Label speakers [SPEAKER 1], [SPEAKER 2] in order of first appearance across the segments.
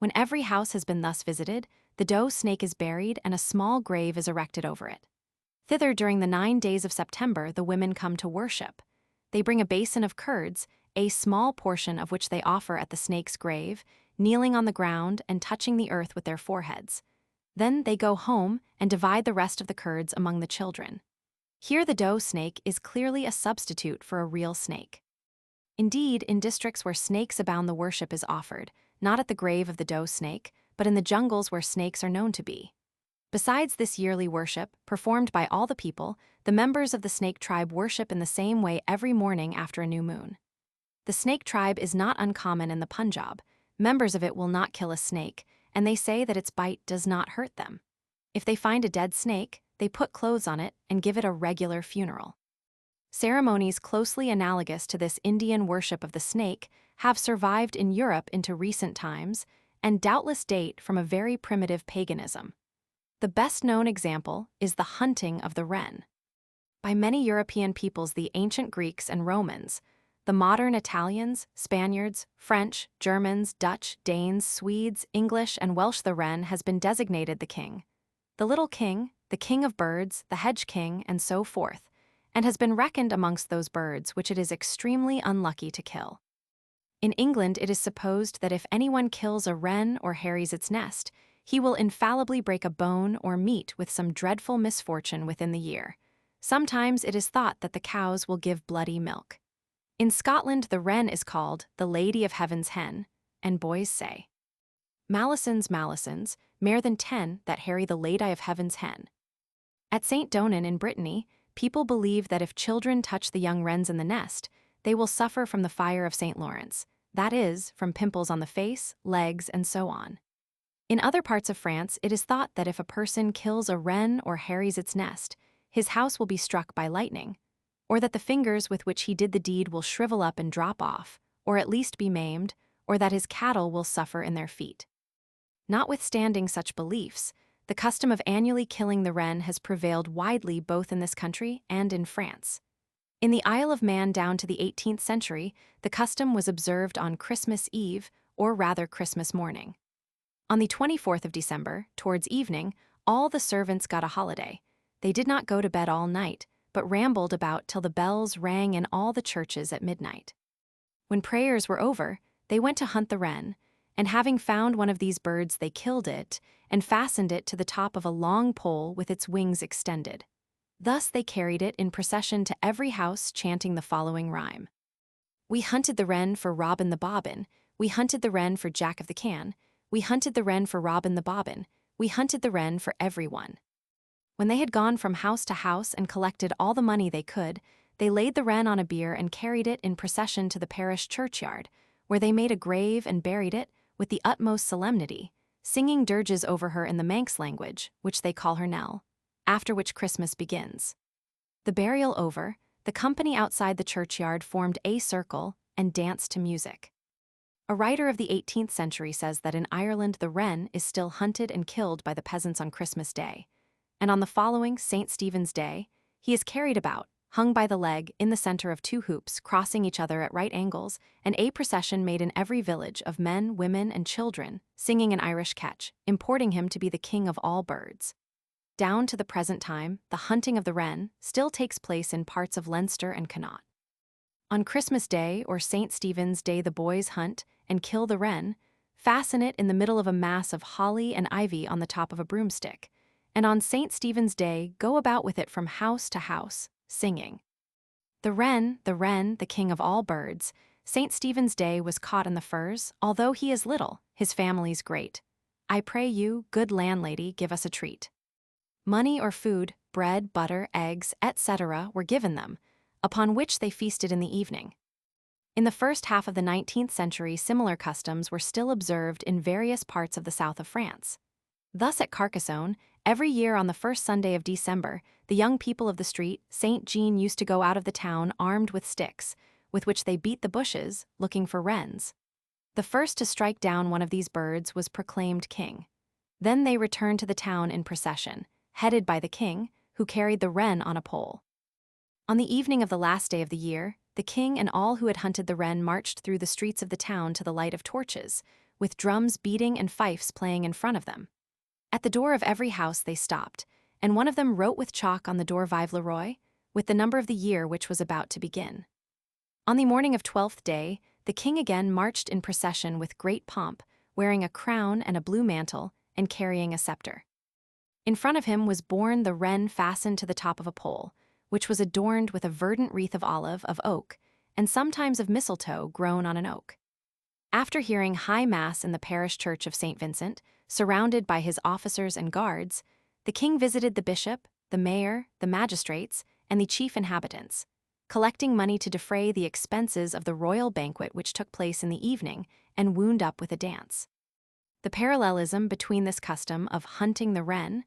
[SPEAKER 1] When every house has been thus visited, the doe snake is buried and a small grave is erected over it. Thither during the 9 days of September the women come to worship. They bring a basin of curds, a small portion of which they offer at the snake's grave, kneeling on the ground and touching the earth with their foreheads. Then they go home and divide the rest of the curds among the children. Here the doe snake is clearly a substitute for a real snake. Indeed, in districts where snakes abound the worship is offered, not at the grave of the doe snake, but in the jungles where snakes are known to be. Besides this yearly worship, performed by all the people, the members of the snake tribe worship in the same way every morning after a new moon. The snake tribe is not uncommon in the Punjab. Members of it will not kill a snake, and they say that its bite does not hurt them. If they find a dead snake, they put clothes on it and give it a regular funeral. Ceremonies closely analogous to this Indian worship of the snake have survived in Europe into recent times and doubtless date from a very primitive paganism. The best-known example is the hunting of the wren. By many European peoples, the ancient Greeks and Romans, the modern Italians, Spaniards, French, Germans, Dutch, Danes, Swedes, English, and Welsh, the wren has been designated the king. The little king, the king of birds, the hedge king, and so forth, and has been reckoned amongst those birds which it is extremely unlucky to kill. In England, it is supposed that if anyone kills a wren or harries its nest, he will infallibly break a bone or meet with some dreadful misfortune within the year. Sometimes it is thought that the cows will give bloody milk. In Scotland, the wren is called the Lady of Heaven's hen, and boys say, "Malisons, Malisons, mair than 10 that harry the Lady of Heaven's hen." At St. Donan in Brittany, people believe that if children touch the young wrens in the nest, they will suffer from the fire of St. Lawrence, that is, from pimples on the face, legs, and so on. In other parts of France, it is thought that if a person kills a wren or harries its nest, his house will be struck by lightning, or that the fingers with which he did the deed will shrivel up and drop off, or at least be maimed, or that his cattle will suffer in their feet. Notwithstanding such beliefs, the custom of annually killing the wren has prevailed widely both in this country and in France. In the Isle of Man down to the 18th century, the custom was observed on Christmas Eve, or rather Christmas morning. On the 24th of December, towards evening, all the servants got a holiday. They did not go to bed all night, but rambled about till the bells rang in all the churches at midnight. When prayers were over, they went to hunt the wren, and having found one of these birds, they killed it and fastened it to the top of a long pole with its wings extended. Thus they carried it in procession to every house, chanting the following rhyme: "We hunted the wren for Robin the Bobbin, we hunted the wren for Jack of the Can, we hunted the wren for Robin the Bobbin, we hunted the wren for everyone." When they had gone from house to house and collected all the money they could, they laid the wren on a bier and carried it in procession to the parish churchyard, where they made a grave and buried it with the utmost solemnity, singing dirges over her in the Manx language, which they call her Nell, after which Christmas begins. The burial over, the company outside the churchyard formed a circle and danced to music. A writer of the 18th century says that in Ireland the wren is still hunted and killed by the peasants on Christmas Day, and on the following St. Stephen's Day, he is carried about, hung by the leg, in the center of 2 hoops crossing each other at right angles, and a procession made in every village of men, women, and children, singing an Irish catch, importing him to be the king of all birds. Down to the present time, the hunting of the wren still takes place in parts of Leinster and Connaught. On Christmas Day or St. Stephen's Day the boys hunt and kill the wren, fasten it in the middle of a mass of holly and ivy on the top of a broomstick, and on St. Stephen's Day go about with it from house to house, singing, the wren, the king of all birds. St. Stephen's Day was caught in the furs, although he is little, his family's great. I pray you, good landlady, give us a treat." Money or food, bread, butter, eggs, etc. were given them, upon which they feasted in the evening. In the first half of the 19th century, similar customs were still observed in various parts of the south of France. Thus at Carcassonne, every year on the first Sunday of December, the young people of the street Saint Jean used to go out of the town armed with sticks, with which they beat the bushes, looking for wrens. The first to strike down one of these birds was proclaimed king. Then they returned to the town in procession, headed by the king, who carried the wren on a pole. On the evening of the last day of the year, the king and all who had hunted the wren marched through the streets of the town to the light of torches, with drums beating and fifes playing in front of them. At the door of every house they stopped, and one of them wrote with chalk on the door Vive le Roi, with the number of the year which was about to begin. On the morning of 12th day, the king again marched in procession with great pomp, wearing a crown and a blue mantle, and carrying a scepter. In front of him was borne the wren fastened to the top of a pole, which was adorned with a verdant wreath of olive, of oak, and sometimes of mistletoe grown on an oak. After hearing high mass in the parish church of St. Vincent, surrounded by his officers and guards, the king visited the bishop, the mayor, the magistrates, and the chief inhabitants, collecting money to defray the expenses of the royal banquet which took place in the evening and wound up with a dance. The parallelism between this custom of hunting the wren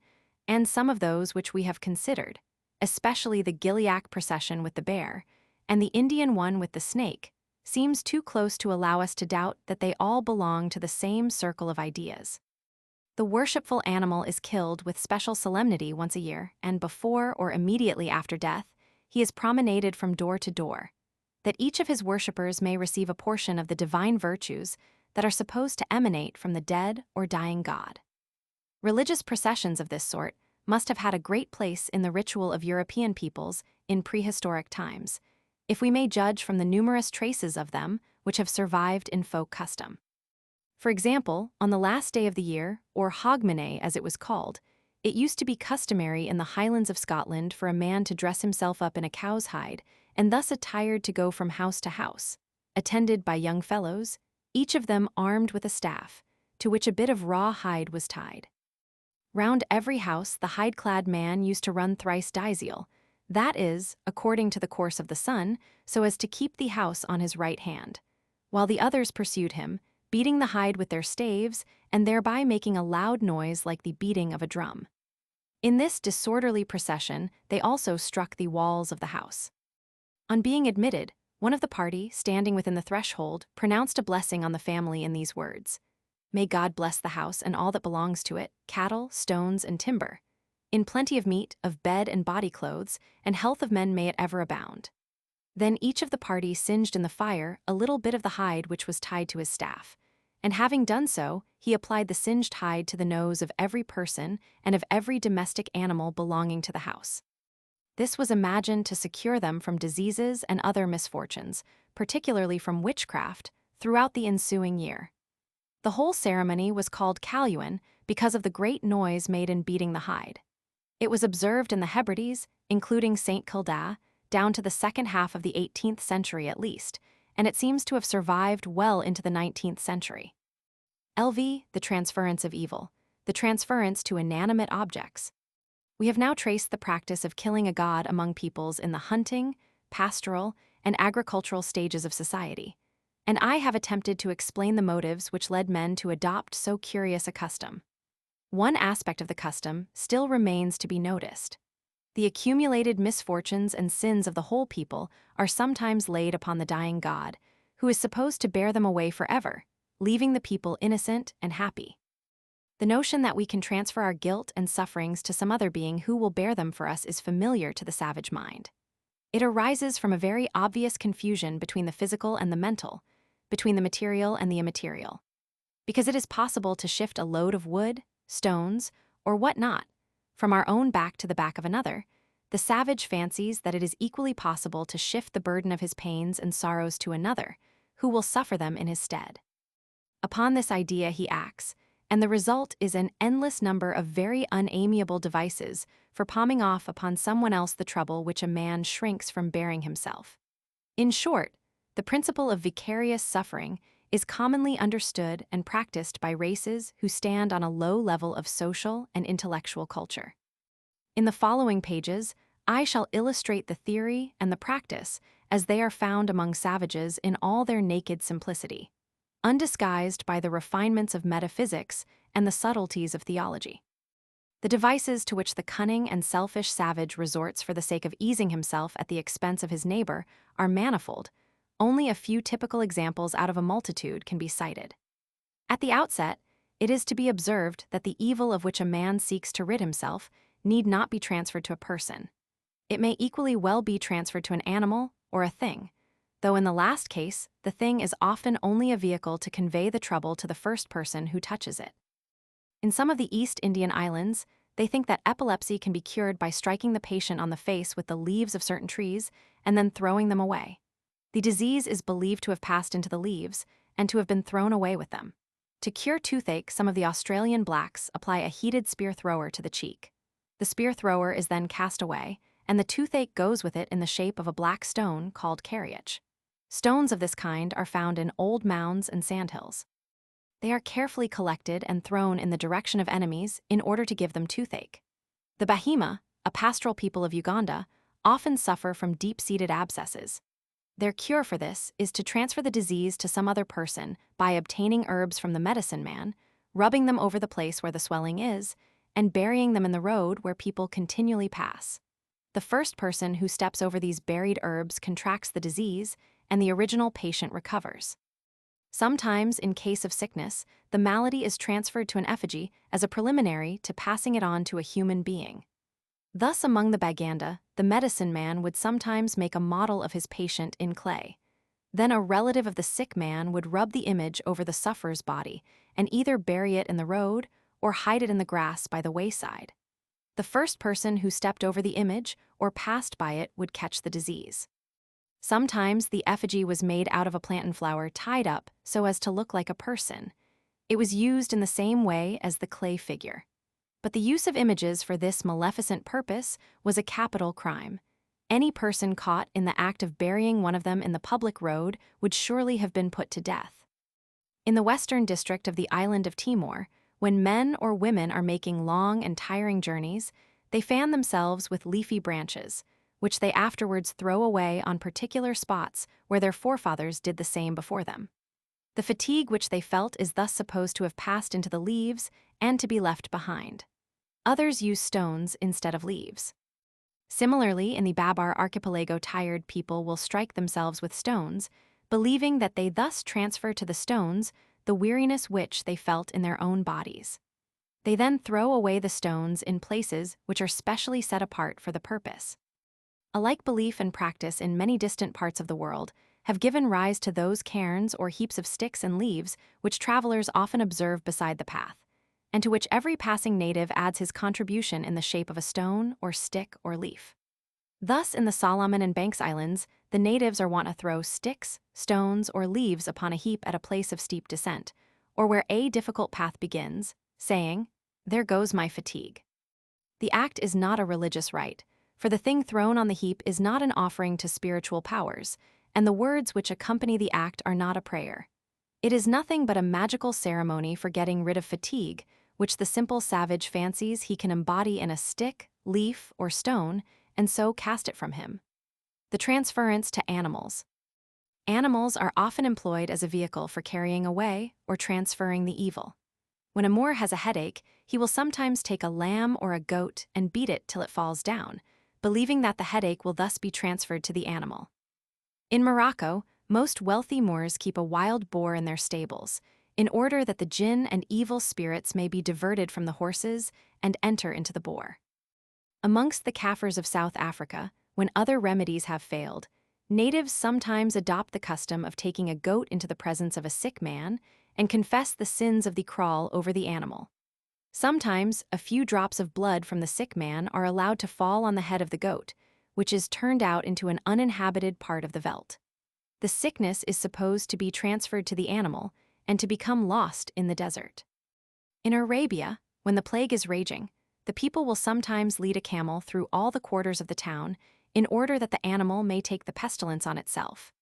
[SPEAKER 1] and some of those which we have considered, especially the Gileac procession with the bear and the Indian one with the snake, seems too close to allow us to doubt that they all belong to the same circle of ideas. The worshipful animal is killed with special solemnity once a year, and before or immediately after death, he is promenaded from door to door, that each of his worshippers may receive a portion of the divine virtues that are supposed to emanate from the dead or dying god. Religious processions of this sort must have had a great place in the ritual of European peoples in prehistoric times, if we may judge from the numerous traces of them which have survived in folk custom. For example, on the last day of the year, or Hogmanay as it was called, it used to be customary in the Highlands of Scotland for a man to dress himself up in a cow's hide, and thus attired to go from house to house, attended by young fellows, each of them armed with a staff, to which a bit of raw hide was tied. Round every house the hide-clad man used to run thrice dizeal, that is, according to the course of the sun, so as to keep the house on his right hand, while the others pursued him, beating the hide with their staves, and thereby making a loud noise like the beating of a drum. In this disorderly procession they also struck the walls of the house. On being admitted, one of the party, standing within the threshold, pronounced a blessing on the family in these words: "May God bless the house and all that belongs to it, cattle, stones, and timber. In plenty of meat, of bed and body clothes, and health of men may it ever abound." Then each of the party singed in the fire a little bit of the hide which was tied to his staff, and having done so, he applied the singed hide to the nose of every person and of every domestic animal belonging to the house. This was imagined to secure them from diseases and other misfortunes, particularly from witchcraft, throughout the ensuing year. The whole ceremony was called Caluan because of the great noise made in beating the hide. It was observed in the Hebrides, including St. Kilda, down to the second half of the 18th century at least, and it seems to have survived well into the 19th century. LV, the transference of evil, the transference to inanimate objects. We have now traced the practice of killing a god among peoples in the hunting, pastoral, and agricultural stages of society, and I have attempted to explain the motives which led men to adopt so curious a custom. One aspect of the custom still remains to be noticed. The accumulated misfortunes and sins of the whole people are sometimes laid upon the dying god, who is supposed to bear them away forever, leaving the people innocent and happy. The notion that we can transfer our guilt and sufferings to some other being who will bear them for us is familiar to the savage mind. It arises from a very obvious confusion between the physical and the mental, between the material and the immaterial. Because it is possible to shift a load of wood, stones, or what not, from our own back to the back of another, the savage fancies that it is equally possible to shift the burden of his pains and sorrows to another, who will suffer them in his stead. Upon this idea he acts, and the result is an endless number of very unamiable devices for palming off upon someone else the trouble which a man shrinks from bearing himself. In short, the principle of vicarious suffering is commonly understood and practiced by races who stand on a low level of social and intellectual culture. In the following pages, I shall illustrate the theory and the practice as they are found among savages in all their naked simplicity, undisguised by the refinements of metaphysics and the subtleties of theology. The devices to which the cunning and selfish savage resorts for the sake of easing himself at the expense of his neighbor are manifold. Only a few typical examples out of a multitude can be cited. At the outset, it is to be observed that the evil of which a man seeks to rid himself need not be transferred to a person. It may equally well be transferred to an animal or a thing, though in the last case, the thing is often only a vehicle to convey the trouble to the first person who touches it. In some of the East Indian islands, they think that epilepsy can be cured by striking the patient on the face with the leaves of certain trees and then throwing them away. The disease is believed to have passed into the leaves and to have been thrown away with them. To cure toothache, some of the Australian blacks apply a heated spear thrower to the cheek. The spear thrower is then cast away, and the toothache goes with it in the shape of a black stone called caryatch. Stones of this kind are found in old mounds and sandhills. They are carefully collected and thrown in the direction of enemies in order to give them toothache. The Bahima, a pastoral people of Uganda, often suffer from deep-seated abscesses. Their cure for this is to transfer the disease to some other person by obtaining herbs from the medicine man, rubbing them over the place where the swelling is, and burying them in the road where people continually pass. The first person who steps over these buried herbs contracts the disease, and the original patient recovers. Sometimes, in case of sickness, the malady is transferred to an effigy as a preliminary to passing it on to a human being. Thus, among the Baganda, the medicine man would sometimes make a model of his patient in clay. Then a relative of the sick man would rub the image over the sufferer's body and either bury it in the road or hide it in the grass by the wayside. The first person who stepped over the image or passed by it would catch the disease. Sometimes the effigy was made out of a plantain flower tied up so as to look like a person. It was used in the same way as the clay figure. But the use of images for this maleficent purpose was a capital crime. Any person caught in the act of burying one of them in the public road would surely have been put to death. In the western district of the island of Timor, when men or women are making long and tiring journeys, they fan themselves with leafy branches, which they afterwards throw away on particular spots where their forefathers did the same before them. The fatigue which they felt is thus supposed to have passed into the leaves and to be left behind. Others use stones instead of leaves. Similarly, in the Babar archipelago, tired people will strike themselves with stones, believing that they thus transfer to the stones the weariness which they felt in their own bodies. They then throw away the stones in places which are specially set apart for the purpose. A like belief and practice in many distant parts of the world have given rise to those cairns or heaps of sticks and leaves which travelers often observe beside the path, and to which every passing native adds his contribution in the shape of a stone or stick or leaf. Thus, in the Solomon and Banks Islands, the natives are wont to throw sticks, stones, or leaves upon a heap at a place of steep descent, or where a difficult path begins, saying, "There goes my fatigue." The act is not a religious rite, for the thing thrown on the heap is not an offering to spiritual powers, and the words which accompany the act are not a prayer. It is nothing but a magical ceremony for getting rid of fatigue, which the simple savage fancies he can embody in a stick, leaf, or stone, and so cast it from him. The transference to animals. Animals are often employed as a vehicle for carrying away or transferring the evil. When a Moor has a headache, he will sometimes take a lamb or a goat and beat it till it falls down, believing that the headache will thus be transferred to the animal. In Morocco, most wealthy Moors keep a wild boar in their stables, in order that the jinn and evil spirits may be diverted from the horses and enter into the boar. Amongst the Kaffirs of South Africa, when other remedies have failed, natives sometimes adopt the custom of taking a goat into the presence of a sick man and confess the sins of the kraal over the animal. Sometimes, a few drops of blood from the sick man are allowed to fall on the head of the goat, which is turned out into an uninhabited part of the veldt. The sickness is supposed to be transferred to the animal and to become lost in the desert. In Arabia, when the plague is raging, the people will sometimes lead a camel through all the quarters of the town in order that the animal may take the pestilence on itself.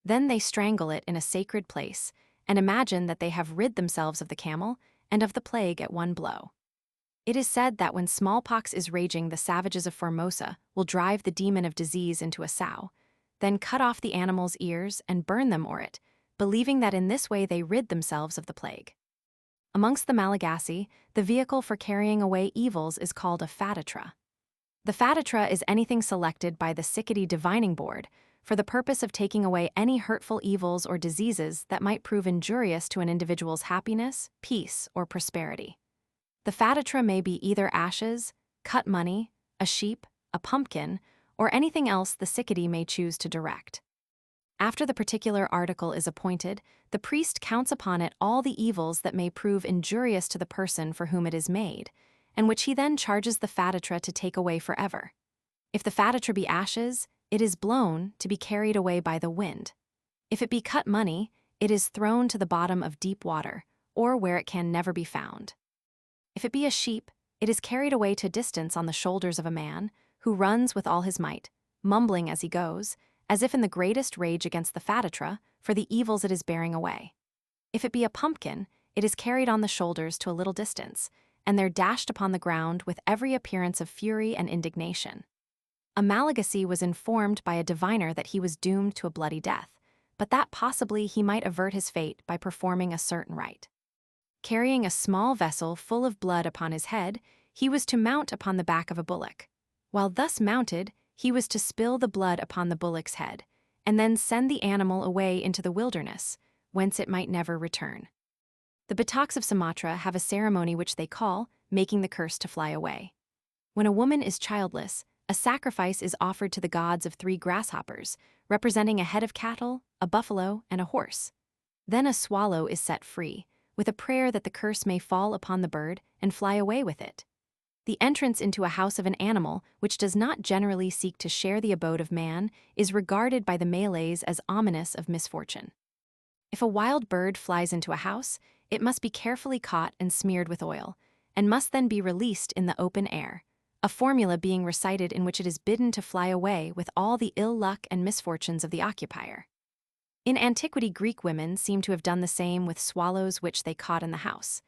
[SPEAKER 1] Then they strangle it in a sacred place and imagine that they have rid themselves of the camel and of the plague at one blow. It is said that when smallpox is raging, the savages of Formosa will drive the demon of disease into a sow, then cut off the animal's ears and burn them or it, believing that in this way they rid themselves of the plague. Amongst the Malagasy, the vehicle for carrying away evils is called a fatatra. The fatatra is anything selected by the Sikiti divining board for the purpose of taking away any hurtful evils or diseases that might prove injurious to an individual's happiness, peace, or prosperity. The fatatra may be either ashes, cut money, a sheep, a pumpkin, or anything else the Sikiti may choose to direct. After the particular article is appointed, the priest counts upon it all the evils that may prove injurious to the person for whom it is made, and which he then charges the fatitra to take away forever. If the fatitra be ashes, it is blown to be carried away by the wind. If it be cut money, it is thrown to the bottom of deep water, or where it can never be found. If it be a sheep, it is carried away to a distance on the shoulders of a man, who runs with all his might, mumbling as he goes, as if in the greatest rage against the fatitra for the evils it is bearing away. If it be a pumpkin, it is carried on the shoulders to a little distance, and there dashed upon the ground with every appearance of fury and indignation. A Malagasy was informed by a diviner that he was doomed to a bloody death, but that possibly he might avert his fate by performing a certain rite. Carrying a small vessel full of blood upon his head, he was to mount upon the back of a bullock. While thus mounted, he was to spill the blood upon the bullock's head, and then send the animal away into the wilderness, whence it might never return. The Bataks of Sumatra have a ceremony which they call making the curse to fly away. When a woman is childless, a sacrifice is offered to the gods of 3 grasshoppers, representing a head of cattle, a buffalo, and a horse. Then a swallow is set free, with a prayer that the curse may fall upon the bird and fly away with it. The entrance into a house of an animal which does not generally seek to share the abode of man is regarded by the Malays as ominous of misfortune. If a wild bird flies into a house, it must be carefully caught and smeared with oil, and must then be released in the open air, a formula being recited in which it is bidden to fly away with all the ill luck and misfortunes of the occupier. In antiquity, Greek women seem to have done the same with swallows which they caught in the house.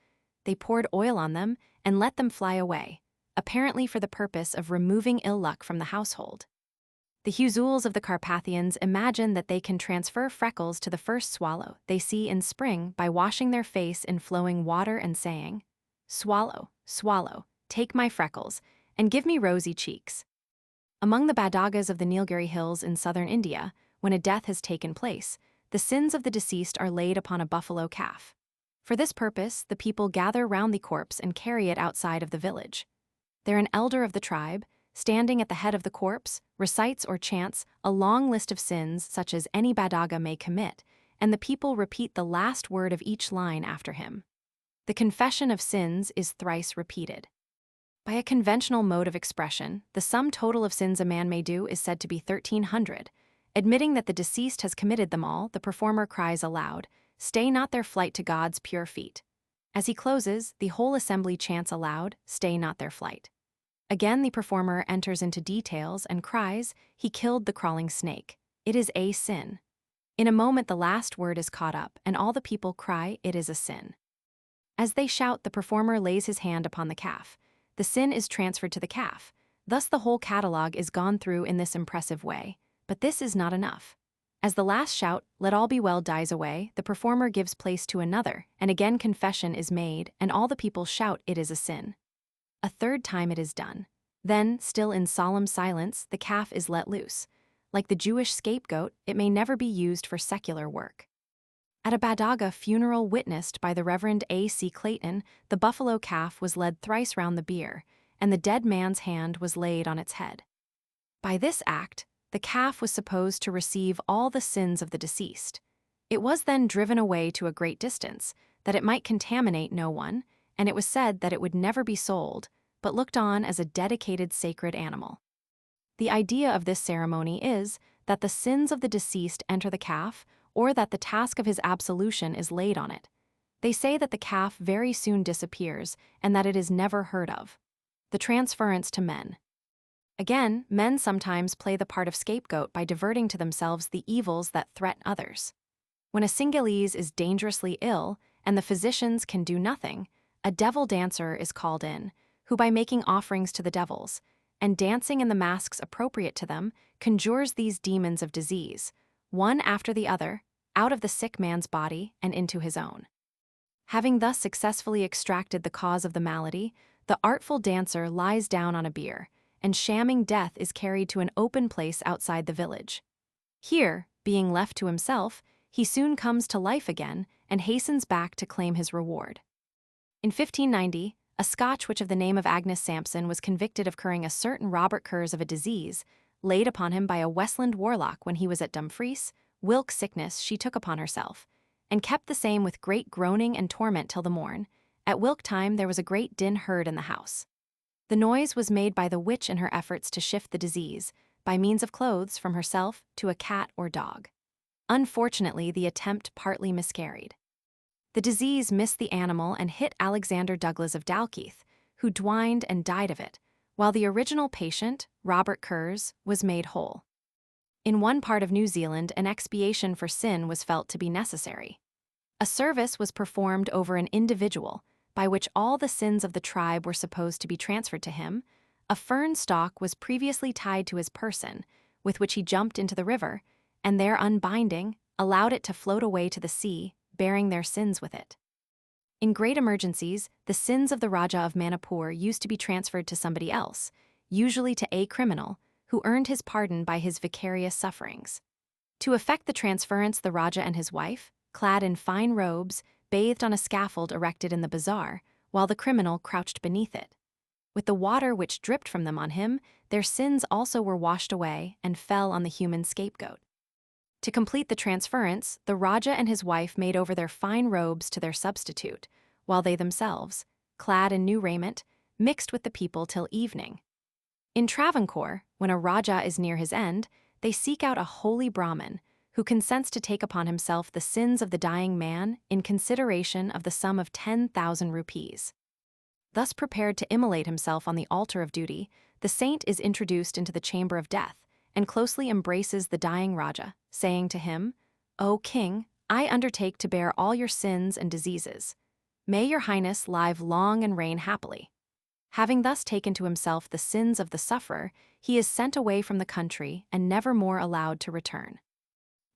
[SPEAKER 1] They poured oil on them and let them fly away, apparently for the purpose of removing ill luck from the household. The Huzuls of the Carpathians imagine that they can transfer freckles to the first swallow they see in spring by washing their face in flowing water and saying, "Swallow, swallow, take my freckles, and give me rosy cheeks." Among the Badagas of the Nilgiri Hills in southern India, when a death has taken place, the sins of the deceased are laid upon a buffalo calf. For this purpose, the people gather round the corpse and carry it outside of the village. There an elder of the tribe, standing at the head of the corpse, recites or chants a long list of sins such as any Badaga may commit, and the people repeat the last word of each line after him. The confession of sins is thrice repeated. By a conventional mode of expression, the sum total of sins a man may do is said to be 1,300. Admitting that the deceased has committed them all, the performer cries aloud, "Stay not their flight to God's pure feet." As he closes, the whole assembly chants aloud, "Stay not their flight." Again the performer enters into details and cries, "He killed the crawling snake. It is a sin." In a moment the last word is caught up, and all the people cry, "It is a sin." As they shout, the performer lays his hand upon the calf. The sin is transferred to the calf. Thus the whole catalogue is gone through in this impressive way. But this is not enough. As the last shout, "Let all be well," dies away, the performer gives place to another, and again confession is made, and all the people shout, "It is a sin." A third time it is done. Then, still in solemn silence, the calf is let loose. Like the Jewish scapegoat, it may never be used for secular work. At a Badaga funeral witnessed by the Reverend A.C. Clayton, the buffalo calf was led thrice round the bier, and the dead man's hand was laid on its head. By this act, the calf was supposed to receive all the sins of the deceased. It was then driven away to a great distance, that it might contaminate no one, and it was said that it would never be sold, but looked on as a dedicated sacred animal. The idea of this ceremony is that the sins of the deceased enter the calf, or that the task of his absolution is laid on it. They say that the calf very soon disappears, and that it is never heard of. The transference to men. Again, men sometimes play the part of scapegoat by diverting to themselves the evils that threaten others. When a Singalese is dangerously ill, and the physicians can do nothing, a devil dancer is called in, who by making offerings to the devils, and dancing in the masks appropriate to them, conjures these demons of disease, one after the other, out of the sick man's body and into his own. Having thus successfully extracted the cause of the malady, the artful dancer lies down on a bier, and shamming death is carried to an open place outside the village. Here, being left to himself, he soon comes to life again and hastens back to claim his reward. In 1590, a Scotch witch of the name of Agnes Sampson was convicted of curing a certain Robert Currs of a disease laid upon him by a Westland warlock when he was at Dumfries, Wilk sickness she took upon herself, and kept the same with great groaning and torment till the morn. At Wilk time there was a great din heard in the house. The noise was made by the witch in her efforts to shift the disease, by means of clothes, from herself to a cat or dog. Unfortunately, the attempt partly miscarried. The disease missed the animal and hit Alexander Douglas of Dalkeith, who dwined and died of it, while the original patient, Robert Kurz, was made whole. In one part of New Zealand, an expiation for sin was felt to be necessary. A service was performed over an individual, by which all the sins of the tribe were supposed to be transferred to him. A fern stalk was previously tied to his person, with which he jumped into the river, and there unbinding, allowed it to float away to the sea, bearing their sins with it. In great emergencies, the sins of the Raja of Manipur used to be transferred to somebody else, usually to a criminal, who earned his pardon by his vicarious sufferings. To effect the transference, the Raja and his wife, clad in fine robes, bathed on a scaffold erected in the bazaar, while the criminal crouched beneath it. With the water which dripped from them on him, their sins also were washed away and fell on the human scapegoat. To complete the transference, the Raja and his wife made over their fine robes to their substitute, while they themselves, clad in new raiment, mixed with the people till evening. In Travancore, when a Raja is near his end, they seek out a holy Brahmin, who consents to take upon himself the sins of the dying man in consideration of the sum of 10,000 rupees. Thus prepared to immolate himself on the altar of duty, the saint is introduced into the chamber of death and closely embraces the dying Raja, saying to him, "O king, I undertake to bear all your sins and diseases. May your highness live long and reign happily." Having thus taken to himself the sins of the sufferer, he is sent away from the country and never more allowed to return.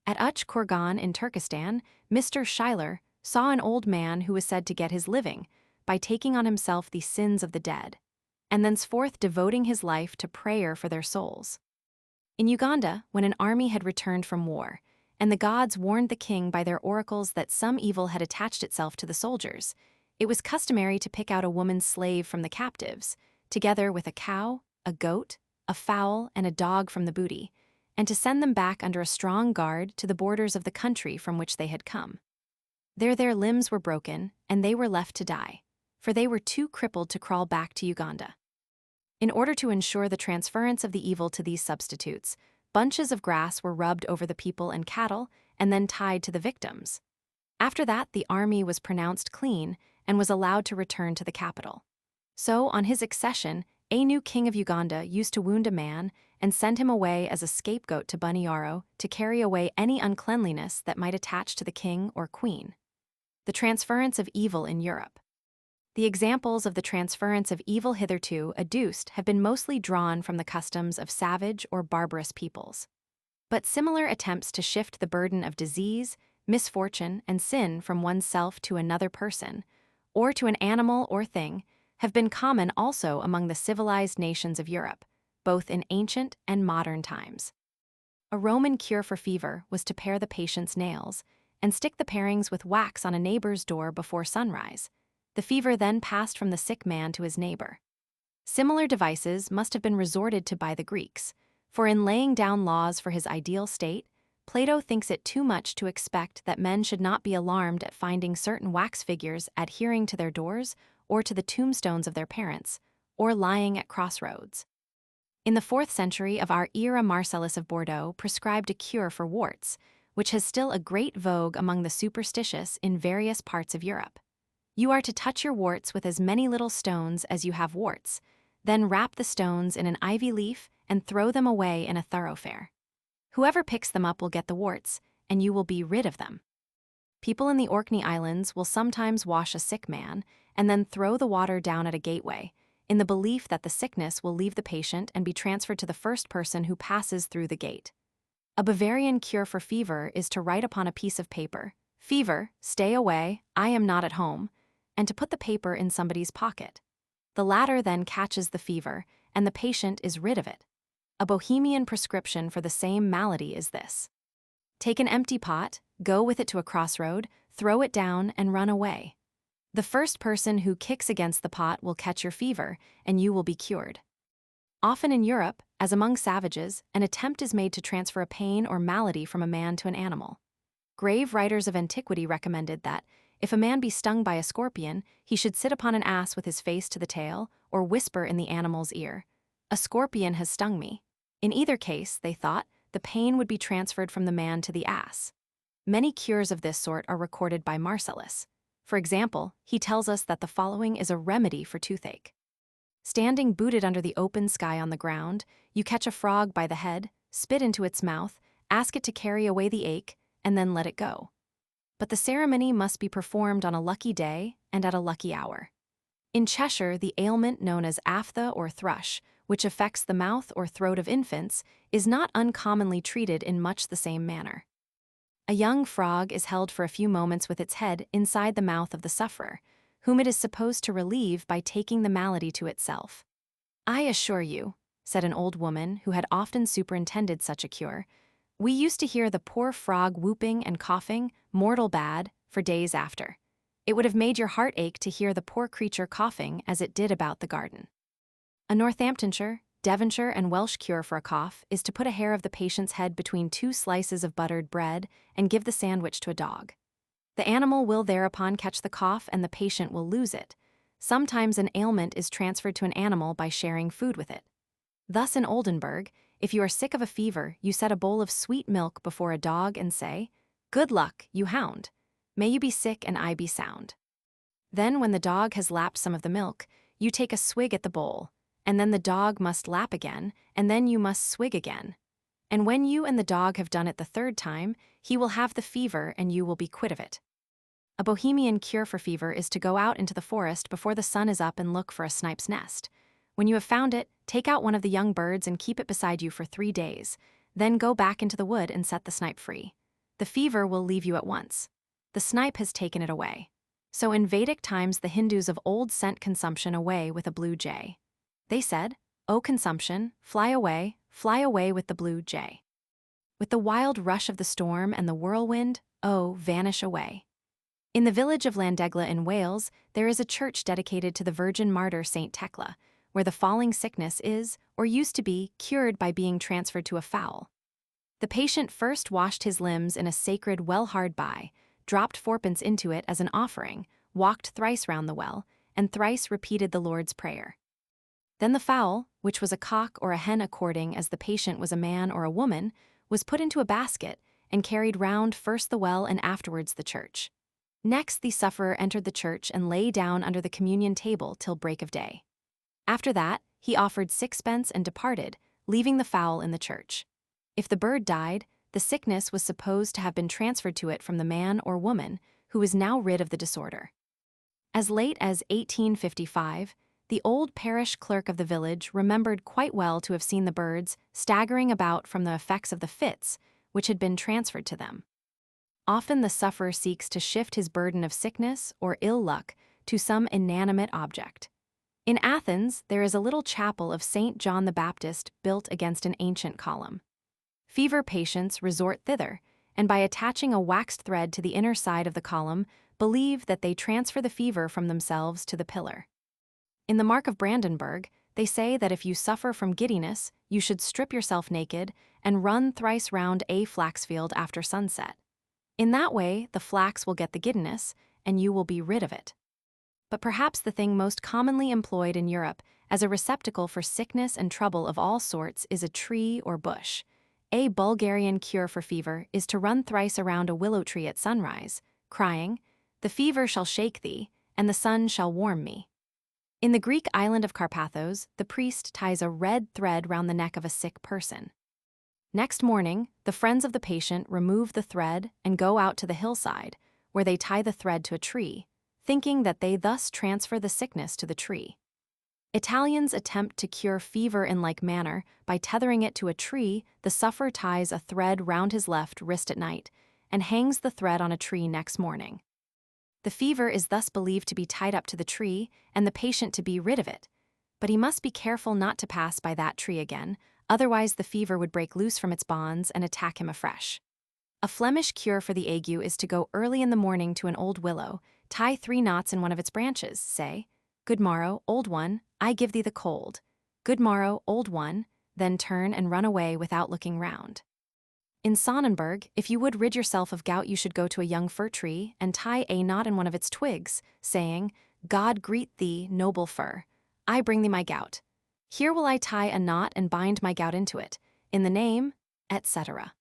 [SPEAKER 1] At Uch Kurgan in Turkestan, Mr. Schuyler saw an old man who was said to get his living by taking on himself the sins of the dead, and thenceforth devoting his life to prayer for their souls. In Uganda, when an army had returned from war, and the gods warned the king by their oracles that some evil had attached itself to the soldiers, it was customary to pick out a woman slave from the captives, together with a cow, a goat, a fowl, and a dog from the booty, and to send them back under a strong guard to the borders of the country from which they had come. There their limbs were broken, and they were left to die, for they were too crippled to crawl back to Uganda. In order to ensure the transference of the evil to these substitutes, bunches of grass were rubbed over the people and cattle and then tied to the victims. After that, the army was pronounced clean and was allowed to return to the capital. So, on his accession, a new king of Uganda used to wound a man and send him away as a scapegoat to Buniaro to carry away any uncleanliness that might attach to the king or queen. The transference of evil in Europe. The examples of the transference of evil hitherto adduced have been mostly drawn from the customs of savage or barbarous peoples. But similar attempts to shift the burden of disease, misfortune, and sin from oneself to another person, or to an animal or thing, have been common also among the civilized nations of Europe, both in ancient and modern times. A Roman cure for fever was to pare the patient's nails and stick the parings with wax on a neighbor's door before sunrise. The fever then passed from the sick man to his neighbor. Similar devices must have been resorted to by the Greeks, for in laying down laws for his ideal state, Plato thinks it too much to expect that men should not be alarmed at finding certain wax figures adhering to their doors or to the tombstones of their parents, or lying at crossroads. In the 4th century of our era, Marcellus of Bordeaux prescribed a cure for warts, which has still a great vogue among the superstitious in various parts of Europe. You are to touch your warts with as many little stones as you have warts, then wrap the stones in an ivy leaf and throw them away in a thoroughfare. Whoever picks them up will get the warts, and you will be rid of them. People in the Orkney Islands will sometimes wash a sick man and then throw the water down at a gateway, in the belief that the sickness will leave the patient and be transferred to the first person who passes through the gate. A Bavarian cure for fever is to write upon a piece of paper, "Fever, stay away, I am not at home," and to put the paper in somebody's pocket. The latter then catches the fever, and the patient is rid of it. A Bohemian prescription for the same malady is this: take an empty pot, go with it to a crossroad, throw it down, and run away. The first person who kicks against the pot will catch your fever, and you will be cured. Often in Europe, as among savages, an attempt is made to transfer a pain or malady from a man to an animal. Grave writers of antiquity recommended that, if a man be stung by a scorpion, he should sit upon an ass with his face to the tail, or whisper in the animal's ear, "A scorpion has stung me." In either case, they thought, the pain would be transferred from the man to the ass. Many cures of this sort are recorded by Marcellus. For example, he tells us that the following is a remedy for toothache. Standing booted under the open sky on the ground, you catch a frog by the head, spit into its mouth, ask it to carry away the ache, and then let it go. But the ceremony must be performed on a lucky day and at a lucky hour. In Cheshire, the ailment known as aphtha or thrush, which affects the mouth or throat of infants, is not uncommonly treated in much the same manner. A young frog is held for a few moments with its head inside the mouth of the sufferer, whom it is supposed to relieve by taking the malady to itself. "I assure you," said an old woman who had often superintended such a cure, "we used to hear the poor frog whooping and coughing, mortal bad, for days after. It would have made your heart ache to hear the poor creature coughing as it did about the garden." A Northamptonshire, Devonshire, and Welsh cure for a cough is to put a hair of the patient's head between 2 slices of buttered bread and give the sandwich to a dog. The animal will thereupon catch the cough and the patient will lose it. Sometimes an ailment is transferred to an animal by sharing food with it. Thus in Oldenburg, if you are sick of a fever, you set a bowl of sweet milk before a dog and say, "Good luck, you hound. May you be sick and I be sound." Then when the dog has lapped some of the milk, you take a swig at the bowl, and then the dog must lap again, and then you must swig again. And when you and the dog have done it the 3rd time, he will have the fever and you will be quit of it. A Bohemian cure for fever is to go out into the forest before the sun is up and look for a snipe's nest. When you have found it, take out one of the young birds and keep it beside you for 3 days. Then go back into the wood and set the snipe free. The fever will leave you at once. The snipe has taken it away. So in Vedic times the Hindus of old sent consumption away with a blue jay. They said, "O consumption, fly away with the blue jay. With the wild rush of the storm and the whirlwind, oh, vanish away." In the village of Llandegla in Wales, there is a church dedicated to the Virgin Martyr Saint Tecla, where the falling sickness is, or used to be, cured by being transferred to a fowl. The patient first washed his limbs in a sacred well hard by, dropped 4pence into it as an offering, walked thrice round the well, and thrice repeated the Lord's Prayer. Then the fowl, which was a cock or a hen according as the patient was a man or a woman, was put into a basket and carried round first the well and afterwards the church. Next the sufferer entered the church and lay down under the communion table till break of day. After that, he offered 6pence and departed, leaving the fowl in the church. If the bird died, the sickness was supposed to have been transferred to it from the man or woman, who was now rid of the disorder. As late as 1855, the old parish clerk of the village remembered quite well to have seen the birds staggering about from the effects of the fits which had been transferred to them. Often the sufferer seeks to shift his burden of sickness or ill luck to some inanimate object. In Athens, there is a little chapel of St. John the Baptist built against an ancient column. Fever patients resort thither, and by attaching a waxed thread to the inner side of the column, believe that they transfer the fever from themselves to the pillar. In the Mark of Brandenburg, they say that if you suffer from giddiness, you should strip yourself naked and run thrice round a flaxfield after sunset. In that way, the flax will get the giddiness, and you will be rid of it. But perhaps the thing most commonly employed in Europe as a receptacle for sickness and trouble of all sorts is a tree or bush. A Bulgarian cure for fever is to run thrice around a willow tree at sunrise, crying, "The fever shall shake thee, and the sun shall warm me." In the Greek island of Carpathos, the priest ties a red thread round the neck of a sick person. Next morning, the friends of the patient remove the thread and go out to the hillside, where they tie the thread to a tree, thinking that they thus transfer the sickness to the tree. Italians attempt to cure fever in like manner by tethering it to a tree. The sufferer ties a thread round his left wrist at night and hangs the thread on a tree next morning. The fever is thus believed to be tied up to the tree and the patient to be rid of it, but he must be careful not to pass by that tree again, otherwise the fever would break loose from its bonds and attack him afresh. A Flemish cure for the ague is to go early in the morning to an old willow, tie 3 knots in one of its branches, say, "Good morrow, old one, I give thee the cold. Good morrow, old one, then turn and run away without looking round. In Sonnenberg, if you would rid yourself of gout, you should go to a young fir tree and tie a knot in one of its twigs, saying, "God greet thee, noble fir. I bring thee my gout. Here will I tie a knot and bind my gout into it, in the name," etc.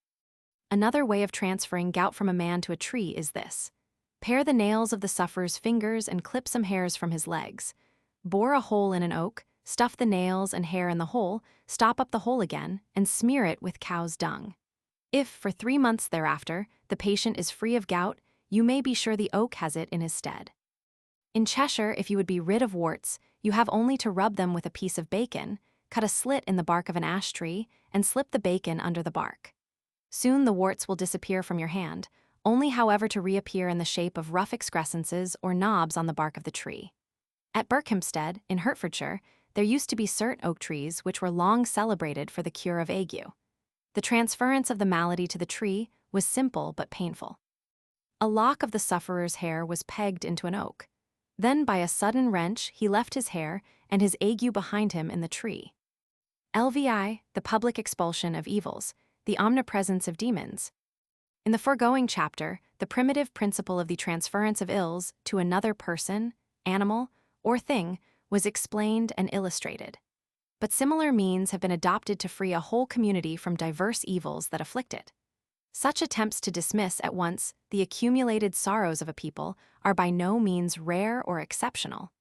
[SPEAKER 1] Another way of transferring gout from a man to a tree is this. Pare the nails of the sufferer's fingers and clip some hairs from his legs. Bore a hole in an oak, stuff the nails and hair in the hole, stop up the hole again, and smear it with cow's dung. If, for 3 months thereafter, the patient is free of gout, you may be sure the oak has it in his stead. In Cheshire, if you would be rid of warts, you have only to rub them with a piece of bacon, cut a slit in the bark of an ash tree, and slip the bacon under the bark. Soon the warts will disappear from your hand, only however to reappear in the shape of rough excrescences or knobs on the bark of the tree. At Berkhamsted, in Hertfordshire, there used to be cert oak trees which were long celebrated for the cure of ague. The transference of the malady to the tree was simple but painful. A lock of the sufferer's hair was pegged into an oak. Then by a sudden wrench he left his hair and his ague behind him in the tree. LVI, the public expulsion of evils, the omnipresence of demons. In the foregoing chapter, the primitive principle of the transference of ills to another person, animal, or thing was explained and illustrated. But similar means have been adopted to free a whole community from diverse evils that afflict it. Such attempts to dismiss at once the accumulated sorrows of a people are by no means rare or exceptional.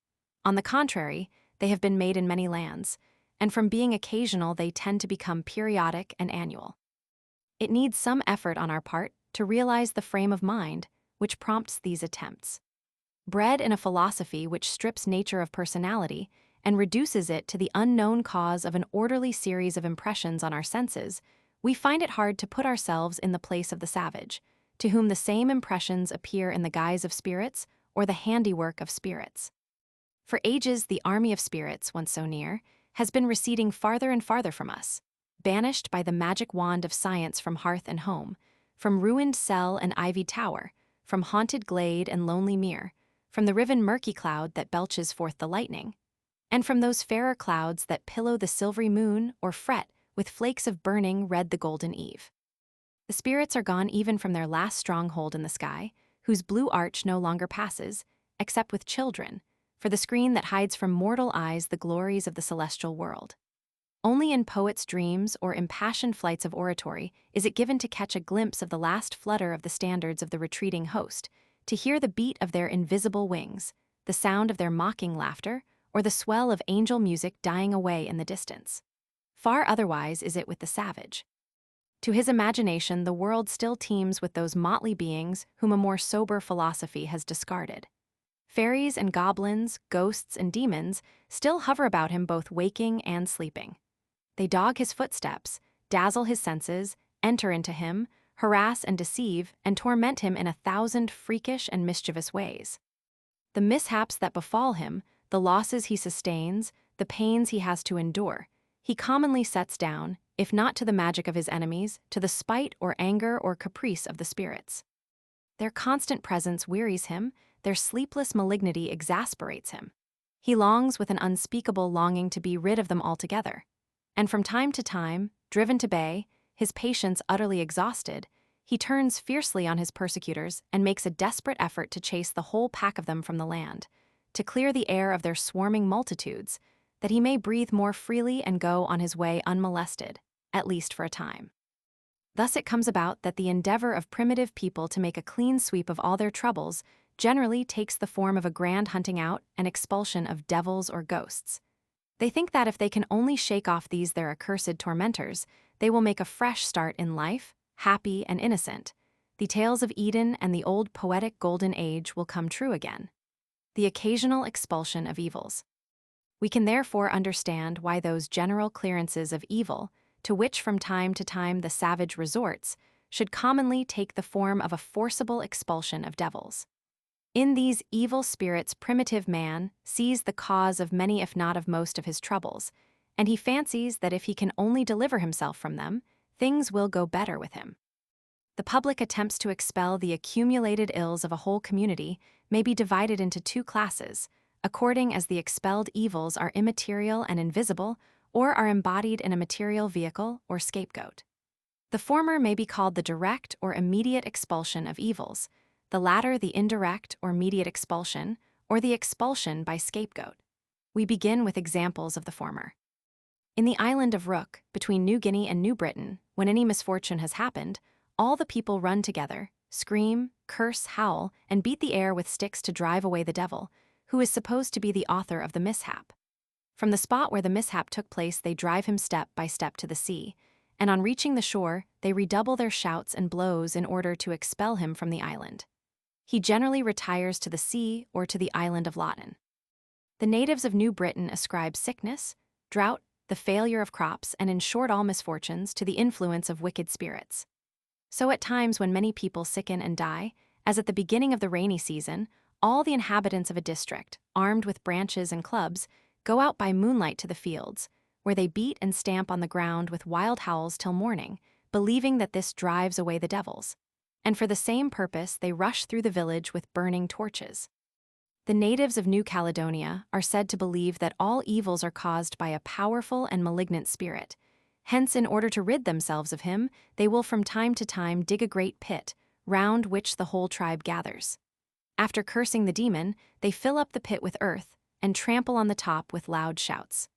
[SPEAKER 1] On the contrary, they have been made in many lands, and from being occasional they tend to become periodic and annual. It needs some effort on our part to realize the frame of mind which prompts these attempts. Bred in a philosophy which strips nature of personality and reduces it to the unknown cause of an orderly series of impressions on our senses, we find it hard to put ourselves in the place of the savage, to whom the same impressions appear in the guise of spirits or the handiwork of spirits. For ages, the army of spirits, once so near, has been receding farther and farther from us, banished by the magic wand of science from hearth and home, from ruined cell and ivied tower, from haunted glade and lonely mere, from the riven murky cloud that belches forth the lightning, and from those fairer clouds that pillow the silvery moon or fret with flakes of burning red the golden eve. The spirits are gone even from their last stronghold in the sky, whose blue arch no longer passes, except with children, for the screen that hides from mortal eyes the glories of the celestial world. Only in poets' dreams or impassioned flights of oratory is it given to catch a glimpse of the last flutter of the standards of the retreating host, to hear the beat of their invisible wings, the sound of their mocking laughter, or the swell of angel music dying away in the distance. Far otherwise is it with the savage. To his imagination, the world still teems with those motley beings whom a more sober philosophy has discarded. Fairies and goblins, ghosts and demons still hover about him both waking and sleeping. They dog his footsteps, dazzle his senses, enter into him, harass and deceive, and torment him in 1,000 freakish and mischievous ways. The mishaps that befall him, the losses he sustains, the pains he has to endure, he commonly sets down, if not to the magic of his enemies, to the spite or anger or caprice of the spirits. Their constant presence wearies him, their sleepless malignity exasperates him. He longs with an unspeakable longing to be rid of them altogether. And from time to time, driven to bay, his patience utterly exhausted, he turns fiercely on his persecutors and makes a desperate effort to chase the whole pack of them from the land, to clear the air of their swarming multitudes, that he may breathe more freely and go on his way unmolested, at least for a time. Thus it comes about that the endeavor of primitive people to make a clean sweep of all their troubles generally takes the form of a grand hunting out and expulsion of devils or ghosts. They think that if they can only shake off these their accursed tormentors, they will make a fresh start in life, happy and innocent. The tales of Eden and the old poetic golden age will come true again. The occasional expulsion of evils. We can therefore understand why those general clearances of evil, to which from time to time the savage resorts, should commonly take the form of a forcible expulsion of devils. In these evil spirits, primitive man sees the cause of many if not of most of his troubles, and he fancies that if he can only deliver himself from them, things will go better with him. The public attempts to expel the accumulated ills of a whole community may be divided into two classes, according as the expelled evils are immaterial and invisible, or are embodied in a material vehicle or scapegoat. The former may be called the direct or immediate expulsion of evils, the latter the indirect or mediate expulsion, or the expulsion by scapegoat. We begin with examples of the former. In the island of Rook, between New Guinea and New Britain, when any misfortune has happened, all the people run together, scream, curse, howl, and beat the air with sticks to drive away the devil, who is supposed to be the author of the mishap. From the spot where the mishap took place, they drive him step by step to the sea, and on reaching the shore, they redouble their shouts and blows in order to expel him from the island. He generally retires to the sea or to the island of Lawton. The natives of New Britain ascribe sickness, drought, the failure of crops, and in short all misfortunes to the influence of wicked spirits. So at times when many people sicken and die, as at the beginning of the rainy season, all the inhabitants of a district, armed with branches and clubs, go out by moonlight to the fields, where they beat and stamp on the ground with wild howls till morning, believing that this drives away the devils. And for the same purpose they rush through the village with burning torches. The natives of New Caledonia are said to believe that all evils are caused by a powerful and malignant spirit. Hence, in order to rid themselves of him, they will from time to time dig a great pit, round which the whole tribe gathers. After cursing the demon, they fill up the pit with earth and trample on the top with loud shouts.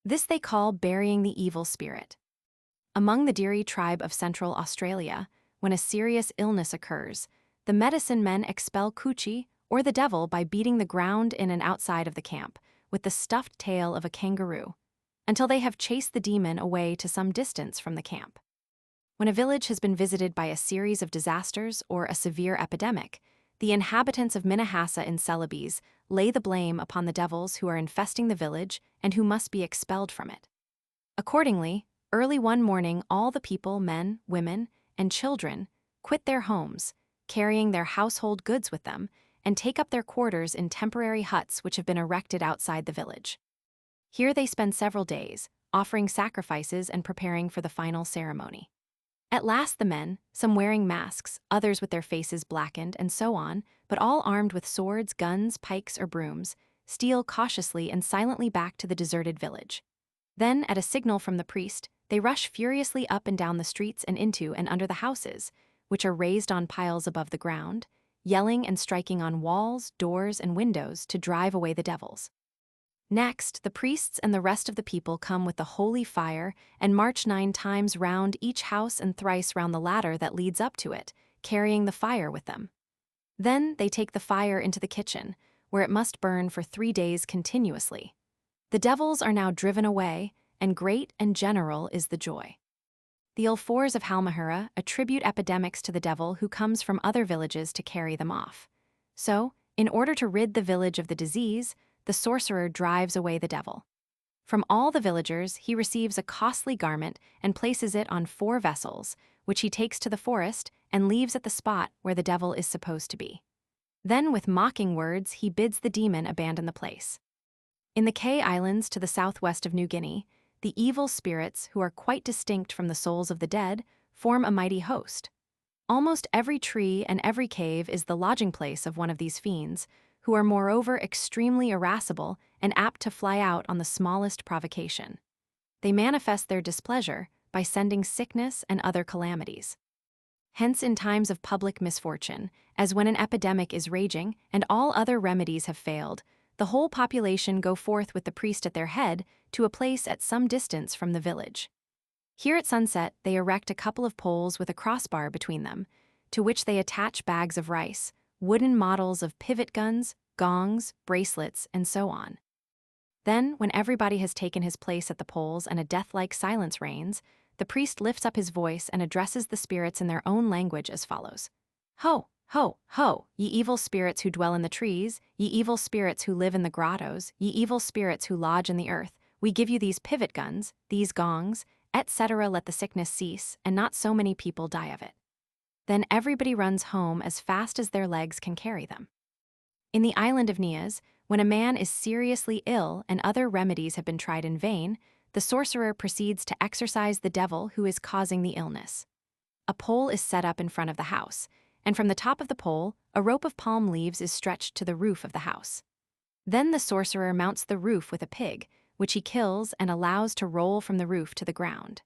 [SPEAKER 1] This they call burying the evil spirit. Among the Diri tribe of Central Australia, when a serious illness occurs, the medicine men expel Kuchi, or the devil, by beating the ground in and outside of the camp with the stuffed tail of a kangaroo, until they have chased the demon away to some distance from the camp. When a village has been visited by a series of disasters or a severe epidemic, the inhabitants of Minahassa in Celebes lay the blame upon the devils who are infesting the village and who must be expelled from it. Accordingly, early one morning all the people, men, women, and children, quit their homes, carrying their household goods with them, and take up their quarters in temporary huts which have been erected outside the village. Here they spend several days, offering sacrifices and preparing for the final ceremony. At last the men, some wearing masks, others with their faces blackened, and so on, but all armed with swords, guns, pikes, or brooms, steal cautiously and silently back to the deserted village. Then, at a signal from the priest, they rush furiously up and down the streets and into and under the houses, which are raised on piles above the ground, yelling and striking on walls, doors, and windows to drive away the devils. Next, the priests and the rest of the people come with the holy fire and march 9 times round each house and thrice round the ladder that leads up to it, carrying the fire with them. Then they take the fire into the kitchen, where it must burn for 3 days continuously. The devils are now driven away, and great and general is the joy. The Ulfors of Halmahera attribute epidemics to the devil who comes from other villages to carry them off. So, in order to rid the village of the disease, the sorcerer drives away the devil. From all the villagers, he receives a costly garment and places it on 4 vessels, which he takes to the forest and leaves at the spot where the devil is supposed to be. Then, with mocking words, he bids the demon abandon the place. In the Kei Islands to the southwest of New Guinea, the evil spirits, who are quite distinct from the souls of the dead, form a mighty host. Almost every tree and every cave is the lodging place of one of these fiends, who are moreover extremely irascible and apt to fly out on the smallest provocation. They manifest their displeasure by sending sickness and other calamities. Hence, in times of public misfortune, as when an epidemic is raging and all other remedies have failed, the whole population go forth with the priest at their head to a place at some distance from the village. Here at sunset they erect a couple of poles with a crossbar between them, to which they attach bags of rice, wooden models of pivot guns, gongs, bracelets, and so on. Then, when everybody has taken his place at the poles and a death-like silence reigns, the priest lifts up his voice and addresses the spirits in their own language as follows. Ho, ho, ho, ye evil spirits who dwell in the trees, ye evil spirits who live in the grottos, ye evil spirits who lodge in the earth, we give you these pivot guns, these gongs, etc. Let the sickness cease, and not so many people die of it. Then everybody runs home as fast as their legs can carry them. In the island of Nias, when a man is seriously ill and other remedies have been tried in vain, the sorcerer proceeds to exorcise the devil who is causing the illness. A pole is set up in front of the house, and from the top of the pole, a rope of palm leaves is stretched to the roof of the house. Then the sorcerer mounts the roof with a pig, which he kills and allows to roll from the roof to the ground.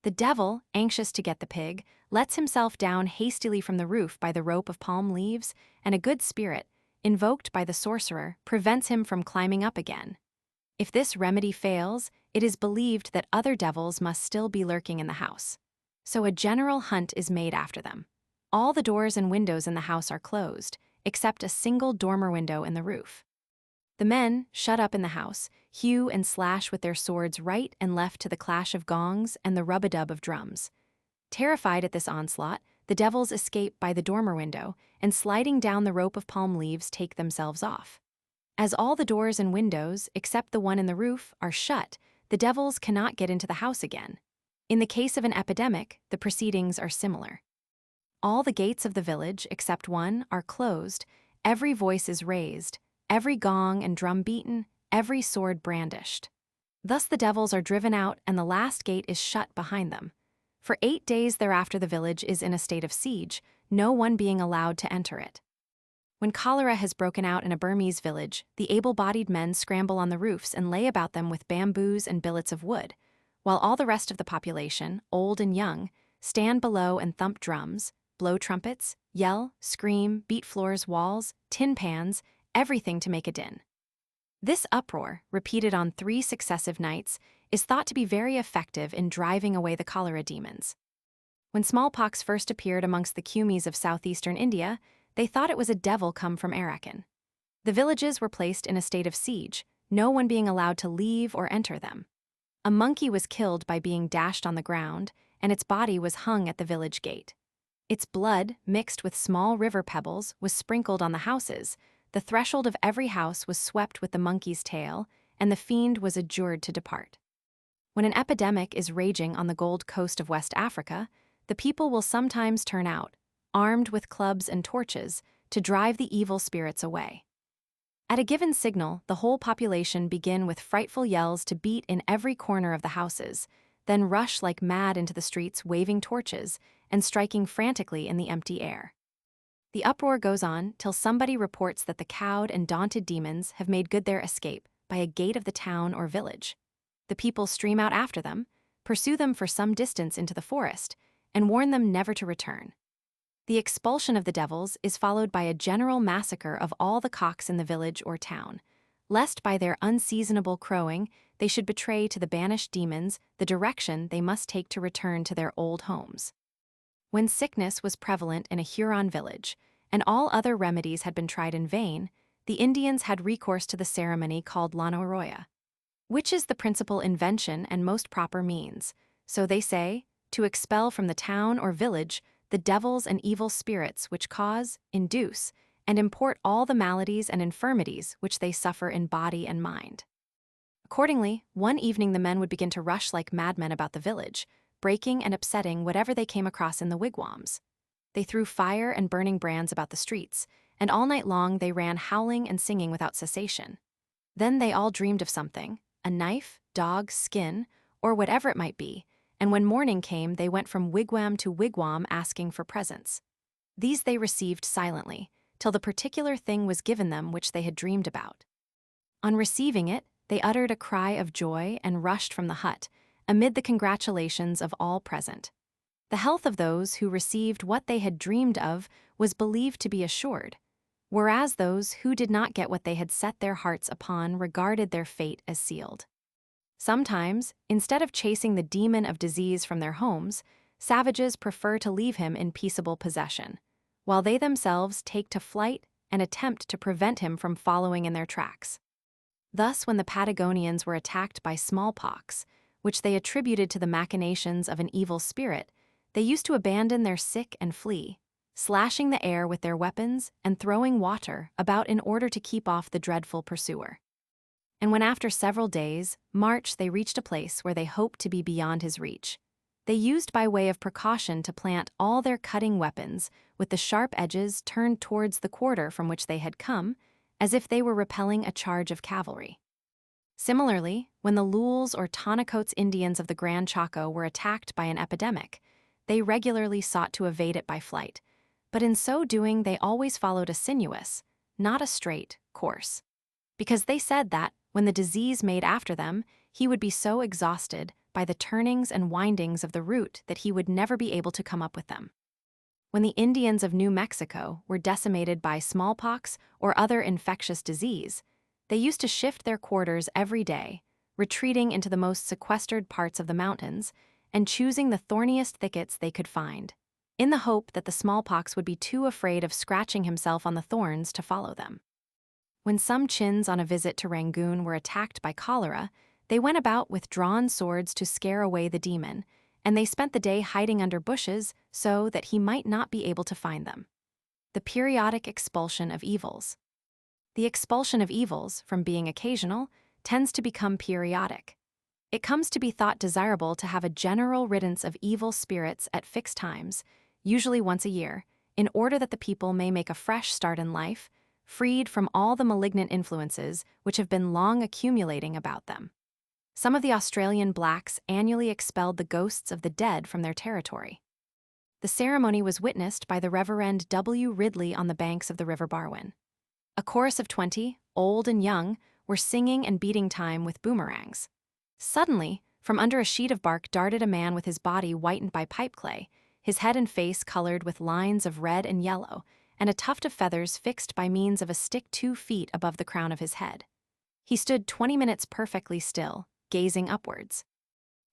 [SPEAKER 1] The devil, anxious to get the pig, lets himself down hastily from the roof by the rope of palm leaves, and a good spirit, invoked by the sorcerer, prevents him from climbing up again. If this remedy fails, it is believed that other devils must still be lurking in the house. So a general hunt is made after them. All the doors and windows in the house are closed, except a single dormer window in the roof. The men, shut up in the house, hew and slash with their swords right and left to the clash of gongs and the rub-a-dub of drums. Terrified at this onslaught, the devils escape by the dormer window and, sliding down the rope of palm leaves, take themselves off. As all the doors and windows, except the one in the roof, are shut, the devils cannot get into the house again. In the case of an epidemic, the proceedings are similar. All the gates of the village, except one, are closed, every voice is raised, every gong and drum beaten, every sword brandished. Thus the devils are driven out and the last gate is shut behind them. For 8 days thereafter the village is in a state of siege, no one being allowed to enter it. When cholera has broken out in a Burmese village, the able-bodied men scramble on the roofs and lay about them with bamboos and billets of wood, while all the rest of the population, old and young, stand below and thump drums, blow trumpets, yell, scream, beat floors, walls, tin pans, everything to make a din. This uproar, repeated on 3 successive nights, is thought to be very effective in driving away the cholera demons. When smallpox first appeared amongst the Kumis of southeastern India, they thought it was a devil come from Arakan. The villages were placed in a state of siege, no one being allowed to leave or enter them. A monkey was killed by being dashed on the ground, and its body was hung at the village gate. Its blood, mixed with small river pebbles, was sprinkled on the houses. The threshold of every house was swept with the monkey's tail, and the fiend was adjured to depart. When an epidemic is raging on the Gold Coast of West Africa, the people will sometimes turn out, armed with clubs and torches, to drive the evil spirits away. At a given signal, the whole population begin with frightful yells to beat in every corner of the houses, then rush like mad into the streets waving torches and striking frantically in the empty air. The uproar goes on till somebody reports that the cowed and daunted demons have made good their escape by a gate of the town or village. The people stream out after them, pursue them for some distance into the forest, and warn them never to return. The expulsion of the devils is followed by a general massacre of all the cocks in the village or town, lest by their unseasonable crowing they should betray to the banished demons the direction they must take to return to their old homes. When sickness was prevalent in a Huron village, and all other remedies had been tried in vain, the Indians had recourse to the ceremony called Lanoroya, which is the principal invention and most proper means, so they say, to expel from the town or village the devils and evil spirits which cause, induce, and import all the maladies and infirmities which they suffer in body and mind. Accordingly, one evening the men would begin to rush like madmen about the village, breaking and upsetting whatever they came across in the wigwams. They threw fire and burning brands about the streets, and all night long they ran howling and singing without cessation. Then they all dreamed of something, a knife, dog, skin, or whatever it might be, and when morning came they went from wigwam to wigwam asking for presents. These they received silently, till the particular thing was given them which they had dreamed about. On receiving it, they uttered a cry of joy and rushed from the hut, amid the congratulations of all present. The health of those who received what they had dreamed of was believed to be assured, whereas those who did not get what they had set their hearts upon regarded their fate as sealed. Sometimes, instead of chasing the demon of disease from their homes, savages prefer to leave him in peaceable possession, while they themselves take to flight and attempt to prevent him from following in their tracks. Thus, when the Patagonians were attacked by smallpox, which they attributed to the machinations of an evil spirit, they used to abandon their sick and flee, slashing the air with their weapons and throwing water about in order to keep off the dreadful pursuer. And when after several days' march they reached a place where they hoped to be beyond his reach, they used by way of precaution to plant all their cutting weapons with the sharp edges turned towards the quarter from which they had come, as if they were repelling a charge of cavalry. Similarly, when the Lules or Tanacotes Indians of the Grand Chaco were attacked by an epidemic, they regularly sought to evade it by flight, but in so doing they always followed a sinuous, not a straight, course, because they said that, When the disease made after them, he would be so exhausted by the turnings and windings of the route that he would never be able to come up with them. When the Indians of New Mexico were decimated by smallpox or other infectious disease, they used to shift their quarters every day, retreating into the most sequestered parts of the mountains and choosing the thorniest thickets they could find, in the hope that the smallpox would be too afraid of scratching himself on the thorns to follow them. When some Chins on a visit to Rangoon were attacked by cholera, they went about with drawn swords to scare away the demon, and they spent the day hiding under bushes so that he might not be able to find them. The periodic expulsion of evils. The expulsion of evils, from being occasional, tends to become periodic. It comes to be thought desirable to have a general riddance of evil spirits at fixed times, usually once a year, in order that the people may make a fresh start in life, freed from all the malignant influences which have been long accumulating about them. Some of the Australian blacks annually expelled the ghosts of the dead from their territory. The ceremony was witnessed by the Reverend W. Ridley on the banks of the River Barwon. A chorus of 20, old and young, were singing and beating time with boomerangs. Suddenly, from under a sheet of bark darted a man with his body whitened by pipe clay, his head and face colored with lines of red and yellow, and a tuft of feathers fixed by means of a stick 2 feet above the crown of his head. He stood 20 minutes perfectly still, gazing upwards.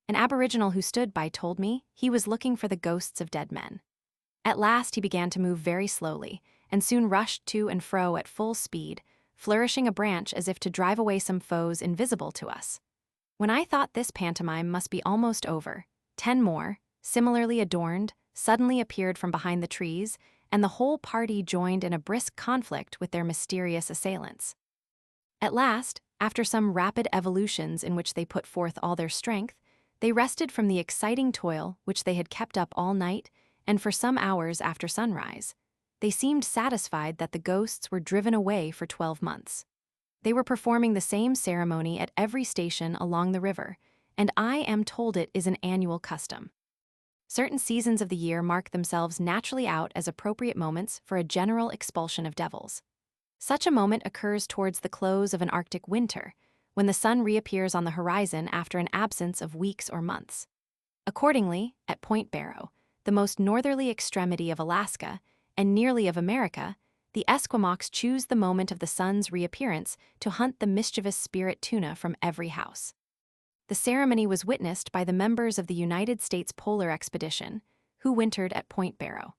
[SPEAKER 1] An aboriginal who stood by told me he was looking for the ghosts of dead men. At last he began to move very slowly, and soon rushed to and fro at full speed, flourishing a branch as if to drive away some foes invisible to us. When I thought this pantomime must be almost over, 10 more, similarly adorned, suddenly appeared from behind the trees, and the whole party joined in a brisk conflict with their mysterious assailants. At last, after some rapid evolutions in which they put forth all their strength, they rested from the exciting toil which they had kept up all night, and for some hours after sunrise. They seemed satisfied that the ghosts were driven away for 12 months. They were performing the same ceremony at every station along the river, and I am told it is an annual custom. Certain seasons of the year mark themselves naturally out as appropriate moments for a general expulsion of devils. Such a moment occurs towards the close of an Arctic winter, when the sun reappears on the horizon after an absence of weeks or months. Accordingly, at Point Barrow, the most northerly extremity of Alaska, and nearly of America, the Esquimaux choose the moment of the sun's reappearance to hunt the mischievous spirit tuna from every house. The ceremony was witnessed by the members of the United States Polar Expedition, who wintered at Point Barrow.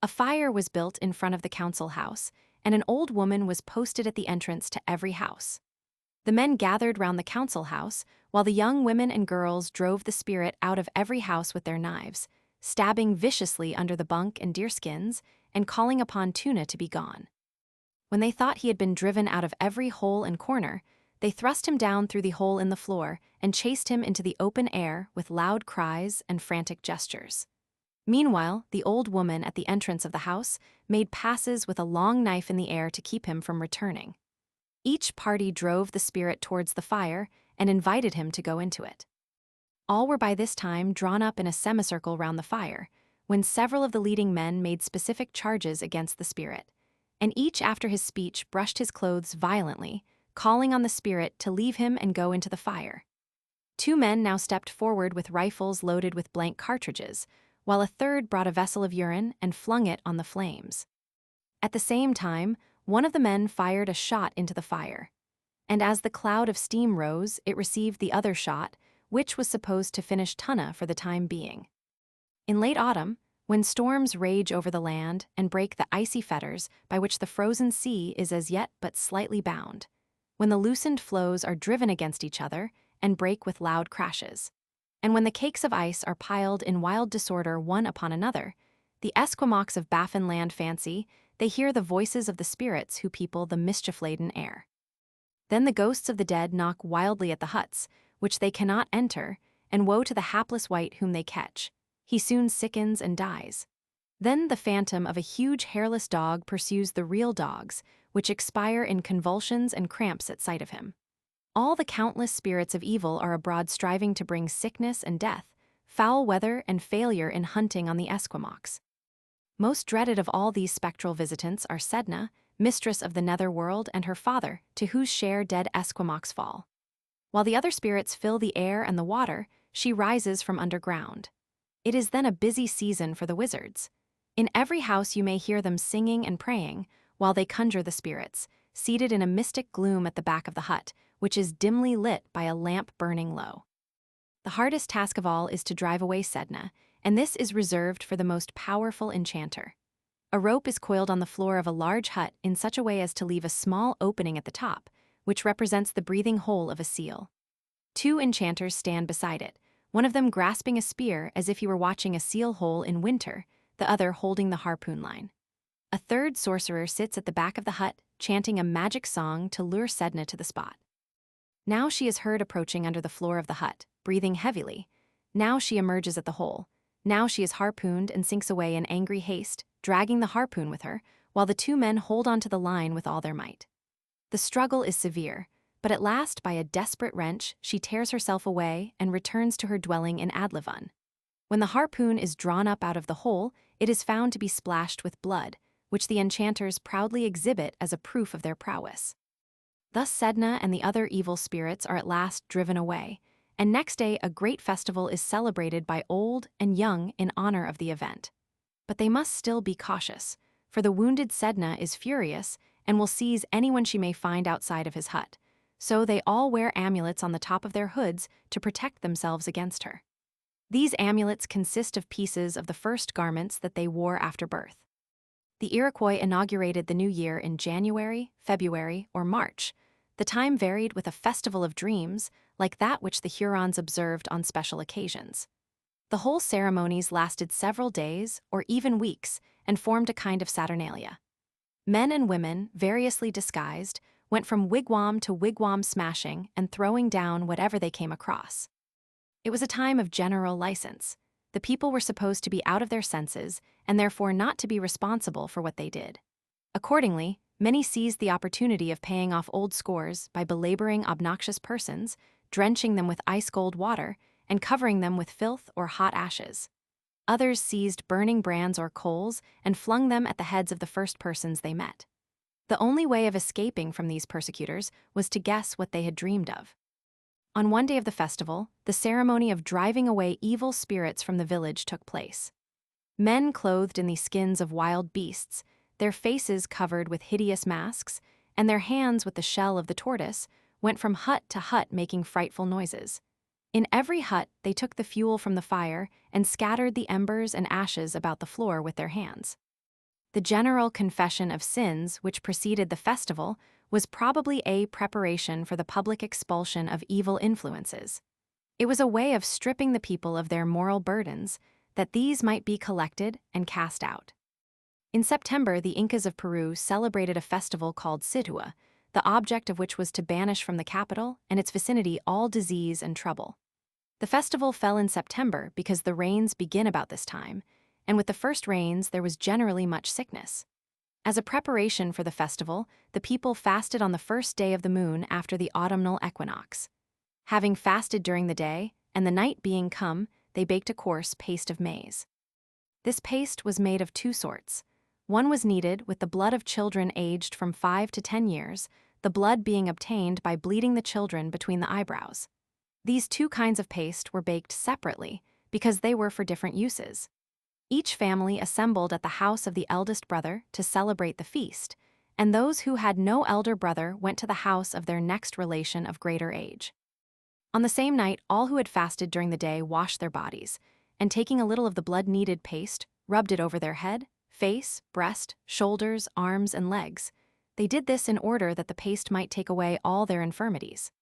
[SPEAKER 1] A fire was built in front of the council house, and an old woman was posted at the entrance to every house. The men gathered round the council house, while the young women and girls drove the spirit out of every house with their knives, stabbing viciously under the bunk and deerskins, and calling upon Tuna to be gone. When they thought he had been driven out of every hole and corner, they thrust him down through the hole in the floor and chased him into the open air with loud cries and frantic gestures. Meanwhile, the old woman at the entrance of the house made passes with a long knife in the air to keep him from returning. Each party drove the spirit towards the fire and invited him to go into it. All were by this time drawn up in a semicircle round the fire, when several of the leading men made specific charges against the spirit, and each after his speech brushed his clothes violently, calling on the spirit to leave him and go into the fire. 2 men now stepped forward with rifles loaded with blank cartridges, while a third brought a vessel of urine and flung it on the flames. At the same time, one of the men fired a shot into the fire, and as the cloud of steam rose, it received the other shot, which was supposed to finish Tunna for the time being. In late autumn, when storms rage over the land and break the icy fetters by which the frozen sea is as yet but slightly bound, when the loosened floes are driven against each other and break with loud crashes, and when the cakes of ice are piled in wild disorder one upon another, the Esquimaux of Baffin land fancy they hear the voices of the spirits who people the mischief-laden air. Then the ghosts of the dead knock wildly at the huts, which they cannot enter, and woe to the hapless wight whom they catch. He soon sickens and dies. Then the phantom of a huge hairless dog pursues the real dogs, which expire in convulsions and cramps at sight of him. All the countless spirits of evil are abroad striving to bring sickness and death, foul weather and failure in hunting on the Esquimaux. Most dreaded of all these spectral visitants are Sedna, mistress of the netherworld, and her father, to whose share dead Esquimaux fall. While the other spirits fill the air and the water, she rises from underground. It is then a busy season for the wizards. In every house you may hear them singing and praying, while they conjure the spirits, seated in a mystic gloom at the back of the hut, which is dimly lit by a lamp burning low. The hardest task of all is to drive away Sedna, and this is reserved for the most powerful enchanter. A rope is coiled on the floor of a large hut in such a way as to leave a small opening at the top, which represents the breathing hole of a seal. 2 enchanters stand beside it, one of them grasping a spear as if he were watching a seal hole in winter, the other holding the harpoon line. A third sorcerer sits at the back of the hut, chanting a magic song to lure Sedna to the spot. Now she is heard approaching under the floor of the hut, breathing heavily. Now she emerges at the hole. Now she is harpooned and sinks away in angry haste, dragging the harpoon with her, while the 2 men hold onto the line with all their might. The struggle is severe, but at last, by a desperate wrench, she tears herself away and returns to her dwelling in Adlivun. When the harpoon is drawn up out of the hole, it is found to be splashed with blood, which the enchanters proudly exhibit as a proof of their prowess. Thus Sedna and the other evil spirits are at last driven away, and next day a great festival is celebrated by old and young in honor of the event. But they must still be cautious, for the wounded Sedna is furious and will seize anyone she may find outside of his hut, so they all wear amulets on the top of their hoods to protect themselves against her. These amulets consist of pieces of the first garments that they wore after birth. The Iroquois inaugurated the new year in January, February, or March. The time varied with a festival of dreams, like that which the Hurons observed on special occasions. The whole ceremonies lasted several days or even weeks and formed a kind of saturnalia. Men and women, variously disguised, went from wigwam to wigwam smashing and throwing down whatever they came across. It was a time of general license. The people were supposed to be out of their senses and therefore not to be responsible for what they did. Accordingly, many seized the opportunity of paying off old scores by belaboring obnoxious persons, drenching them with ice-cold water, and covering them with filth or hot ashes. Others seized burning brands or coals and flung them at the heads of the first persons they met. The only way of escaping from these persecutors was to guess what they had dreamed of. On one day of the festival, the ceremony of driving away evil spirits from the village took place. Men clothed in the skins of wild beasts, their faces covered with hideous masks, and their hands with the shell of the tortoise, went from hut to hut making frightful noises. In every hut, they took the fuel from the fire and scattered the embers and ashes about the floor with their hands. The general confession of sins which preceded the festival was probably a preparation for the public expulsion of evil influences. It was a way of stripping the people of their moral burdens, that these might be collected and cast out. In September, the Incas of Peru celebrated a festival called Situa, the object of which was to banish from the capital and its vicinity all disease and trouble. The festival fell in September because the rains begin about this time, and with the first rains there was generally much sickness. As a preparation for the festival, the people fasted on the first day of the moon after the autumnal equinox. Having fasted during the day, and the night being come, they baked a coarse paste of maize. This paste was made of 2 sorts. One was kneaded with the blood of children aged from 5 to 10 years, the blood being obtained by bleeding the children between the eyebrows. These 2 kinds of paste were baked separately because they were for different uses. Each family assembled at the house of the eldest brother to celebrate the feast, and those who had no elder brother went to the house of their next relation of greater age. On the same night, all who had fasted during the day washed their bodies, and taking a little of the blood-kneaded paste, rubbed it over their head, face, breast, shoulders, arms, and legs. They did this in order that the paste might take away all their infirmities.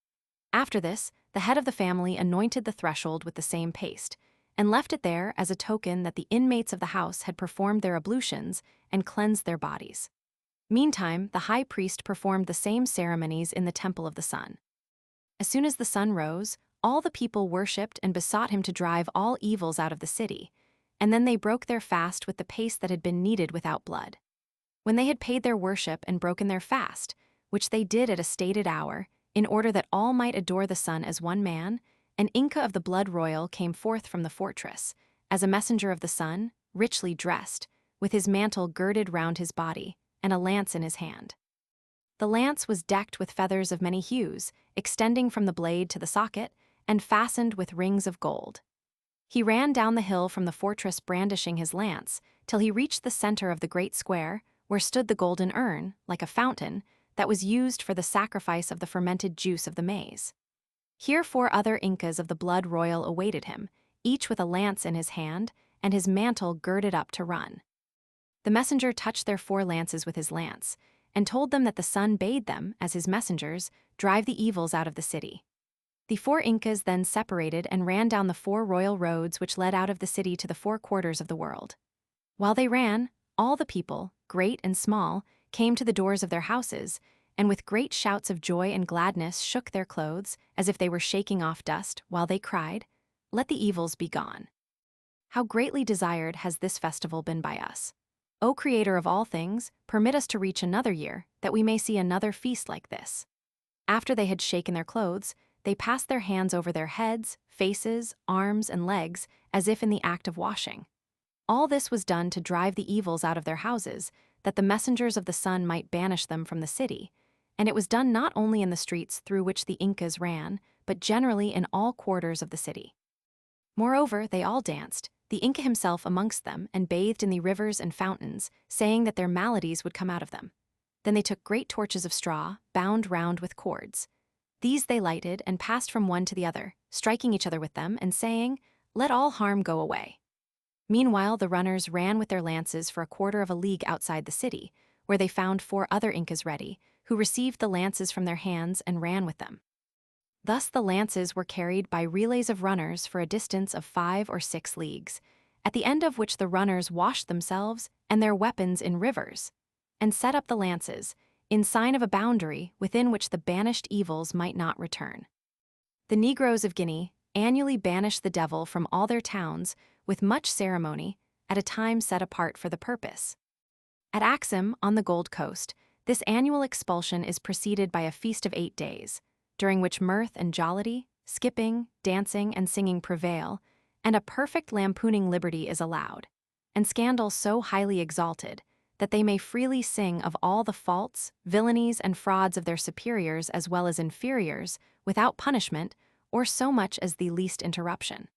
[SPEAKER 1] After this, the head of the family anointed the threshold with the same paste, and left it there as a token that the inmates of the house had performed their ablutions and cleansed their bodies. Meantime, the high priest performed the same ceremonies in the temple of the sun. As soon as the sun rose, all the people worshipped and besought him to drive all evils out of the city, and then they broke their fast with the paste that had been kneaded without blood. When they had paid their worship and broken their fast, which they did at a stated hour, in order that all might adore the sun as one man, an Inca of the blood royal came forth from the fortress, as a messenger of the sun, richly dressed, with his mantle girded round his body, and a lance in his hand. The lance was decked with feathers of many hues, extending from the blade to the socket, and fastened with rings of gold. He ran down the hill from the fortress brandishing his lance, till he reached the center of the great square, where stood the golden urn, like a fountain, that was used for the sacrifice of the fermented juice of the maize. Here 4 other Incas of the blood royal awaited him, each with a lance in his hand, and his mantle girded up to run. The messenger touched their 4 lances with his lance, and told them that the sun bade them, as his messengers, drive the evils out of the city. The 4 Incas then separated and ran down the 4 royal roads which led out of the city to the 4 quarters of the world. While they ran, all the people, great and small, came to the doors of their houses, and with great shouts of joy and gladness shook their clothes, as if they were shaking off dust, while they cried, "Let the evils be gone." How greatly desired has this festival been by us. O Creator of all things, permit us to reach another year, that we may see another feast like this. After they had shaken their clothes, they passed their hands over their heads, faces, arms, and legs, as if in the act of washing. All this was done to drive the evils out of their houses, that the messengers of the sun might banish them from the city, and it was done not only in the streets through which the Incas ran, but generally in all quarters of the city. Moreover, they all danced, the Inca himself amongst them, and bathed in the rivers and fountains, saying that their maladies would come out of them. Then they took great torches of straw, bound round with cords. These they lighted and passed from one to the other, striking each other with them and saying, "Let all harm go away." Meanwhile, the runners ran with their lances for a quarter of a league outside the city, where they found 4 other Incas ready, who received the lances from their hands and ran with them. Thus the lances were carried by relays of runners for a distance of 5 or 6 leagues, at the end of which the runners washed themselves and their weapons in rivers, and set up the lances, in sign of a boundary within which the banished evils might not return. The Negroes of Guinea annually banish the devil from all their towns with much ceremony at a time set apart for the purpose. At Axum, on the Gold Coast, this annual expulsion is preceded by a feast of 8 days, during which mirth and jollity, skipping, dancing, and singing prevail, and a perfect lampooning liberty is allowed, and scandal so highly exalted that they may freely sing of all the faults, villainies, and frauds of their superiors as well as inferiors, without punishment, or so much as the least interruption.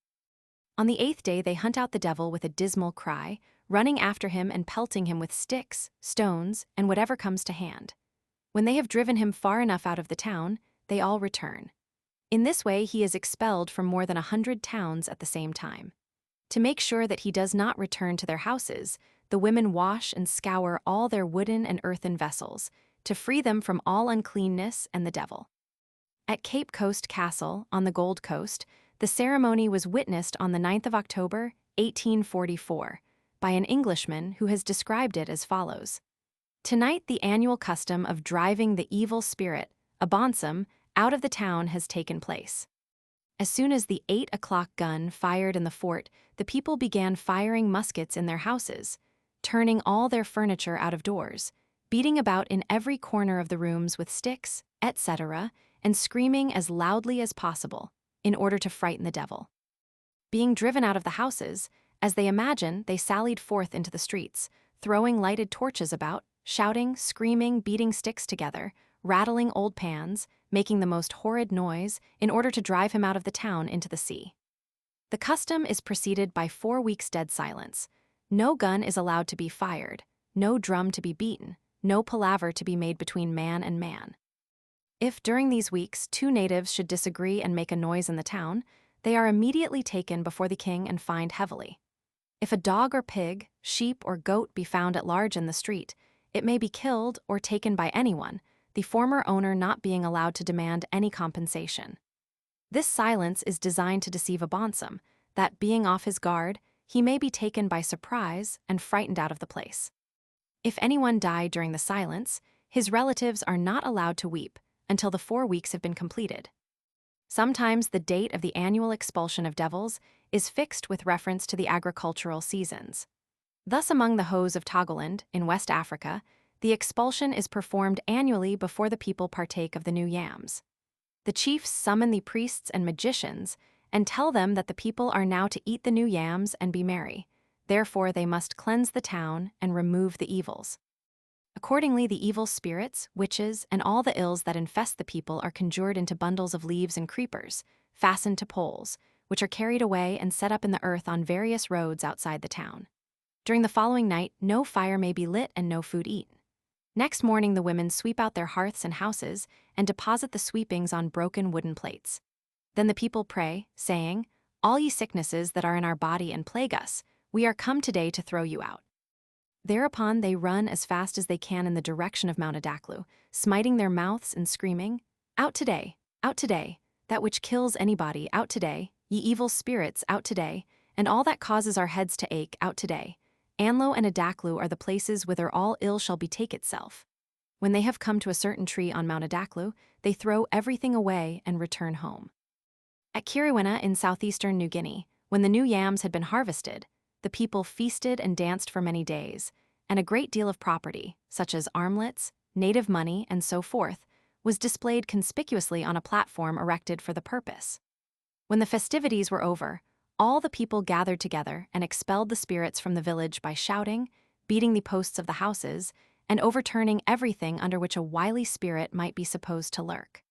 [SPEAKER 1] On the 8th day they hunt out the devil with a dismal cry, running after him and pelting him with sticks, stones, and whatever comes to hand. When they have driven him far enough out of the town, they all return. In this way he is expelled from more than 100 towns at the same time. To make sure that he does not return to their houses, the women wash and scour all their wooden and earthen vessels, to free them from all uncleanness and the devil. At Cape Coast Castle, on the Gold Coast, the ceremony was witnessed on the 9th of October, 1844, by an Englishman who has described it as follows. Tonight the annual custom of driving the evil spirit, Abonsum, out of the town has taken place. As soon as the 8 o'clock gun fired in the fort, the people began firing muskets in their houses, turning all their furniture out of doors, beating about in every corner of the rooms with sticks, etc., and screaming as loudly as possible, in order to frighten the devil. Being driven out of the houses, as they imagine, they sallied forth into the streets, throwing lighted torches about, shouting, screaming, beating sticks together, rattling old pans, making the most horrid noise, in order to drive him out of the town into the sea. The custom is preceded by 4 weeks' dead silence. No gun is allowed to be fired, no drum to be beaten, no palaver to be made between man and man. If during these weeks 2 natives should disagree and make a noise in the town, they are immediately taken before the king and fined heavily. If a dog or pig, sheep or goat be found at large in the street, it may be killed or taken by anyone, the former owner not being allowed to demand any compensation. This silence is designed to deceive Abonsum, that being off his guard, he may be taken by surprise and frightened out of the place. If anyone died during the silence, his relatives are not allowed to weep until the 4 weeks have been completed. Sometimes the date of the annual expulsion of devils is fixed with reference to the agricultural seasons. Thus among the Hos of Togoland, in West Africa, the expulsion is performed annually before the people partake of the new yams. The chiefs summon the priests and magicians and tell them that the people are now to eat the new yams and be merry, therefore they must cleanse the town and remove the evils. Accordingly, the evil spirits, witches, and all the ills that infest the people are conjured into bundles of leaves and creepers, fastened to poles, which are carried away and set up in the earth on various roads outside the town. During the following night, no fire may be lit and no food eaten. Next morning, the women sweep out their hearths and houses and deposit the sweepings on broken wooden plates. Then the people pray, saying, "All ye sicknesses that are in our body and plague us, we are come today to throw you out." Thereupon they run as fast as they can in the direction of Mount Adaklu, smiting their mouths and screaming, out today, that which kills anybody, out today, ye evil spirits, out today, and all that causes our heads to ache, out today. Anlo and Adaklu are the places whither all ill shall betake itself. When they have come to a certain tree on Mount Adaklu, they throw everything away and return home. At Kiriwena in southeastern New Guinea, when the new yams had been harvested, the people feasted and danced for many days, and a great deal of property, such as armlets, native money, and so forth, was displayed conspicuously on a platform erected for the purpose. When the festivities were over, all the people gathered together and expelled the spirits from the village by shouting, beating the posts of the houses, and overturning everything under which a wily spirit might be supposed to lurk.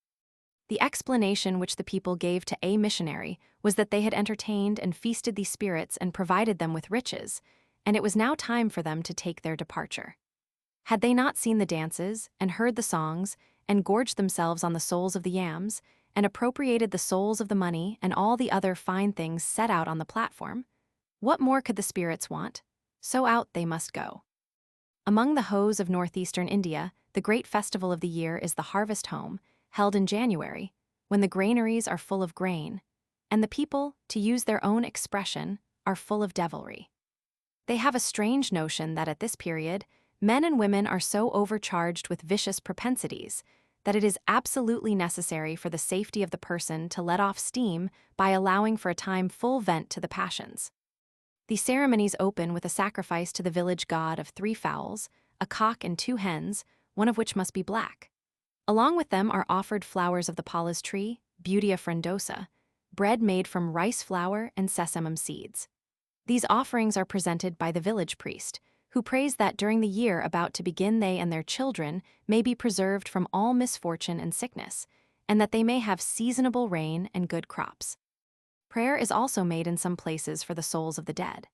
[SPEAKER 1] The explanation which the people gave to a missionary was that they had entertained and feasted these spirits and provided them with riches, and it was now time for them to take their departure. Had they not seen the dances, and heard the songs, and gorged themselves on the souls of the yams, and appropriated the souls of the money and all the other fine things set out on the platform, what more could the spirits want? So out they must go. Among the Hos of northeastern India, the great festival of the year is the harvest home, held in January, when the granaries are full of grain, and the people, to use their own expression, are full of devilry. They have a strange notion that at this period, men and women are so overcharged with vicious propensities that it is absolutely necessary for the safety of the person to let off steam by allowing for a time full vent to the passions. The ceremonies open with a sacrifice to the village god of 3 fowls, a cock and 2 hens, one of which must be black. Along with them are offered flowers of the palas tree, Butea frondosa, bread made from rice flour and sesamum seeds. These offerings are presented by the village priest, who prays that during the year about to begin they and their children may be preserved from all misfortune and sickness, and that they may have seasonable rain and good crops. Prayer is also made in some places for the souls of the dead.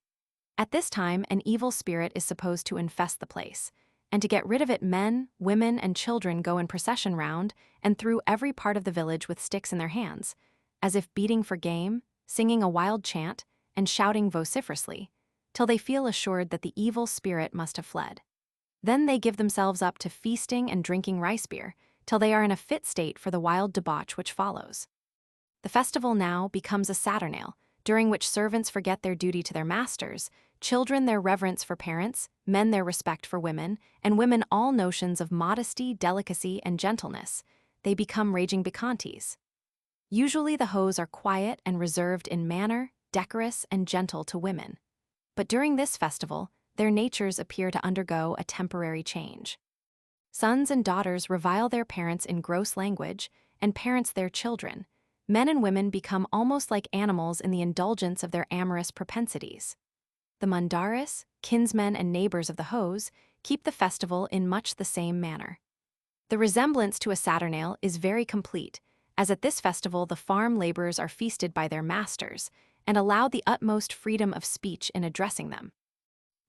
[SPEAKER 1] At this time, an evil spirit is supposed to infest the place, and to get rid of it men, women, and children go in procession round and through every part of the village with sticks in their hands, as if beating for game, singing a wild chant, and shouting vociferously, till they feel assured that the evil spirit must have fled. Then they give themselves up to feasting and drinking rice beer, till they are in a fit state for the wild debauch which follows. The festival now becomes a saturnalia, during which servants forget their duty to their masters, children their reverence for parents, men their respect for women, and women all notions of modesty, delicacy, and gentleness. They become raging bacchantes. Usually the Hos are quiet and reserved in manner, decorous and gentle to women. But during this festival, their natures appear to undergo a temporary change. Sons and daughters revile their parents in gross language, and parents their children. Men and women become almost like animals in the indulgence of their amorous propensities. The Mundaris, kinsmen and neighbors of the Hos, keep the festival in much the same manner. The resemblance to a saturnalia is very complete, as at this festival the farm laborers are feasted by their masters, and allowed the utmost freedom of speech in addressing them.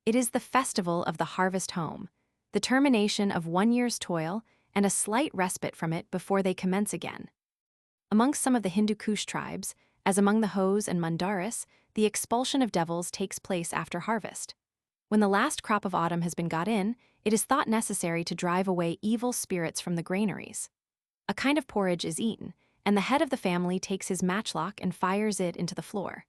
[SPEAKER 1] It is the festival of the harvest home, the termination of 1 year's toil, and a slight respite from it before they commence again. Amongst some of the Hindu Kush tribes, as among the Hos and Mundaris, the expulsion of devils takes place after harvest. When the last crop of autumn has been got in, it is thought necessary to drive away evil spirits from the granaries. A kind of porridge is eaten, and the head of the family takes his matchlock and fires it into the floor.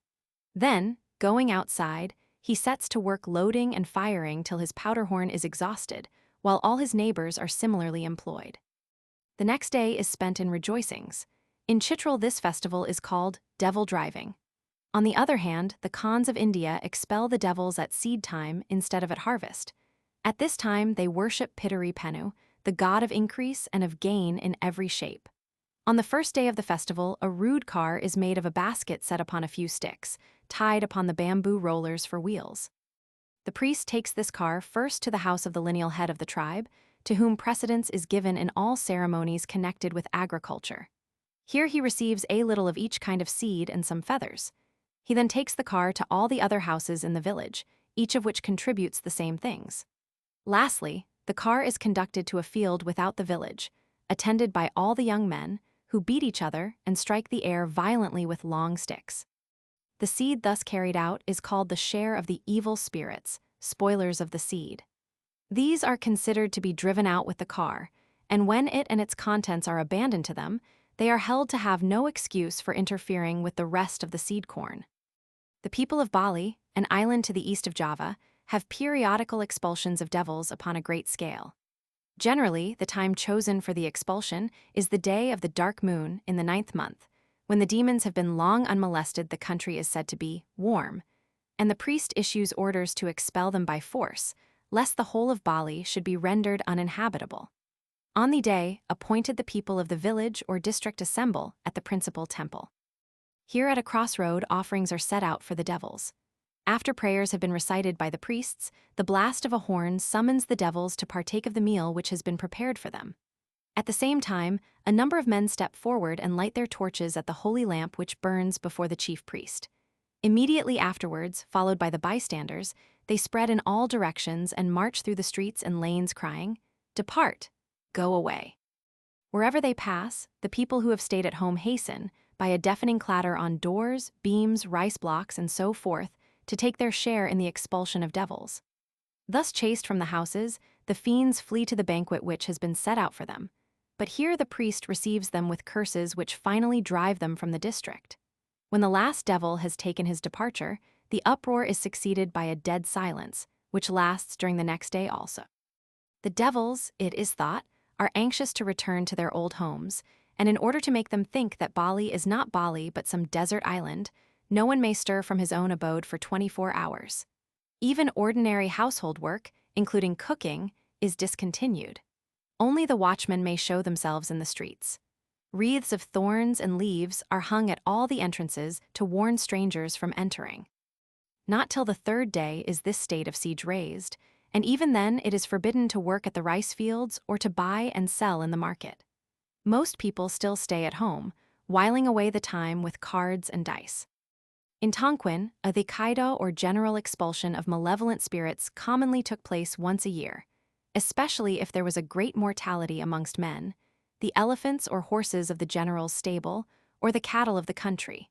[SPEAKER 1] Then, going outside, he sets to work loading and firing till his powder horn is exhausted, while all his neighbors are similarly employed. The next day is spent in rejoicings. In Chitral this festival is called devil driving. On the other hand, the Khans of India expel the devils at seed time instead of at harvest. At this time they worship Pitari Penu, the god of increase and of gain in every shape. On the first day of the festival, a rude car is made of a basket set upon a few sticks, tied upon the bamboo rollers for wheels. The priest takes this car first to the house of the lineal head of the tribe, to whom precedence is given in all ceremonies connected with agriculture. Here he receives a little of each kind of seed and some feathers. He then takes the car to all the other houses in the village, each of which contributes the same things. Lastly, the car is conducted to a field without the village, attended by all the young men, who beat each other and strike the air violently with long sticks. The seed thus carried out is called the share of the evil spirits, spoilers of the seed. These are considered to be driven out with the car, and when it and its contents are abandoned to them, they are held to have no excuse for interfering with the rest of the seed corn. The people of Bali, an island to the east of Java, have periodical expulsions of devils upon a great scale. Generally, the time chosen for the expulsion is the day of the dark moon in the 9th month, when the demons have been long unmolested. The country is said to be warm, and the priest issues orders to expel them by force, lest the whole of Bali should be rendered uninhabitable. On the day appointed, the people of the village or district assemble at the principal temple. Here at a crossroad, offerings are set out for the devils. After prayers have been recited by the priests, the blast of a horn summons the devils to partake of the meal which has been prepared for them. At the same time, a number of men step forward and light their torches at the holy lamp which burns before the chief priest. Immediately afterwards, followed by the bystanders, they spread in all directions and march through the streets and lanes crying, "Depart! Go away!" Wherever they pass, the people who have stayed at home hasten, by a deafening clatter on doors, beams, rice blocks, and so forth, to take their share in the expulsion of devils. Thus chased from the houses, the fiends flee to the banquet which has been set out for them. But here the priest receives them with curses which finally drive them from the district. When the last devil has taken his departure, the uproar is succeeded by a dead silence, which lasts during the next day also. The devils, it is thought, are anxious to return to their old homes, and in order to make them think that Bali is not Bali but some desert island, no one may stir from his own abode for 24 hours. Even ordinary household work, including cooking, is discontinued. Only the watchmen may show themselves in the streets. Wreaths of thorns and leaves are hung at all the entrances to warn strangers from entering. Not till the 3rd day is this state of siege raised, and even then it is forbidden to work at the rice fields or to buy and sell in the market. Most people still stay at home, whiling away the time with cards and dice. In Tonquin, a Thekido or general expulsion of malevolent spirits commonly took place once a year, especially if there was a great mortality amongst men, the elephants or horses of the general's stable, or the cattle of the country.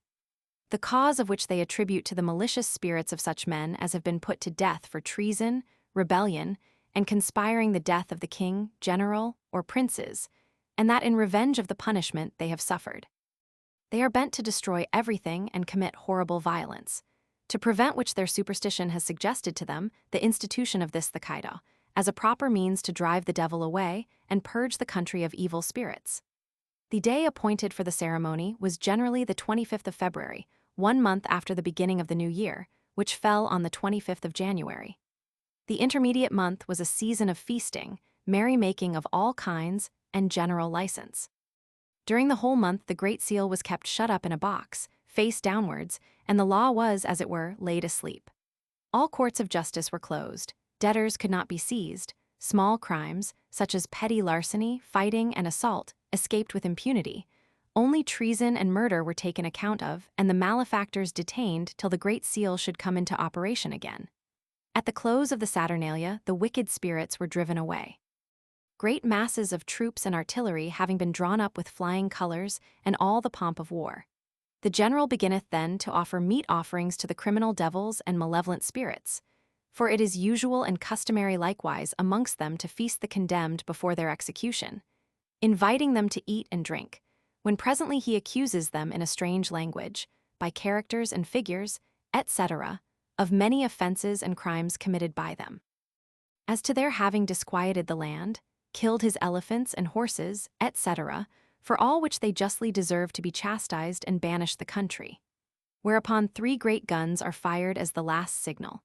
[SPEAKER 1] The cause of which they attribute to the malicious spirits of such men as have been put to death for treason, rebellion, and conspiring the death of the king, general, or princes, and that in revenge of the punishment they have suffered. They are bent to destroy everything and commit horrible violence, to prevent which their superstition has suggested to them the institution of this Thekido, as a proper means to drive the devil away and purge the country of evil spirits. The day appointed for the ceremony was generally the 25th of February, 1 month after the beginning of the new year, which fell on the 25th of January. The intermediate month was a season of feasting, merrymaking of all kinds, and general license. During the whole month the Great Seal was kept shut up in a box, face downwards, and the law was, as it were, laid asleep. All courts of justice were closed, debtors could not be seized, small crimes, such as petty larceny, fighting, and assault, escaped with impunity. Only treason and murder were taken account of, and the malefactors detained till the Great Seal should come into operation again. At the close of the Saturnalia, the wicked spirits were driven away. Great masses of troops and artillery having been drawn up with flying colors and all the pomp of war. The general beginneth then to offer meat offerings to the criminal devils and malevolent spirits, for it is usual and customary likewise amongst them to feast the condemned before their execution, inviting them to eat and drink, when presently he accuses them in a strange language, by characters and figures, etc., of many offenses and crimes committed by them. As to their having disquieted the land, killed his elephants and horses, etc., for all which they justly deserve to be chastised and banished the country. Whereupon 3 great guns are fired as the last signal,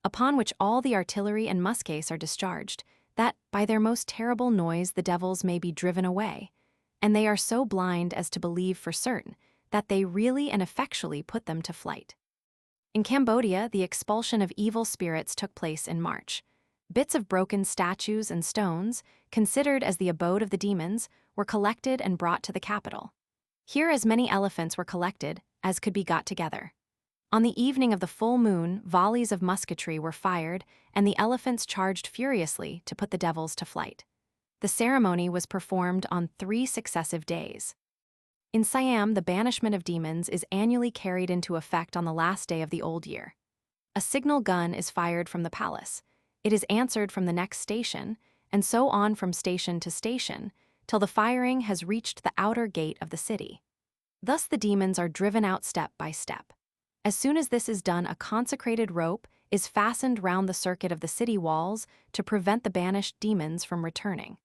[SPEAKER 1] upon which all the artillery and muskets are discharged, that by their most terrible noise the devils may be driven away, and they are so blind as to believe for certain that they really and effectually put them to flight. In Cambodia, the expulsion of evil spirits took place in March. Bits of broken statues and stones, considered as the abode of the demons, were collected and brought to the capital. Here as many elephants were collected as could be got together. On the evening of the full moon, volleys of musketry were fired, and the elephants charged furiously to put the devils to flight. The ceremony was performed on 3 successive days. In Siam, the banishment of demons is annually carried into effect on the last day of the old year. A signal gun is fired from the palace. It is answered from the next station, and so on from station to station, till the firing has reached the outer gate of the city. Thus the demons are driven out step by step. As soon as this is done, a consecrated rope is fastened round the circuit of the city walls to prevent the banished demons from returning.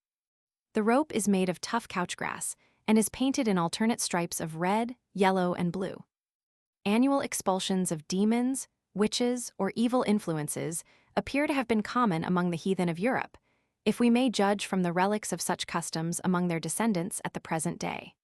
[SPEAKER 1] The rope is made of tough couchgrass and is painted in alternate stripes of red, yellow, and blue. Annual expulsions of demons, witches, or evil influences appear to have been common among the heathen of Europe, if we may judge from the relics of such customs among their descendants at the present day.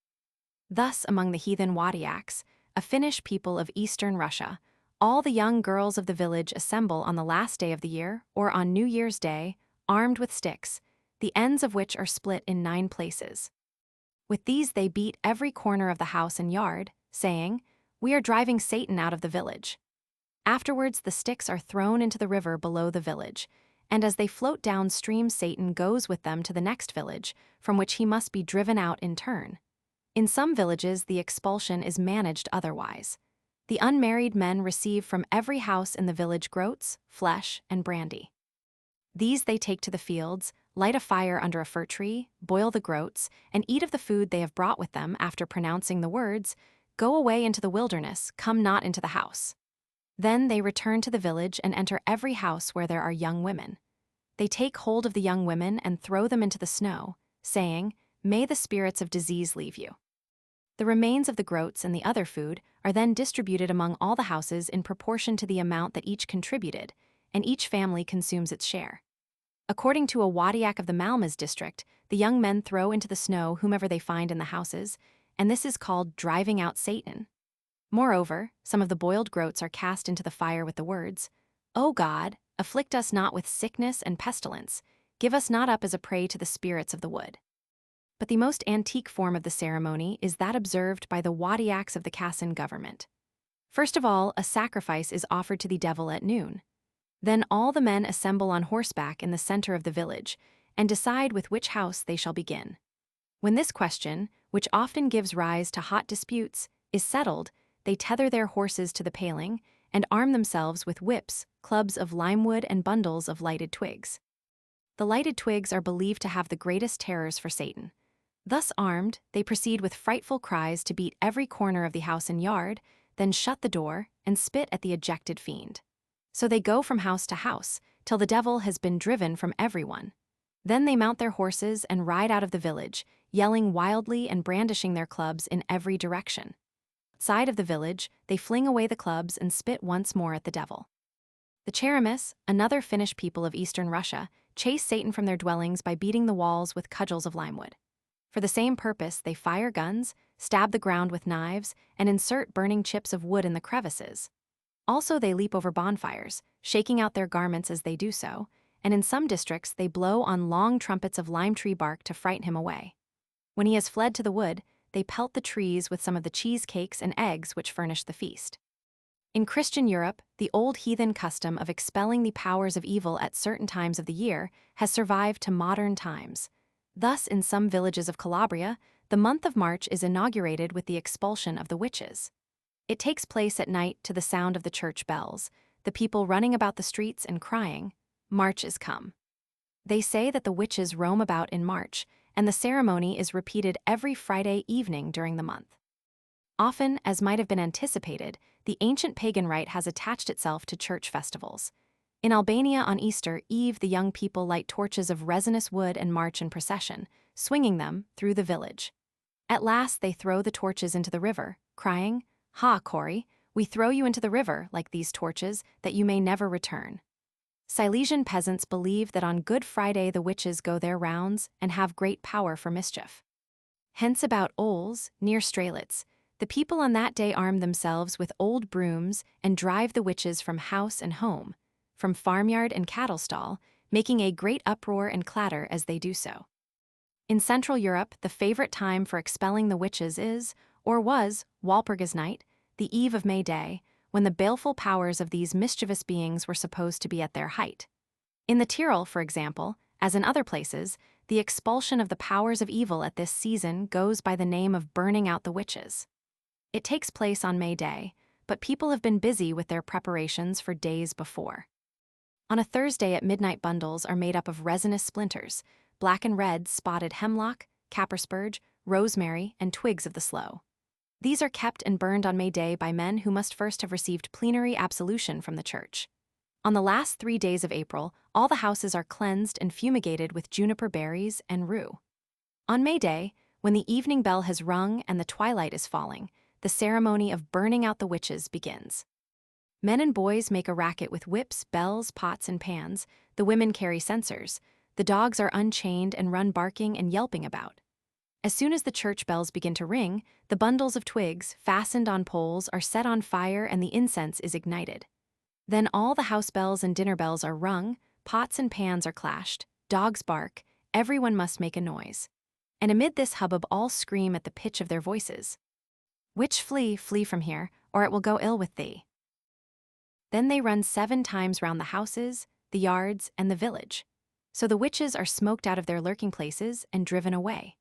[SPEAKER 1] Thus, among the heathen Wadiaks, a Finnish people of eastern Russia, all the young girls of the village assemble on the last day of the year, or on New Year's Day, armed with sticks, the ends of which are split in 9 places. With these they beat every corner of the house and yard, saying, "We are driving Satan out of the village." Afterwards the sticks are thrown into the river below the village, and as they float downstream Satan goes with them to the next village, from which he must be driven out in turn. In some villages the expulsion is managed otherwise. The unmarried men receive from every house in the village groats, flesh, and brandy. These they take to the fields, light a fire under a fir tree, boil the groats, and eat of the food they have brought with them after pronouncing the words, "Go away into the wilderness, come not into the house." Then they return to the village and enter every house where there are young women. They take hold of the young women and throw them into the snow, saying, "May the spirits of disease leave you." The remains of the groats and the other food are then distributed among all the houses in proportion to the amount that each contributed, and each family consumes its share. According to a Wadiak of the Malmas district, the young men throw into the snow whomever they find in the houses, and this is called driving out Satan. Moreover, some of the boiled groats are cast into the fire with the words, "O God, afflict us not with sickness and pestilence, give us not up as a prey to the spirits of the wood." But the most antique form of the ceremony is that observed by the Wadiaks of the Kassan government. First of all, a sacrifice is offered to the devil at noon. Then all the men assemble on horseback in the center of the village and decide with which house they shall begin. When this question, which often gives rise to hot disputes, is settled, they tether their horses to the paling and arm themselves with whips, clubs of limewood, and bundles of lighted twigs. The lighted twigs are believed to have the greatest terrors for Satan. Thus armed, they proceed with frightful cries to beat every corner of the house and yard, then shut the door and spit at the ejected fiend. So they go from house to house, till the devil has been driven from everyone. Then they mount their horses and ride out of the village, yelling wildly and brandishing their clubs in every direction. Outside of the village, they fling away the clubs and spit once more at the devil. The Cheremiss, another Finnish people of eastern Russia, chase Satan from their dwellings by beating the walls with cudgels of limewood. For the same purpose, they fire guns, stab the ground with knives, and insert burning chips of wood in the crevices. Also, they leap over bonfires, shaking out their garments as they do so, and in some districts they blow on long trumpets of lime tree bark to frighten him away. When he has fled to the wood, they pelt the trees with some of the cheesecakes and eggs which furnish the feast. In Christian Europe, the old heathen custom of expelling the powers of evil at certain times of the year has survived to modern times. Thus, in some villages of Calabria, the month of March is inaugurated with the expulsion of the witches. It takes place at night to the sound of the church bells, the people running about the streets and crying, "March is come." They say that the witches roam about in March, and the ceremony is repeated every Friday evening during the month. Often, as might have been anticipated, the ancient pagan rite has attached itself to church festivals. In Albania on Easter Eve, the young people light torches of resinous wood and march in procession, swinging them through the village. At last they throw the torches into the river, crying, "Ha, Cory, we throw you into the river like these torches, that you may never return." Silesian peasants believe that on Good Friday the witches go their rounds and have great power for mischief. Hence about Oles, near Strelitz, The people on that day arm themselves with old brooms and drive the witches from house and home, from farmyard and cattle stall, making a great uproar and clatter as they do so. In Central Europe, the favorite time for expelling the witches is, or was, Walpurgis Night, the eve of May Day, when the baleful powers of these mischievous beings were supposed to be at their height. In the Tyrol, for example, as in other places, the expulsion of the powers of evil at this season goes by the name of burning out the witches. It takes place on May Day, but people have been busy with their preparations for days before. On a Thursday at midnight, bundles are made up of resinous splinters, black and red spotted hemlock, caperspurge, rosemary, and twigs of the sloe. These are kept and burned on May Day by men who must first have received plenary absolution from the church. On the last 3 days of April, all the houses are cleansed and fumigated with juniper berries and rue. On May Day, when the evening bell has rung and the twilight is falling, the ceremony of burning out the witches begins. Men and boys make a racket with whips, bells, pots, and pans. The women carry censers. The dogs are unchained and run barking and yelping about. As soon as the church bells begin to ring, the bundles of twigs, fastened on poles, are set on fire and the incense is ignited. Then all the house bells and dinner bells are rung, pots and pans are clashed, dogs bark, everyone must make a noise. And amid this hubbub all scream at the pitch of their voices, "Witch, flee, flee from here, or it will go ill with thee." Then they run 7 times round the houses, the yards, and the village. So the witches are smoked out of their lurking places and driven away.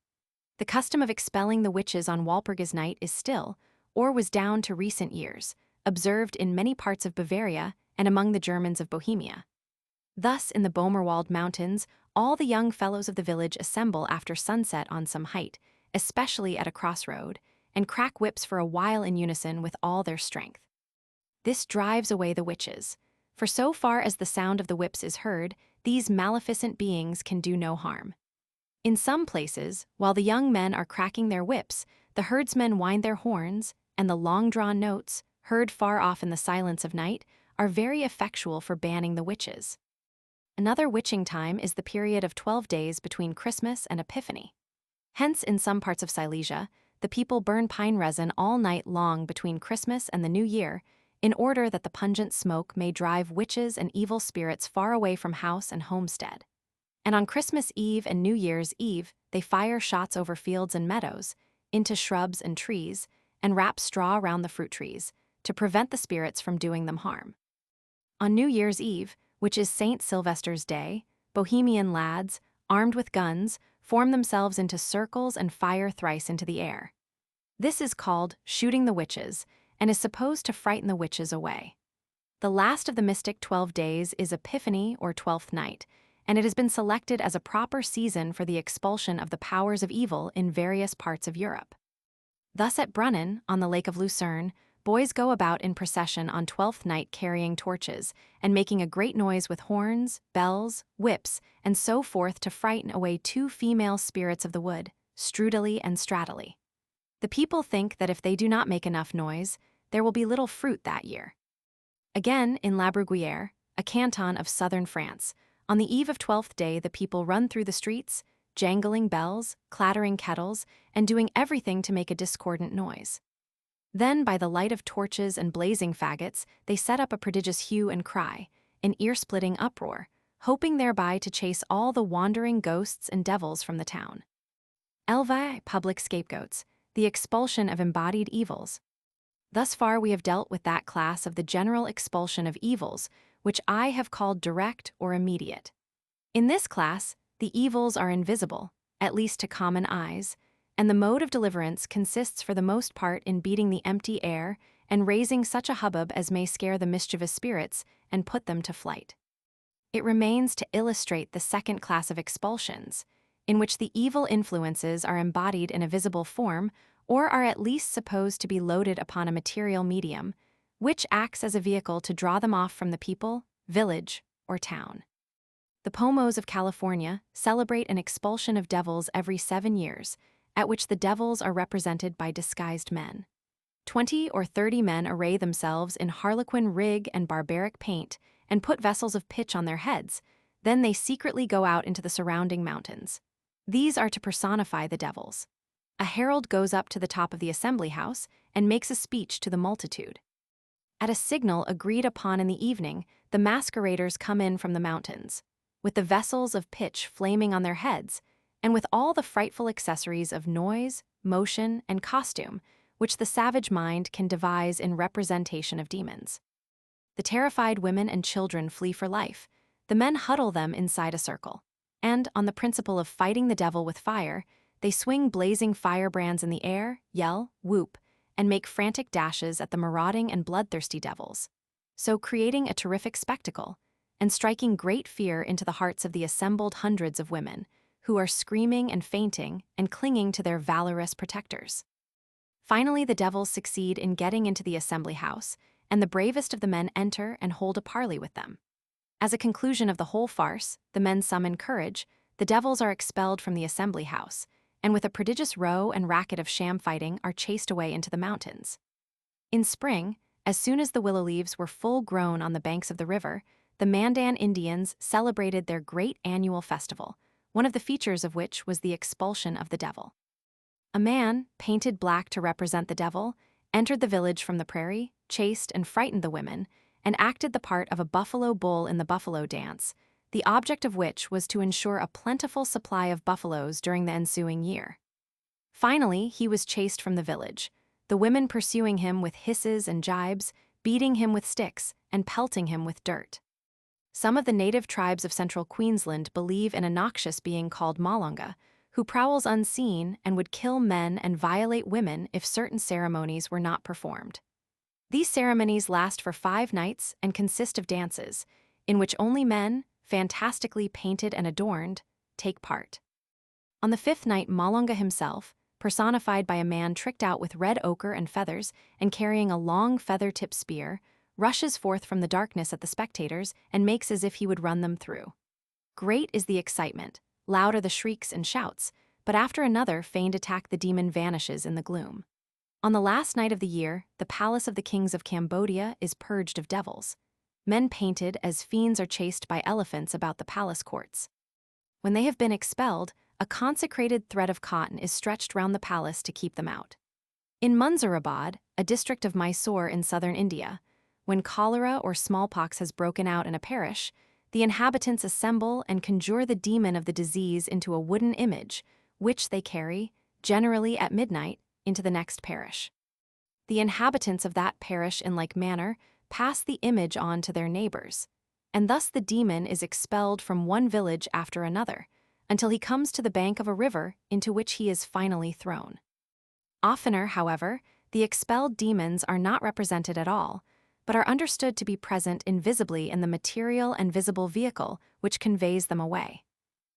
[SPEAKER 1] The custom of expelling the witches on Walpurgis Night is still, or was down to recent years, observed in many parts of Bavaria and among the Germans of Bohemia. Thus, in the Böhmerwald Mountains, all the young fellows of the village assemble after sunset on some height, especially at a crossroad, and crack whips for a while in unison with all their strength. This drives away the witches, for so far as the sound of the whips is heard, these maleficent beings can do no harm. In some places, while the young men are cracking their whips, the herdsmen wind their horns, and the long-drawn notes, heard far off in the silence of night, are very effectual for banning the witches. Another witching time is the period of 12 days between Christmas and Epiphany. Hence, in some parts of Silesia, the people burn pine resin all night long between Christmas and the New Year, in order that the pungent smoke may drive witches and evil spirits far away from house and homestead. And on Christmas Eve and New Year's Eve, they fire shots over fields and meadows, into shrubs and trees, and wrap straw around the fruit trees, to prevent the spirits from doing them harm. On New Year's Eve, which is St. Sylvester's Day, Bohemian lads, armed with guns, form themselves into circles and fire thrice into the air. This is called shooting the witches, and is supposed to frighten the witches away. The last of the mystic 12 days is Epiphany or 12th night, and it has been selected as a proper season for the expulsion of the powers of evil in various parts of Europe. Thus at Brunnen, on the Lake of Lucerne, boys go about in procession on 12th night carrying torches and making a great noise with horns, bells, whips, and so forth to frighten away 2 female spirits of the wood, Strudeli and Stradeli. The people think that if they do not make enough noise, there will be little fruit that year. Again, in La Bruguière, a canton of southern France, on the eve of 12th day the people run through the streets, jangling bells, clattering kettles, and doing everything to make a discordant noise. Then, by the light of torches and blazing faggots, they set up a prodigious hue and cry, an ear-splitting uproar, hoping thereby to chase all the wandering ghosts and devils from the town. Elvae, public scapegoats, the expulsion of embodied evils. Thus far we have dealt with that class of the general expulsion of evils, which I have called direct or immediate. In this class, the evils are invisible, at least to common eyes, and the mode of deliverance consists for the most part in beating the empty air and raising such a hubbub as may scare the mischievous spirits and put them to flight. It remains to illustrate the second class of expulsions, in which the evil influences are embodied in a visible form or are at least supposed to be loaded upon a material medium, which acts as a vehicle to draw them off from the people, village, or town. The Pomos of California celebrate an expulsion of devils every 7 years, at which the devils are represented by disguised men. 20 or 30 men array themselves in harlequin rig and barbaric paint and put vessels of pitch on their heads. Then they secretly go out into the surrounding mountains. These are to personify the devils. A herald goes up to the top of the assembly house and makes a speech to the multitude. At a signal agreed upon in the evening, the masqueraders come in from the mountains, with the vessels of pitch flaming on their heads, and with all the frightful accessories of noise, motion, and costume which the savage mind can devise in representation of demons. The terrified women and children flee for life. The men huddle them inside a circle, and, on the principle of fighting the devil with fire, they swing blazing firebrands in the air, yell, whoop, and make frantic dashes at the marauding and bloodthirsty devils, so creating a terrific spectacle and striking great fear into the hearts of the assembled hundreds of women, who are screaming and fainting and clinging to their valorous protectors. Finally, the devils succeed in getting into the assembly house, and the bravest of the men enter and hold a parley with them. As a conclusion of the whole farce, the men summon courage, the devils are expelled from the assembly house, and with a prodigious row and racket of sham fighting are chased away into the mountains. In spring, as soon as the willow leaves were full grown on the banks of the river, the Mandan Indians celebrated their great annual festival, one of the features of which was the expulsion of the devil. A man, painted black to represent the devil, entered the village from the prairie, chased and frightened the women, and acted the part of a buffalo bull in the buffalo dance, the object of which was to ensure a plentiful supply of buffaloes during the ensuing year. Finally, he was chased from the village, the women pursuing him with hisses and jibes, beating him with sticks, and pelting him with dirt. Some of the native tribes of central Queensland believe in a noxious being called Malunga, who prowls unseen and would kill men and violate women if certain ceremonies were not performed. These ceremonies last for 5 nights and consist of dances, in which only men, fantastically painted and adorned, take part. On the 5th night, Malunga himself, personified by a man tricked out with red ochre and feathers and carrying a long feather-tipped spear, rushes forth from the darkness at the spectators and makes as if he would run them through. Great is the excitement, loud are the shrieks and shouts, but after another feigned attack the demon vanishes in the gloom. On the last night of the year, the palace of the kings of Cambodia is purged of devils. Men painted as fiends are chased by elephants about the palace courts. When they have been expelled, a consecrated thread of cotton is stretched round the palace to keep them out. In Munzarabad, a district of Mysore in southern India, when cholera or smallpox has broken out in a parish, the inhabitants assemble and conjure the demon of the disease into a wooden image, which they carry, generally at midnight, into the next parish. The inhabitants of that parish in like manner pass the image on to their neighbors, and thus the demon is expelled from one village after another, until he comes to the bank of a river into which he is finally thrown. Oftener, however, the expelled demons are not represented at all, but are understood to be present invisibly in the material and visible vehicle which conveys them away.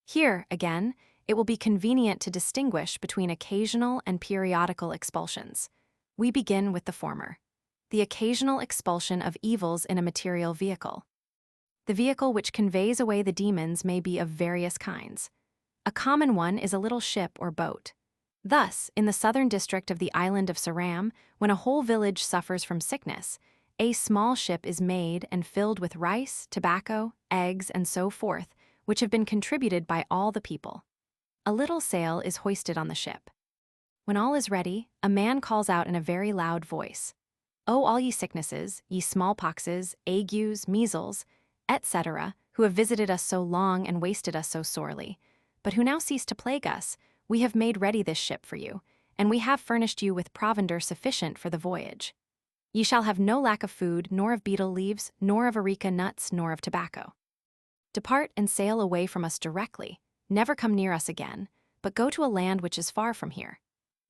[SPEAKER 1] Here, again, it will be convenient to distinguish between occasional and periodical expulsions. We begin with the former, the occasional expulsion of evils in a material vehicle. The vehicle which conveys away the demons may be of various kinds. A common one is a little ship or boat. Thus, in the southern district of the island of Ceram, when a whole village suffers from sickness, a small ship is made and filled with rice, tobacco, eggs, and so forth, which have been contributed by all the people. A little sail is hoisted on the ship. When all is ready, a man calls out in a very loud voice, "O all ye sicknesses, ye smallpoxes, agues, measles, etc., who have visited us so long and wasted us so sorely, but who now cease to plague us, we have made ready this ship for you, and we have furnished you with provender sufficient for the voyage. Ye shall have no lack of food, nor of betel leaves, nor of areca nuts, nor of tobacco. Depart and sail away from us directly, never come near us again, but go to a land which is far from here.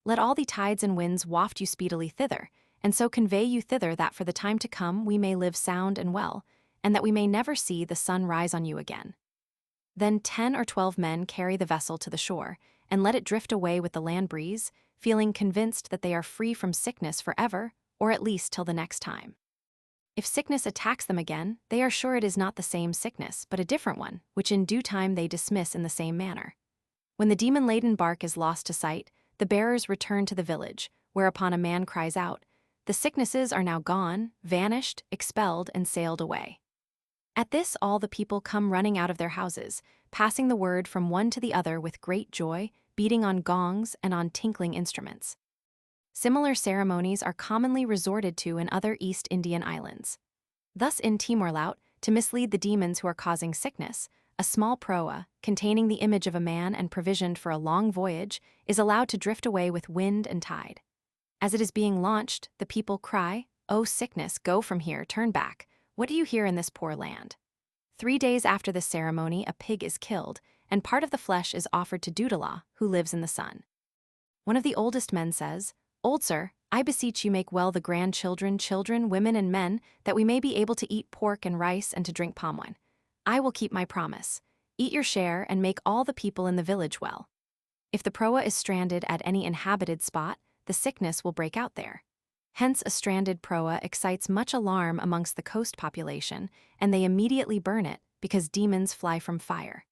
[SPEAKER 1] Let all the tides and winds waft you speedily thither, and so convey you thither that for the time to come we may live sound and well, and that we may never see the sun rise on you again." Then 10 or 12 men carry the vessel to the shore, and let it drift away with the land breeze, feeling convinced that they are free from sickness forever, or at least till the next time. If sickness attacks them again, they are sure it is not the same sickness, but a different one, which in due time they dismiss in the same manner. When the demon-laden bark is lost to sight, the bearers return to the village, whereupon a man cries out, "The sicknesses are now gone, vanished, expelled, and sailed away." At this all the people come running out of their houses, passing the word from one to the other with great joy, beating on gongs and on tinkling instruments. Similar ceremonies are commonly resorted to in other East Indian islands. Thus in Timor-Laut, to mislead the demons who are causing sickness, a small proa, containing the image of a man and provisioned for a long voyage, is allowed to drift away with wind and tide. As it is being launched, the people cry, "O sickness, go from here, turn back. What do you here in this poor land?" 3 days after this ceremony, a pig is killed, and part of the flesh is offered to Dudala, who lives in the sun. One of the oldest men says, "Old sir, I beseech you make well the grandchildren, children, women, and men, that we may be able to eat pork and rice and to drink palm wine. I will keep my promise. Eat your share and make all the people in the village well." If the proa is stranded at any inhabited spot, the sickness will break out there. Hence, a stranded proa excites much alarm amongst the coast population, and they immediately burn it because demons fly from fire.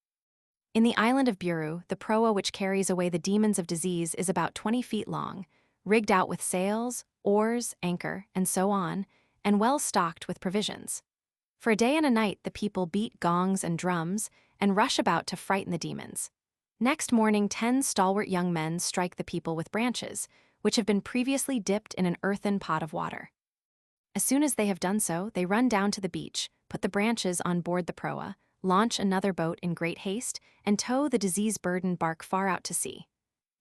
[SPEAKER 1] In the island of Buru, the proa which carries away the demons of disease is about 20 feet long, rigged out with sails, oars, anchor, and so on, and well stocked with provisions. For a day and a night the people beat gongs and drums and rush about to frighten the demons. Next morning 10 stalwart young men strike the people with branches, which have been previously dipped in an earthen pot of water. As soon as they have done so, they run down to the beach, put the branches on board the proa, launch another boat in great haste, and tow the disease-burdened bark far out to sea.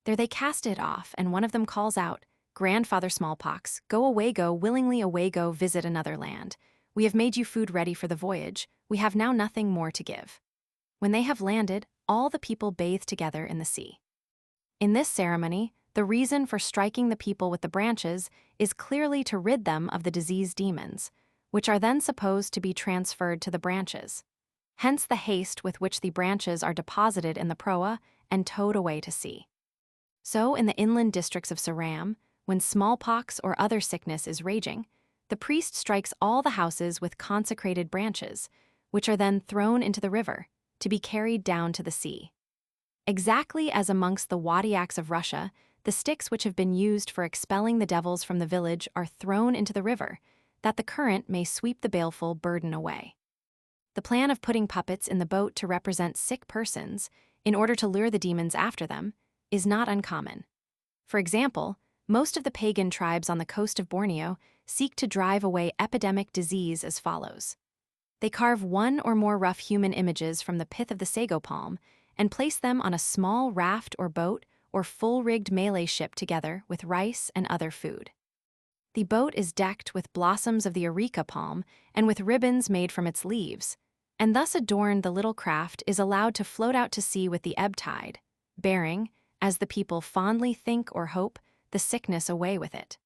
[SPEAKER 1] There they cast it off, and one of them calls out, "Grandfather Smallpox, go away, go, willingly away, go, visit another land. We have made you food ready for the voyage, we have now nothing more to give." When they have landed, all the people bathe together in the sea. In this ceremony, the reason for striking the people with the branches is clearly to rid them of the diseased demons, which are then supposed to be transferred to the branches. Hence the haste with which the branches are deposited in the proa and towed away to sea. So in the inland districts of Ceram, when smallpox or other sickness is raging, the priest strikes all the houses with consecrated branches, which are then thrown into the river, to be carried down to the sea. Exactly as amongst the Wadiaks of Russia, the sticks which have been used for expelling the devils from the village are thrown into the river, that the current may sweep the baleful burden away. The plan of putting puppets in the boat to represent sick persons, in order to lure the demons after them, is not uncommon. For example, most of the pagan tribes on the coast of Borneo seek to drive away epidemic disease as follows. They carve one or more rough human images from the pith of the sago palm and place them on a small raft or boat or full-rigged Malay ship together with rice and other food. The boat is decked with blossoms of the Aricia palm and with ribbons made from its leaves, and thus adorned the little craft is allowed to float out to sea with the ebb tide, bearing, as the people fondly think or hope, the sickness away with it.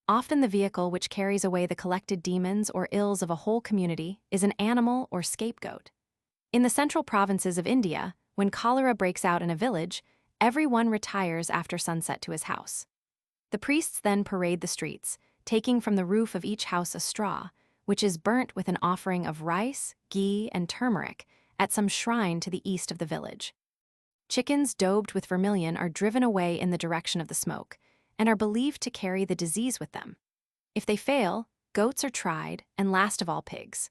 [SPEAKER 1] Often the vehicle which carries away the collected demons or ills of a whole community is an animal or scapegoat. In the central provinces of India, when cholera breaks out in a village, everyone retires after sunset to his house. The priests then parade the streets, taking from the roof of each house a straw, which is burnt with an offering of rice, ghee, and turmeric at some shrine to the east of the village. Chickens daubed with vermilion are driven away in the direction of the smoke, and are believed to carry the disease with them. If they fail, goats are tried, and last of all pigs.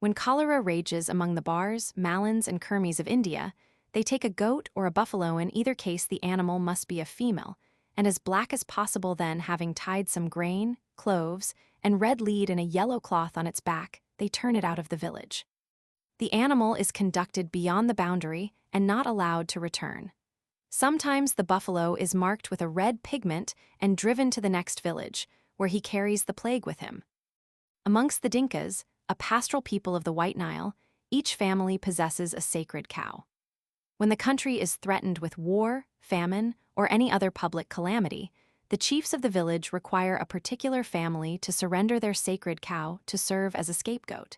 [SPEAKER 1] When cholera rages among the Bars, Malans, and Kermis of India, they take a goat or a buffalo. In either case the animal must be a female, and as black as possible, then having tied some grain, cloves, and red lead in a yellow cloth on its back, they turn it out of the village. The animal is conducted beyond the boundary and not allowed to return. Sometimes the buffalo is marked with a red pigment and driven to the next village, where he carries the plague with him. Amongst the Dinkas, a pastoral people of the White Nile, each family possesses a sacred cow. When the country is threatened with war, famine, or any other public calamity, the chiefs of the village require a particular family to surrender their sacred cow to serve as a scapegoat.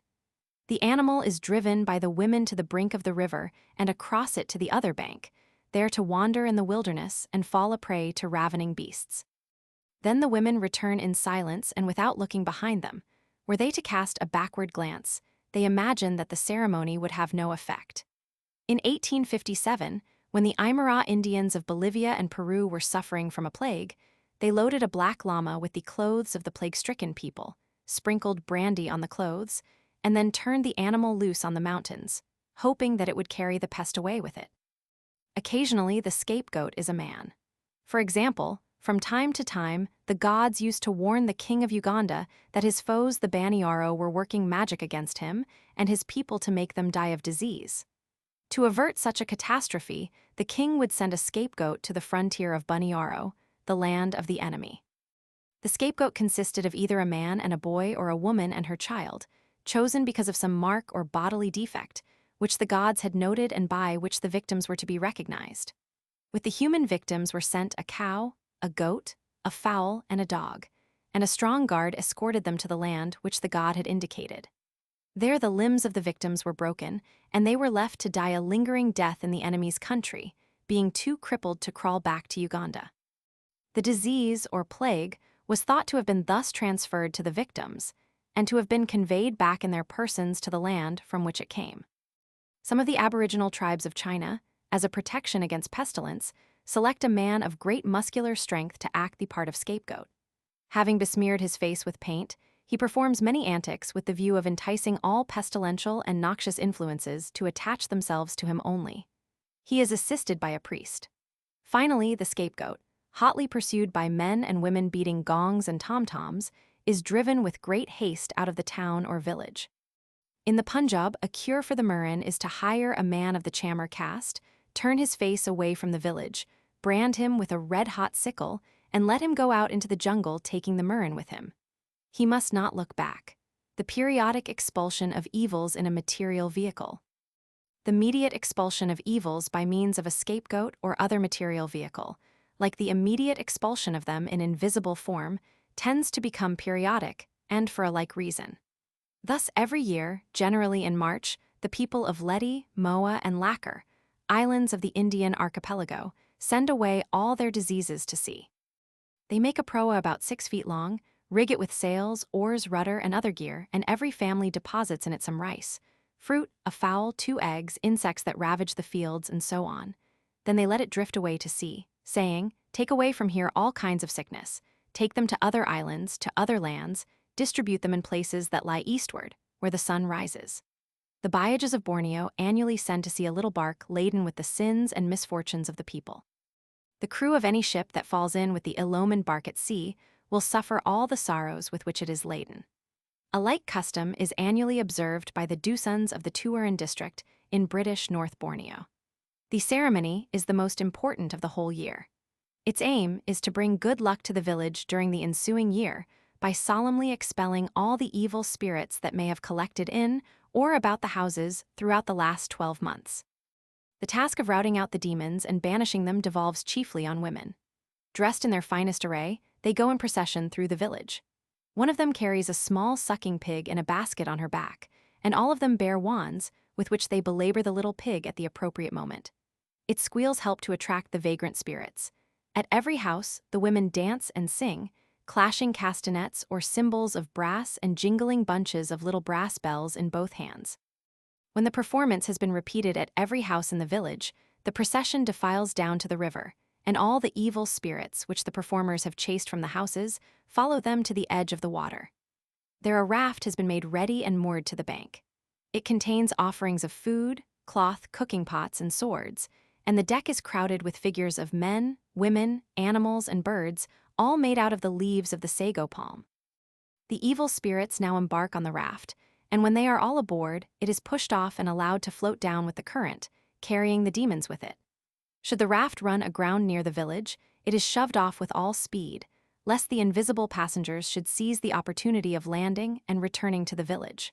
[SPEAKER 1] The animal is driven by the women to the brink of the river and across it to the other bank, there to wander in the wilderness and fall a prey to ravening beasts. Then the women return in silence and without looking behind them. Were they to cast a backward glance, they imagine that the ceremony would have no effect. In 1857, when the Aymara Indians of Bolivia and Peru were suffering from a plague, they loaded a black llama with the clothes of the plague-stricken people, sprinkled brandy on the clothes, and then turned the animal loose on the mountains, hoping that it would carry the pest away with it. Occasionally, the scapegoat is a man. For example, from time to time, the gods used to warn the king of Uganda that his foes, the Baniaro, were working magic against him and his people to make them die of disease. To avert such a catastrophe, the king would send a scapegoat to the frontier of Baniaro, the land of the enemy. The scapegoat consisted of either a man and a boy or a woman and her child, chosen because of some mark or bodily defect, which the gods had noted and by which the victims were to be recognized. With the human victims were sent a cow, a goat, a fowl, and a dog, and a strong guard escorted them to the land which the god had indicated. There the limbs of the victims were broken, and they were left to die a lingering death in the enemy's country, being too crippled to crawl back to Uganda. The disease, or plague, was thought to have been thus transferred to the victims, and to have been conveyed back in their persons to the land from which it came. Some of the Aboriginal tribes of China, as a protection against pestilence, select a man of great muscular strength to act the part of scapegoat. Having besmeared his face with paint, he performs many antics with the view of enticing all pestilential and noxious influences to attach themselves to him only. He is assisted by a priest. Finally, the scapegoat, hotly pursued by men and women beating gongs and tom-toms, is driven with great haste out of the town or village. In the Punjab, a cure for the murrain is to hire a man of the chamar caste, turn his face away from the village, brand him with a red-hot sickle, and let him go out into the jungle taking the murrain with him. He must not look back. The periodic expulsion of evils in a material vehicle. The immediate expulsion of evils by means of a scapegoat or other material vehicle, like the immediate expulsion of them in invisible form, tends to become periodic, and for a like reason. Thus every year, generally in March, the people of Ledi, Moa, and Lacquer, islands of the Indian archipelago, send away all their diseases to sea. They make a proa about 6 feet long, rig it with sails, oars, rudder, and other gear, and every family deposits in it some rice, fruit, a fowl, 2 eggs, insects that ravage the fields, and so on. Then they let it drift away to sea, saying, "Take away from here all kinds of sickness, take them to other islands, to other lands, distribute them in places that lie eastward, where the sun rises." The Bayages of Borneo annually send to sea a little bark laden with the sins and misfortunes of the people. The crew of any ship that falls in with the ill-omened bark at sea will suffer all the sorrows with which it is laden. A like custom is annually observed by the Dusans of the Tuaran district in British North Borneo. The ceremony is the most important of the whole year. Its aim is to bring good luck to the village during the ensuing year by solemnly expelling all the evil spirits that may have collected in or about the houses throughout the last 12 months. The task of routing out the demons and banishing them devolves chiefly on women. Dressed in their finest array, they go in procession through the village. One of them carries a small sucking pig in a basket on her back, and all of them bear wands with which they belabor the little pig at the appropriate moment. Its squeals help to attract the vagrant spirits. At every house, the women dance and sing, clashing castanets or cymbals of brass and jingling bunches of little brass bells in both hands. When the performance has been repeated at every house in the village, the procession defiles down to the river, and all the evil spirits which the performers have chased from the houses follow them to the edge of the water. There a raft has been made ready and moored to the bank. It contains offerings of food, cloth, cooking pots, and swords, and the deck is crowded with figures of men, women, animals, and birds, all made out of the leaves of the sago palm. The evil spirits now embark on the raft, and when they are all aboard, it is pushed off and allowed to float down with the current, carrying the demons with it. Should the raft run aground near the village, it is shoved off with all speed, lest the invisible passengers should seize the opportunity of landing and returning to the village.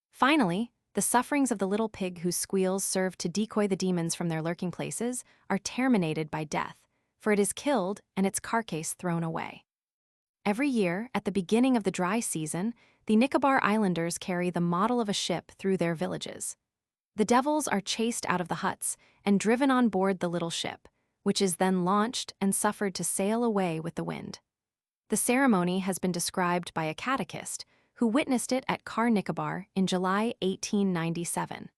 [SPEAKER 1] Finally, the sufferings of the little pig whose squeals serve to decoy the demons from their lurking places are terminated by death, for it is killed and its carcass thrown away. Every year, at the beginning of the dry season, the Nicobar Islanders carry the model of a ship through their villages. The devils are chased out of the huts and driven on board the little ship, which is then launched and suffered to sail away with the wind. The ceremony has been described by a catechist who witnessed it at Car Nicobar in July 1897.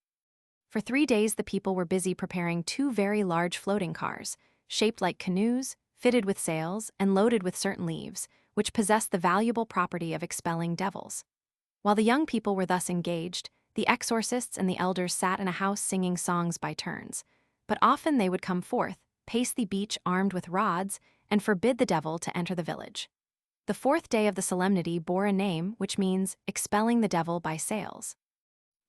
[SPEAKER 1] For 3 days the people were busy preparing 2 very large floating cars, shaped like canoes, fitted with sails, and loaded with certain leaves, which possessed the valuable property of expelling devils. While the young people were thus engaged, the exorcists and the elders sat in a house singing songs by turns. but often they would come forth, pace the beach armed with rods, and forbid the devil to enter the village. The fourth day of the solemnity bore a name which means expelling the devil by sails.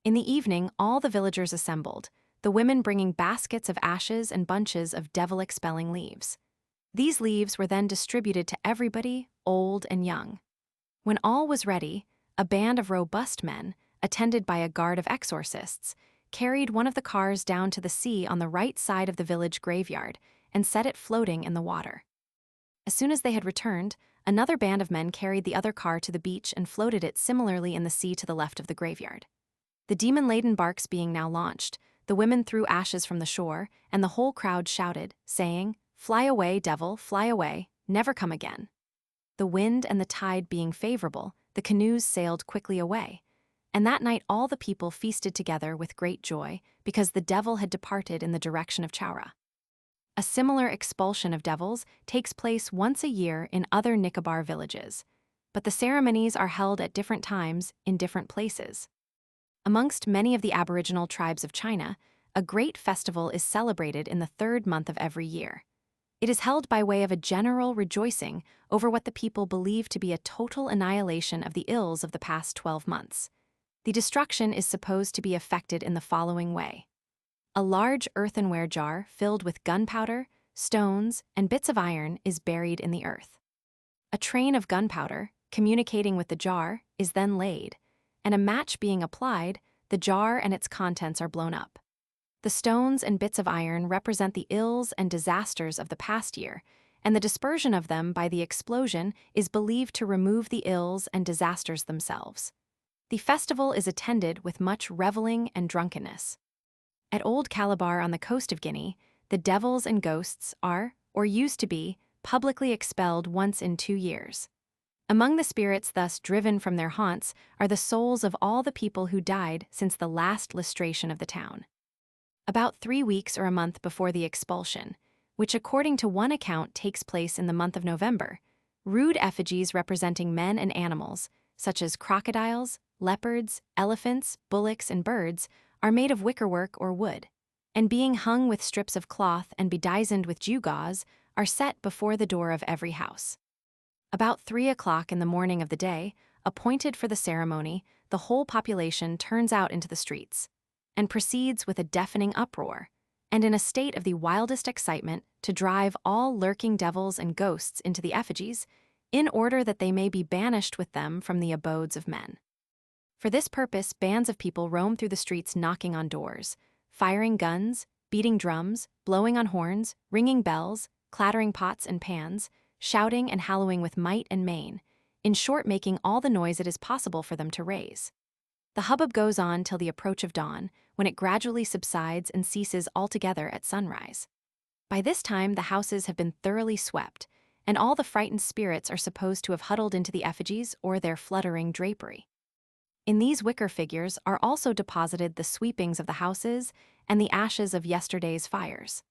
[SPEAKER 1] In the evening, all the villagers assembled, the women bringing baskets of ashes and bunches of devil-expelling leaves. These leaves were then distributed to everybody, old and young. When all was ready, a band of robust men, attended by a guard of exorcists, carried one of the cars down to the sea on the right side of the village graveyard and set it floating in the water. As soon as they had returned, another band of men carried the other car to the beach and floated it similarly in the sea to the left of the graveyard. The demon-laden barks being now launched, the women threw ashes from the shore, and the whole crowd shouted, saying, "Fly away, devil, fly away, never come again." The wind and the tide being favorable, the canoes sailed quickly away, and that night all the people feasted together with great joy, because the devil had departed in the direction of Chaura. A similar expulsion of devils takes place once a year in other Nicobar villages, but the ceremonies are held at different times in different places. Amongst many of the Aboriginal tribes of China, a great festival is celebrated in the third month of every year. It is held by way of a general rejoicing over what the people believe to be a total annihilation of the ills of the past 12 months. The destruction is supposed to be effected in the following way. A large earthenware jar filled with gunpowder, stones, and bits of iron is buried in the earth. A train of gunpowder, communicating with the jar, is then laid, and a match being applied, the jar and its contents are blown up. The stones and bits of iron represent the ills and disasters of the past year, and the dispersion of them by the explosion is believed to remove the ills and disasters themselves. The festival is attended with much reveling and drunkenness. At Old Calabar on the coast of Guinea, the devils and ghosts are, or used to be, publicly expelled once in 2 years. Among the spirits thus driven from their haunts are the souls of all the people who died since the last lustration of the town. About 3 weeks or a month before the expulsion, which according to one account takes place in the month of November, rude effigies representing men and animals, such as crocodiles, leopards, elephants, bullocks, and birds, are made of wickerwork or wood, and being hung with strips of cloth and bedizened with gewgaws, are set before the door of every house. About 3 o'clock in the morning of the day, appointed for the ceremony, the whole population turns out into the streets, and proceeds with a deafening uproar, and in a state of the wildest excitement to drive all lurking devils and ghosts into the effigies, in order that they may be banished with them from the abodes of men. For this purpose, bands of people roam through the streets knocking on doors, firing guns, beating drums, blowing on horns, ringing bells, clattering pots and pans, shouting and hallooing with might and main, in short making all the noise it is possible for them to raise. The hubbub goes on till the approach of dawn, when it gradually subsides and ceases altogether at sunrise. By this time the houses have been thoroughly swept, and all the frightened spirits are supposed to have huddled into the effigies or their fluttering drapery. In these wicker figures are also deposited the sweepings of the houses and the ashes of yesterday's fires.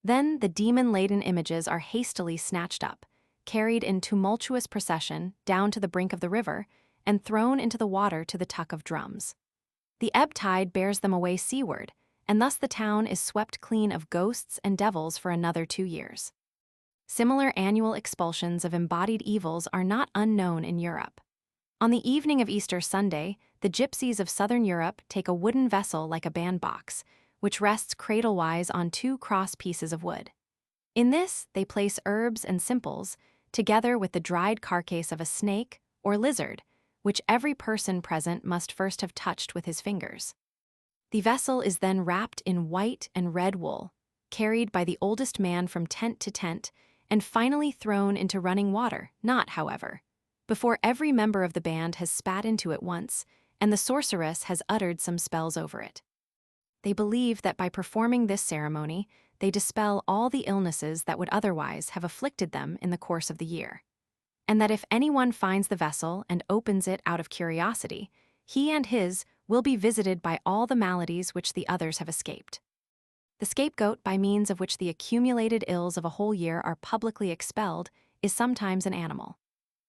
[SPEAKER 1] Then the demon-laden images are hastily snatched up, carried in tumultuous procession down to the brink of the river, and thrown into the water to the tuck of drums. The ebb tide bears them away seaward, and thus the town is swept clean of ghosts and devils for another 2 years. Similar annual expulsions of embodied evils are not unknown in Europe. On the evening of Easter Sunday, the gypsies of southern Europe take a wooden vessel like a bandbox, which rests cradle-wise on 2 cross pieces of wood. In this, they place herbs and simples, together with the dried carcass of a snake or lizard, which every person present must first have touched with his fingers. The vessel is then wrapped in white and red wool, carried by the oldest man from tent to tent, and finally thrown into running water, not, however, before every member of the band has spat into it once, and the sorceress has uttered some spells over it. They believe that by performing this ceremony, they dispel all the illnesses that would otherwise have afflicted them in the course of the year, and that if anyone finds the vessel and opens it out of curiosity, he and his will be visited by all the maladies which the others have escaped. The scapegoat by means of which the accumulated ills of a whole year are publicly expelled is sometimes an animal.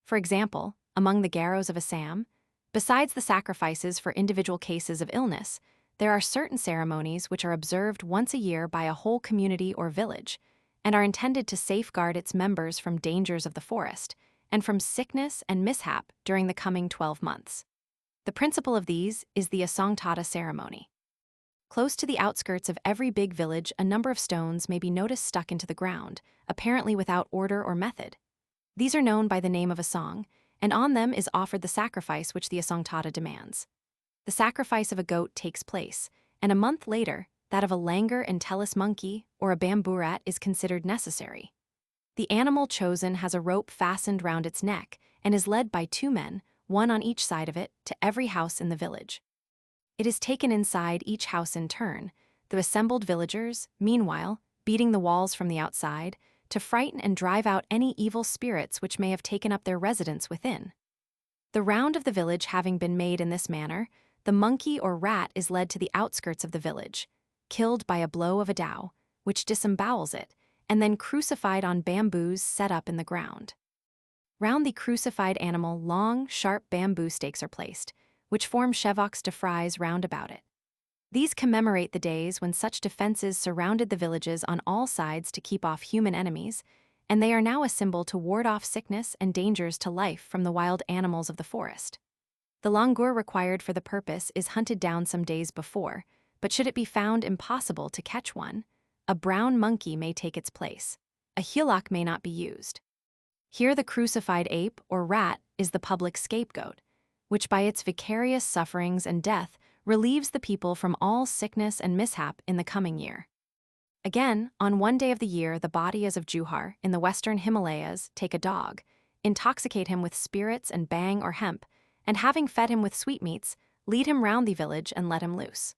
[SPEAKER 1] For example, among the Garos of Assam, besides the sacrifices for individual cases of illness, There are certain ceremonies which are observed once a year by a whole community or village, and are intended to safeguard its members from dangers of the forest, and from sickness and mishap during the coming 12 months. The principal of these is the Asongtata ceremony. Close to the outskirts of every big village, a number of stones may be noticed stuck into the ground, apparently without order or method. These are known by the name of Asong, and on them is offered the sacrifice which the Asongtata demands. The sacrifice of a goat takes place, and a month later, that of a langur and tellus monkey or a bamboo rat is considered necessary. The animal chosen has a rope fastened round its neck and is led by 2 men, one on each side of it, to every house in the village. It is taken inside each house in turn, the assembled villagers, meanwhile, beating the walls from the outside to frighten and drive out any evil spirits which may have taken up their residence within. The round of the village having been made in this manner, the monkey or rat is led to the outskirts of the village, killed by a blow of a dowel, which disembowels it, and then crucified on bamboos set up in the ground. Round the crucified animal, long, sharp bamboo stakes are placed, which form chevox de frise round about it. These commemorate the days when such defenses surrounded the villages on all sides to keep off human enemies, and they are now a symbol to ward off sickness and dangers to life from the wild animals of the forest. The langur required for the purpose is hunted down some days before, but should it be found impossible to catch one, a brown monkey may take its place. A hillock may not be used. Here the crucified ape or rat is the public scapegoat, which by its vicarious sufferings and death relieves the people from all sickness and mishap in the coming year. Again, on one day of the year, the Bhatias of Juhar in the western Himalayas take a dog, intoxicate him with spirits and bang or hemp, and having fed him with sweetmeats, lead him round the village and let him loose.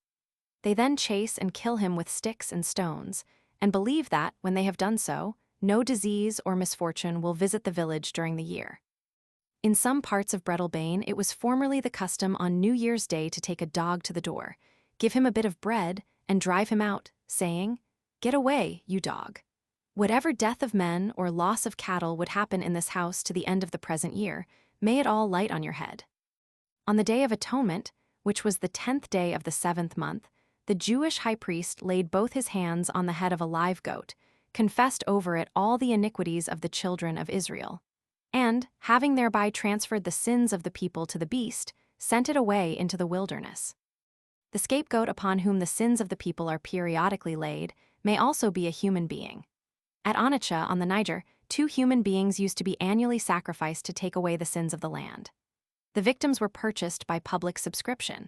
[SPEAKER 1] They then chase and kill him with sticks and stones, and believe that, when they have done so, no disease or misfortune will visit the village during the year. In some parts of Breadalbane, it was formerly the custom on New Year's Day to take a dog to the door, give him a bit of bread, and drive him out, saying, "Get away, you dog. Whatever death of men or loss of cattle would happen in this house to the end of the present year, may it all light on your head." On the Day of Atonement, which was the 10th day of the 7th month, the Jewish high priest laid both his hands on the head of a live goat, confessed over it all the iniquities of the children of Israel, and, having thereby transferred the sins of the people to the beast, sent it away into the wilderness. The scapegoat upon whom the sins of the people are periodically laid may also be a human being. At Aricia on the Niger, 2 human beings used to be annually sacrificed to take away the sins of the land. The victims were purchased by public subscription.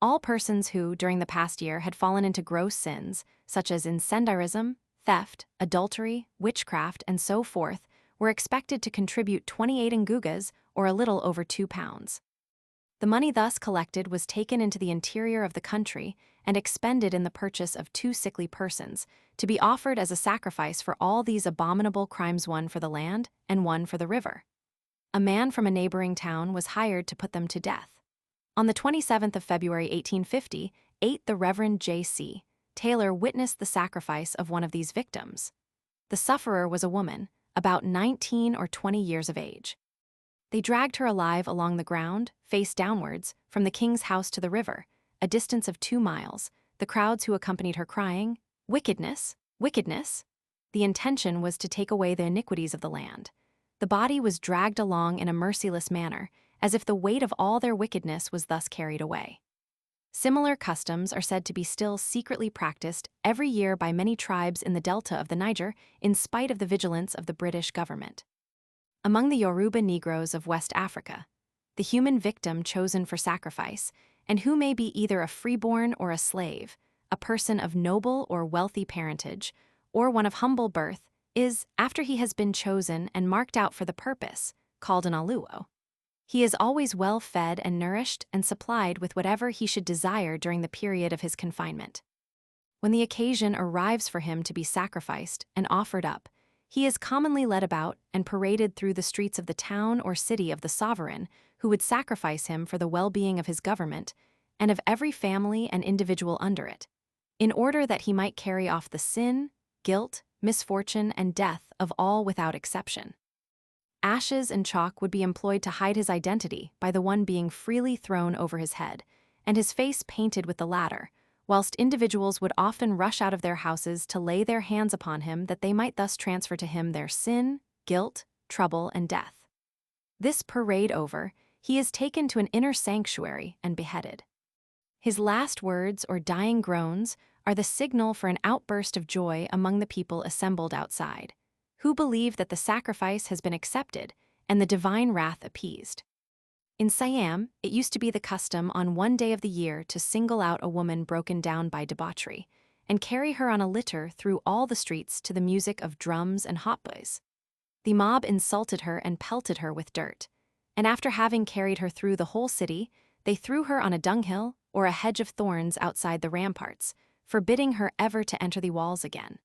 [SPEAKER 1] All persons who, during the past year, had fallen into gross sins, such as incendiarism, theft, adultery, witchcraft, and so forth, were expected to contribute 28 ngugas, or a little over £2. The money thus collected was taken into the interior of the country and expended in the purchase of 2 sickly persons, to be offered as a sacrifice for all these abominable crimes, one for the land and one for the river. A man from a neighboring town was hired to put them to death. On the 27th of February 1850, the Reverend J.C. Taylor witnessed the sacrifice of one of these victims. The sufferer was a woman, about 19 or 20 years of age. They dragged her alive along the ground, face downwards, from the king's house to the river, a distance of 2 miles, the crowds who accompanied her crying, "Wickedness! Wickedness!" The intention was to take away the iniquities of the land. The body was dragged along in a merciless manner, as if the weight of all their wickedness was thus carried away. Similar customs are said to be still secretly practiced every year by many tribes in the delta of the Niger, in spite of the vigilance of the British government. Among the Yoruba Negroes of West Africa, the human victim chosen for sacrifice, and who may be either a freeborn or a slave, a person of noble or wealthy parentage, or one of humble birth, is, after he has been chosen and marked out for the purpose, called an aluo. He is always well fed and nourished and supplied with whatever he should desire during the period of his confinement. When the occasion arrives for him to be sacrificed and offered up, he is commonly led about and paraded through the streets of the town or city of the sovereign who would sacrifice him for the well-being of his government and of every family and individual under it, in order that he might carry off the sin, guilt, misfortune, and death of all without exception. Ashes and chalk would be employed to hide his identity by the one being freely thrown over his head, and his face painted with the latter, whilst individuals would often rush out of their houses to lay their hands upon him that they might thus transfer to him their sin, guilt, trouble, and death. This parade over, he is taken to an inner sanctuary and beheaded. His last words or dying groans are the signal for an outburst of joy among the people assembled outside, who believe that the sacrifice has been accepted and the divine wrath appeased. In Siam, it used to be the custom on one day of the year to single out a woman broken down by debauchery and carry her on a litter through all the streets to the music of drums and hautboys. The mob insulted her and pelted her with dirt, and after having carried her through the whole city, they threw her on a dunghill or a hedge of thorns outside the ramparts, forbidding her ever to enter the walls again.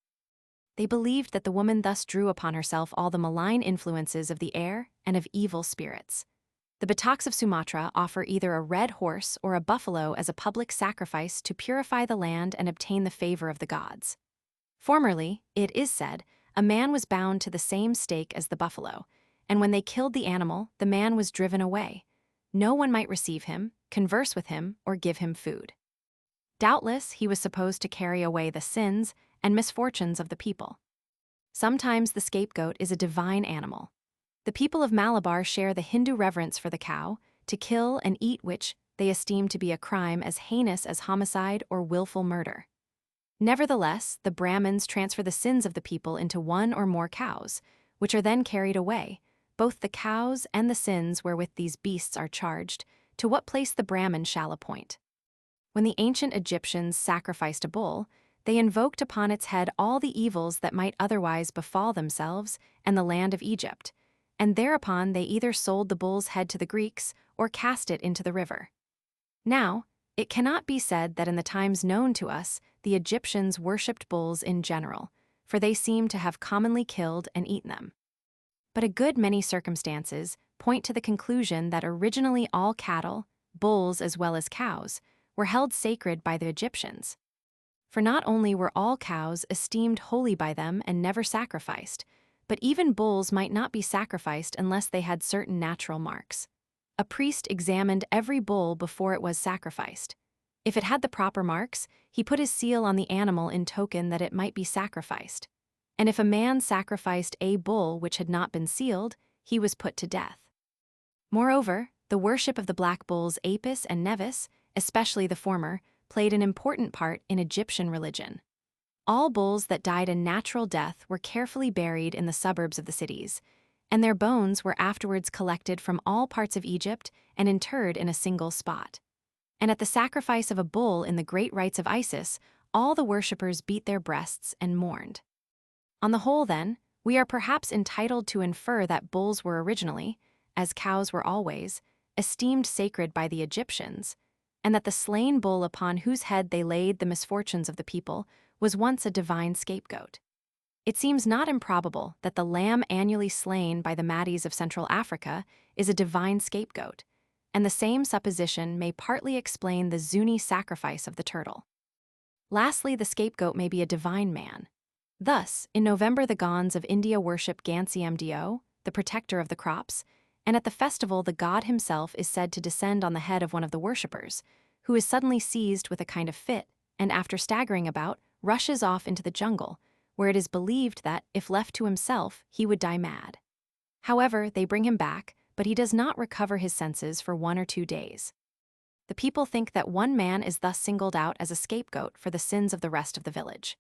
[SPEAKER 1] They believed that the woman thus drew upon herself all the malign influences of the air and of evil spirits. The Bataks of Sumatra offer either a red horse or a buffalo as a public sacrifice to purify the land and obtain the favor of the gods. Formerly, it is said, a man was bound to the same stake as the buffalo, and when they killed the animal, the man was driven away. No one might receive him, converse with him, or give him food. Doubtless, he was supposed to carry away the sins and misfortunes of the people. Sometimes the scapegoat is a divine animal. The people of Malabar share the Hindu reverence for the cow, to kill and eat which they esteem to be a crime as heinous as homicide or willful murder. Nevertheless, the Brahmins transfer the sins of the people into one or more cows, which are then carried away, both the cows and the sins wherewith these beasts are charged, to what place the Brahmin shall appoint. When the ancient Egyptians sacrificed a bull, they invoked upon its head all the evils that might otherwise befall themselves and the land of Egypt, and thereupon they either sold the bull's head to the Greeks or cast it into the river. Now, it cannot be said that in the times known to us, the Egyptians worshipped bulls in general, for they seem to have commonly killed and eaten them. But a good many circumstances point to the conclusion that originally all cattle, bulls as well as cows, were held sacred by the Egyptians. For not only were all cows esteemed holy by them and never sacrificed, but even bulls might not be sacrificed unless they had certain natural marks. A priest examined every bull before it was sacrificed. If it had the proper marks, he put his seal on the animal in token that it might be sacrificed. And if a man sacrificed a bull which had not been sealed, he was put to death. Moreover, the worship of the black bulls Apis and Nevis, especially the former, played an important part in Egyptian religion. All bulls that died a natural death were carefully buried in the suburbs of the cities, and their bones were afterwards collected from all parts of Egypt and interred in a single spot. And at the sacrifice of a bull in the great rites of Isis, all the worshippers beat their breasts and mourned. On the whole, then, we are perhaps entitled to infer that bulls were originally, as cows were always, esteemed sacred by the Egyptians, and that the slain bull upon whose head they laid the misfortunes of the people was once a divine scapegoat. It seems not improbable that the lamb annually slain by the Mahdi's of Central Africa is a divine scapegoat, and the same supposition may partly explain the Zuni sacrifice of the turtle. Lastly, the scapegoat may be a divine man. Thus, in November the Gonds of India worship Gansi-Mdo, the protector of the crops, and at the festival the god himself is said to descend on the head of one of the worshippers, who is suddenly seized with a kind of fit, and after staggering about, rushes off into the jungle, where it is believed that, if left to himself, he would die mad. However, they bring him back, but he does not recover his senses for 1 or 2 days. The people think that one man is thus singled out as a scapegoat for the sins of the rest of the village.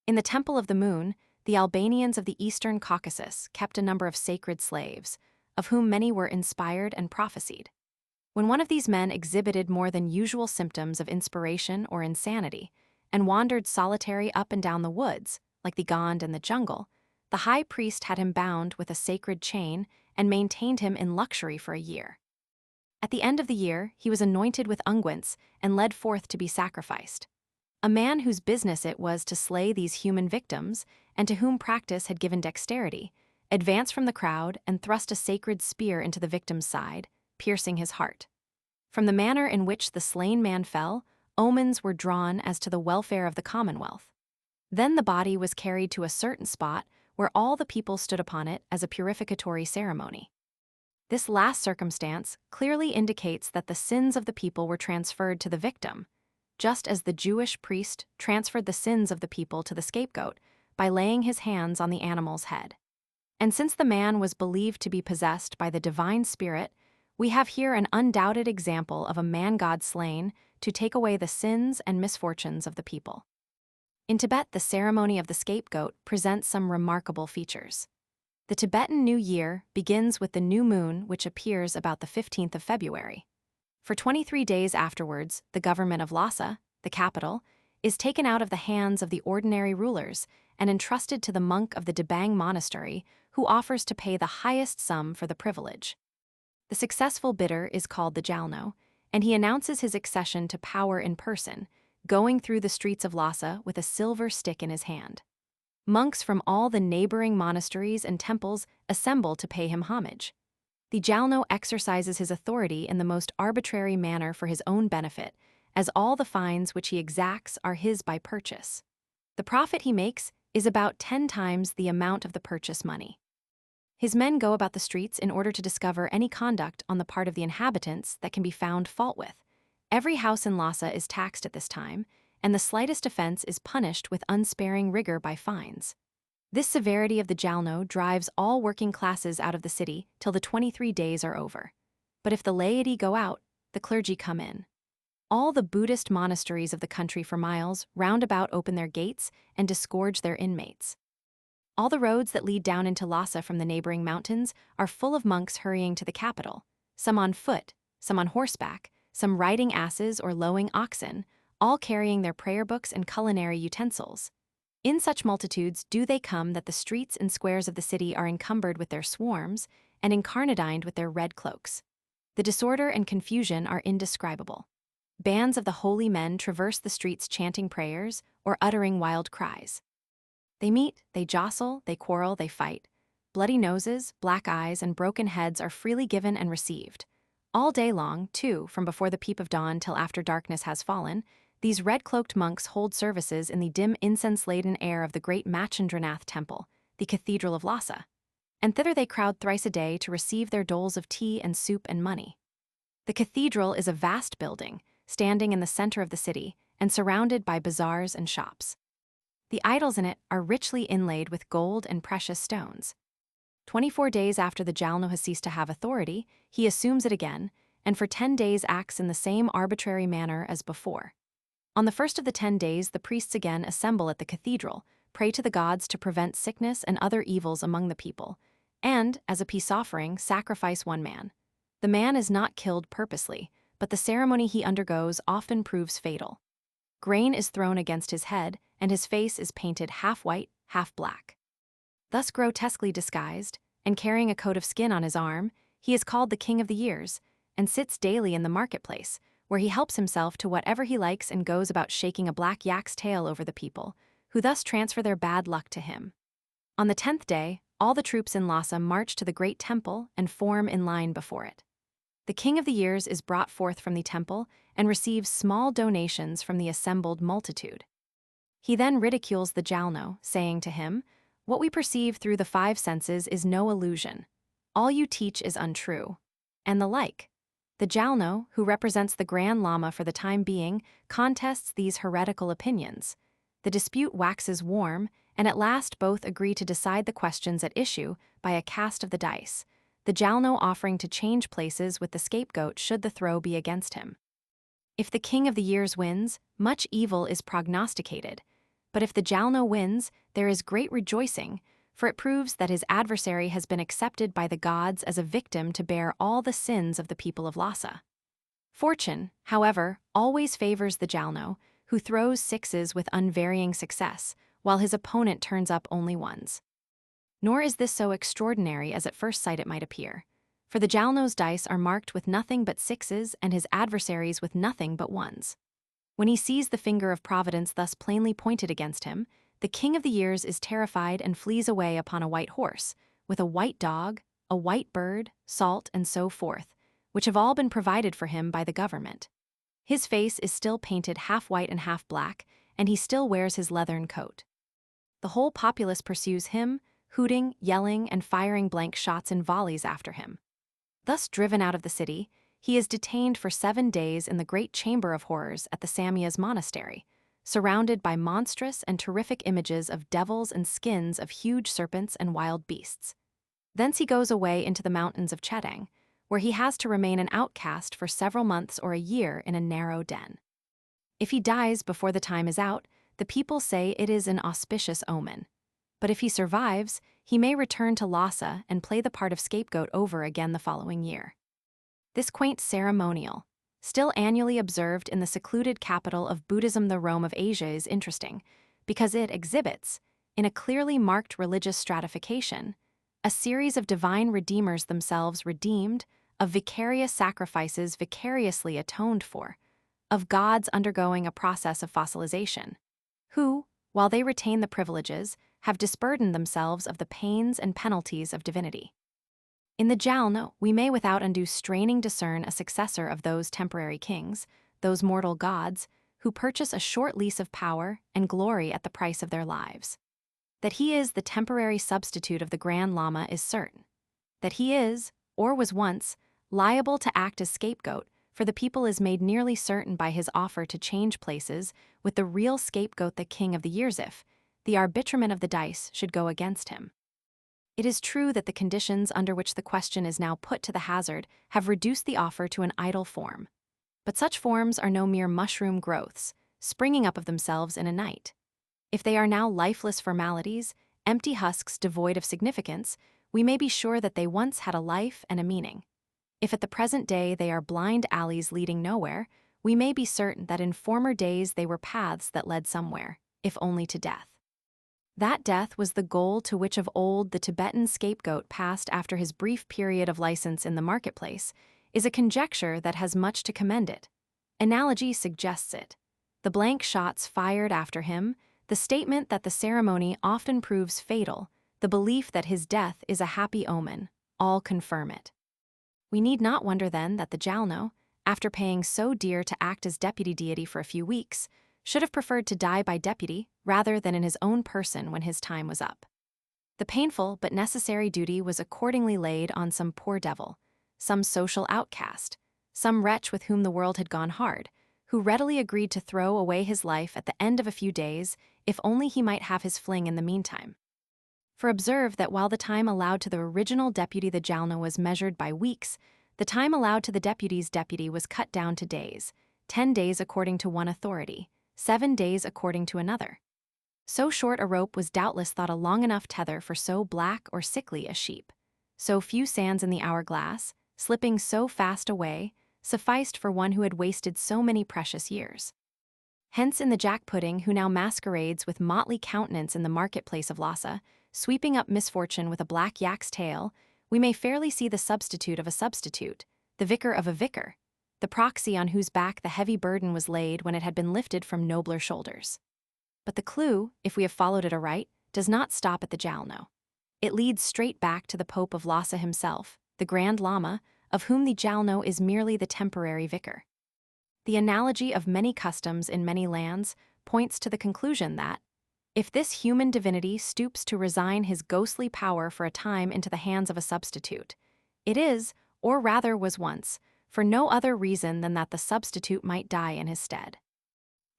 [SPEAKER 1] In the Temple of the Moon, the Albanians of the Eastern Caucasus kept a number of sacred slaves, of whom many were inspired and prophesied. When one of these men exhibited more than usual symptoms of inspiration or insanity, and wandered solitary up and down the woods, like the Gond and the jungle, the high priest had him bound with a sacred chain and maintained him in luxury for a year. At the end of the year, he was anointed with unguents and led forth to be sacrificed. A man whose business it was to slay these human victims, and to whom practice had given dexterity, advanced from the crowd and thrust a sacred spear into the victim's side, piercing his heart. From the manner in which the slain man fell, omens were drawn as to the welfare of the commonwealth. Then the body was carried to a certain spot where all the people stood upon it as a purificatory ceremony. This last circumstance clearly indicates that the sins of the people were transferred to the victim, just as the Jewish priest transferred the sins of the people to the scapegoat by laying his hands on the animal's head. And since the man was believed to be possessed by the divine spirit, we have here an undoubted example of a man-god slain to take away the sins and misfortunes of the people. In Tibet, the ceremony of the scapegoat presents some remarkable features. The Tibetan New Year begins with the new moon, which appears about the 15th of February. For 23 days afterwards, the government of Lhasa, the capital, is taken out of the hands of the ordinary rulers and entrusted to the monk of the Debang monastery, who offers to pay the highest sum for the privilege. The successful bidder is called the Jalno, and he announces his accession to power in person, going through the streets of Lhasa with a silver stick in his hand. Monks from all the neighboring monasteries and temples assemble to pay him homage. The Jalno exercises his authority in the most arbitrary manner for his own benefit, as all the fines which he exacts are his by purchase. The profit he makes is about 10 times the amount of the purchase money. His men go about the streets in order to discover any conduct on the part of the inhabitants that can be found fault with. Every house in Lhasa is taxed at this time, and the slightest offense is punished with unsparing rigor by fines. This severity of the Jalno drives all working classes out of the city till the 23 days are over. But if the laity go out, the clergy come in. All the Buddhist monasteries of the country for miles round about open their gates and disgorge their inmates. All the roads that lead down into Lhasa from the neighboring mountains are full of monks hurrying to the capital, some on foot, some on horseback, some riding asses or lowing oxen, all carrying their prayer books and culinary utensils. In such multitudes do they come that the streets and squares of the city are encumbered with their swarms and incarnadined with their red cloaks. The disorder and confusion are indescribable. Bands of the holy men traverse the streets chanting prayers or uttering wild cries. They meet, they jostle, they quarrel, they fight. Bloody noses, black eyes, and broken heads are freely given and received. All day long, too, from before the peep of dawn till after darkness has fallen, these red-cloaked monks hold services in the dim incense-laden air of the great Machendranath temple, the cathedral of Lhasa, and thither they crowd thrice a day to receive their doles of tea and soup and money. The cathedral is a vast building, standing in the center of the city and surrounded by bazaars and shops. The idols in it are richly inlaid with gold and precious stones. 24 days after the Jalno has ceased to have authority, he assumes it again, and for 10 days acts in the same arbitrary manner as before. On the first of the 10 days, the priests again assemble at the cathedral, pray to the gods to prevent sickness and other evils among the people, and, as a peace offering, sacrifice one man. The man is not killed purposely, but the ceremony he undergoes often proves fatal. Grain is thrown against his head, and his face is painted half white, half black. Thus grotesquely disguised, and carrying a coat of skin on his arm, he is called the King of the Years, and sits daily in the marketplace, where he helps himself to whatever he likes and goes about shaking a black yak's tail over the people, who thus transfer their bad luck to him. On the 10th day, all the troops in Lhasa march to the great temple and form in line before it. The King of the Years is brought forth from the temple and receives small donations from the assembled multitude. He then ridicules the Jalno, saying to him, "What we perceive through the 5 senses is no illusion. All you teach is untrue," and the like. The Jalno, who represents the Grand Lama for the time being, contests these heretical opinions. The dispute waxes warm, and at last both agree to decide the questions at issue by a cast of the dice, the Jalno offering to change places with the scapegoat should the throw be against him. If the King of the Years wins, much evil is prognosticated, but if the Jalno wins, there is great rejoicing, for it proves that his adversary has been accepted by the gods as a victim to bear all the sins of the people of Lhasa. Fortune, however, always favors the Jalno, who throws 6s with unvarying success, while his opponent turns up only 1s. Nor is this so extraordinary as at first sight it might appear, for the Jalno's dice are marked with nothing but 6s and his adversaries with nothing but 1s. When he sees the finger of Providence thus plainly pointed against him, the King of the Years is terrified and flees away upon a white horse, with a white dog, a white bird, salt, and so forth, which have all been provided for him by the government. His face is still painted half white and half black, and he still wears his leathern coat. The whole populace pursues him, hooting, yelling, and firing blank shots in volleys after him. Thus driven out of the city, he is detained for 7 days in the Great Chamber of Horrors at the Samias Monastery, surrounded by monstrous and terrific images of devils and skins of huge serpents and wild beasts. Thence he goes away into the mountains of Chedang, where he has to remain an outcast for several months or a year in a narrow den. If he dies before the time is out, the people say it is an auspicious omen. But if he survives, he may return to Lhasa and play the part of scapegoat over again the following year. This quaint ceremonial, still annually observed in the secluded capital of Buddhism, the Rome of Asia, is interesting because it exhibits, in a clearly marked religious stratification, a series of divine redeemers themselves redeemed, of vicarious sacrifices vicariously atoned for, of gods undergoing a process of fossilization, who, while they retain the privileges, have disburdened themselves of the pains and penalties of divinity. In the Jalno, we may without undue straining discern a successor of those temporary kings, those mortal gods, who purchase a short lease of power and glory at the price of their lives. That he is the temporary substitute of the Grand Lama is certain. That he is, or was once, liable to act as scapegoat for the people is made nearly certain by his offer to change places with the real scapegoat, the king of the years, if the arbitrament of the dice should go against him. It is true that the conditions under which the question is now put to the hazard have reduced the offer to an idle form. But such forms are no mere mushroom growths, springing up of themselves in a night. If they are now lifeless formalities, empty husks devoid of significance, we may be sure that they once had a life and a meaning. If at the present day they are blind alleys leading nowhere, we may be certain that in former days they were paths that led somewhere, if only to death. That death was the goal to which of old the Tibetan scapegoat passed after his brief period of license in the marketplace, is a conjecture that has much to commend it. Analogy suggests it. The blank shots fired after him, the statement that the ceremony often proves fatal, the belief that his death is a happy omen, all confirm it. We need not wonder then that the Jalno, after paying so dear to act as deputy deity for a few weeks, should have preferred to die by deputy rather than in his own person when his time was up. The painful but necessary duty was accordingly laid on some poor devil, some social outcast, some wretch with whom the world had gone hard, who readily agreed to throw away his life at the end of a few days if only he might have his fling in the meantime. For observe that while the time allowed to the original deputy the Jalno was measured by weeks, the time allowed to the deputy's deputy was cut down to days, 10 days according to one authority, 7 days according to another. So short a rope was doubtless thought a long enough tether for so black or sickly a sheep. So few sands in the hourglass, slipping so fast away, sufficed for one who had wasted so many precious years. Hence in the jack-pudding who now masquerades with motley countenance in the marketplace of Lhasa, sweeping up misfortune with a black yak's tail, we may fairly see the substitute of a substitute, the vicar of a vicar, the proxy on whose back the heavy burden was laid when it had been lifted from nobler shoulders. But the clue, if we have followed it aright, does not stop at the Jalno. It leads straight back to the Pope of Lhasa himself, the Grand Lama, of whom the Jalno is merely the temporary vicar. The analogy of many customs in many lands points to the conclusion that, if this human divinity stoops to resign his ghostly power for a time into the hands of a substitute, it is, or rather was once, for no other reason than that the substitute might die in his stead.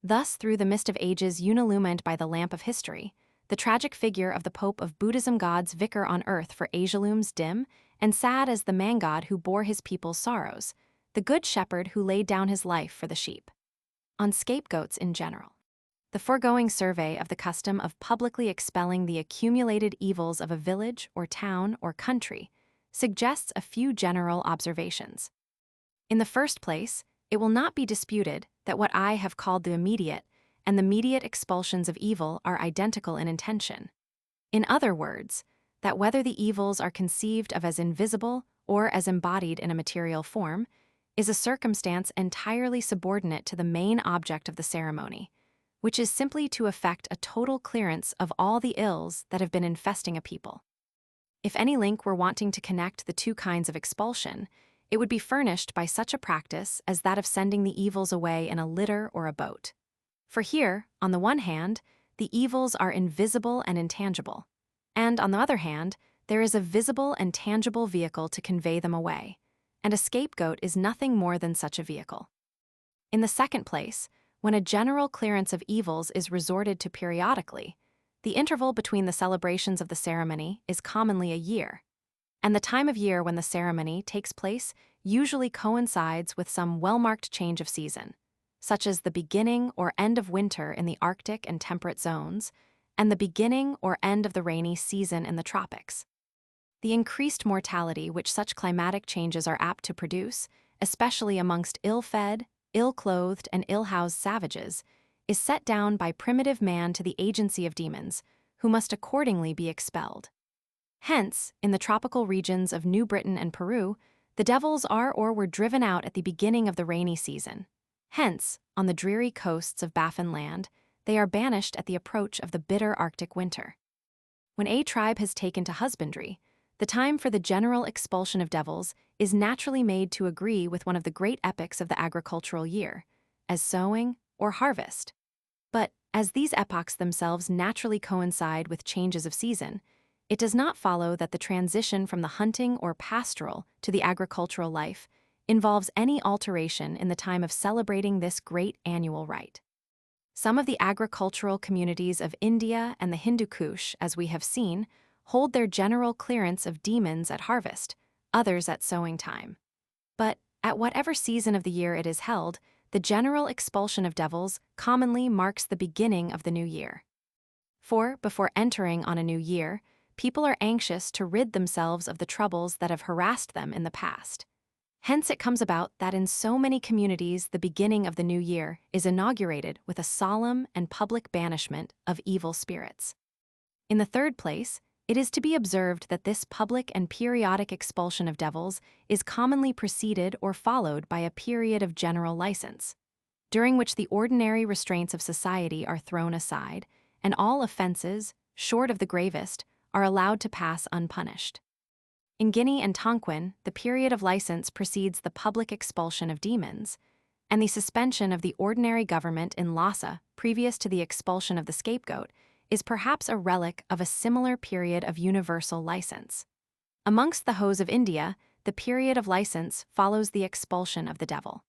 [SPEAKER 1] Thus, through the mist of ages unillumined by the lamp of history, the tragic figure of the Pope of Buddhism, God's vicar on earth for Asia, looms dim and sad as the man-god who bore his people's sorrows, the good shepherd who laid down his life for the sheep. On scapegoats in general. The foregoing survey of the custom of publicly expelling the accumulated evils of a village or town or country suggests a few general observations. In the first place, it will not be disputed that what I have called the immediate and the mediate expulsions of evil are identical in intention. In other words, that whether the evils are conceived of as invisible or as embodied in a material form is a circumstance entirely subordinate to the main object of the ceremony, which is simply to effect a total clearance of all the ills that have been infesting a people. If any link were wanting to connect the two kinds of expulsion, it would be furnished by such a practice as that of sending the evils away in a litter or a boat. For here, on the one hand, the evils are invisible and intangible, and on the other hand, there is a visible and tangible vehicle to convey them away, and a scapegoat is nothing more than such a vehicle. In the second place, when a general clearance of evils is resorted to periodically, the interval between the celebrations of the ceremony is commonly a year, and the time of year when the ceremony takes place usually coincides with some well-marked change of season, such as the beginning or end of winter in the Arctic and temperate zones, and the beginning or end of the rainy season in the tropics. The increased mortality which such climatic changes are apt to produce, especially amongst ill-fed, ill-clothed, and ill-housed savages, is set down by primitive man to the agency of demons, who must accordingly be expelled. Hence, in the tropical regions of New Britain and Peru, the devils are or were driven out at the beginning of the rainy season. Hence, on the dreary coasts of Baffin Land, they are banished at the approach of the bitter Arctic winter. When a tribe has taken to husbandry, the time for the general expulsion of devils is naturally made to agree with one of the great epochs of the agricultural year, as sowing or harvest. But, as these epochs themselves naturally coincide with changes of season, it does not follow that the transition from the hunting or pastoral to the agricultural life involves any alteration in the time of celebrating this great annual rite. Some of the agricultural communities of India and the Hindu Kush, as we have seen, hold their general clearance of demons at harvest, others at sowing time. But, at whatever season of the year it is held, the general expulsion of devils commonly marks the beginning of the new year. For, before entering on a new year, people are anxious to rid themselves of the troubles that have harassed them in the past. Hence it comes about that in so many communities the beginning of the new year is inaugurated with a solemn and public banishment of evil spirits. In the third place, it is to be observed that this public and periodic expulsion of devils is commonly preceded or followed by a period of general license, during which the ordinary restraints of society are thrown aside, and all offenses, short of the gravest, are allowed to pass unpunished. In Guinea and Tonquin, the period of license precedes the public expulsion of demons, and the suspension of the ordinary government in Lhasa previous to the expulsion of the scapegoat is perhaps a relic of a similar period of universal license. Amongst the Hos of India, the period of license follows the expulsion of the devil.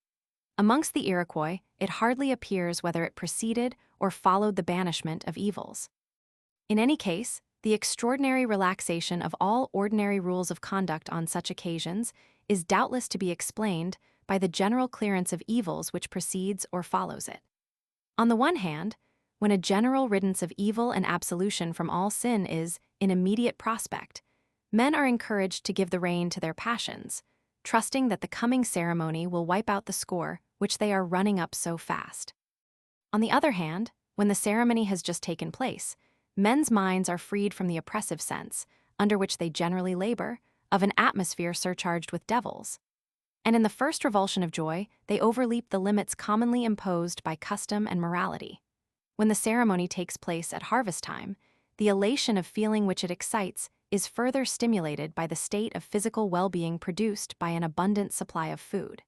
[SPEAKER 1] Amongst the Iroquois, it hardly appears whether it preceded or followed the banishment of evils. In any case, the extraordinary relaxation of all ordinary rules of conduct on such occasions is doubtless to be explained by the general clearance of evils which precedes or follows it. On the one hand, when a general riddance of evil and absolution from all sin is in immediate prospect, men are encouraged to give the rein to their passions, trusting that the coming ceremony will wipe out the score which they are running up so fast. On the other hand, when the ceremony has just taken place, men's minds are freed from the oppressive sense, under which they generally labor, of an atmosphere surcharged with devils. And in the first revulsion of joy, they overleap the limits commonly imposed by custom and morality. When the ceremony takes place at harvest time, the elation of feeling which it excites is further stimulated by the state of physical well-being produced by an abundant supply of food.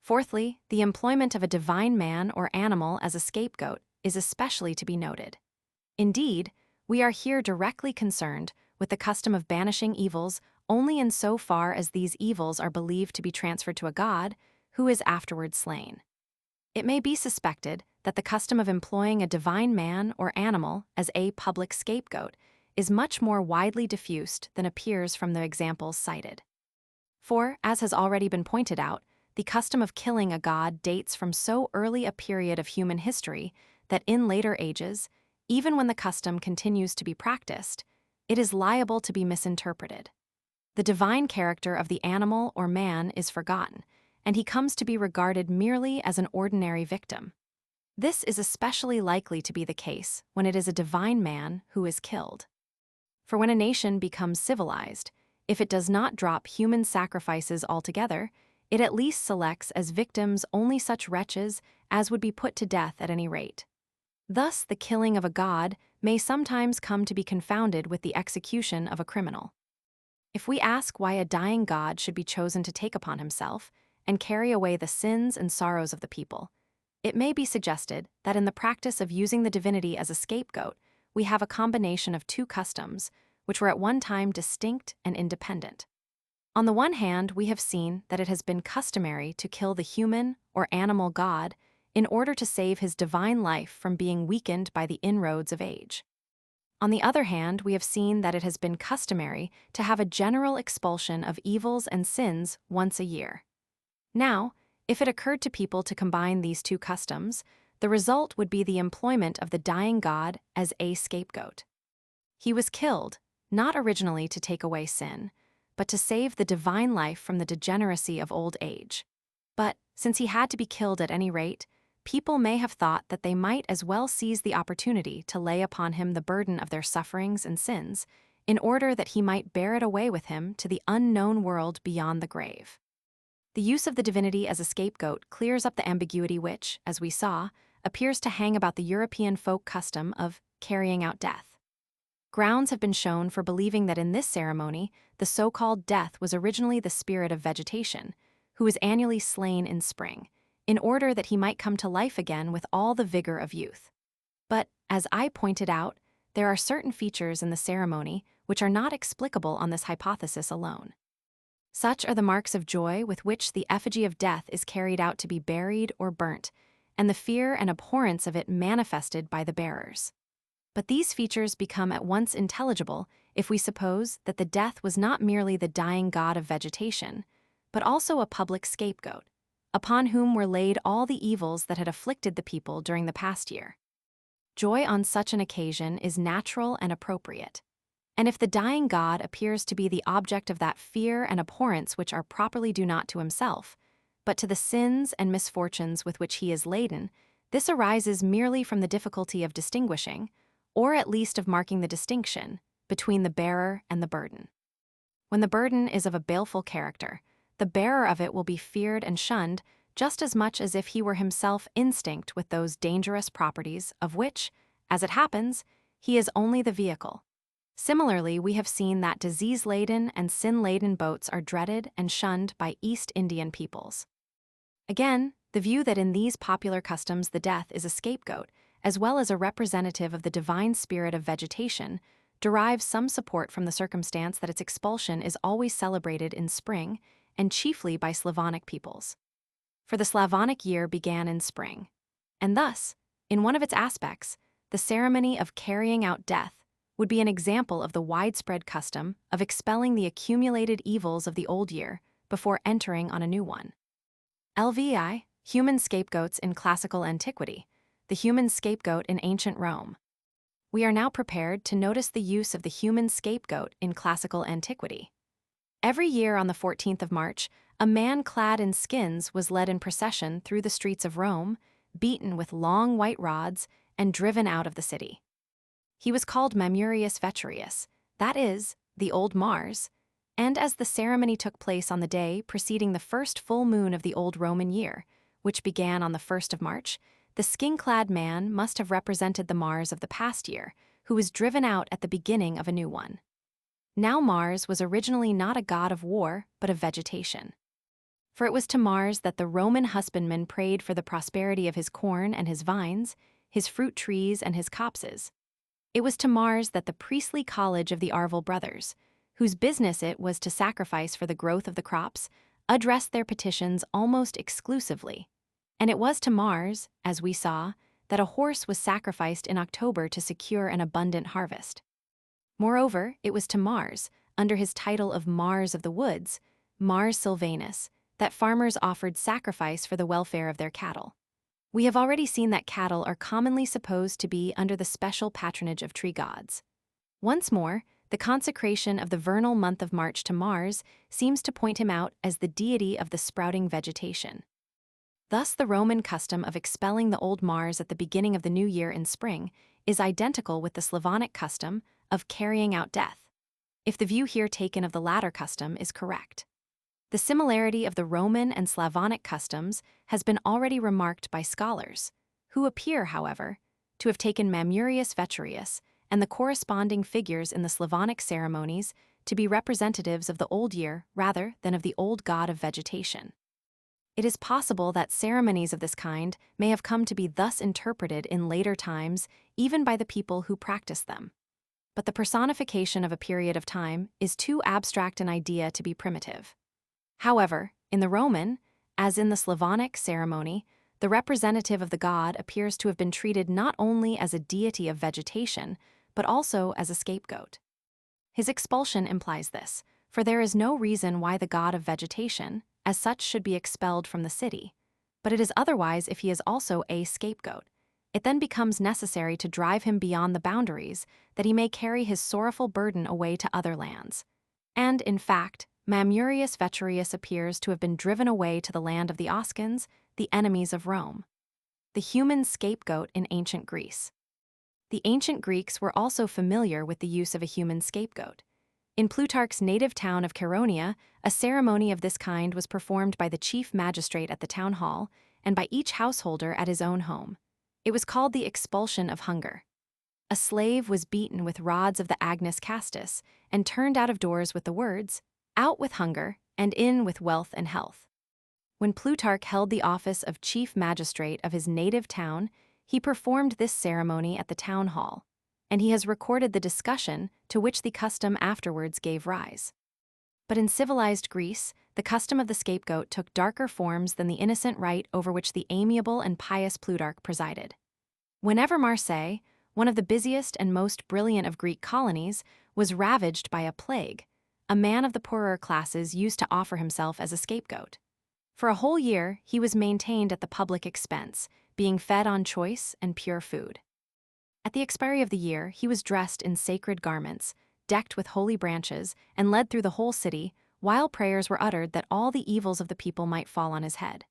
[SPEAKER 1] Fourthly, the employment of a divine man or animal as a scapegoat is especially to be noted. Indeed, we are here directly concerned with the custom of banishing evils only in so far as these evils are believed to be transferred to a god who is afterward slain. It may be suspected that the custom of employing a divine man or animal as a public scapegoat is much more widely diffused than appears from the examples cited. For, as has already been pointed out, the custom of killing a god dates from so early a period of human history that in later ages, even when the custom continues to be practiced, it is liable to be misinterpreted. The divine character of the animal or man is forgotten, and he comes to be regarded merely as an ordinary victim. This is especially likely to be the case when it is a divine man who is killed. For when a nation becomes civilized, if it does not drop human sacrifices altogether, it at least selects as victims only such wretches as would be put to death at any rate. Thus, the killing of a god may sometimes come to be confounded with the execution of a criminal. If we ask why a dying god should be chosen to take upon himself and carry away the sins and sorrows of the people, it may be suggested that in the practice of using the divinity as a scapegoat, we have a combination of two customs which were at one time distinct and independent. On the one hand, we have seen that it has been customary to kill the human or animal god in order to save his divine life from being weakened by the inroads of age. On the other hand, we have seen that it has been customary to have a general expulsion of evils and sins once a year. Now, if it occurred to people to combine these two customs, the result would be the employment of the dying god as a scapegoat. He was killed, not originally to take away sin, but to save the divine life from the degeneracy of old age. But, since he had to be killed at any rate, people may have thought that they might as well seize the opportunity to lay upon him the burden of their sufferings and sins, in order that he might bear it away with him to the unknown world beyond the grave. The use of the divinity as a scapegoat clears up the ambiguity which, as we saw, appears to hang about the European folk custom of carrying out death. Grounds have been shown for believing that in this ceremony, the so-called death was originally the spirit of vegetation, who is annually slain in spring, in order that he might come to life again with all the vigor of youth. But, as I pointed out, there are certain features in the ceremony which are not explicable on this hypothesis alone. Such are the marks of joy with which the effigy of death is carried out to be buried or burnt, and the fear and abhorrence of it manifested by the bearers. But these features become at once intelligible if we suppose that the death was not merely the dying god of vegetation, but also a public scapegoat, upon whom were laid all the evils that had afflicted the people during the past year. Joy on such an occasion is natural and appropriate. And if the dying god appears to be the object of that fear and abhorrence which are properly due not to himself, but to the sins and misfortunes with which he is laden, this arises merely from the difficulty of distinguishing, or at least of marking the distinction, between the bearer and the burden. When the burden is of a baleful character, the bearer of it will be feared and shunned just as much as if he were himself instinct with those dangerous properties of which, as it happens, he is only the vehicle. Similarly, we have seen that disease-laden and sin-laden boats are dreaded and shunned by East Indian peoples. Again, the view that in these popular customs the death is a scapegoat, as well as a representative of the divine spirit of vegetation, derives some support from the circumstance that its expulsion is always celebrated in spring, and chiefly by Slavonic peoples. For the Slavonic year began in spring, and thus, in one of its aspects, the ceremony of carrying out death would be an example of the widespread custom of expelling the accumulated evils of the old year before entering on a new one. LVI, human scapegoats in classical antiquity, the human scapegoat in ancient Rome. We are now prepared to notice the use of the human scapegoat in classical antiquity. Every year on the 14th of March, a man clad in skins was led in procession through the streets of Rome, beaten with long white rods, and driven out of the city. He was called Mamurius Veturius, that is, the old Mars, and as the ceremony took place on the day preceding the first full moon of the old Roman year, which began on the 1st of March, the skin-clad man must have represented the Mars of the past year, who was driven out at the beginning of a new one. Now Mars was originally not a god of war, but of vegetation. For it was to Mars that the Roman husbandman prayed for the prosperity of his corn and his vines, his fruit trees and his copses. It was to Mars that the priestly college of the Arval brothers, whose business it was to sacrifice for the growth of the crops, addressed their petitions almost exclusively. And it was to Mars, as we saw, that a horse was sacrificed in October to secure an abundant harvest. Moreover, it was to Mars, under his title of Mars of the Woods, Mars Silvanus, that farmers offered sacrifice for the welfare of their cattle. We have already seen that cattle are commonly supposed to be under the special patronage of tree gods. Once more, the consecration of the vernal month of March to Mars seems to point him out as the deity of the sprouting vegetation. Thus, the Roman custom of expelling the old Mars at the beginning of the new year in spring is identical with the Slavonic custom of carrying out death, if the view here taken of the latter custom is correct. The similarity of the Roman and Slavonic customs has been already remarked by scholars, who appear, however, to have taken Mamurius Veturius and the corresponding figures in the Slavonic ceremonies to be representatives of the old year rather than of the old god of vegetation. It is possible that ceremonies of this kind may have come to be thus interpreted in later times even by the people who practiced them. but the personification of a period of time is too abstract an idea to be primitive. However, in the Roman, as in the Slavonic ceremony, the representative of the god appears to have been treated not only as a deity of vegetation, but also as a scapegoat. His expulsion implies this, for there is no reason why the god of vegetation, as such, should be expelled from the city, but it is otherwise if he is also a scapegoat. It then becomes necessary to drive him beyond the boundaries, that he may carry his sorrowful burden away to other lands. And, in fact, Mamurius Veturius appears to have been driven away to the land of the Oscans, the enemies of Rome. The human scapegoat in ancient Greece. The ancient Greeks were also familiar with the use of a human scapegoat. In Plutarch's native town of Chaeronea, a ceremony of this kind was performed by the chief magistrate at the town hall and by each householder at his own home. It was called the expulsion of hunger. A slave was beaten with rods of the agnus castus and turned out of doors with the words, "Out with hunger, and in with wealth and health." When Plutarch held the office of chief magistrate of his native town, he performed this ceremony at the town hall, and he has recorded the discussion to which the custom afterwards gave rise. But in civilized Greece, the custom of the scapegoat took darker forms than the innocent rite over which the amiable and pious Plutarch presided. Whenever Marseille, one of the busiest and most brilliant of Greek colonies, was ravaged by a plague, a man of the poorer classes used to offer himself as a scapegoat. For a whole year, he was maintained at the public expense, being fed on choice and pure food. At the expiry of the year, he was dressed in sacred garments, decked with holy branches, and led through the whole city, while prayers were uttered that all the evils of the people might fall on his head.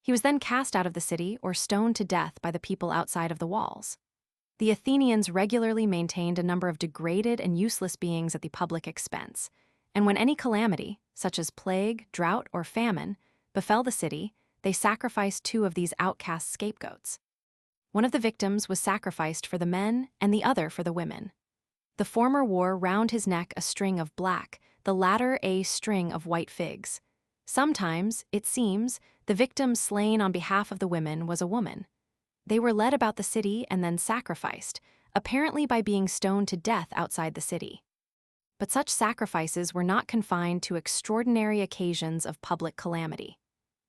[SPEAKER 1] He was then cast out of the city or stoned to death by the people outside of the walls. The Athenians regularly maintained a number of degraded and useless beings at the public expense, and when any calamity, such as plague, drought, or famine, befell the city, they sacrificed 2 of these outcast scapegoats. One of the victims was sacrificed for the men and the other for the women. The former wore round his neck a string of black, the latter a string of white figs. Sometimes, it seems, the victim slain on behalf of the women was a woman. They were led about the city and then sacrificed, apparently by being stoned to death outside the city. But such sacrifices were not confined to extraordinary occasions of public calamity.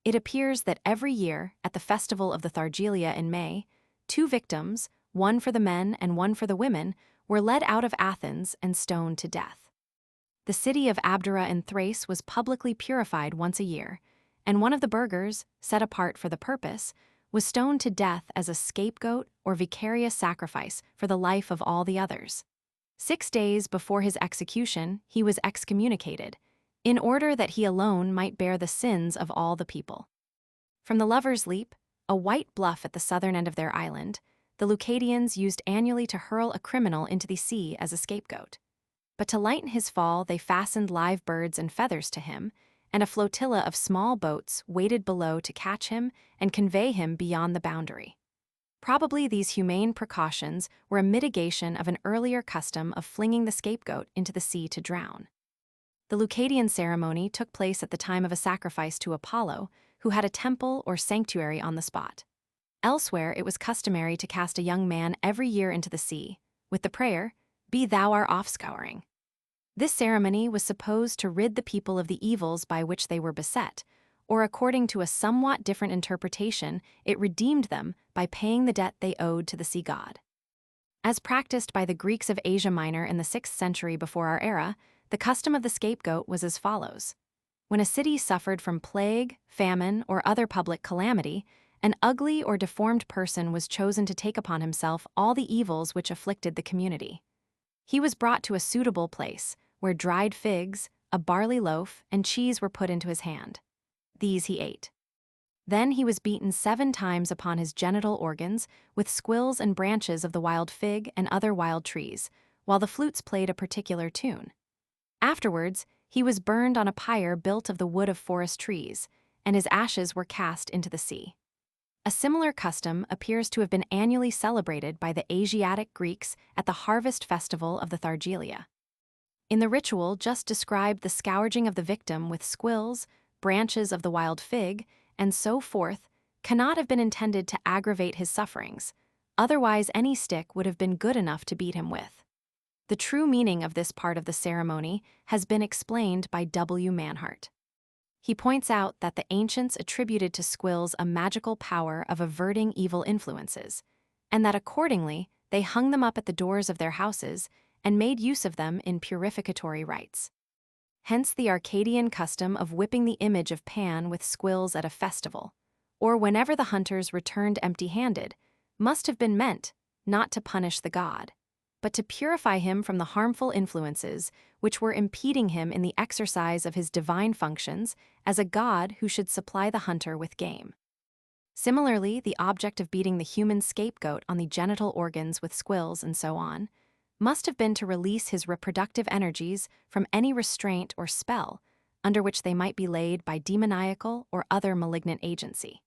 [SPEAKER 1] It appears that every year, at the festival of the Thargelia in May, 2 victims, one for the men and one for the women, were led out of Athens and stoned to death. The city of Abdera in Thrace was publicly purified once a year, and one of the burghers, set apart for the purpose, was stoned to death as a scapegoat or vicarious sacrifice for the life of all the others. 6 days before his execution, he was excommunicated, in order that he alone might bear the sins of all the people. From the Lover's Leap, a white bluff at the southern end of their island, the Leucadians used annually to hurl a criminal into the sea as a scapegoat. But to lighten his fall, they fastened live birds and feathers to him, and a flotilla of small boats waited below to catch him and convey him beyond the boundary. Probably these humane precautions were a mitigation of an earlier custom of flinging the scapegoat into the sea to drown. The Leucadian ceremony took place at the time of a sacrifice to Apollo, who had a temple or sanctuary on the spot. Elsewhere, it was customary to cast a young man every year into the sea, with the prayer, "Be thou our offscouring." This ceremony was supposed to rid the people of the evils by which they were beset, or according to a somewhat different interpretation, it redeemed them by paying the debt they owed to the sea god. As practiced by the Greeks of Asia Minor in the 6th century before our era, the custom of the scapegoat was as follows. When a city suffered from plague, famine, or other public calamity, an ugly or deformed person was chosen to take upon himself all the evils which afflicted the community. He was brought to a suitable place, where dried figs, a barley loaf, and cheese were put into his hand. These he ate. Then he was beaten 7 times upon his genital organs with squills and branches of the wild fig and other wild trees, while the flutes played a particular tune. Afterwards, he was burned on a pyre built of the wood of forest trees, and his ashes were cast into the sea. A similar custom appears to have been annually celebrated by the Asiatic Greeks at the harvest festival of the Thargelia. In the ritual just described, the scourging of the victim with squills, branches of the wild fig, and so forth cannot have been intended to aggravate his sufferings, otherwise any stick would have been good enough to beat him with. The true meaning of this part of the ceremony has been explained by W. Manhart. He points out that the ancients attributed to squills a magical power of averting evil influences, and that accordingly they hung them up at the doors of their houses and made use of them in purificatory rites. Hence the Arcadian custom of whipping the image of Pan with squills at a festival, or whenever the hunters returned empty-handed, must have been meant not to punish the god, but to purify him from the harmful influences which were impeding him in the exercise of his divine functions as a god who should supply the hunter with game. Similarly, the object of beating the human scapegoat on the genital organs with squills and so on must have been to release his reproductive energies from any restraint or spell under which they might be laid by demoniacal or other malignant agency.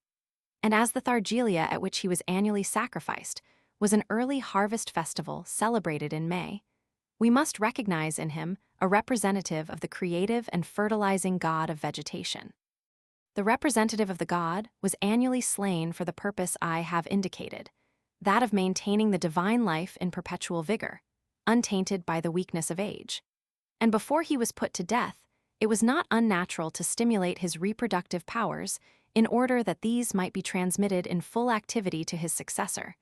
[SPEAKER 1] And as the Thargelia at which he was annually sacrificed was an early harvest festival celebrated in May, we must recognize in him a representative of the creative and fertilizing god of vegetation. The representative of the god was annually slain for the purpose I have indicated, that of maintaining the divine life in perpetual vigor, untainted by the weakness of age. And before he was put to death, it was not unnatural to stimulate his reproductive powers in order that these might be transmitted in full activity to his successor,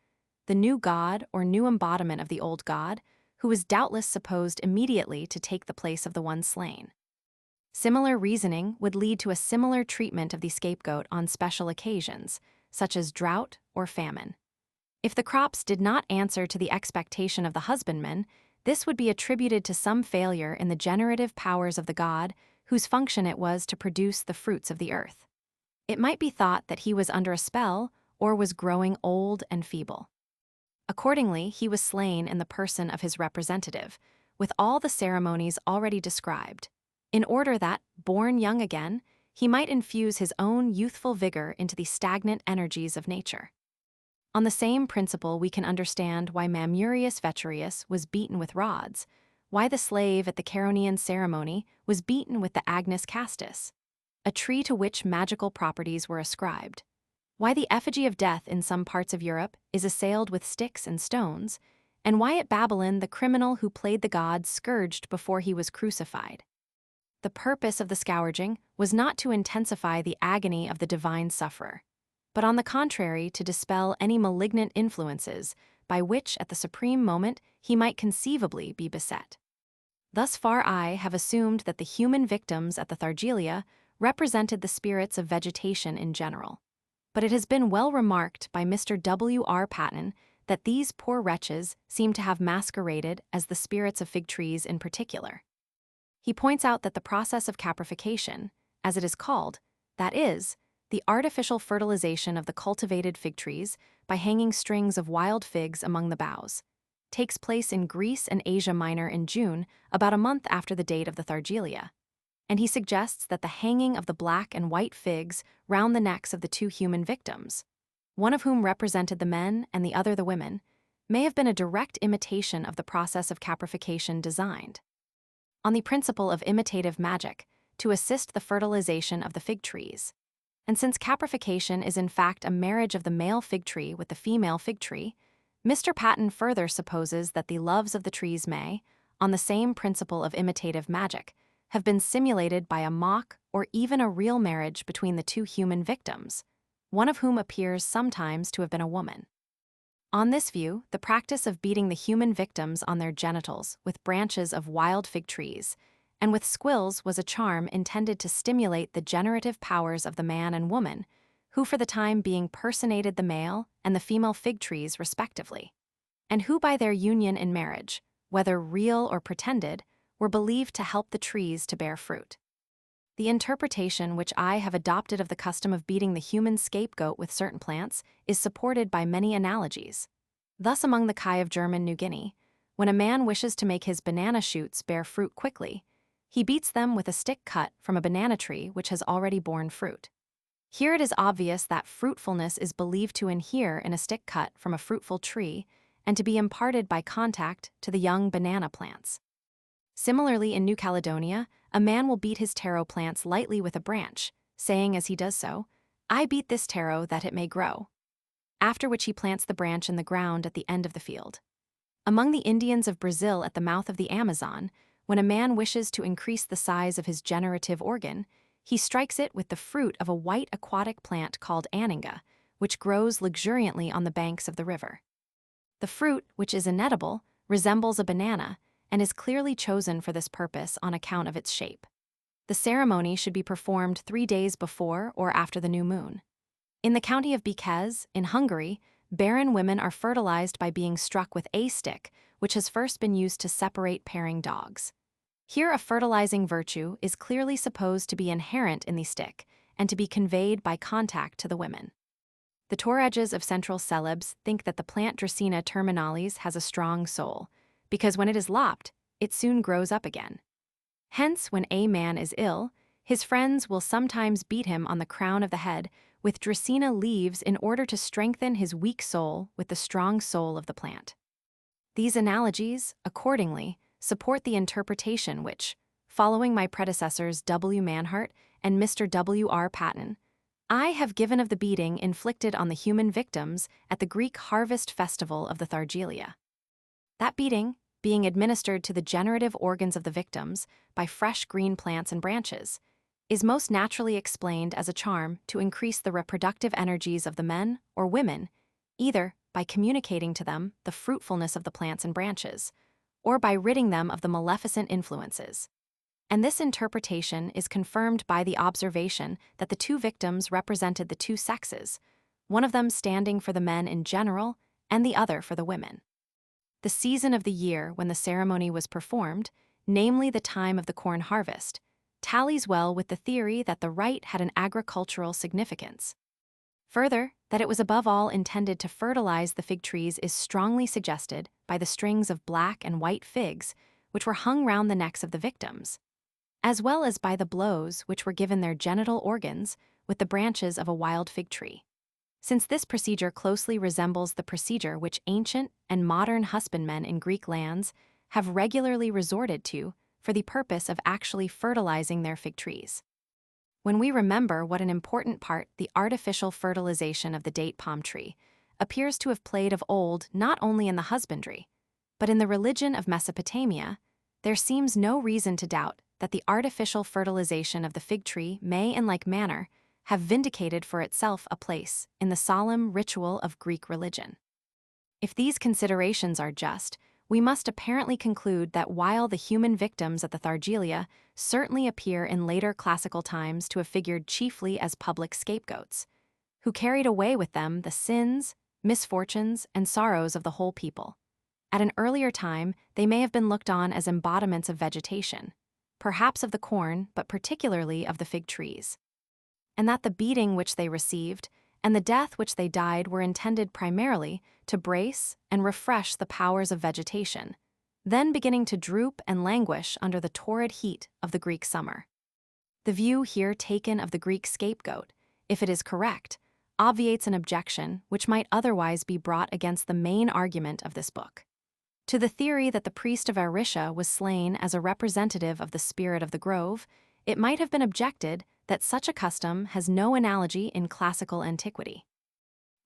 [SPEAKER 1] the new god or new embodiment of the old god, who was doubtless supposed immediately to take the place of the one slain. Similar reasoning would lead to a similar treatment of the scapegoat on special occasions, such as drought or famine. If the crops did not answer to the expectation of the husbandman, this would be attributed to some failure in the generative powers of the god, whose function it was to produce the fruits of the earth. It might be thought that he was under a spell or was growing old and feeble. Accordingly, he was slain in the person of his representative, with all the ceremonies already described, in order that, born young again, he might infuse his own youthful vigor into the stagnant energies of nature. On the same principle, we can understand why Mamurius Veturius was beaten with rods, why the slave at the Charonian ceremony was beaten with the Agnus Castus, a tree to which magical properties were ascribed, why the effigy of death in some parts of Europe is assailed with sticks and stones, and why at Babylon the criminal who played the god scourged before he was crucified. The purpose of the scourging was not to intensify the agony of the divine sufferer, but on the contrary to dispel any malignant influences by which at the supreme moment he might conceivably be beset. Thus far I have assumed that the human victims at the Thargelia represented the spirits of vegetation in general. But it has been well remarked by Mr. W. R. Patten that these poor wretches seem to have masqueraded as the spirits of fig trees in particular. He points out that the process of caprification, as it is called, that is, the artificial fertilization of the cultivated fig trees by hanging strings of wild figs among the boughs, takes place in Greece and Asia Minor in June, about a month after the date of the Thargelia. And he suggests that the hanging of the black and white figs round the necks of the two human victims, one of whom represented the men and the other the women, may have been a direct imitation of the process of caprification designed, on the principle of imitative magic, to assist the fertilization of the fig trees. And since caprification is in fact a marriage of the male fig tree with the female fig tree, Mr. Patten further supposes that the loves of the trees may, on the same principle of imitative magic, have been simulated by a mock or even a real marriage between the two human victims, one of whom appears sometimes to have been a woman. On this view, the practice of beating the human victims on their genitals with branches of wild fig trees and with squills was a charm intended to stimulate the generative powers of the man and woman, who for the time being personated the male and the female fig trees respectively, and who by their union in marriage, whether real or pretended, were believed to help the trees to bear fruit. The interpretation which I have adopted of the custom of beating the human scapegoat with certain plants is supported by many analogies. Thus among the Kai of German New Guinea, when a man wishes to make his banana shoots bear fruit quickly, he beats them with a stick cut from a banana tree which has already borne fruit. Here it is obvious that fruitfulness is believed to inhere in a stick cut from a fruitful tree and to be imparted by contact to the young banana plants. Similarly, in New Caledonia, a man will beat his taro plants lightly with a branch, saying as he does so, "I beat this taro that it may grow," after which he plants the branch in the ground at the end of the field. Among the Indians of Brazil at the mouth of the Amazon, when a man wishes to increase the size of his generative organ, he strikes it with the fruit of a white aquatic plant called anhinga, which grows luxuriantly on the banks of the river. The fruit, which is inedible, resembles a banana and is clearly chosen for this purpose on account of its shape. The ceremony should be performed 3 days before or after the new moon. In the county of Békés, in Hungary, barren women are fertilized by being struck with a stick, which has first been used to separate pairing dogs. Here a fertilizing virtue is clearly supposed to be inherent in the stick and to be conveyed by contact to the women. The Touaregs of Central Celebes think that the plant Dracaena terminalis has a strong soul, because when it is lopped, it soon grows up again. Hence, when a man is ill, his friends will sometimes beat him on the crown of the head with Dracaena leaves in order to strengthen his weak soul with the strong soul of the plant. These analogies, accordingly, support the interpretation which, following my predecessors W. Manhart and Mr. W. R. Patten, I have given of the beating inflicted on the human victims at the Greek harvest festival of the Thargelia. That beating, being administered to the generative organs of the victims by fresh green plants and branches, is most naturally explained as a charm to increase the reproductive energies of the men or women, either by communicating to them the fruitfulness of the plants and branches, or by ridding them of the maleficent influences. And this interpretation is confirmed by the observation that the two victims represented the two sexes, one of them standing for the men in general and the other for the women. The season of the year when the ceremony was performed, namely the time of the corn harvest, tallies well with the theory that the rite had an agricultural significance. Further, that it was above all intended to fertilize the fig trees is strongly suggested by the strings of black and white figs which were hung round the necks of the victims, as well as by the blows which were given their genital organs with the branches of a wild fig tree. Since this procedure closely resembles the procedure which ancient and modern husbandmen in Greek lands have regularly resorted to for the purpose of actually fertilizing their fig trees. When we remember what an important part the artificial fertilization of the date palm tree appears to have played of old not only in the husbandry, but in the religion of Mesopotamia, there seems no reason to doubt that the artificial fertilization of the fig tree may in like manner have vindicated for itself a place in the solemn ritual of Greek religion. If these considerations are just, we must apparently conclude that while the human victims at the Thargelia certainly appear in later classical times to have figured chiefly as public scapegoats, who carried away with them the sins, misfortunes, and sorrows of the whole people, at an earlier time they may have been looked on as embodiments of vegetation, perhaps of the corn, but particularly of the fig trees, and that the beating which they received and the death which they died were intended primarily to brace and refresh the powers of vegetation, then beginning to droop and languish under the torrid heat of the Greek summer. The view here taken of the Greek scapegoat, if it is correct, obviates an objection which might otherwise be brought against the main argument of this book. To the theory that the priest of Aricia was slain as a representative of the spirit of the grove, it might have been objected that such a custom has no analogy in classical antiquity.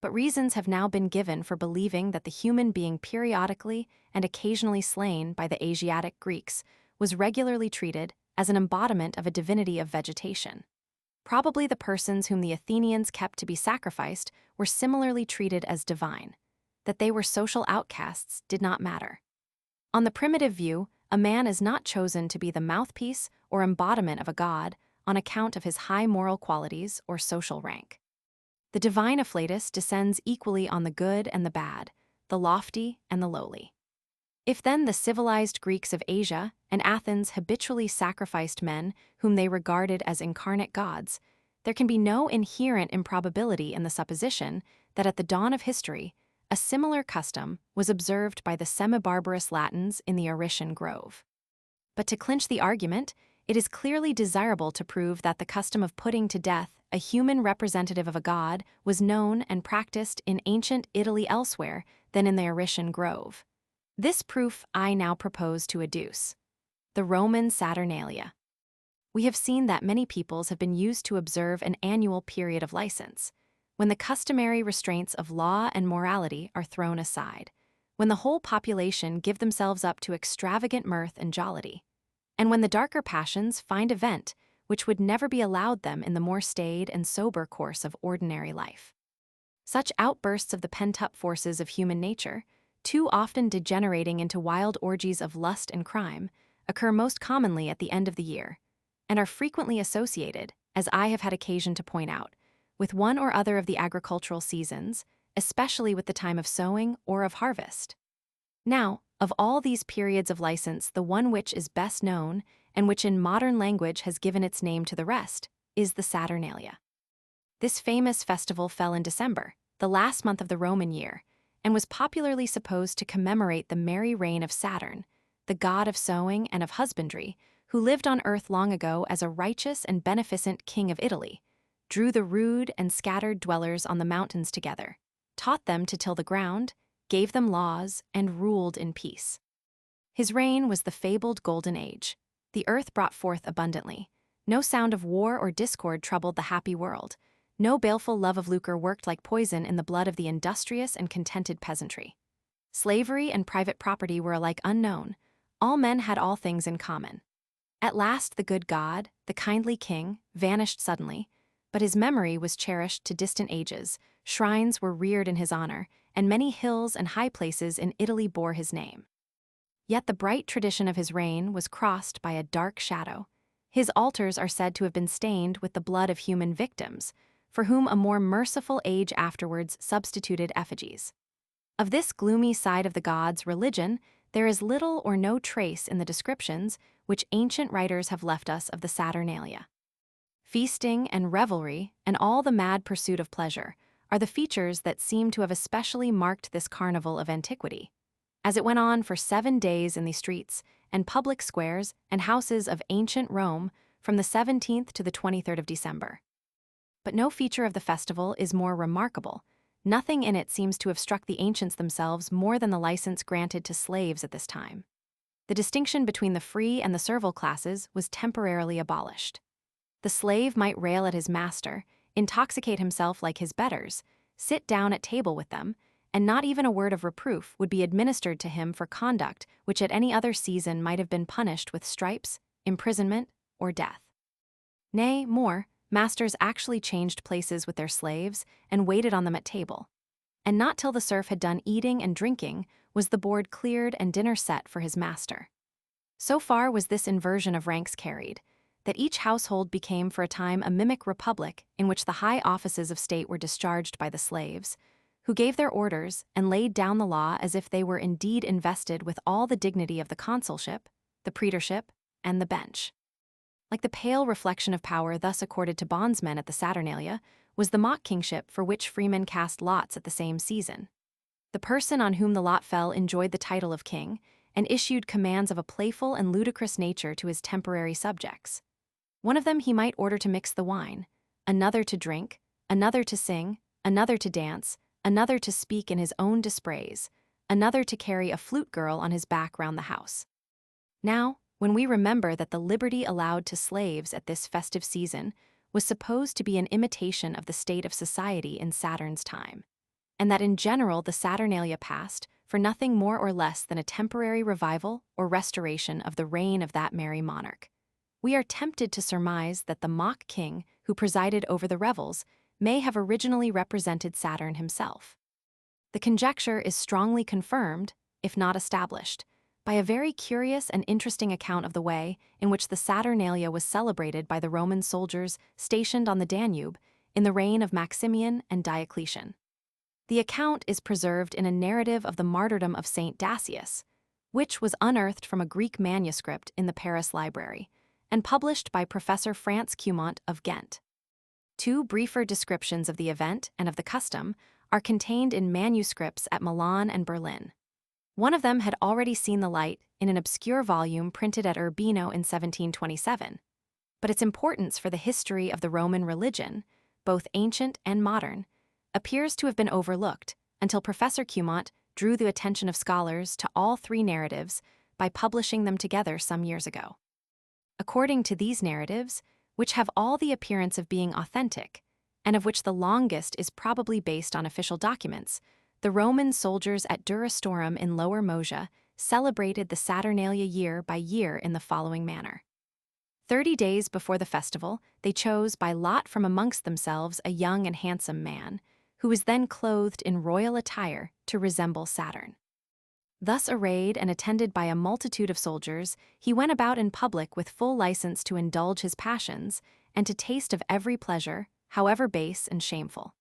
[SPEAKER 1] But reasons have now been given for believing that the human being periodically and occasionally slain by the Asiatic Greeks was regularly treated as an embodiment of a divinity of vegetation. Probably the persons whom the Athenians kept to be sacrificed were similarly treated as divine. That they were social outcasts did not matter. On the primitive view, a man is not chosen to be the mouthpiece or embodiment of a god on account of his high moral qualities or social rank. The divine afflatus descends equally on the good and the bad, the lofty and the lowly. If then the civilized Greeks of Asia and Athens habitually sacrificed men whom they regarded as incarnate gods, there can be no inherent improbability in the supposition that at the dawn of history, a similar custom was observed by the semi-barbarous Latins in the Arician Grove. But to clinch the argument, it is clearly desirable to prove that the custom of putting to death a human representative of a god was known and practiced in ancient Italy elsewhere than in the Arician Grove. This proof I now propose to adduce. The Roman Saturnalia. We have seen that many peoples have been used to observe an annual period of license, when the customary restraints of law and morality are thrown aside, when the whole population give themselves up to extravagant mirth and jollity, and when the darker passions find a vent which would never be allowed them in the more staid and sober course of ordinary life. Such outbursts of the pent-up forces of human nature, too often degenerating into wild orgies of lust and crime, occur most commonly at the end of the year, and are frequently associated, as I have had occasion to point out, with one or other of the agricultural seasons, especially with the time of sowing or of harvest. Now, of all these periods of license, the one which is best known, and which in modern language has given its name to the rest, is the Saturnalia. This famous festival fell in December, the last month of the Roman year, and was popularly supposed to commemorate the merry reign of Saturn, the god of sowing and of husbandry, who lived on earth long ago as a righteous and beneficent king of Italy, drew the rude and scattered dwellers on the mountains together, taught them to till the ground, gave them laws, and ruled in peace. His reign was the fabled Golden Age. The earth brought forth abundantly. No sound of war or discord troubled the happy world. No baleful love of lucre worked like poison in the blood of the industrious and contented peasantry. Slavery and private property were alike unknown. All men had all things in common. At last the good God, the kindly king, vanished suddenly, but his memory was cherished to distant ages, shrines were reared in his honor, and many hills and high places in Italy bore his name. Yet the bright tradition of his reign was crossed by a dark shadow. His altars are said to have been stained with the blood of human victims, for whom a more merciful age afterwards substituted effigies. Of this gloomy side of the gods' religion, there is little or no trace in the descriptions which ancient writers have left us of the Saturnalia. Feasting and revelry, and all the mad pursuit of pleasure, are the features that seem to have especially marked this carnival of antiquity, as it went on for 7 days in the streets and public squares and houses of ancient Rome from the 17th to the 23rd of December. But no feature of the festival is more remarkable. Nothing in it seems to have struck the ancients themselves more than the license granted to slaves at this time. The distinction between the free and the servile classes was temporarily abolished. The slave might rail at his master, intoxicate himself like his betters, sit down at table with them, and not even a word of reproof would be administered to him for conduct which at any other season might have been punished with stripes, imprisonment, or death. Nay, more, masters actually changed places with their slaves and waited on them at table. And not till the serf had done eating and drinking was the board cleared and dinner set for his master. So far was this inversion of ranks carried, that each household became for a time a mimic republic in which the high offices of state were discharged by the slaves, who gave their orders and laid down the law as if they were indeed invested with all the dignity of the consulship, the praetorship, and the bench. Like the pale reflection of power thus accorded to bondsmen at the Saturnalia was the mock kingship for which freemen cast lots at the same season. The person on whom the lot fell enjoyed the title of king and issued commands of a playful and ludicrous nature to his temporary subjects. One of them he might order to mix the wine, another to drink, another to sing, another to dance, another to speak in his own dispraise, another to carry a flute girl on his back round the house. Now, when we remember that the liberty allowed to slaves at this festive season was supposed to be an imitation of the state of society in Saturn's time, and that in general the Saturnalia passed for nothing more or less than a temporary revival or restoration of the reign of that merry monarch, we are tempted to surmise that the mock king who presided over the revels may have originally represented Saturn himself. The conjecture is strongly confirmed, if not established, by a very curious and interesting account of the way in which the Saturnalia was celebrated by the Roman soldiers stationed on the Danube in the reign of Maximian and Diocletian. The account is preserved in a narrative of the martyrdom of Saint Dacius, which was unearthed from a Greek manuscript in the Paris Library, and published by Professor Franz Cumont of Ghent. 2 briefer descriptions of the event and of the custom are contained in manuscripts at Milan and Berlin. One of them had already seen the light in an obscure volume printed at Urbino in 1727, but its importance for the history of the Roman religion, both ancient and modern, appears to have been overlooked until Professor Cumont drew the attention of scholars to all 3 narratives by publishing them together some years ago. According to these narratives, which have all the appearance of being authentic, and of which the longest is probably based on official documents, the Roman soldiers at Durostorum in Lower Moesia celebrated the Saturnalia year by year in the following manner. 30 days before the festival, they chose by lot from amongst themselves a young and handsome man, who was then clothed in royal attire to resemble Saturn. Thus arrayed and attended by a multitude of soldiers, he went about in public with full license to indulge his passions and to taste of every pleasure, however base and shameful.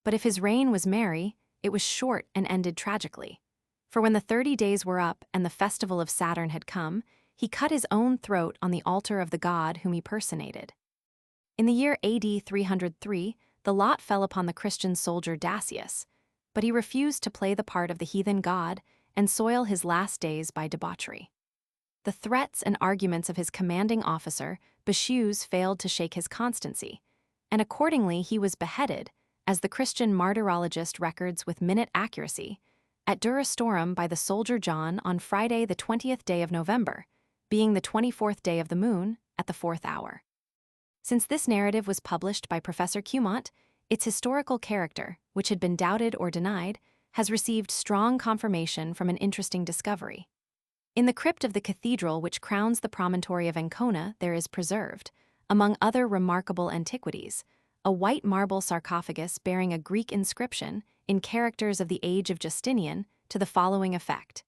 [SPEAKER 1] But if his reign was merry, it was short and ended tragically. For when the 30 days were up and the festival of Saturn had come, he cut his own throat on the altar of the god whom he personated. In the year AD 303, the lot fell upon the Christian soldier Dacius, but he refused to play the part of the heathen god and soil his last days by debauchery. The threats and arguments of his commanding officer, Bacchus, failed to shake his constancy, and accordingly he was beheaded, as the Christian martyrologist records with minute accuracy, at Durostorum by the soldier John on Friday the 20th day of November, being the 24th day of the moon, at the 4th hour. Since this narrative was published by Professor Cumont, its historical character, which had been doubted or denied, has received strong confirmation from an interesting discovery. In the crypt of the cathedral which crowns the promontory of Ancona there is preserved, among other remarkable antiquities, a white marble sarcophagus bearing a Greek inscription, in characters of the age of Justinian, to the following effect.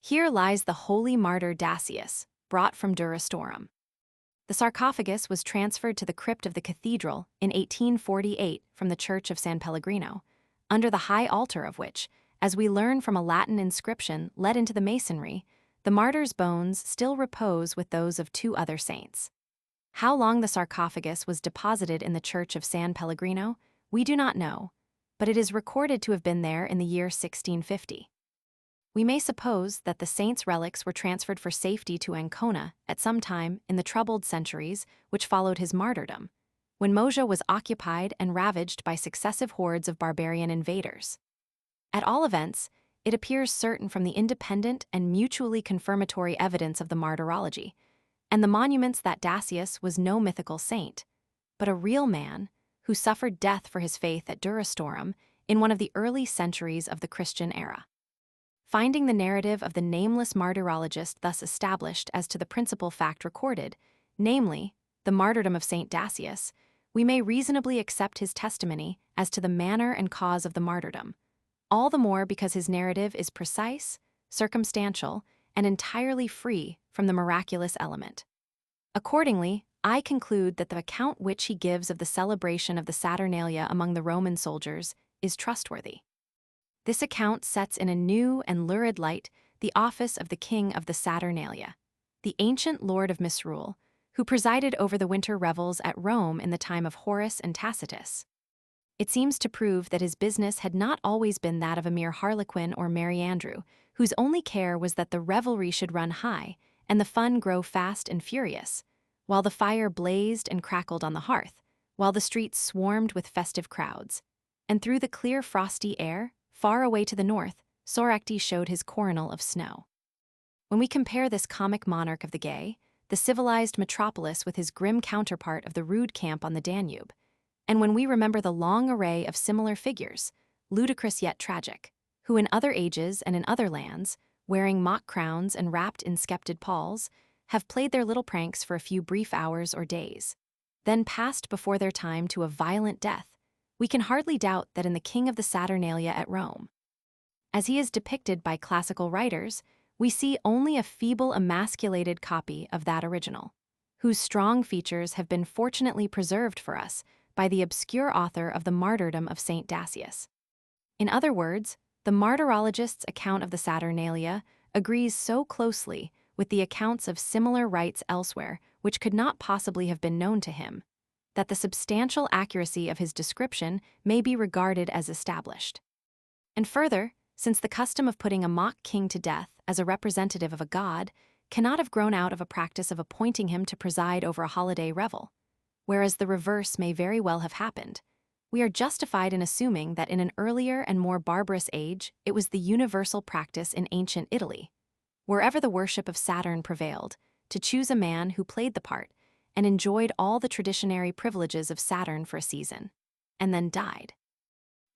[SPEAKER 1] Here lies the holy martyr Dacius, brought from Durostorum. The sarcophagus was transferred to the crypt of the cathedral in 1848 from the church of San Pellegrino, under the high altar of which, as we learn from a Latin inscription let into the masonry, the martyr's bones still repose with those of 2 other saints. How long the sarcophagus was deposited in the church of San Pellegrino, we do not know, but it is recorded to have been there in the year 1650. We may suppose that the saint's relics were transferred for safety to Ancona at some time in the troubled centuries which followed his martyrdom, when Moesia was occupied and ravaged by successive hordes of barbarian invaders. At all events, it appears certain from the independent and mutually confirmatory evidence of the martyrology, and the monuments that Dacius was no mythical saint, but a real man who suffered death for his faith at Durostorum in one of the early centuries of the Christian era. Finding the narrative of the nameless martyrologist thus established as to the principal fact recorded, namely, the martyrdom of Saint Dacius, we may reasonably accept his testimony as to the manner and cause of the martyrdom, all the more because his narrative is precise, circumstantial, and entirely free from the miraculous element. Accordingly, I conclude that the account which he gives of the celebration of the Saturnalia among the Roman soldiers is trustworthy. This account sets in a new and lurid light the office of the king of the Saturnalia, the ancient lord of misrule, who presided over the winter revels at Rome in the time of Horace and Tacitus. It seems to prove that his business had not always been that of a mere harlequin or merry andrew, whose only care was that the revelry should run high and the fun grow fast and furious, while the fire blazed and crackled on the hearth, while the streets swarmed with festive crowds, and through the clear frosty air, far away to the north, Soracte showed his coronal of snow. When we compare this comic monarch of the gay, the civilized metropolis with his grim counterpart of the rude camp on the Danube, and when we remember the long array of similar figures, ludicrous yet tragic, who in other ages and in other lands, wearing mock crowns and wrapped in sceptred palls, have played their little pranks for a few brief hours or days, then passed before their time to a violent death, we can hardly doubt that in the king of the Saturnalia at Rome, as he is depicted by classical writers, we see only a feeble emasculated copy of that original, whose strong features have been fortunately preserved for us by the obscure author of the martyrdom of Saint Dacius. In other words, the martyrologist's account of the Saturnalia agrees so closely with the accounts of similar rites elsewhere which could not possibly have been known to him, that the substantial accuracy of his description may be regarded as established. And further, since the custom of putting a mock king to death as a representative of a god cannot have grown out of a practice of appointing him to preside over a holiday revel, whereas the reverse may very well have happened, we are justified in assuming that in an earlier and more barbarous age it was the universal practice in ancient Italy, wherever the worship of Saturn prevailed, to choose a man who played the part and enjoyed all the traditionary privileges of Saturn for a season, and then died.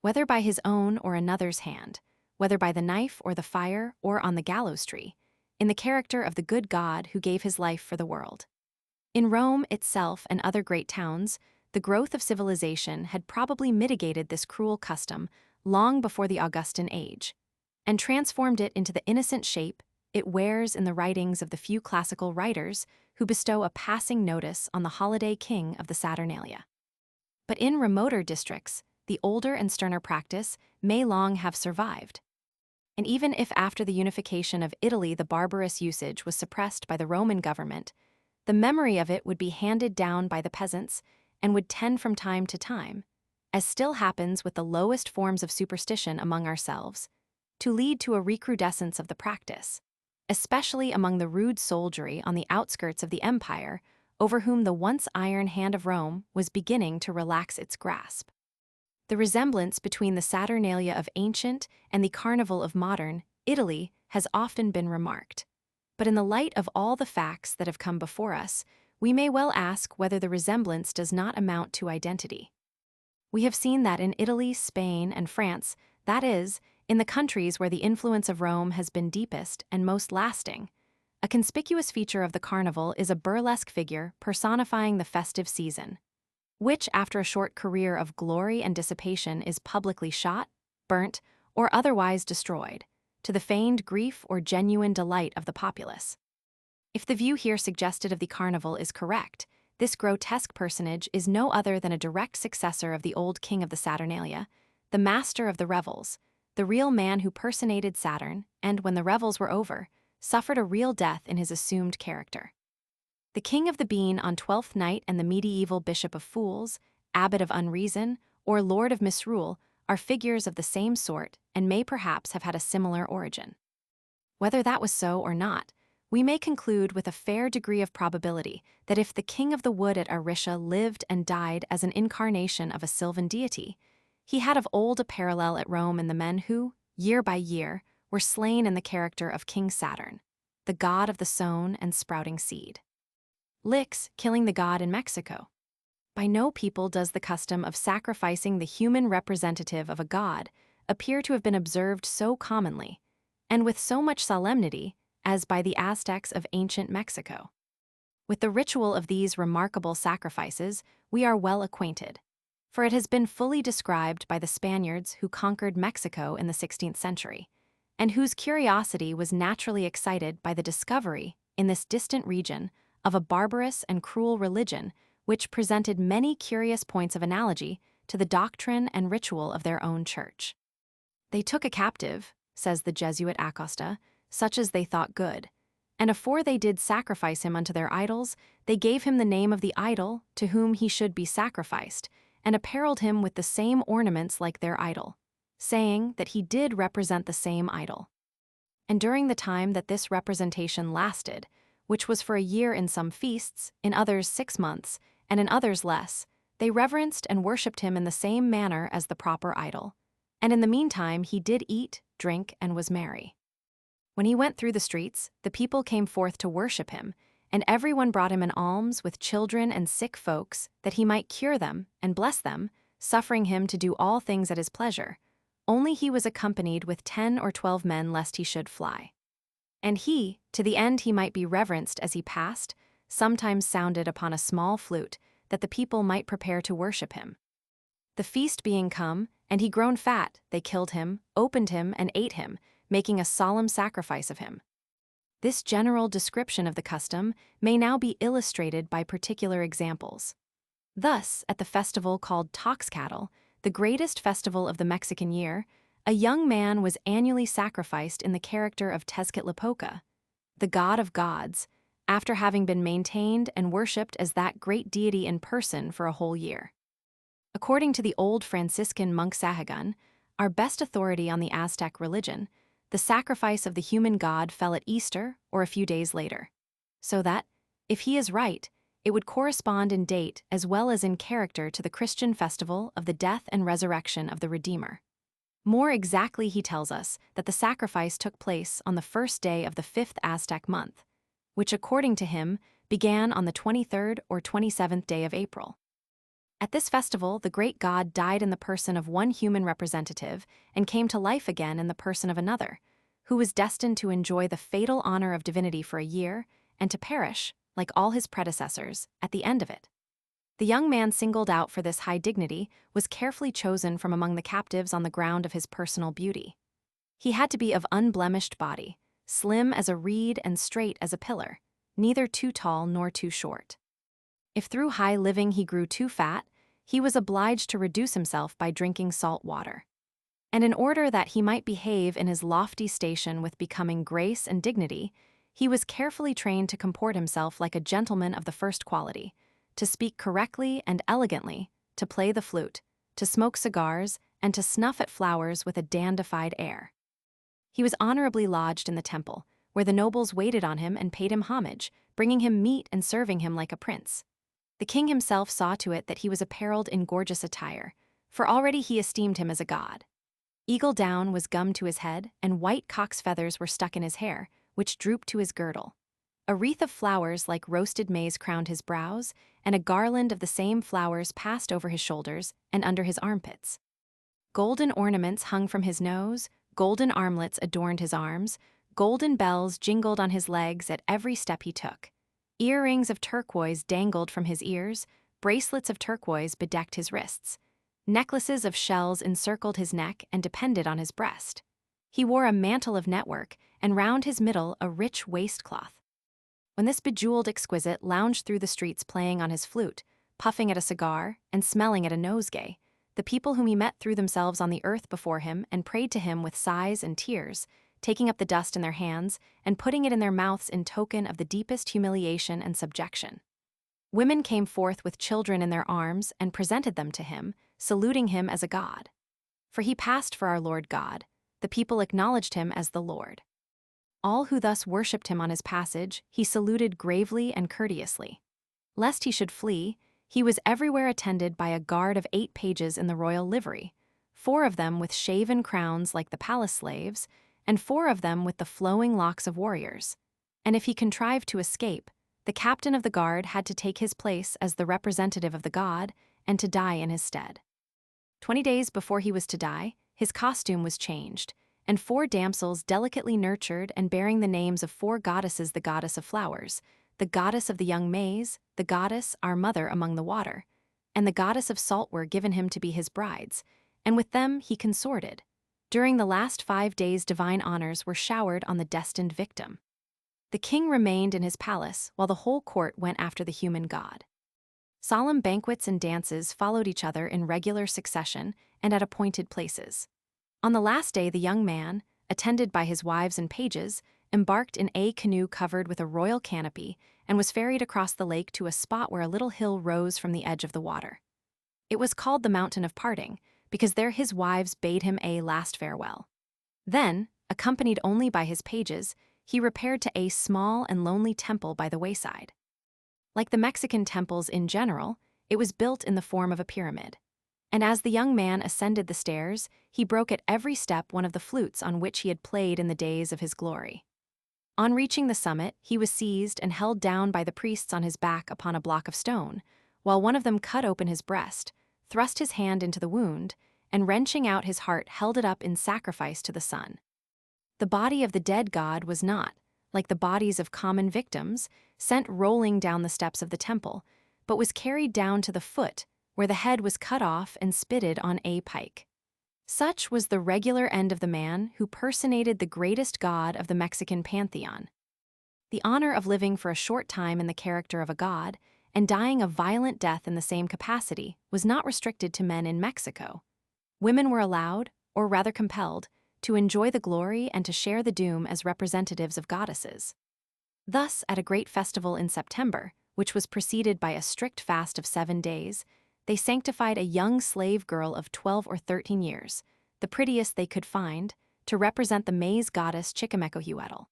[SPEAKER 1] whether by his own or another's hand, whether by the knife or the fire or on the gallows tree, in the character of the good God who gave his life for the world. In Rome itself and other great towns, the growth of civilization had probably mitigated this cruel custom long before the Augustan age, and transformed it into the innocent shape it wears in the writings of the few classical writers who bestow a passing notice on the holiday king of the Saturnalia. But in remoter districts, the older and sterner practice may long have survived. And even if after the unification of Italy the barbarous usage was suppressed by the Roman government, the memory of it would be handed down by the peasants and would tend from time to time, as still happens with the lowest forms of superstition among ourselves, to lead to a recrudescence of the practice, especially among the rude soldiery on the outskirts of the empire, over whom the once iron hand of Rome was beginning to relax its grasp. The resemblance between the Saturnalia of ancient and the carnival of modern Italy has often been remarked. But in the light of all the facts that have come before us, we may well ask whether the resemblance does not amount to identity. We have seen that in Italy, Spain, and France, that is, in the countries where the influence of Rome has been deepest and most lasting, a conspicuous feature of the carnival is a burlesque figure personifying the festive season, which, after a short career of glory and dissipation, is publicly shot, burnt, or otherwise destroyed, to the feigned grief or genuine delight of the populace. If the view here suggested of the carnival is correct, this grotesque personage is no other than a direct successor of the old king of the Saturnalia, the master of the revels, the real man who personated Saturn and, when the revels were over, suffered a real death in his assumed character. The king of the bean on Twelfth Night and the medieval bishop of fools, abbot of unreason, or lord of misrule are figures of the same sort and may perhaps have had a similar origin. Whether that was so or not, we may conclude with a fair degree of probability that if the king of the wood at Aricia lived and died as an incarnation of a sylvan deity, he had of old a parallel at Rome in the men who, year by year, were slain in the character of King Saturn, the god of the sown and sprouting seed. Licks killing the god in Mexico. By no people does the custom of sacrificing the human representative of a god appear to have been observed so commonly, and with so much solemnity, as by the Aztecs of ancient Mexico. With the ritual of these remarkable sacrifices, we are well acquainted, for it has been fully described by the Spaniards who conquered Mexico in the 16th century, and whose curiosity was naturally excited by the discovery, in this distant region, of a barbarous and cruel religion which presented many curious points of analogy to the doctrine and ritual of their own church. They took a captive, says the Jesuit Acosta, such as they thought good, and afore they did sacrifice him unto their idols, they gave him the name of the idol to whom he should be sacrificed, and apparelled him with the same ornaments like their idol, saying that he did represent the same idol. And during the time that this representation lasted, which was for a year in some feasts, in others 6 months, and in others less, they reverenced and worshipped him in the same manner as the proper idol, and in the meantime he did eat, drink, and was merry. When he went through the streets, the people came forth to worship him, and everyone brought him an alms with children and sick folks, that he might cure them and bless them, suffering him to do all things at his pleasure. Only he was accompanied with 10 or 12 men lest he should fly. And he, to the end he might be reverenced as he passed, sometimes sounded upon a small flute, that the people might prepare to worship him. The feast being come, and he grown fat, they killed him, opened him, and ate him, making a solemn sacrifice of him. This general description of the custom may now be illustrated by particular examples. Thus, at the festival called Toxcatl, the greatest festival of the Mexican year, a young man was annually sacrificed in the character of Tezcatlipoca, the god of gods, after having been maintained and worshipped as that great deity in person for a whole year. According to the old Franciscan monk Sahagun, our best authority on the Aztec religion, the sacrifice of the human god fell at Easter or a few days later, so that, if he is right, it would correspond in date as well as in character to the Christian festival of the death and resurrection of the Redeemer. More exactly, he tells us that the sacrifice took place on the first day of the 5th Aztec month, which according to him began on the 23rd or 27th day of April. At this festival, the great god died in the person of one human representative and came to life again in the person of another, who was destined to enjoy the fatal honor of divinity for a year and to perish, like all his predecessors, at the end of it. The young man singled out for this high dignity was carefully chosen from among the captives on the ground of his personal beauty. He had to be of unblemished body, slim as a reed and straight as a pillar, neither too tall nor too short. If through high living he grew too fat, he was obliged to reduce himself by drinking salt water. And in order that he might behave in his lofty station with becoming grace and dignity, he was carefully trained to comport himself like a gentleman of the first quality, to speak correctly and elegantly, to play the flute, to smoke cigars, and to snuff at flowers with a dandified air. He was honorably lodged in the temple, where the nobles waited on him and paid him homage, bringing him meat and serving him like a prince. The king himself saw to it that he was apparelled in gorgeous attire, for already he esteemed him as a god. Eagle down was gummed to his head, and white cock's feathers were stuck in his hair, which drooped to his girdle. A wreath of flowers like roasted maize crowned his brows, and a garland of the same flowers passed over his shoulders and under his armpits. Golden ornaments hung from his nose, golden armlets adorned his arms, golden bells jingled on his legs at every step he took. Earrings of turquoise dangled from his ears, bracelets of turquoise bedecked his wrists. Necklaces of shells encircled his neck and depended on his breast. He wore a mantle of network, and round his middle a rich waistcloth. When this bejeweled exquisite lounged through the streets playing on his flute, puffing at a cigar, and smelling at a nosegay, the people whom he met threw themselves on the earth before him and prayed to him with sighs and tears, taking up the dust in their hands and putting it in their mouths in token of the deepest humiliation and subjection. Women came forth with children in their arms and presented them to him, saluting him as a god. For he passed for our Lord God. The people acknowledged him as the Lord. All who thus worshipped him on his passage, he saluted gravely and courteously. Lest he should flee, he was everywhere attended by a guard of 8 pages in the royal livery, 4 of them with shaven crowns like the palace slaves, and 4 of them with the flowing locks of warriors. And if he contrived to escape, the captain of the guard had to take his place as the representative of the god and to die in his stead. 20 days before he was to die, his costume was changed, and 4 damsels delicately nurtured and bearing the names of 4 goddesses, the goddess of flowers, the goddess of the young maize, the goddess, our mother among the water, and the goddess of salt were given him to be his brides, and with them he consorted. During the last 5 days divine honors were showered on the destined victim. The king remained in his palace while the whole court went after the human god. Solemn banquets and dances followed each other in regular succession and at appointed places. On the last day the young man, attended by his wives and pages, embarked in a canoe covered with a royal canopy and was ferried across the lake to a spot where a little hill rose from the edge of the water. It was called the Mountain of Parting, because there his wives bade him a last farewell. Then, accompanied only by his pages, he repaired to a small and lonely temple by the wayside. Like the Mexican temples in general, it was built in the form of a pyramid. And as the young man ascended the stairs, he broke at every step one of the flutes on which he had played in the days of his glory. On reaching the summit, he was seized and held down by the priests on his back upon a block of stone, while one of them cut open his breast, thrust his hand into the wound, and wrenching out his heart held it up in sacrifice to the sun. The body of the dead god was not, like the bodies of common victims, sent rolling down the steps of the temple, but was carried down to the foot, where the head was cut off and spitted on a pike. Such was the regular end of the man who personated the greatest god of the Mexican pantheon. The honor of living for a short time in the character of a god and dying a violent death in the same capacity was not restricted to men in Mexico. Women were allowed, or rather compelled, to enjoy the glory and to share the doom as representatives of goddesses. Thus, at a great festival in September, which was preceded by a strict fast of 7 days, they sanctified a young slave girl of 12 or 13 years, the prettiest they could find, to represent the maize goddess Chichimecohuetl.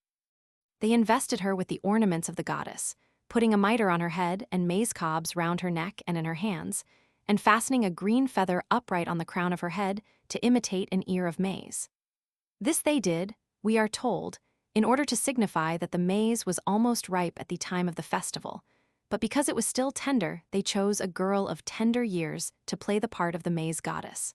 [SPEAKER 1] They invested her with the ornaments of the goddess, putting a mitre on her head and maize cobs round her neck and in her hands, and fastening a green feather upright on the crown of her head to imitate an ear of maize. This they did, we are told, in order to signify that the maize was almost ripe at the time of the festival, but because it was still tender, they chose a girl of tender years to play the part of the maize goddess.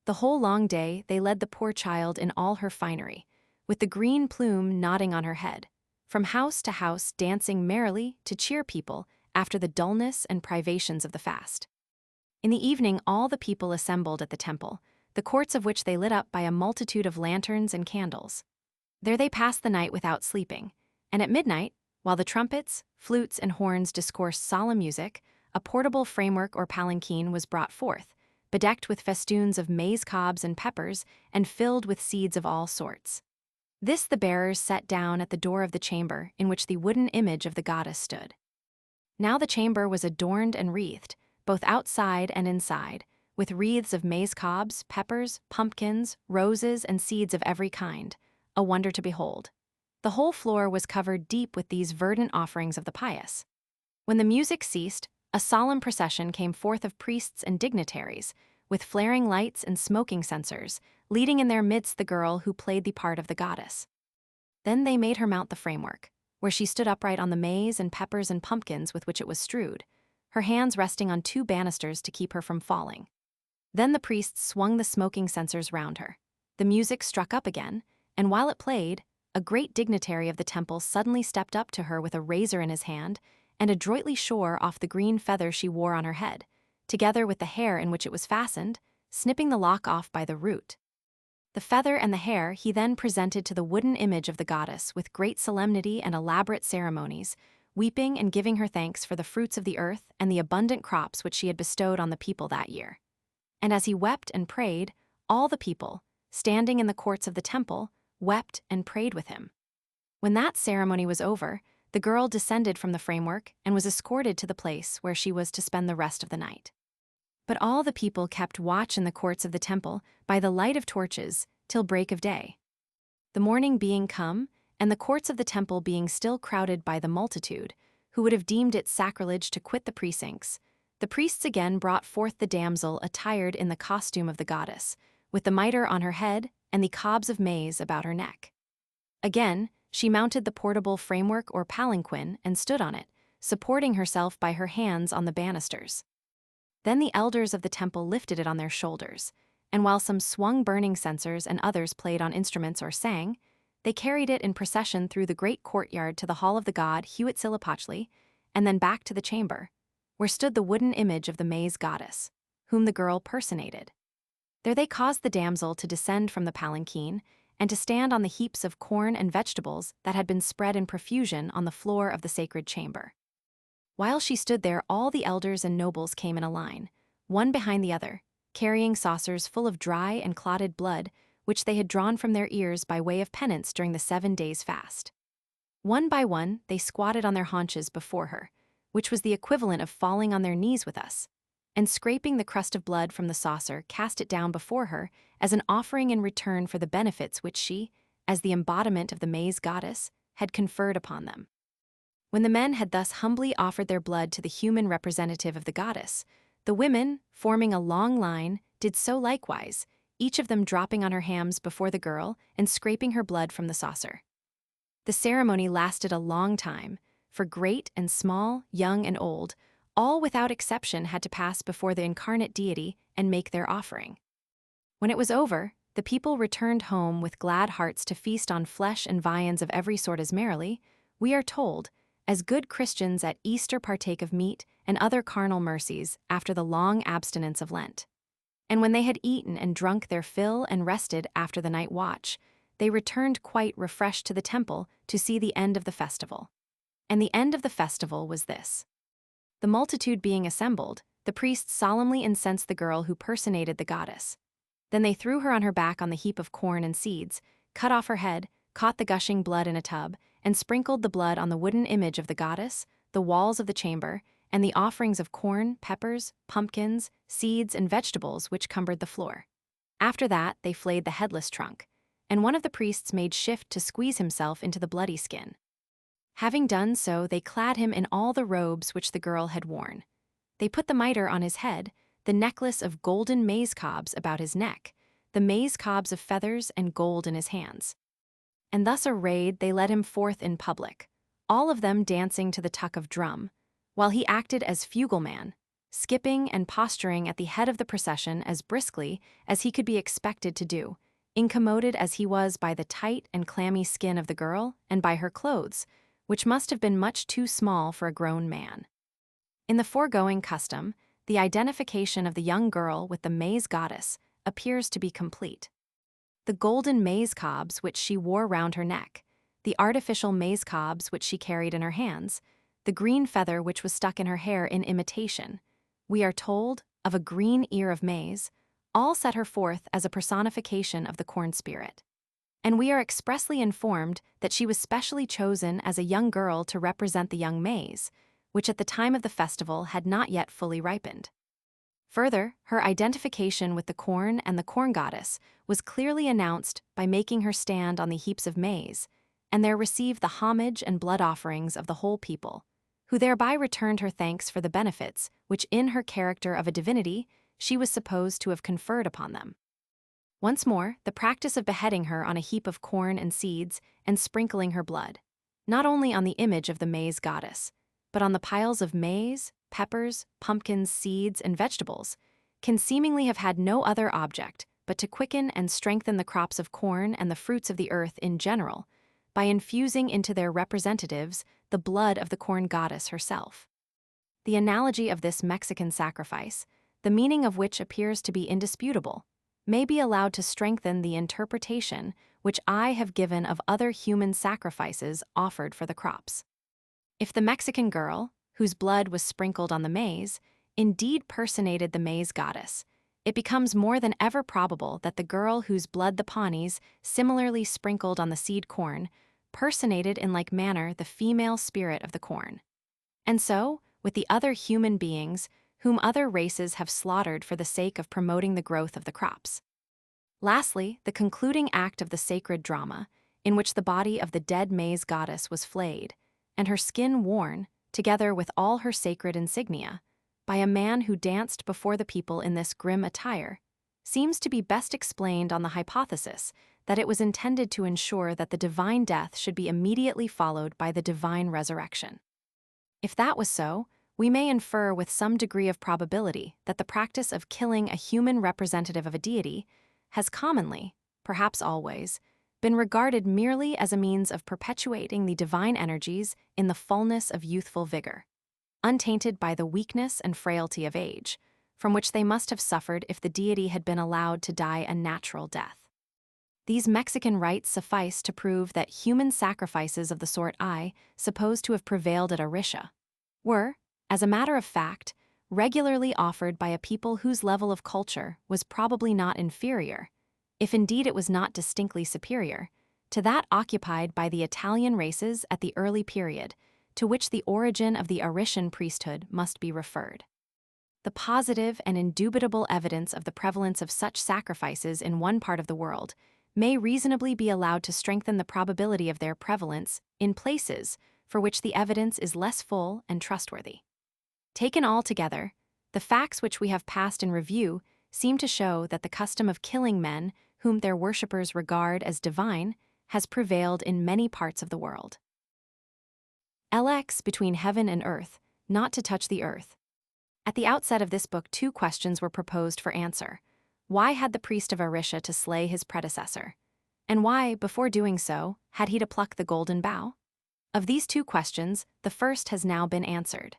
[SPEAKER 1] The whole long day they led the poor child in all her finery, with the green plume nodding on her head, from house to house dancing merrily to cheer people after the dullness and privations of the fast. In the evening all the people assembled at the temple, the courts of which they lit up by a multitude of lanterns and candles. There they passed the night without sleeping, and at midnight, while the trumpets, flutes, and horns discoursed solemn music, a portable framework or palanquin was brought forth, bedecked with festoons of maize cobs and peppers and filled with seeds of all sorts. This the bearers set down at the door of the chamber in which the wooden image of the goddess stood. Now the chamber was adorned and wreathed, both outside and inside, with wreaths of maize cobs, peppers, pumpkins, roses, and seeds of every kind, a wonder to behold. The whole floor was covered deep with these verdant offerings of the pious. When the music ceased, a solemn procession came forth of priests and dignitaries, with flaring lights and smoking censers, leading in their midst the girl who played the part of the goddess. Then they made her mount the framework, where she stood upright on the maize and peppers and pumpkins with which it was strewed, her hands resting on two banisters to keep her from falling. Then the priests swung the smoking censers round her. The music struck up again, and while it played, a great dignitary of the temple suddenly stepped up to her with a razor in his hand and adroitly shore off the green feather she wore on her head, together with the hair in which it was fastened, snipping the lock off by the root. The feather and the hair he then presented to the wooden image of the goddess with great solemnity and elaborate ceremonies, weeping and giving her thanks for the fruits of the earth and the abundant crops which she had bestowed on the people that year. And as he wept and prayed, all the people, standing in the courts of the temple, wept and prayed with him. When that ceremony was over, the girl descended from the framework and was escorted to the place where she was to spend the rest of the night. But all the people kept watch in the courts of the temple by the light of torches till break of day. The morning being come, and the courts of the temple being still crowded by the multitude, who would have deemed it sacrilege to quit the precincts, the priests again brought forth the damsel attired in the costume of the goddess, with the mitre on her head and the cobs of maize about her neck. Again, she mounted the portable framework or palanquin and stood on it, supporting herself by her hands on the banisters. Then the elders of the temple lifted it on their shoulders, and while some swung burning censers and others played on instruments or sang, they carried it in procession through the great courtyard to the hall of the god Huitzilopochtli, and then back to the chamber, where stood the wooden image of the maize goddess, whom the girl personated. There they caused the damsel to descend from the palanquin and to stand on the heaps of corn and vegetables that had been spread in profusion on the floor of the sacred chamber. While she stood there, all the elders and nobles came in a line, one behind the other, carrying saucers full of dry and clotted blood, which they had drawn from their ears by way of penance during the 7 days' fast. One by one, they squatted on their haunches before her, which was the equivalent of falling on their knees with us, and scraping the crust of blood from the saucer, cast it down before her as an offering in return for the benefits which she, as the embodiment of the maize goddess, had conferred upon them. When the men had thus humbly offered their blood to the human representative of the goddess, the women, forming a long line, did so likewise, each of them dropping on her hams before the girl and scraping her blood from the saucer. The ceremony lasted a long time, for great and small, young and old, all without exception had to pass before the incarnate deity and make their offering. When it was over, the people returned home with glad hearts to feast on flesh and viands of every sort as merrily, we are told, as good Christians at Easter partake of meat and other carnal mercies after the long abstinence of Lent. And when they had eaten and drunk their fill and rested after the night watch, they returned quite refreshed to the temple to see the end of the festival. And the end of the festival was this. The multitude being assembled, the priests solemnly incensed the girl who personated the goddess. Then they threw her on her back on the heap of corn and seeds, cut off her head, caught the gushing blood in a tub, and sprinkled the blood on the wooden image of the goddess, the walls of the chamber, and the offerings of corn, peppers, pumpkins, seeds, and vegetables which cumbered the floor. After that, they flayed the headless trunk, and one of the priests made shift to squeeze himself into the bloody skin. Having done so, they clad him in all the robes which the girl had worn. They put the mitre on his head, the necklace of golden maize cobs about his neck, the maize cobs of feathers and gold in his hands. And thus arrayed, they led him forth in public, all of them dancing to the tuck of drum, while he acted as fugleman, skipping and posturing at the head of the procession as briskly as he could be expected to do, incommoded as he was by the tight and clammy skin of the girl and by her clothes, which must have been much too small for a grown man. In the foregoing custom, the identification of the young girl with the maize goddess appears to be complete. The golden maize cobs which she wore round her neck, the artificial maize cobs which she carried in her hands, the green feather which was stuck in her hair in imitation, we are told, of a green ear of maize, all set her forth as a personification of the corn spirit. And we are expressly informed that she was specially chosen as a young girl to represent the young maize, which at the time of the festival had not yet fully ripened. Further, her identification with the corn and the corn goddess was clearly announced by making her stand on the heaps of maize, and there receive the homage and blood offerings of the whole people, who thereby returned her thanks for the benefits which in her character of a divinity she was supposed to have conferred upon them. Once more, the practice of beheading her on a heap of corn and seeds and sprinkling her blood, not only on the image of the maize goddess, but on the piles of maize, peppers, pumpkins, seeds, and vegetables, can seemingly have had no other object but to quicken and strengthen the crops of corn and the fruits of the earth in general, by infusing into their representatives the blood of the corn goddess herself. The analogy of this Mexican sacrifice, the meaning of which appears to be indisputable, may be allowed to strengthen the interpretation which I have given of other human sacrifices offered for the crops. If the Mexican girl, whose blood was sprinkled on the maize, indeed personated the maize goddess, it becomes more than ever probable that the girl whose blood the Pawnees similarly sprinkled on the seed corn personated in like manner the female spirit of the corn. And so, with the other human beings whom other races have slaughtered for the sake of promoting the growth of the crops. Lastly, the concluding act of the sacred drama, in which the body of the dead maize goddess was flayed, and her skin worn, together with all her sacred insignia, by a man who danced before the people in this grim attire, seems to be best explained on the hypothesis that it was intended to ensure that the divine death should be immediately followed by the divine resurrection. If that was so, we may infer with some degree of probability that the practice of killing a human representative of a deity has commonly, perhaps always, been regarded merely as a means of perpetuating the divine energies in the fullness of youthful vigor, untainted by the weakness and frailty of age, from which they must have suffered if the deity had been allowed to die a natural death. These Mexican rites suffice to prove that human sacrifices of the sort I suppose to have prevailed at Aricia were, as a matter of fact, regularly offered by a people whose level of culture was probably not inferior, if indeed it was not distinctly superior, to that occupied by the Italian races at the early period, to which the origin of the Arician priesthood must be referred. The positive and indubitable evidence of the prevalence of such sacrifices in one part of the world may reasonably be allowed to strengthen the probability of their prevalence in places for which the evidence is less full and trustworthy. Taken all together, the facts which we have passed in review seem to show that the custom of killing men whom their worshippers regard as divine has prevailed in many parts of the world. LX between heaven and earth, not to touch the earth. At the outset of this book, two questions were proposed for answer. Why had the priest of Aricia to slay his predecessor? And why, before doing so, had he to pluck the golden bough? Of these two questions, the first has now been answered.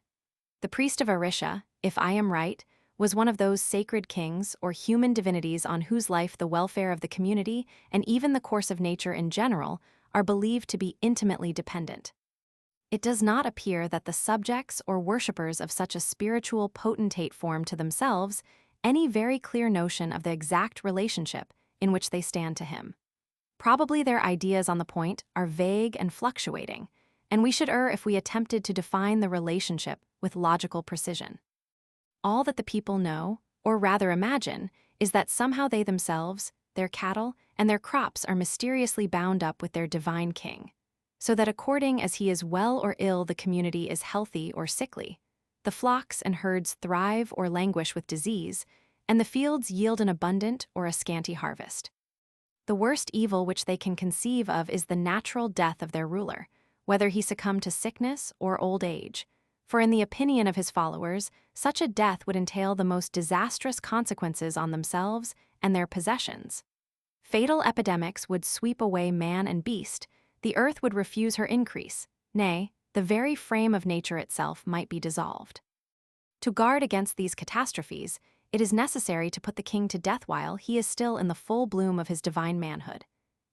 [SPEAKER 1] The priest of Aricia, if I am right, was one of those sacred kings or human divinities on whose life the welfare of the community and even the course of nature in general are believed to be intimately dependent. It does not appear that the subjects or worshippers of such a spiritual potentate form to themselves any very clear notion of the exact relationship in which they stand to him. Probably their ideas on the point are vague and fluctuating, and we should err if we attempted to define the relationship with logical precision. All that the people know, or rather imagine, is that somehow they themselves, their cattle, and their crops are mysteriously bound up with their divine king, so that according as he is well or ill the community is healthy or sickly, the flocks and herds thrive or languish with disease, and the fields yield an abundant or a scanty harvest. The worst evil which they can conceive of is the natural death of their ruler, whether he succumb to sickness or old age, for in the opinion of his followers, such a death would entail the most disastrous consequences on themselves and their possessions. Fatal epidemics would sweep away man and beast, the earth would refuse her increase, nay, the very frame of nature itself might be dissolved. To guard against these catastrophes, it is necessary to put the king to death while he is still in the full bloom of his divine manhood,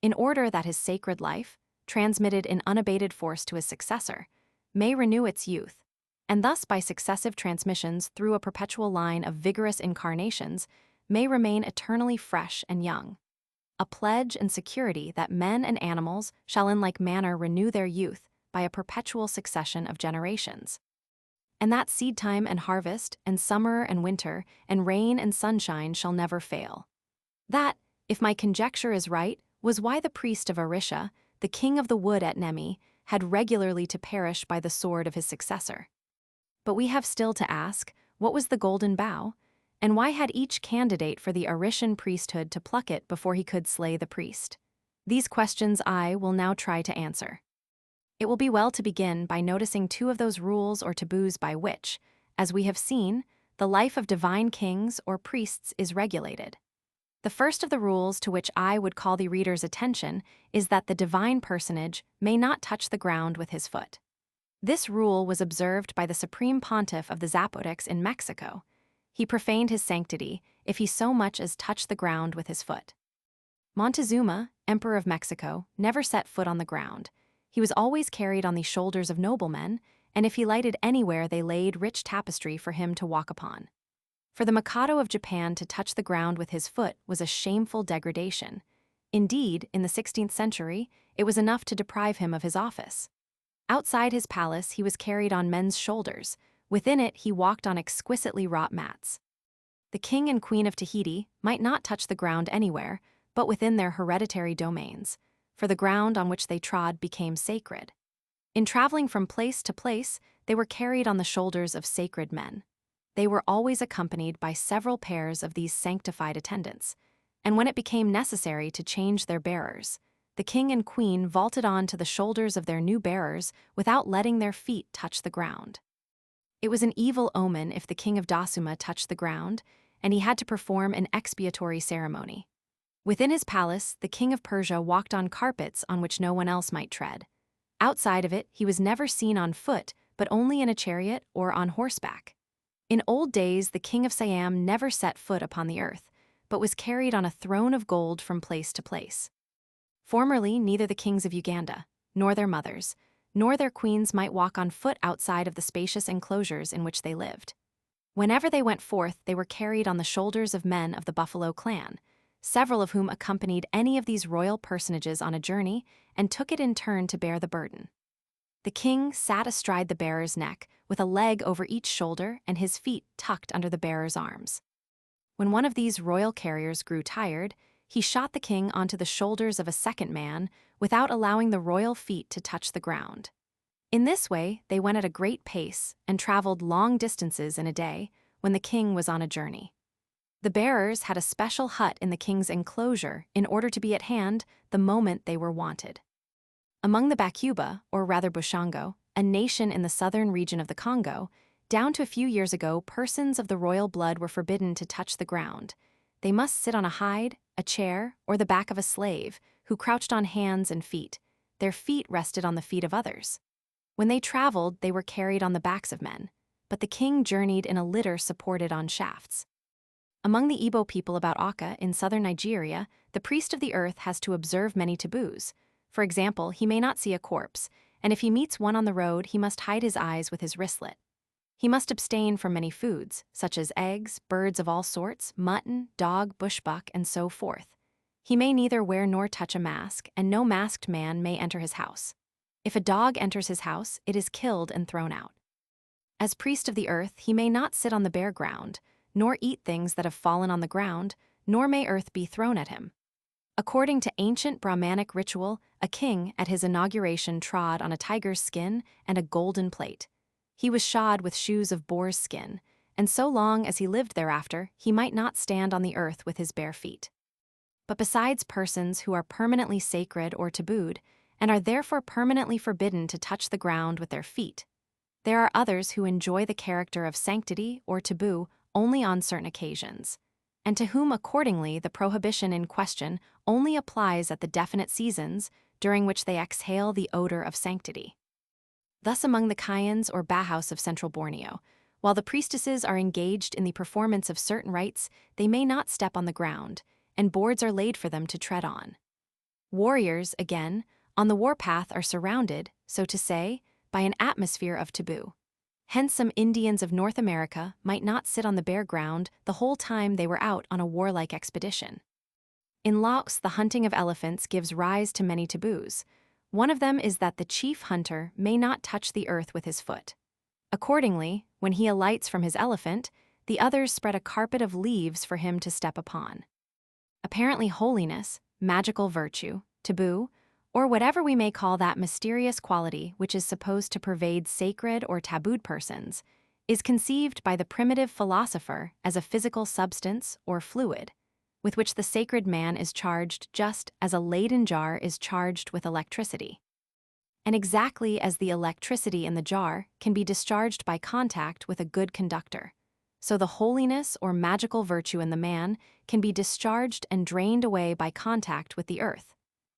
[SPEAKER 1] in order that his sacred life, transmitted in unabated force to his successor, may renew its youth, and thus by successive transmissions through a perpetual line of vigorous incarnations, may remain eternally fresh and young. A pledge and security that men and animals shall in like manner renew their youth by a perpetual succession of generations. And that seedtime and harvest, and summer and winter, and rain and sunshine shall never fail. That, if my conjecture is right, was why the priest of Aricia, the king of the wood at Nemi, had regularly to perish by the sword of his successor. But we have still to ask, what was the Golden Bough, and why had each candidate for the Arician priesthood to pluck it before he could slay the priest? These questions I will now try to answer. It will be well to begin by noticing two of those rules or taboos by which, as we have seen, the life of divine kings or priests is regulated. The first of the rules to which I would call the reader's attention is that the divine personage may not touch the ground with his foot. This rule was observed by the supreme pontiff of the Zapotecs in Mexico. He profaned his sanctity if he so much as touched the ground with his foot. Montezuma, Emperor of Mexico, never set foot on the ground. He was always carried on the shoulders of noblemen, and if he lighted anywhere they laid rich tapestry for him to walk upon. For the Mikado of Japan to touch the ground with his foot was a shameful degradation. Indeed, in the 16th century, it was enough to deprive him of his office. Outside his palace he was carried on men's shoulders. Within it he walked on exquisitely wrought mats. The king and queen of Tahiti might not touch the ground anywhere, but within their hereditary domains, for the ground on which they trod became sacred. In traveling from place to place, they were carried on the shoulders of sacred men. They were always accompanied by several pairs of these sanctified attendants, and when it became necessary to change their bearers, the king and queen vaulted on to the shoulders of their new bearers without letting their feet touch the ground. It was an evil omen if the king of Dasuma touched the ground, and he had to perform an expiatory ceremony. Within his palace, the king of Persia walked on carpets on which no one else might tread. Outside of it, he was never seen on foot, but only in a chariot or on horseback. In old days, the king of Siam never set foot upon the earth, but was carried on a throne of gold from place to place. Formerly, neither the kings of Uganda, nor their mothers, nor their queens might walk on foot outside of the spacious enclosures in which they lived. Whenever they went forth, they were carried on the shoulders of men of the Buffalo clan, several of whom accompanied any of these royal personages on a journey and took it in turn to bear the burden. The king sat astride the bearer's neck, with a leg over each shoulder and his feet tucked under the bearer's arms. When one of these royal carriers grew tired, he shot the king onto the shoulders of a second man without allowing the royal feet to touch the ground. In this way, they went at a great pace and traveled long distances in a day when the king was on a journey. The bearers had a special hut in the king's enclosure in order to be at hand the moment they were wanted. Among the Bakuba, or rather Bushango, a nation in the southern region of the Congo, down to a few years ago, persons of the royal blood were forbidden to touch the ground. They must sit on a hide, a chair, or the back of a slave, who crouched on hands and feet. Their feet rested on the feet of others. When they traveled, they were carried on the backs of men, but the king journeyed in a litter supported on shafts. Among the Igbo people about Aka in southern Nigeria, the priest of the earth has to observe many taboos. For example, he may not see a corpse, and if he meets one on the road, he must hide his eyes with his wristlet. He must abstain from many foods, such as eggs, birds of all sorts, mutton, dog, bushbuck, and so forth. He may neither wear nor touch a mask, and no masked man may enter his house. If a dog enters his house, it is killed and thrown out. As priest of the earth, he may not sit on the bare ground, nor eat things that have fallen on the ground, nor may earth be thrown at him. According to ancient Brahmanic ritual, a king at his inauguration trod on a tiger's skin and a golden plate. He was shod with shoes of boar's skin, and so long as he lived thereafter, he might not stand on the earth with his bare feet. But besides persons who are permanently sacred or tabooed, and are therefore permanently forbidden to touch the ground with their feet, There are others who enjoy the character of sanctity or taboo only on certain occasions, and to whom accordingly the prohibition in question only applies at the definite seasons during which they exhale the odor of sanctity. Thus among the Kayans or Bahaus of central Borneo, while the priestesses are engaged in the performance of certain rites, they may not step on the ground, and boards are laid for them to tread on. Warriors, again, on the warpath are surrounded, so to say, by an atmosphere of taboo. Hence some Indians of North America might not sit on the bare ground the whole time they were out on a warlike expedition. In Laos, the hunting of elephants gives rise to many taboos. One of them is that the chief hunter may not touch the earth with his foot. Accordingly, when he alights from his elephant, the others spread a carpet of leaves for him to step upon. Apparently holiness, magical virtue, taboo, or whatever we may call that mysterious quality which is supposed to pervade sacred or tabooed persons, is conceived by the primitive philosopher as a physical substance or fluid, with which the sacred man is charged just as a Leyden jar is charged with electricity. And exactly as the electricity in the jar can be discharged by contact with a good conductor, so the holiness or magical virtue in the man can be discharged and drained away by contact with the earth,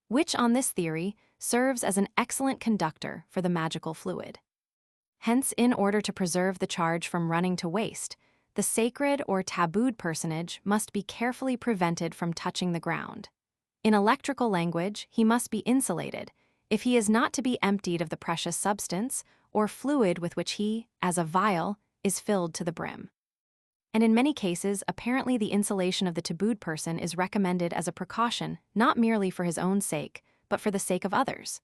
[SPEAKER 1] which on this theory serves as an excellent conductor for the magical fluid. Hence, in order to preserve the charge from running to waste, the sacred or tabooed personage must be carefully prevented from touching the ground. In electrical language, he must be insulated, if he is not to be emptied of the precious substance or fluid with which he, as a vial, is filled to the brim. And in many cases, apparently the insulation of the tabooed person is recommended as a precaution not merely for his own sake, but for the sake of others.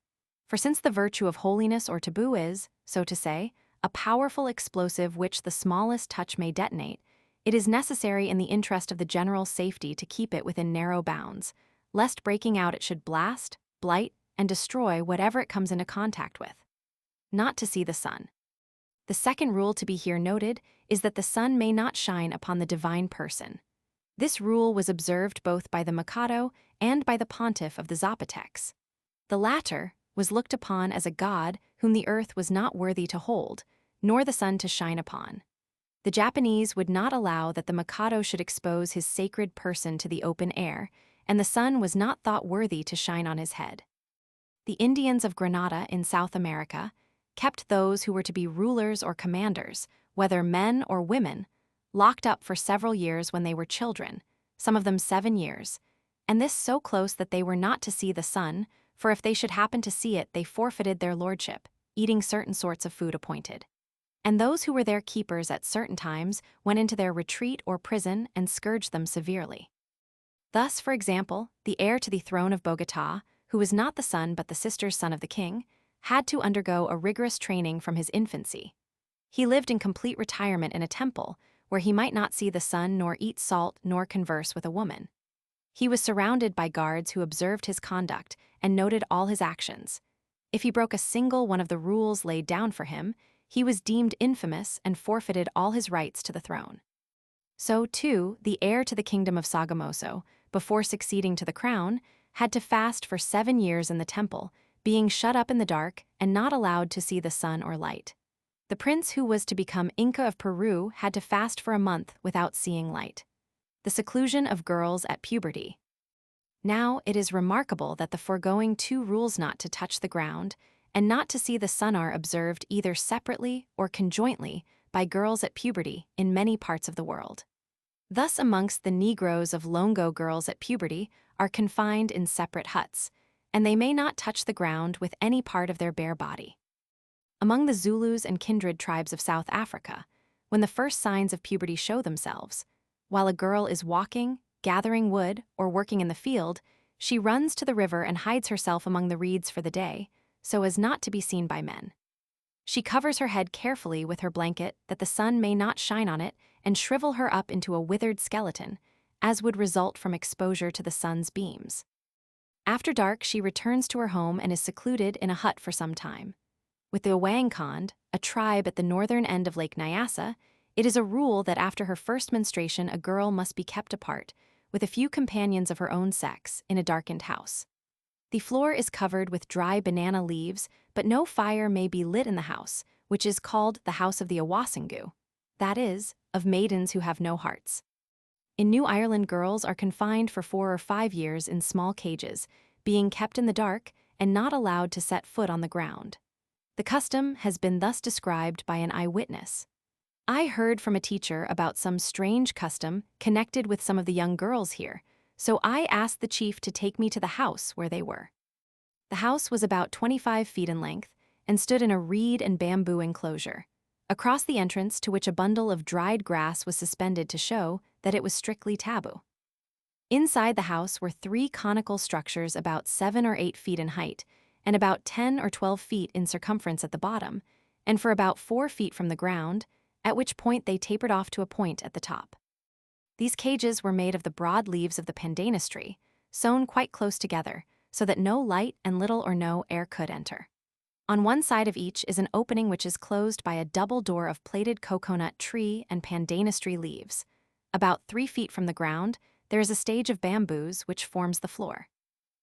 [SPEAKER 1] For since the virtue of holiness or taboo is, so to say, a powerful explosive which the smallest touch may detonate, it is necessary in the interest of the general safety to keep it within narrow bounds, lest breaking out it should blast, blight, and destroy whatever it comes into contact with. Not to see the sun. The second rule to be here noted is that the sun may not shine upon the divine person. This rule was observed both by the Mikado and by the pontiff of the Zapotecs. The latter was looked upon as a god whom the earth was not worthy to hold, nor the sun to shine upon. The Japanese would not allow that the Mikado should expose his sacred person to the open air, and the sun was not thought worthy to shine on his head. The Indians of Grenada in South America kept those who were to be rulers or commanders, whether men or women, locked up for several years when they were children, some of them 7 years, and this so close that they were not to see the sun, for if they should happen to see it they forfeited their lordship, eating certain sorts of food appointed. And those who were their keepers at certain times went into their retreat or prison and scourged them severely. Thus, for example, the heir to the throne of Bogota, who was not the son but the sister's son of the king, had to undergo a rigorous training from his infancy. He lived in complete retirement in a temple, where he might not see the sun nor eat salt nor converse with a woman. He was surrounded by guards who observed his conduct and noted all his actions. If he broke a single one of the rules laid down for him, he was deemed infamous and forfeited all his rights to the throne. So, too, the heir to the kingdom of Sogamoso, before succeeding to the crown, had to fast for 7 years in the temple, being shut up in the dark and not allowed to see the sun or light. The prince who was to become Inca of Peru had to fast for a month without seeing light. The seclusion of girls at puberty. Now, it is remarkable that the foregoing 2 rules not to touch the ground and not to see the sun are observed either separately or conjointly by girls at puberty in many parts of the world. Thus, amongst the Negroes of Longo, girls at puberty are confined in separate huts, and they may not touch the ground with any part of their bare body. Among the Zulus and kindred tribes of South Africa, when the first signs of puberty show themselves, while a girl is walking, gathering wood, or working in the field, she runs to the river and hides herself among the reeds for the day, so as not to be seen by men. She covers her head carefully with her blanket that the sun may not shine on it and shrivel her up into a withered skeleton, as would result from exposure to the sun's beams. After dark, she returns to her home and is secluded in a hut for some time. With the Wangkond, a tribe at the northern end of Lake Nyassa, it is a rule that after her first menstruation a girl must be kept apart, with a few companions of her own sex, in a darkened house. The floor is covered with dry banana leaves, but no fire may be lit in the house, which is called the House of the Awasangu, that is, of maidens who have no hearts. In New Ireland, girls are confined for 4 or 5 years in small cages, being kept in the dark and not allowed to set foot on the ground. The custom has been thus described by an eyewitness. I heard from a teacher about some strange custom connected with some of the young girls here, so I asked the chief to take me to the house where they were. The house was about 25 feet in length and stood in a reed and bamboo enclosure, across the entrance to which a bundle of dried grass was suspended to show that it was strictly taboo. Inside the house were 3 conical structures about 7 or 8 feet in height and about 10 or 12 feet in circumference at the bottom, and for about 4 feet from the ground, at which point they tapered off to a point at the top. These cages were made of the broad leaves of the pandanus tree, sewn quite close together, so that no light and little or no air could enter. On one side of each is an opening which is closed by a double door of plaited coconut tree and pandanus tree leaves. About 3 feet from the ground, there is a stage of bamboos which forms the floor.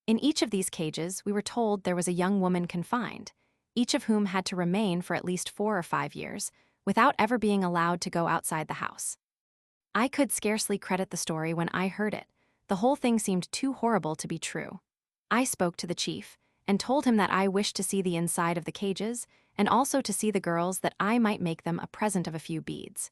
[SPEAKER 1] In each of these cages, we were told there was a young woman confined, each of whom had to remain for at least 4 or 5 years, without ever being allowed to go outside the house. I could scarcely credit the story when I heard it. The whole thing seemed too horrible to be true. I spoke to the chief and told him that I wished to see the inside of the cages and also to see the girls, that I might make them a present of a few beads.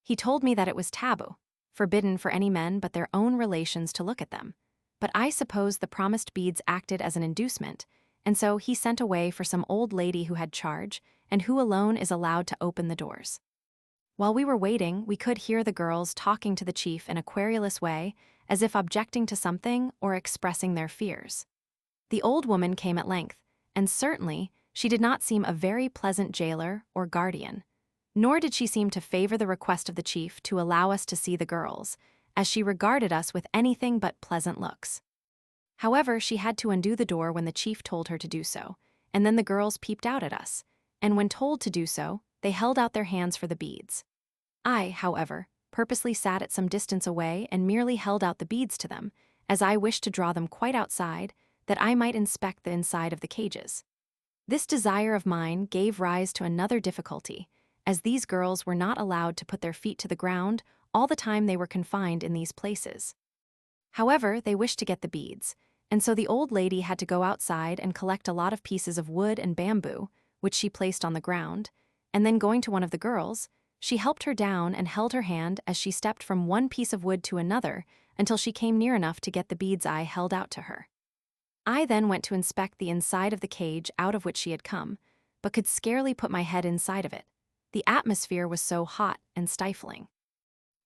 [SPEAKER 1] He told me that it was taboo, forbidden for any men but their own relations to look at them. But I suppose the promised beads acted as an inducement, and so he sent away for some old lady who had charge and who alone is allowed to open the doors. While we were waiting, we could hear the girls talking to the chief in a querulous way, as if objecting to something or expressing their fears. The old woman came at length, and certainly she did not seem a very pleasant jailer or guardian, nor did she seem to favor the request of the chief to allow us to see the girls, as she regarded us with anything but pleasant looks. However, she had to undo the door when the chief told her to do so, and then the girls peeped out at us, and when told to do so, they held out their hands for the beads. I, however, purposely sat at some distance away and merely held out the beads to them, as I wished to draw them quite outside, that I might inspect the inside of the cages. This desire of mine gave rise to another difficulty, as these girls were not allowed to put their feet to the ground all the time they were confined in these places. However, they wished to get the beads, and so the old lady had to go outside and collect a lot of pieces of wood and bamboo, which she placed on the ground, and then going to one of the girls, she helped her down and held her hand as she stepped from one piece of wood to another until she came near enough to get the beads I held out to her. I then went to inspect the inside of the cage out of which she had come, but could scarcely put my head inside of it. The atmosphere was so hot and stifling.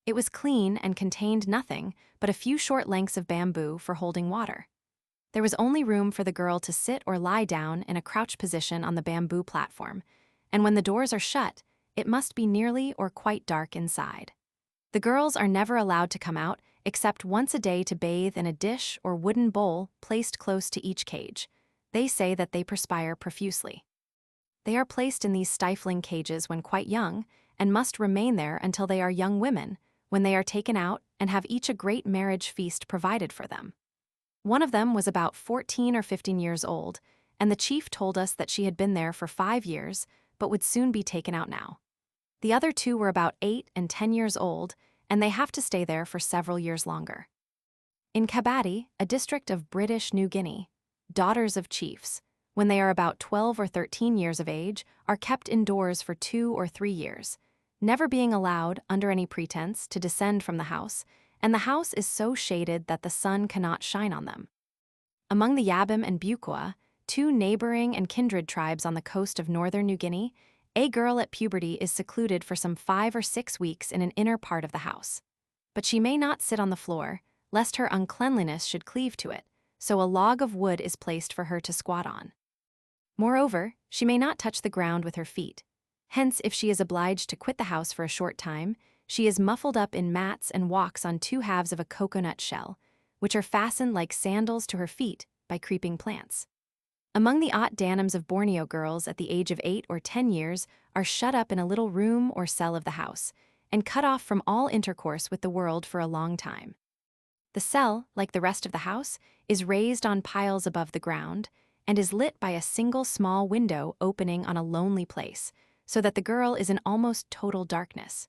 [SPEAKER 1] It was clean and contained nothing but a few short lengths of bamboo for holding water. There was only room for the girl to sit or lie down in a crouched position on the bamboo platform, and when the doors are shut, it must be nearly or quite dark inside. The girls are never allowed to come out except once a day to bathe in a dish or wooden bowl placed close to each cage. They say that they perspire profusely. They are placed in these stifling cages when quite young and must remain there until they are young women, when they are taken out and have each a great marriage feast provided for them. One of them was about 14 or 15 years old, and the chief told us that she had been there for 5 years, but would soon be taken out now. The other 2 were about 8 and 10 years old, and they have to stay there for several years longer. In Kabati, a district of British New Guinea, daughters of chiefs, when they are about 12 or 13 years of age, are kept indoors for 2 or 3 years, never being allowed, under any pretense, to descend from the house, and the house is so shaded that the sun cannot shine on them. Among the Yabim and Bukwa, 2 neighboring and kindred tribes on the coast of northern New Guinea, a girl at puberty is secluded for some 5 or 6 weeks in an inner part of the house. But she may not sit on the floor, lest her uncleanliness should cleave to it, so a log of wood is placed for her to squat on. Moreover, she may not touch the ground with her feet. Hence, if she is obliged to quit the house for a short time, she is muffled up in mats and walks on 2 halves of a coconut shell, which are fastened like sandals to her feet by creeping plants. Among the Ot Danims of Borneo, girls at the age of 8 or 10 years are shut up in a little room or cell of the house, and cut off from all intercourse with the world for a long time. The cell, like the rest of the house, is raised on piles above the ground, and is lit by a single small window opening on a lonely place, so that the girl is in almost total darkness.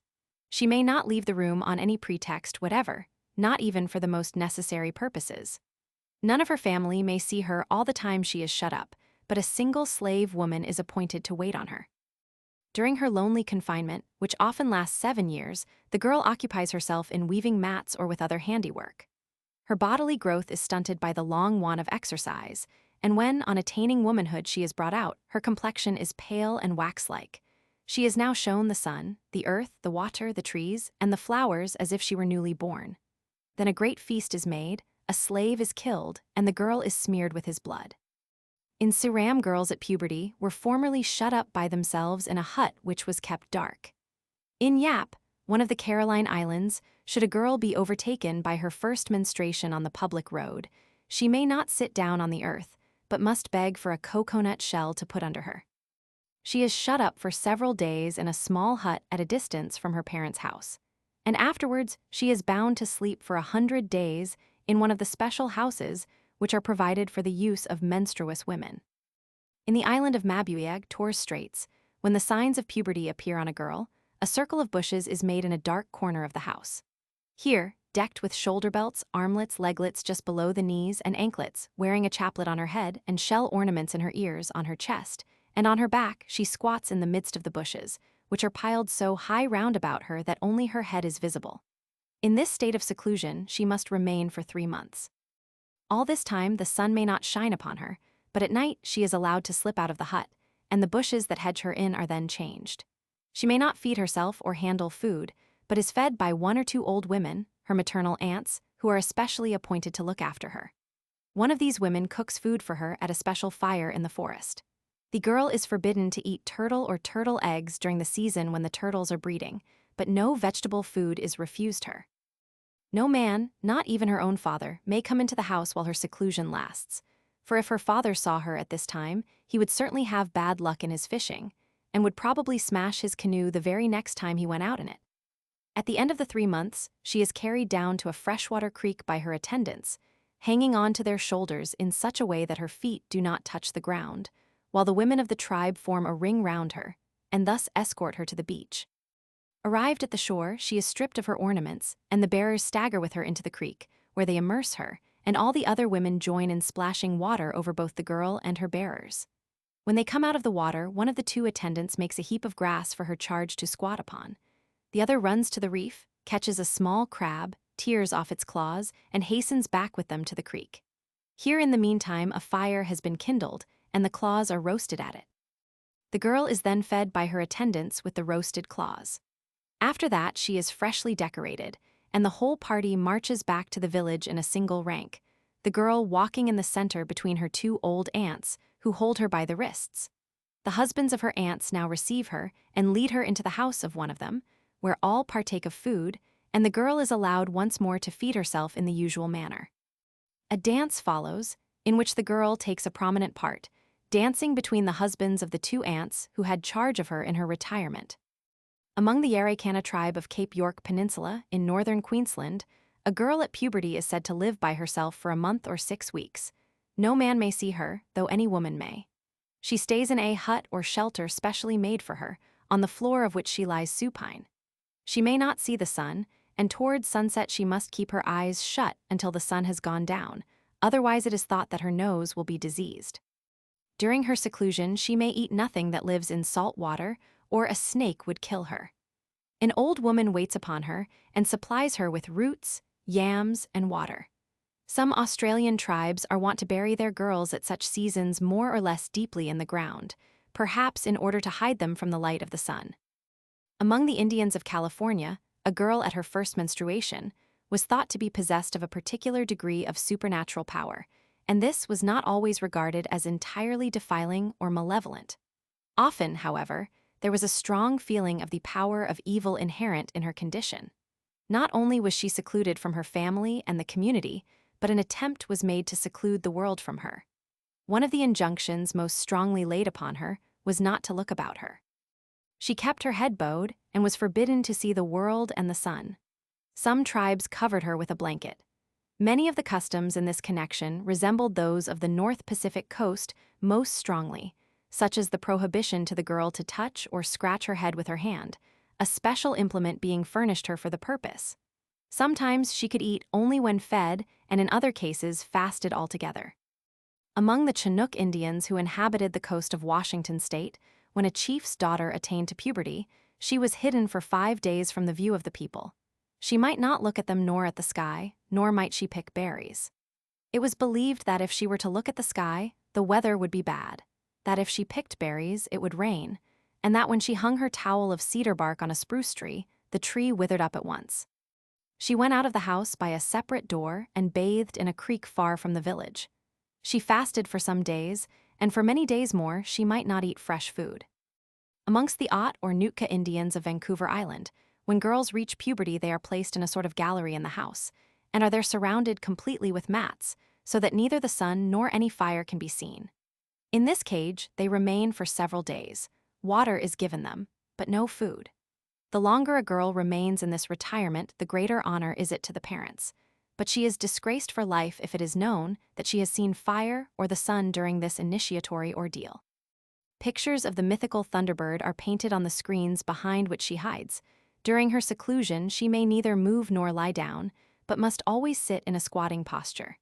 [SPEAKER 1] She may not leave the room on any pretext whatever, not even for the most necessary purposes. None of her family may see her all the time she is shut up, but a single slave woman is appointed to wait on her. During her lonely confinement, which often lasts 7 years, the girl occupies herself in weaving mats or with other handiwork. Her bodily growth is stunted by the long want of exercise, and when, on attaining womanhood, she is brought out, her complexion is pale and wax-like. She is now shown the sun, the earth, the water, the trees, and the flowers as if she were newly born. Then a great feast is made, a slave is killed, and the girl is smeared with his blood. In Suram, girls at puberty were formerly shut up by themselves in a hut which was kept dark. In Yap, one of the Caroline Islands, should a girl be overtaken by her first menstruation on the public road, she may not sit down on the earth, but must beg for a coconut shell to put under her. She is shut up for several days in a small hut at a distance from her parents' house, and afterwards she is bound to sleep for 100 days in one of the special houses which are provided for the use of menstruous women. In the island of Mabuiag, Torres Straits, when the signs of puberty appear on a girl, a circle of bushes is made in a dark corner of the house. Here, decked with shoulder belts, armlets, leglets just below the knees, and anklets, wearing a chaplet on her head and shell ornaments in her ears, on her chest, and on her back, she squats in the midst of the bushes, which are piled so high round about her that only her head is visible. In this state of seclusion, she must remain for 3 months. All this time the sun may not shine upon her, but at night she is allowed to slip out of the hut, and the bushes that hedge her in are then changed. She may not feed herself or handle food, but is fed by 1 or 2 old women, her maternal aunts, who are especially appointed to look after her. One of these women cooks food for her at a special fire in the forest. The girl is forbidden to eat turtle or turtle eggs during the season when the turtles are breeding, but no vegetable food is refused her. No man, not even her own father, may come into the house while her seclusion lasts, for if her father saw her at this time, he would certainly have bad luck in his fishing, and would probably smash his canoe the very next time he went out in it. At the end of the 3 months, she is carried down to a freshwater creek by her attendants, hanging on to their shoulders in such a way that her feet do not touch the ground, while the women of the tribe form a ring round her, and thus escort her to the beach. Arrived at the shore, she is stripped of her ornaments, and the bearers stagger with her into the creek, where they immerse her, and all the other women join in splashing water over both the girl and her bearers. When they come out of the water, one of the 2 attendants makes a heap of grass for her charge to squat upon. The other runs to the reef, catches a small crab, tears off its claws, and hastens back with them to the creek. Here in the meantime a fire has been kindled, and the claws are roasted at it. The girl is then fed by her attendants with the roasted claws. After that she is freshly decorated, and the whole party marches back to the village in a single rank, the girl walking in the center between her 2 old aunts, who hold her by the wrists. The husbands of her aunts now receive her and lead her into the house of one of them, where all partake of food, and the girl is allowed once more to feed herself in the usual manner. A dance follows, in which the girl takes a prominent part, dancing between the husbands of the 2 aunts who had charge of her in her retirement. Among the Arikana tribe of Cape York Peninsula in northern Queensland, a girl at puberty is said to live by herself for a month or 6 weeks. No man may see her, though any woman may. She stays in a hut or shelter specially made for her, on the floor of which she lies supine. She may not see the sun, and towards sunset she must keep her eyes shut until the sun has gone down, otherwise it is thought that her nose will be diseased. During her seclusion she may eat nothing that lives in salt water, or a snake would kill her. An old woman waits upon her and supplies her with roots, yams, and water. Some Australian tribes are wont to bury their girls at such seasons more or less deeply in the ground, perhaps in order to hide them from the light of the sun. Among the Indians of California, a girl at her first menstruation was thought to be possessed of a particular degree of supernatural power, and this was not always regarded as entirely defiling or malevolent. Often, however, there was a strong feeling of the power of evil inherent in her condition. Not only was she secluded from her family and the community, but an attempt was made to seclude the world from her. One of the injunctions most strongly laid upon her was not to look about her. She kept her head bowed and was forbidden to see the world and the sun. Some tribes covered her with a blanket. Many of the customs in this connection resembled those of the North Pacific coast most strongly, such as the prohibition to the girl to touch or scratch her head with her hand, a special implement being furnished her for the purpose. Sometimes she could eat only when fed, and in other cases fasted altogether. Among the Chinook Indians who inhabited the coast of Washington state, when a chief's daughter attained to puberty, she was hidden for 5 days from the view of the people. She might not look at them nor at the sky, nor might she pick berries. It was believed that if she were to look at the sky, the weather would be bad, that if she picked berries, it would rain, and that when she hung her towel of cedar bark on a spruce tree, the tree withered up at once. She went out of the house by a separate door and bathed in a creek far from the village. She fasted for some days, and for many days more she might not eat fresh food. Amongst the Ot or Nootka Indians of Vancouver Island, when girls reach puberty they are placed in a sort of gallery in the house, and are there surrounded completely with mats, so that neither the sun nor any fire can be seen. In this cage, they remain for several days. Water is given them, but no food. The longer a girl remains in this retirement, the greater honor is it to the parents. But she is disgraced for life if it is known that she has seen fire or the sun during this initiatory ordeal. Pictures of the mythical Thunderbird are painted on the screens behind which she hides. During her seclusion, she may neither move nor lie down, but must always sit in a squatting posture.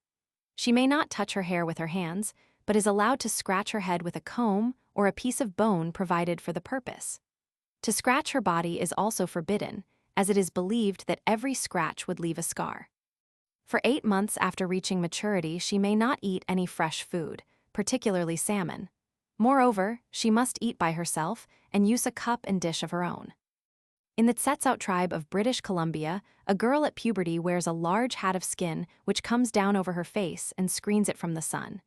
[SPEAKER 1] She may not touch her hair with her hands, but is allowed to scratch her head with a comb or a piece of bone provided for the purpose. To scratch her body is also forbidden, as it is believed that every scratch would leave a scar. For 8 months after reaching maturity, she may not eat any fresh food, particularly salmon. Moreover, she must eat by herself and use a cup and dish of her own. In the Tsetsaut tribe of British Columbia, a girl at puberty wears a large hat of skin which comes down over her face and screens it from the sun.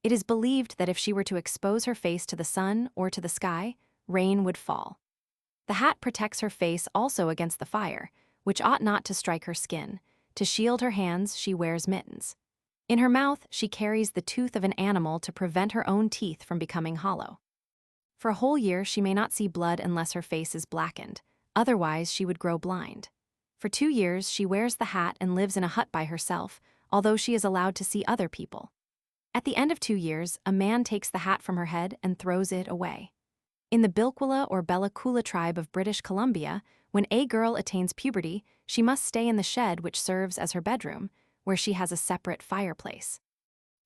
[SPEAKER 1] It is believed that if she were to expose her face to the sun or to the sky, rain would fall. The hat protects her face also against the fire, which ought not to strike her skin. To shield her hands, she wears mittens. In her mouth, she carries the tooth of an animal to prevent her own teeth from becoming hollow. For a whole year, she may not see blood unless her face is blackened. Otherwise, she would grow blind. For 2 years, she wears the hat and lives in a hut by herself, although she is allowed to see other people. At the end of 2 years, a man takes the hat from her head and throws it away. In the Bilquila or Bella Coola tribe of British Columbia, when a girl attains puberty, she must stay in the shed which serves as her bedroom, where she has a separate fireplace.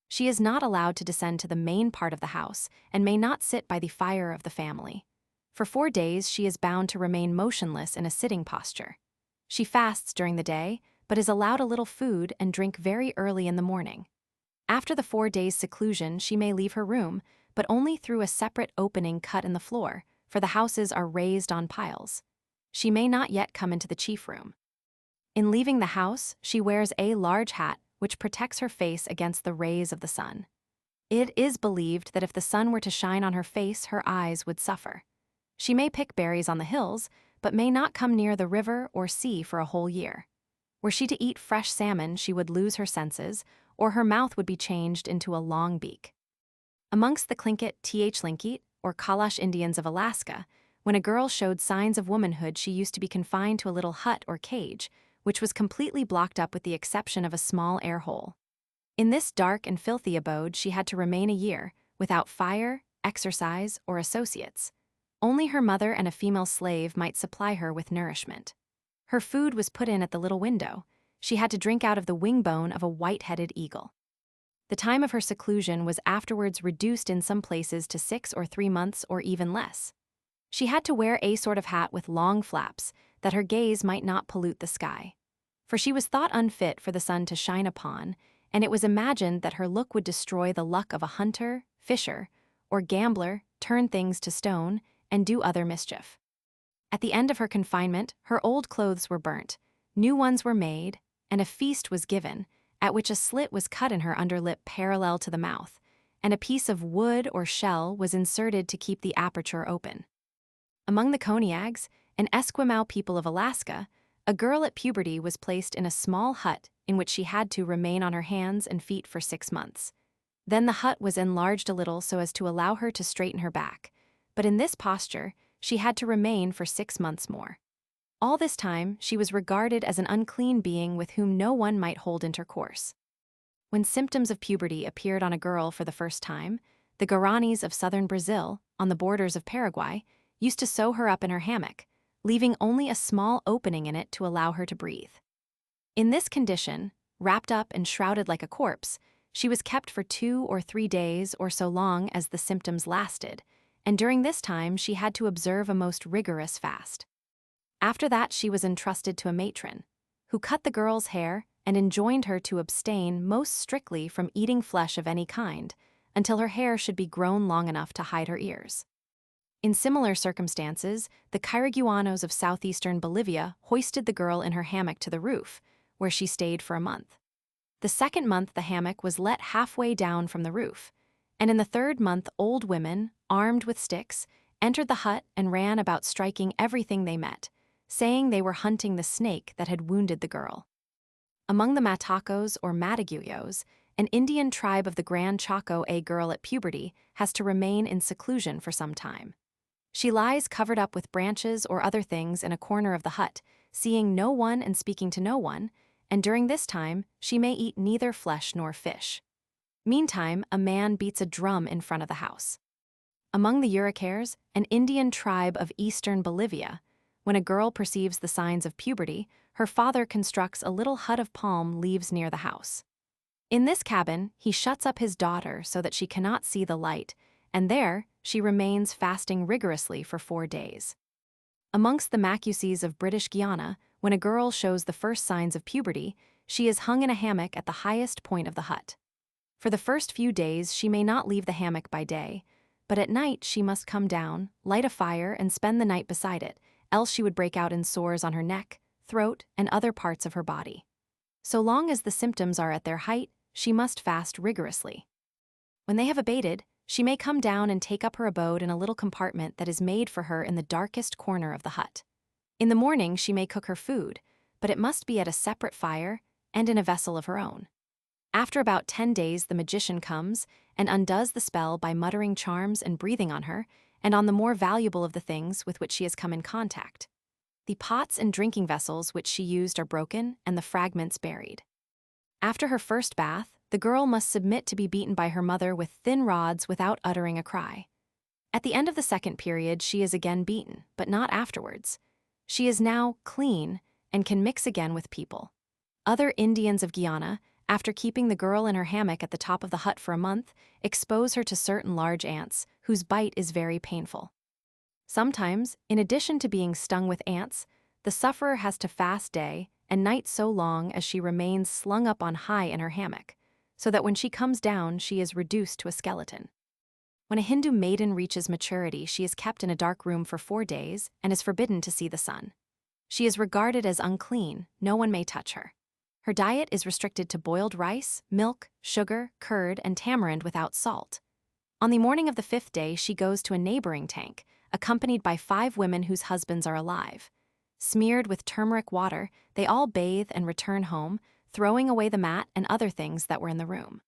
[SPEAKER 1] She is not allowed to descend to the main part of the house and may not sit by the fire of the family. For 4 days, she is bound to remain motionless in a sitting posture. She fasts during the day, but is allowed a little food and drink very early in the morning. After the 4 days' seclusion, she may leave her room, but only through a separate opening cut in the floor, for the houses are raised on piles. She may not yet come into the chief room. In leaving the house, she wears a large hat which protects her face against the rays of the sun. It is believed that if the sun were to shine on her face, her eyes would suffer. She may pick berries on the hills, but may not come near the river or sea for a whole year. Were she to eat fresh salmon, she would lose her senses, or her mouth would be changed into a long beak. Amongst the Tlingit Tlingit, or Kalash Indians of Alaska, when a girl showed signs of womanhood, she used to be confined to a little hut or cage, which was completely blocked up with the exception of a small air hole. In this dark and filthy abode, she had to remain a year, without fire, exercise, or associates. Only her mother and a female slave might supply her with nourishment. Her food was put in at the little window. She had to drink out of the wing bone of a white-headed eagle. The time of her seclusion was afterwards reduced in some places to 6 or 3 months or even less. She had to wear a sort of hat with long flaps, that her gaze might not pollute the sky. For she was thought unfit for the sun to shine upon, and it was imagined that her look would destroy the luck of a hunter, fisher, or gambler, turn things to stone, and do other mischief. At the end of her confinement, her old clothes were burnt, new ones were made, and a feast was given, at which a slit was cut in her underlip parallel to the mouth, and a piece of wood or shell was inserted to keep the aperture open. Among the Koniags, an Esquimau people of Alaska, a girl at puberty was placed in a small hut in which she had to remain on her hands and feet for 6 months. Then the hut was enlarged a little so as to allow her to straighten her back, but in this posture, she had to remain for 6 months more. All this time, she was regarded as an unclean being with whom no one might hold intercourse. When symptoms of puberty appeared on a girl for the first time, The Guaranis of southern Brazil, on the borders of Paraguay, used to sew her up in her hammock, leaving only a small opening in it to allow her to breathe. In this condition, wrapped up and shrouded like a corpse, she was kept for 2 or 3 days or so long as the symptoms lasted, and during this time she had to observe a most rigorous fast. After that she was entrusted to a matron, who cut the girl's hair and enjoined her to abstain most strictly from eating flesh of any kind, until her hair should be grown long enough to hide her ears. In similar circumstances, the Quiriguanos of southeastern Bolivia hoisted the girl in her hammock to the roof, where she stayed for a month. The second month the hammock was let halfway down from the roof, and in the third month old women, armed with sticks, entered the hut and ran about striking everything they met, saying they were hunting the snake that had wounded the girl. Among the Matacos or Mataguillos, an Indian tribe of the Gran Chaco, a girl at puberty has to remain in seclusion for some time. She lies covered up with branches or other things in a corner of the hut, seeing no one and speaking to no one, and during this time she may eat neither flesh nor fish. Meantime, a man beats a drum in front of the house. Among the Uricares, an Indian tribe of eastern Bolivia, when a girl perceives the signs of puberty, her father constructs a little hut of palm leaves near the house. In this cabin, he shuts up his daughter so that she cannot see the light, and there she remains fasting rigorously for 4 days. Amongst the Macuses of British Guiana, when a girl shows the first signs of puberty, she is hung in a hammock at the highest point of the hut. For the first few days she may not leave the hammock by day, but at night she must come down, light a fire, and spend the night beside it, else she would break out in sores on her neck, throat, and other parts of her body. So long as the symptoms are at their height, she must fast rigorously. When they have abated, she may come down and take up her abode in a little compartment that is made for her in the darkest corner of the hut. In the morning she may cook her food, but it must be at a separate fire and in a vessel of her own. After about 10 days the magician comes and undoes the spell by muttering charms and breathing on her, and on the more valuable of the things with which she has come in contact. The pots and drinking vessels which she used are broken and the fragments buried. After her first bath, the girl must submit to be beaten by her mother with thin rods without uttering a cry. At the end of the second period she is again beaten, but not afterwards. She is now clean and can mix again with people. Other Indians of Guiana, after keeping the girl in her hammock at the top of the hut for a month, expose her to certain large ants, whose bite is very painful. Sometimes, in addition to being stung with ants, the sufferer has to fast day and night so long as she remains slung up on high in her hammock, so that when she comes down she is reduced to a skeleton. When a Hindu maiden reaches maturity, she is kept in a dark room for 4 days and is forbidden to see the sun. She is regarded as unclean, no one may touch her. Her diet is restricted to boiled rice, milk, sugar, curd, and tamarind without salt. On the morning of the 5th day, she goes to a neighboring tank, accompanied by 5 women whose husbands are alive. Smeared with turmeric water, they all bathe and return home, throwing away the mat and other things that were in the room.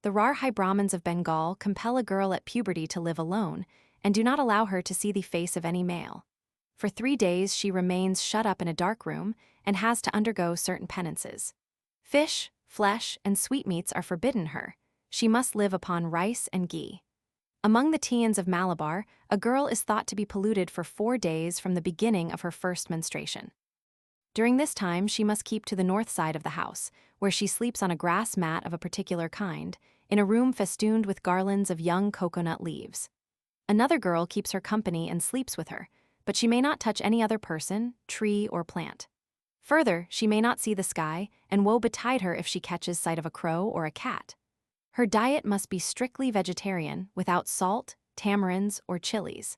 [SPEAKER 1] The Rarhai Brahmins of Bengal compel a girl at puberty to live alone and do not allow her to see the face of any male. For 3 days she remains shut up in a dark room and has to undergo certain penances. Fish, flesh, and sweetmeats are forbidden her. She must live upon rice and ghee. Among the Tians of Malabar, a girl is thought to be polluted for 4 days from the beginning of her first menstruation. During this time she must keep to the north side of the house, where she sleeps on a grass mat of a particular kind, in a room festooned with garlands of young coconut leaves. Another girl keeps her company and sleeps with her, but she may not touch any other person, tree, or plant. Further, she may not see the sky, and woe betide her if she catches sight of a crow or a cat. Her diet must be strictly vegetarian, without salt, tamarinds, or chilies.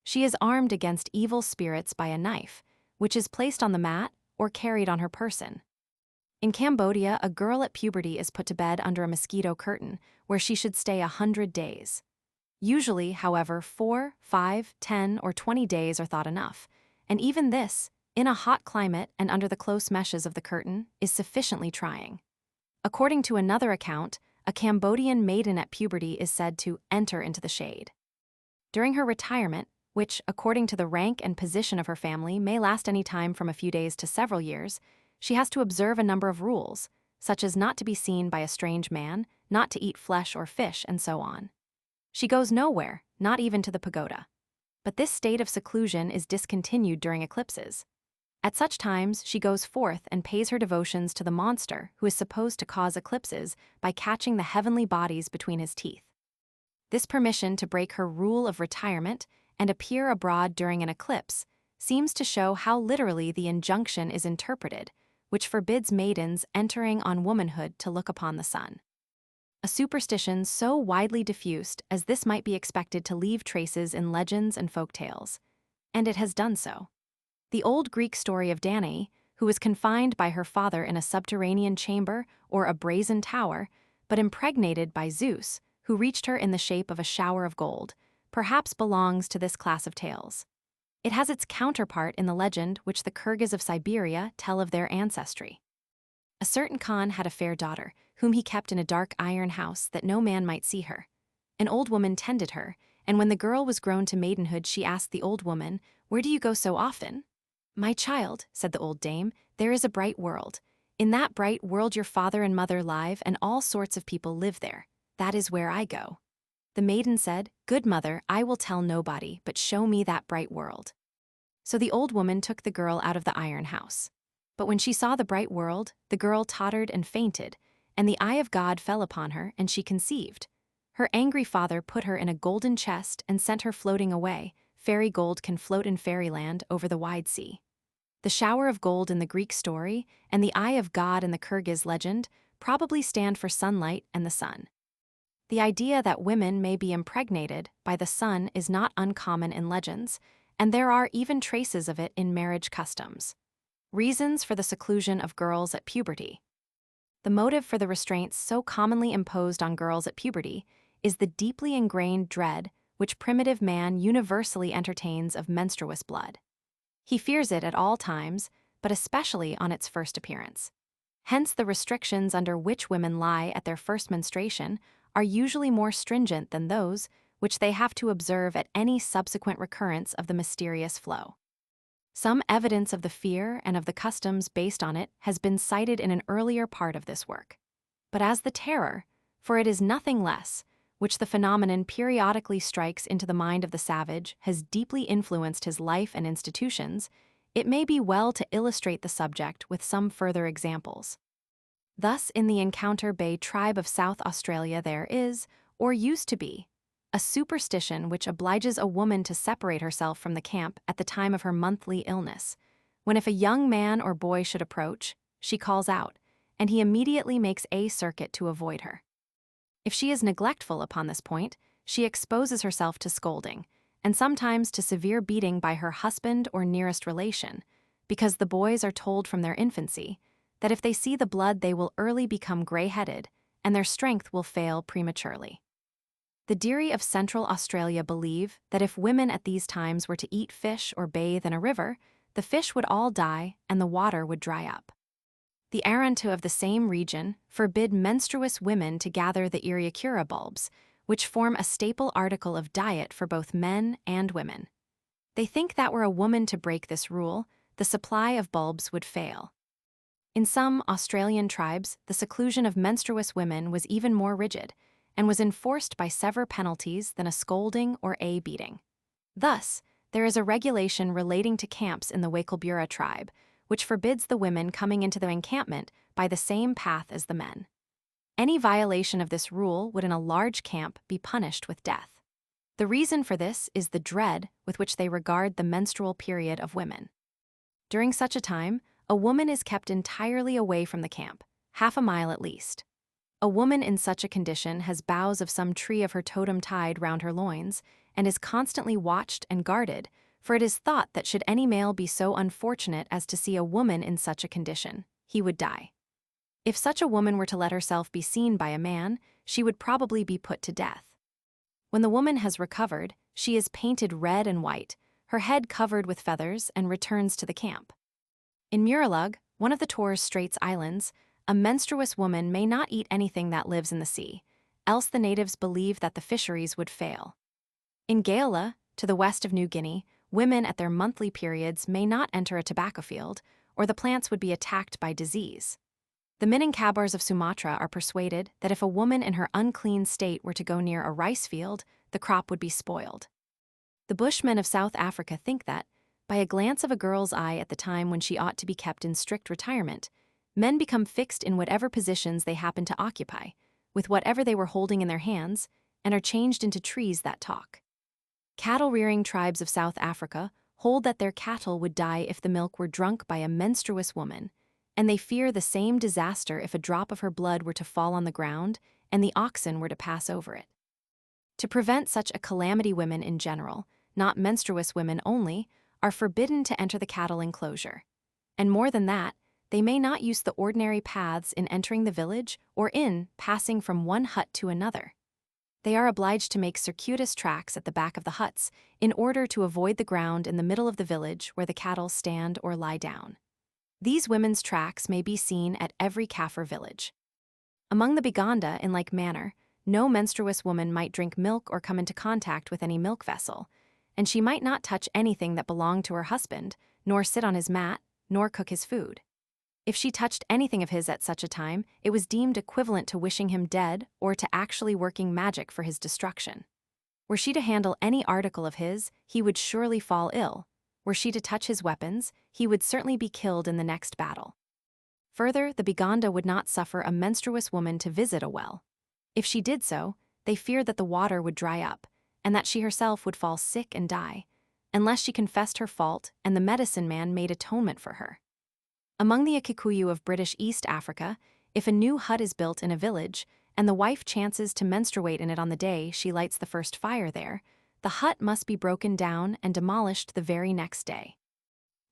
[SPEAKER 1] She is armed against evil spirits by a knife, which is placed on the mat or carried on her person. In Cambodia, a girl at puberty is put to bed under a mosquito curtain, where she should stay 100 days. Usually, however, 4, 5, 10, or 20 days are thought enough, and even this, in a hot climate and under the close meshes of the curtain, is sufficiently trying. According to another account, a Cambodian maiden at puberty is said to enter into the shade. During her retirement, which, according to the rank and position of her family, may last any time from a few days to several years, she has to observe a number of rules, such as not to be seen by a strange man, not to eat flesh or fish, and so on. She goes nowhere, not even to the pagoda. But this state of seclusion is discontinued during eclipses. At such times, she goes forth and pays her devotions to the monster who is supposed to cause eclipses by catching the heavenly bodies between his teeth. This permission to break her rule of retirement and appear abroad during an eclipse seems to show how literally the injunction is interpreted, which forbids maidens entering on womanhood to look upon the sun. A superstition so widely diffused as this might be expected to leave traces in legends and folk tales. And it has done so. The old Greek story of Danae, who was confined by her father in a subterranean chamber or a brazen tower, but impregnated by Zeus, who reached her in the shape of a shower of gold, perhaps belongs to this class of tales. It has its counterpart in the legend which the Kyrgyz of Siberia tell of their ancestry. A certain Khan had a fair daughter, whom he kept in a dark iron house that no man might see her. An old woman tended her, and when the girl was grown to maidenhood she asked the old woman, "Where do you go so often?" "My child," said the old dame, "there is a bright world. In that bright world your father and mother live, and all sorts of people live there. That is where I go." The maiden said, "Good mother, I will tell nobody, but show me that bright world." So the old woman took the girl out of the iron house. But when she saw the bright world, the girl tottered and fainted, and the eye of God fell upon her, and she conceived. Her angry father put her in a golden chest and sent her floating away. Fairy gold can float in fairyland over the wide sea. The shower of gold in the Greek story and the eye of God in the Kyrgyz legend probably stand for sunlight and the sun. The idea that women may be impregnated by the sun is not uncommon in legends, and there are even traces of it in marriage customs. Reasons for the seclusion of girls at puberty. The motive for the restraints so commonly imposed on girls at puberty is the deeply ingrained dread which primitive man universally entertains of menstruous blood. He fears it at all times, but especially on its first appearance. Hence, the restrictions under which women lie at their first menstruation are usually more stringent than those which they have to observe at any subsequent recurrence of the mysterious flow. Some evidence of the fear and of the customs based on it has been cited in an earlier part of this work. But as the terror, for it is nothing less, which the phenomenon periodically strikes into the mind of the savage has deeply influenced his life and institutions, it may be well to illustrate the subject with some further examples. Thus, in the Encounter Bay tribe of South Australia there is, or used to be, a superstition which obliges a woman to separate herself from the camp at the time of her monthly illness, when if a young man or boy should approach, she calls out, and he immediately makes a circuit to avoid her. If she is neglectful upon this point, she exposes herself to scolding, and sometimes to severe beating by her husband or nearest relation, because the boys are told from their infancy that if they see the blood they will early become gray-headed, and their strength will fail prematurely. The Diri of Central Australia believe that if women at these times were to eat fish or bathe in a river, the fish would all die and the water would dry up. The Arantu of the same region forbid menstruous women to gather the Aricia bulbs, which form a staple article of diet for both men and women. They think that were a woman to break this rule, the supply of bulbs would fail. In some Australian tribes, the seclusion of menstruous women was even more rigid, and was enforced by severe penalties than a scolding or a beating. Thus, there is a regulation relating to camps in the Wakelbura tribe, which forbids the women coming into the encampment by the same path as the men. Any violation of this rule would in a large camp be punished with death. The reason for this is the dread with which they regard the menstrual period of women. During such a time, a woman is kept entirely away from the camp, half a mile at least. A woman in such a condition has boughs of some tree of her totem tied round her loins, and is constantly watched and guarded, for it is thought that should any male be so unfortunate as to see a woman in such a condition, he would die. If such a woman were to let herself be seen by a man, she would probably be put to death. When the woman has recovered, she is painted red and white, her head covered with feathers, and returns to the camp. In Muralug, one of the Torres Straits Islands, a menstruous woman may not eat anything that lives in the sea, else the natives believe that the fisheries would fail. In Gaela, to the west of New Guinea, women at their monthly periods may not enter a tobacco field, or the plants would be attacked by disease. The Minangkabars of Sumatra are persuaded that if a woman in her unclean state were to go near a rice field, the crop would be spoiled. The Bushmen of South Africa think that, by a glance of a girl's eye at the time when she ought to be kept in strict retirement, men become fixed in whatever positions they happen to occupy, with whatever they were holding in their hands, and are changed into trees that talk. Cattle-rearing tribes of South Africa hold that their cattle would die if the milk were drunk by a menstruous woman, and they fear the same disaster if a drop of her blood were to fall on the ground and the oxen were to pass over it. To prevent such a calamity, women in general, not menstruous women only, are forbidden to enter the cattle enclosure. And more than that, they may not use the ordinary paths in entering the village or in passing from one hut to another. They are obliged to make circuitous tracks at the back of the huts in order to avoid the ground in the middle of the village where the cattle stand or lie down. These women's tracks may be seen at every Kaffir village. Among the Baganda, in like manner, no menstruous woman might drink milk or come into contact with any milk vessel, and she might not touch anything that belonged to her husband, nor sit on his mat, nor cook his food. If she touched anything of his at such a time, it was deemed equivalent to wishing him dead or to actually working magic for his destruction. Were she to handle any article of his, he would surely fall ill. Were she to touch his weapons, he would certainly be killed in the next battle. Further, the Baganda would not suffer a menstruous woman to visit a well. If she did so, they feared that the water would dry up, and that she herself would fall sick and die, unless she confessed her fault and the medicine man made atonement for her. Among the Akikuyu of British East Africa, if a new hut is built in a village, and the wife chances to menstruate in it on the day she lights the first fire there, the hut must be broken down and demolished the very next day.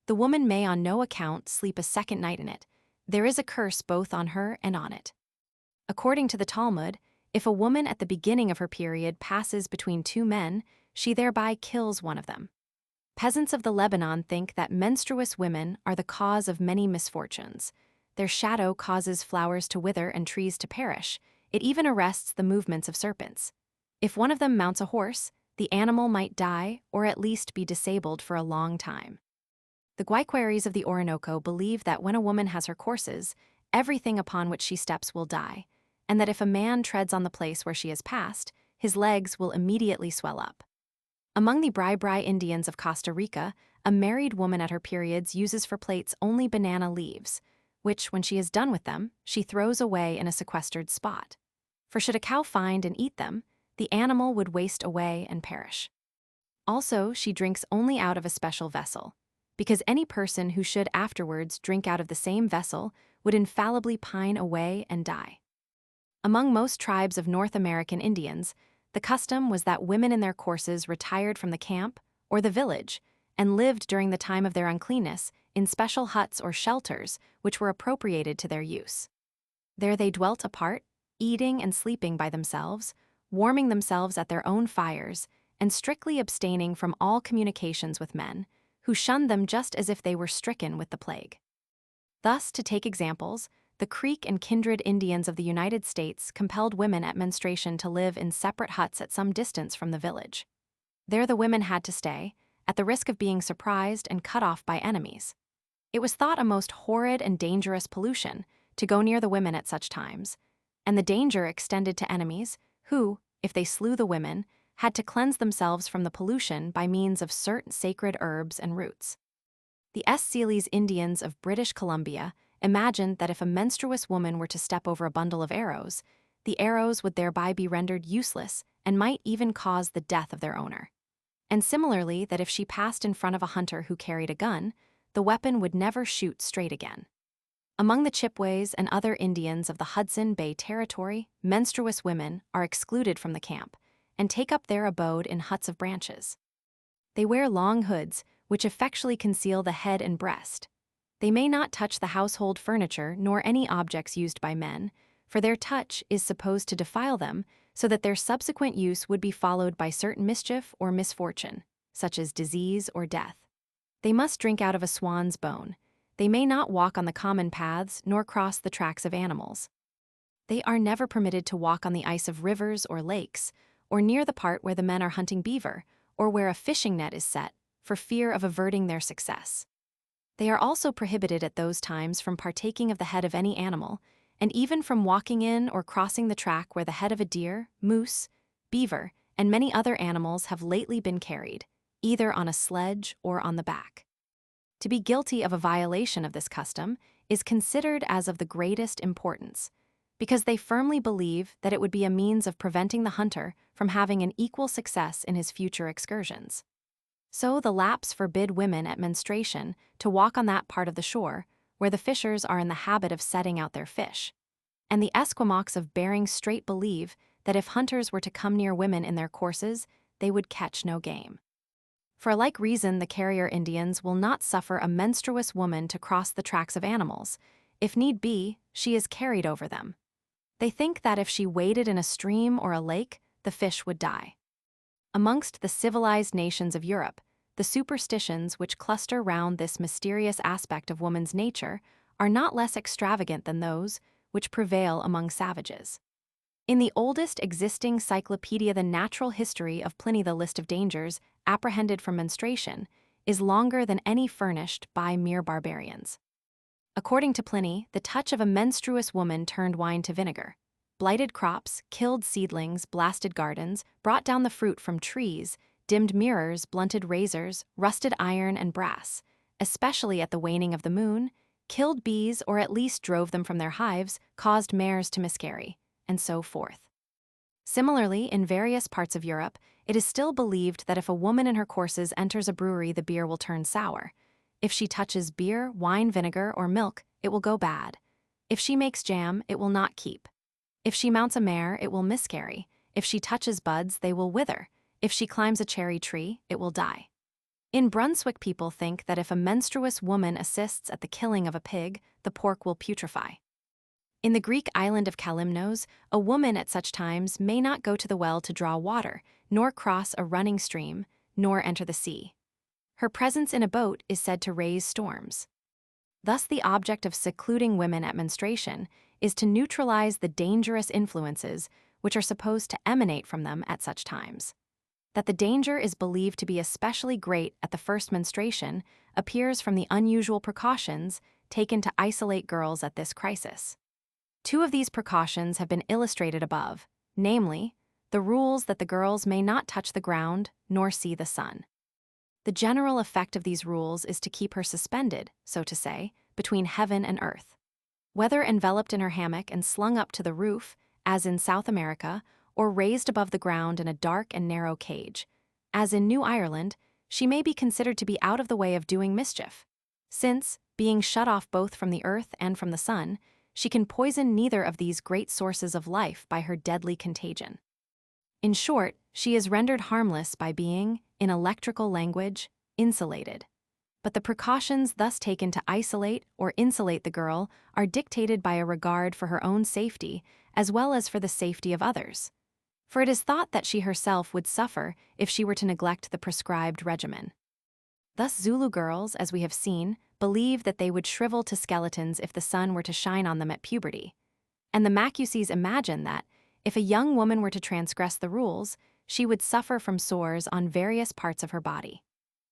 [SPEAKER 1] The woman may on no account sleep a second night in it. There is a curse both on her and on it. According to the Talmud, if a woman at the beginning of her period passes between two men, she thereby kills one of them. Peasants of the Lebanon think that menstruous women are the cause of many misfortunes. Their shadow causes flowers to wither and trees to perish. It even arrests the movements of serpents. If one of them mounts a horse, the animal might die or at least be disabled for a long time. The Guayqueries of the Orinoco believe that when a woman has her courses, everything upon which she steps will die, and that if a man treads on the place where she has passed, his legs will immediately swell up. Among the Bri Indians of Costa Rica, a married woman at her periods uses for plates only banana leaves, which, when she is done with them, she throws away in a sequestered spot. For should a cow find and eat them, the animal would waste away and perish. Also, she drinks only out of a special vessel, because any person who should afterwards drink out of the same vessel would infallibly pine away and die. Among most tribes of North American Indians, the custom was that women in their courses retired from the camp or the village and lived during the time of their uncleanness in special huts or shelters which were appropriated to their use. There they dwelt apart, eating and sleeping by themselves, warming themselves at their own fires, and strictly abstaining from all communications with men, who shunned them just as if they were stricken with the plague. Thus, to take examples, the Creek and kindred Indians of the United States compelled women at menstruation to live in separate huts at some distance from the village. There the women had to stay, at the risk of being surprised and cut off by enemies. It was thought a most horrid and dangerous pollution to go near the women at such times, and the danger extended to enemies who, if they slew the women, had to cleanse themselves from the pollution by means of certain sacred herbs and roots. The Sealy's Indians of British Columbia imagined that if a menstruous woman were to step over a bundle of arrows, the arrows would thereby be rendered useless and might even cause the death of their owner. And similarly, that if she passed in front of a hunter who carried a gun, the weapon would never shoot straight again. Among the Chippewas and other Indians of the Hudson Bay Territory, menstruous women are excluded from the camp and take up their abode in huts of branches. They wear long hoods, which effectually conceal the head and breast. They may not touch the household furniture nor any objects used by men, for their touch is supposed to defile them, so that their subsequent use would be followed by certain mischief or misfortune, such as disease or death. They must drink out of a swan's bone. They may not walk on the common paths nor cross the tracks of animals. They are never permitted to walk on the ice of rivers or lakes, or near the part where the men are hunting beaver, or where a fishing net is set, for fear of averting their success. They are also prohibited at those times from partaking of the head of any animal, and even from walking in or crossing the track where the head of a deer, moose, beaver, and many other animals have lately been carried, either on a sledge or on the back. To be guilty of a violation of this custom is considered as of the greatest importance, because they firmly believe that it would be a means of preventing the hunter from having an equal success in his future excursions. So the Lapps forbid women at menstruation to walk on that part of the shore where the fishers are in the habit of setting out their fish. And the Esquimaux of Bering Strait believe that if hunters were to come near women in their courses, they would catch no game. For a like reason, the Carrier Indians will not suffer a menstruous woman to cross the tracks of animals. If need be, she is carried over them. They think that if she waded in a stream or a lake, the fish would die. Amongst the civilized nations of Europe, the superstitions which cluster round this mysterious aspect of woman's nature are not less extravagant than those which prevail among savages. In the oldest existing cyclopedia, the natural history of Pliny, the list of dangers apprehended from menstruation is longer than any furnished by mere barbarians. According to Pliny, the touch of a menstruous woman turned wine to vinegar. Blighted crops, killed seedlings, blasted gardens, brought down the fruit from trees, dimmed mirrors, blunted razors, rusted iron and brass, especially at the waning of the moon, killed bees or at least drove them from their hives, caused mares to miscarry, and so forth. Similarly, in various parts of Europe, it is still believed that if a woman in her courses enters a brewery, the beer will turn sour. If she touches beer, wine, vinegar, or milk, it will go bad. If she makes jam, it will not keep. If she mounts a mare, it will miscarry. If she touches buds, they will wither. If she climbs a cherry tree, it will die. In Brunswick, people think that if a menstruous woman assists at the killing of a pig, the pork will putrefy. In the Greek island of Kalymnos, a woman at such times may not go to the well to draw water, nor cross a running stream, nor enter the sea. Her presence in a boat is said to raise storms. Thus, the object of secluding women at menstruation is to neutralize the dangerous influences which are supposed to emanate from them at such times. That the danger is believed to be especially great at the first menstruation appears from the unusual precautions taken to isolate girls at this crisis. Two of these precautions have been illustrated above, namely, the rules that the girls may not touch the ground nor see the sun. The general effect of these rules is to keep her suspended, so to say, between heaven and earth. Whether enveloped in her hammock and slung up to the roof, as in South America, or raised above the ground in a dark and narrow cage, as in New Ireland, she may be considered to be out of the way of doing mischief, since, being shut off both from the earth and from the sun, she can poison neither of these great sources of life by her deadly contagion. In short, she is rendered harmless by being, in electrical language, insulated. But the precautions thus taken to isolate or insulate the girl are dictated by a regard for her own safety as well as for the safety of others. For it is thought that she herself would suffer if she were to neglect the prescribed regimen. Thus Zulu girls, as we have seen, believe that they would shrivel to skeletons if the sun were to shine on them at puberty. And the Macuses imagine that, if a young woman were to transgress the rules, she would suffer from sores on various parts of her body.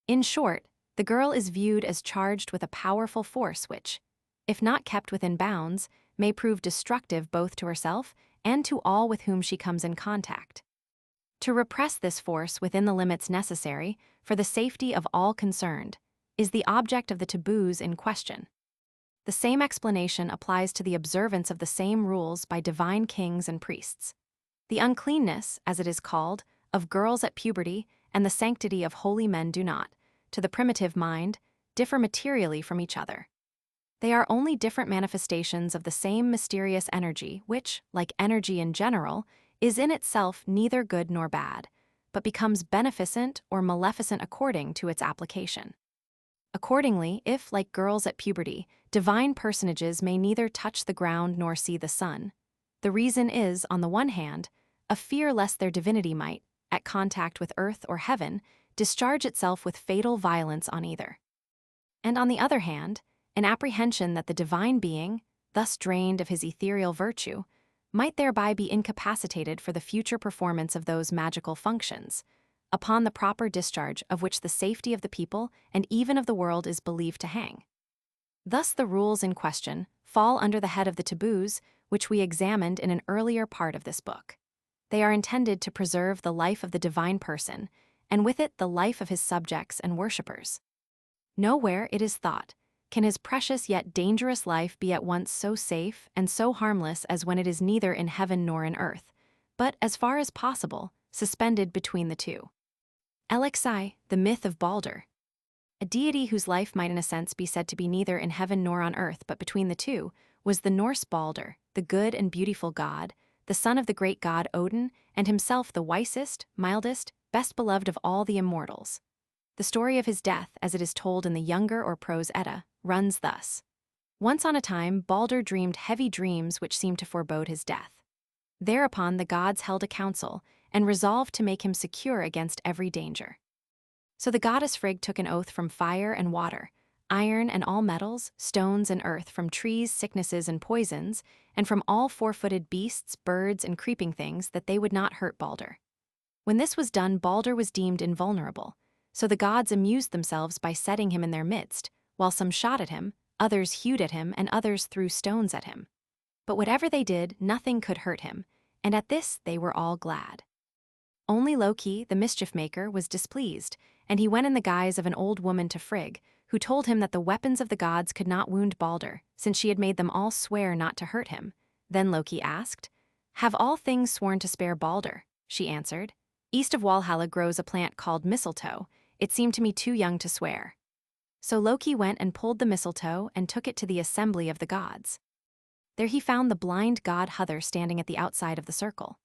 [SPEAKER 1] In short, the girl is viewed as charged with a powerful force which, if not kept within bounds, may prove destructive both to herself and to all with whom she comes in contact. To repress this force within the limits necessary for the safety of all concerned is the object of the taboos in question. The same explanation applies to the observance of the same rules by divine kings and priests. The uncleanness, as it is called, of girls at puberty and the sanctity of holy men do not, to the primitive mind, differ materially from each other. They are only different manifestations of the same mysterious energy which, like energy in general, is in itself neither good nor bad, but becomes beneficent or maleficent according to its application. Accordingly, if, like girls at puberty, divine personages may neither touch the ground nor see the sun, the reason is, on the one hand, a fear lest their divinity might, at contact with earth or heaven, discharge itself with fatal violence on either. And on the other hand, an apprehension that the divine being, thus drained of his ethereal virtue, might thereby be incapacitated for the future performance of those magical functions, upon the proper discharge of which the safety of the people and even of the world is believed to hang. Thus the rules in question fall under the head of the taboos which we examined in an earlier part of this book. They are intended to preserve the life of the divine person, and with it the life of his subjects and worshippers. Nowhere, it is thought, can his precious yet dangerous life be at once so safe and so harmless as when it is neither in heaven nor in earth, but, as far as possible, suspended between the two. Elixai, the myth of Balder. A deity whose life might in a sense be said to be neither in heaven nor on earth but between the two, was the Norse Balder, the good and beautiful god, the son of the great god Odin, and himself the wisest, mildest, best beloved of all the immortals. The story of his death, as it is told in the Younger or Prose Edda, runs thus. Once on a time, Balder dreamed heavy dreams which seemed to forebode his death. Thereupon the gods held a council and resolved to make him secure against every danger. So the goddess Frigg took an oath from fire and water, iron and all metals, stones and earth, from trees, sicknesses, and poisons, and from all four-footed beasts, birds, and creeping things, that they would not hurt Balder. When this was done, Balder was deemed invulnerable, so the gods amused themselves by setting him in their midst, while some shot at him, others hewed at him, and others threw stones at him. But whatever they did, nothing could hurt him, and at this they were all glad. Only Loki, the mischief-maker, was displeased, and he went in the guise of an old woman to Frigg, who told him that the weapons of the gods could not wound Balder, since she had made them all swear not to hurt him. Then Loki asked, "Have all things sworn to spare Balder?" She answered, "East of Walhalla grows a plant called mistletoe. It seemed to me too young to swear." So Loki went and pulled the mistletoe and took it to the assembly of the gods. There he found the blind god Huther standing at the outside of the circle.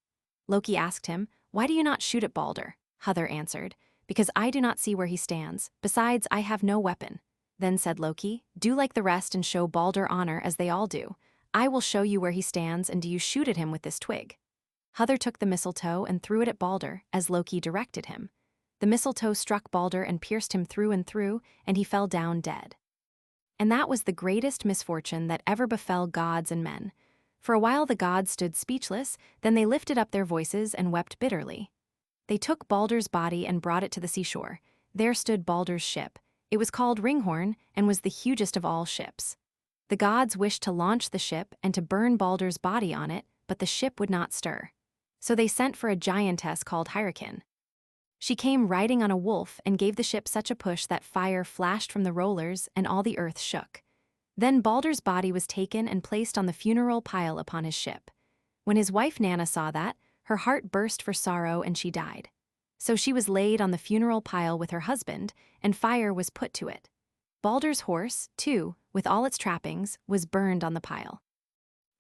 [SPEAKER 1] Loki asked him, "Why do you not shoot at Balder?" Huther answered, "Because I do not see where he stands. Besides, I have no weapon." Then said Loki, "Do like the rest and show Balder honor as they all do. I will show you where he stands, and do you shoot at him with this twig." Huther took the mistletoe and threw it at Balder, as Loki directed him. The mistletoe struck Balder and pierced him through and through, and he fell down dead. And that was the greatest misfortune that ever befell gods and men. For a while the gods stood speechless, then they lifted up their voices and wept bitterly. They took Balder's body and brought it to the seashore. There stood Balder's ship. It was called Ringhorn and was the hugest of all ships. The gods wished to launch the ship and to burn Balder's body on it, but the ship would not stir. So they sent for a giantess called Hyrrockin. She came riding on a wolf and gave the ship such a push that fire flashed from the rollers and all the earth shook. Then Balder's body was taken and placed on the funeral pile upon his ship. When his wife Nanna saw that, her heart burst for sorrow and she died. So she was laid on the funeral pile with her husband, and fire was put to it. Balder's horse, too, with all its trappings, was burned on the pile.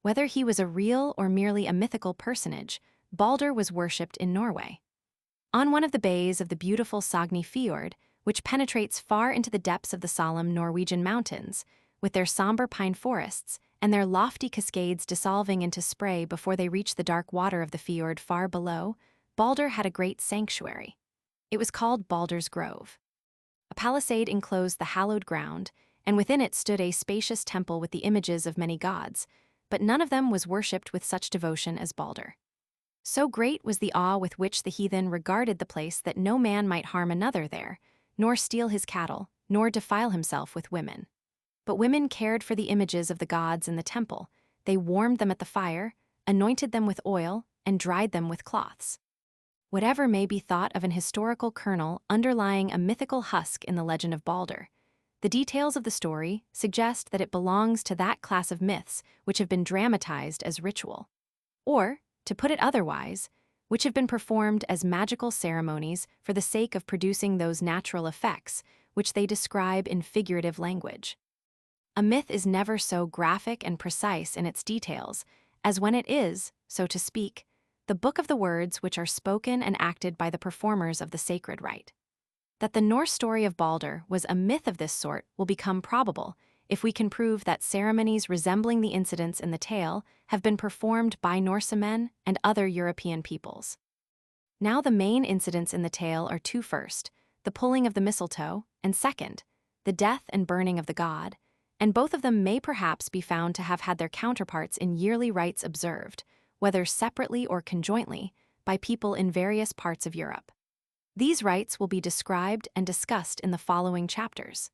[SPEAKER 1] Whether he was a real or merely a mythical personage, Balder was worshipped in Norway. On one of the bays of the beautiful Sogni Fjord, which penetrates far into the depths of the solemn Norwegian mountains, with their somber pine forests and their lofty cascades dissolving into spray before they reach the dark water of the fjord far below, Balder had a great sanctuary. It was called Balder's Grove. A palisade enclosed the hallowed ground, and within it stood a spacious temple with the images of many gods, but none of them was worshipped with such devotion as Balder. So great was the awe with which the heathen regarded the place that no man might harm another there, nor steal his cattle, nor defile himself with women. But women cared for the images of the gods in the temple. They warmed them at the fire, anointed them with oil, and dried them with cloths. Whatever may be thought of an historical kernel underlying a mythical husk in the legend of Balder, the details of the story suggest that it belongs to that class of myths which have been dramatized as ritual. Or, to put it otherwise, which have been performed as magical ceremonies for the sake of producing those natural effects which they describe in figurative language. A myth is never so graphic and precise in its details as when it is, so to speak, the book of the words which are spoken and acted by the performers of the sacred rite. That the Norse story of Balder was a myth of this sort will become probable if we can prove that ceremonies resembling the incidents in the tale have been performed by Norsemen and other European peoples. Now the main incidents in the tale are two: first, the pulling of the mistletoe, and second, the death and burning of the god, and both of them may perhaps be found to have had their counterparts in yearly rites observed, whether separately or conjointly, by people in various parts of Europe. These rites will be described and discussed in the following chapters.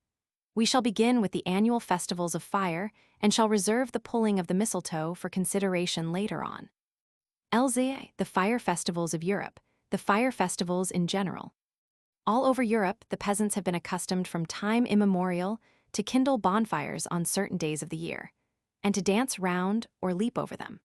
[SPEAKER 1] We shall begin with the annual festivals of fire and shall reserve the pulling of the mistletoe for consideration later on. Elzea, the fire festivals of Europe, the fire festivals in general. All over Europe, the peasants have been accustomed from time immemorial to kindle bonfires on certain days of the year, and to dance round or leap over them.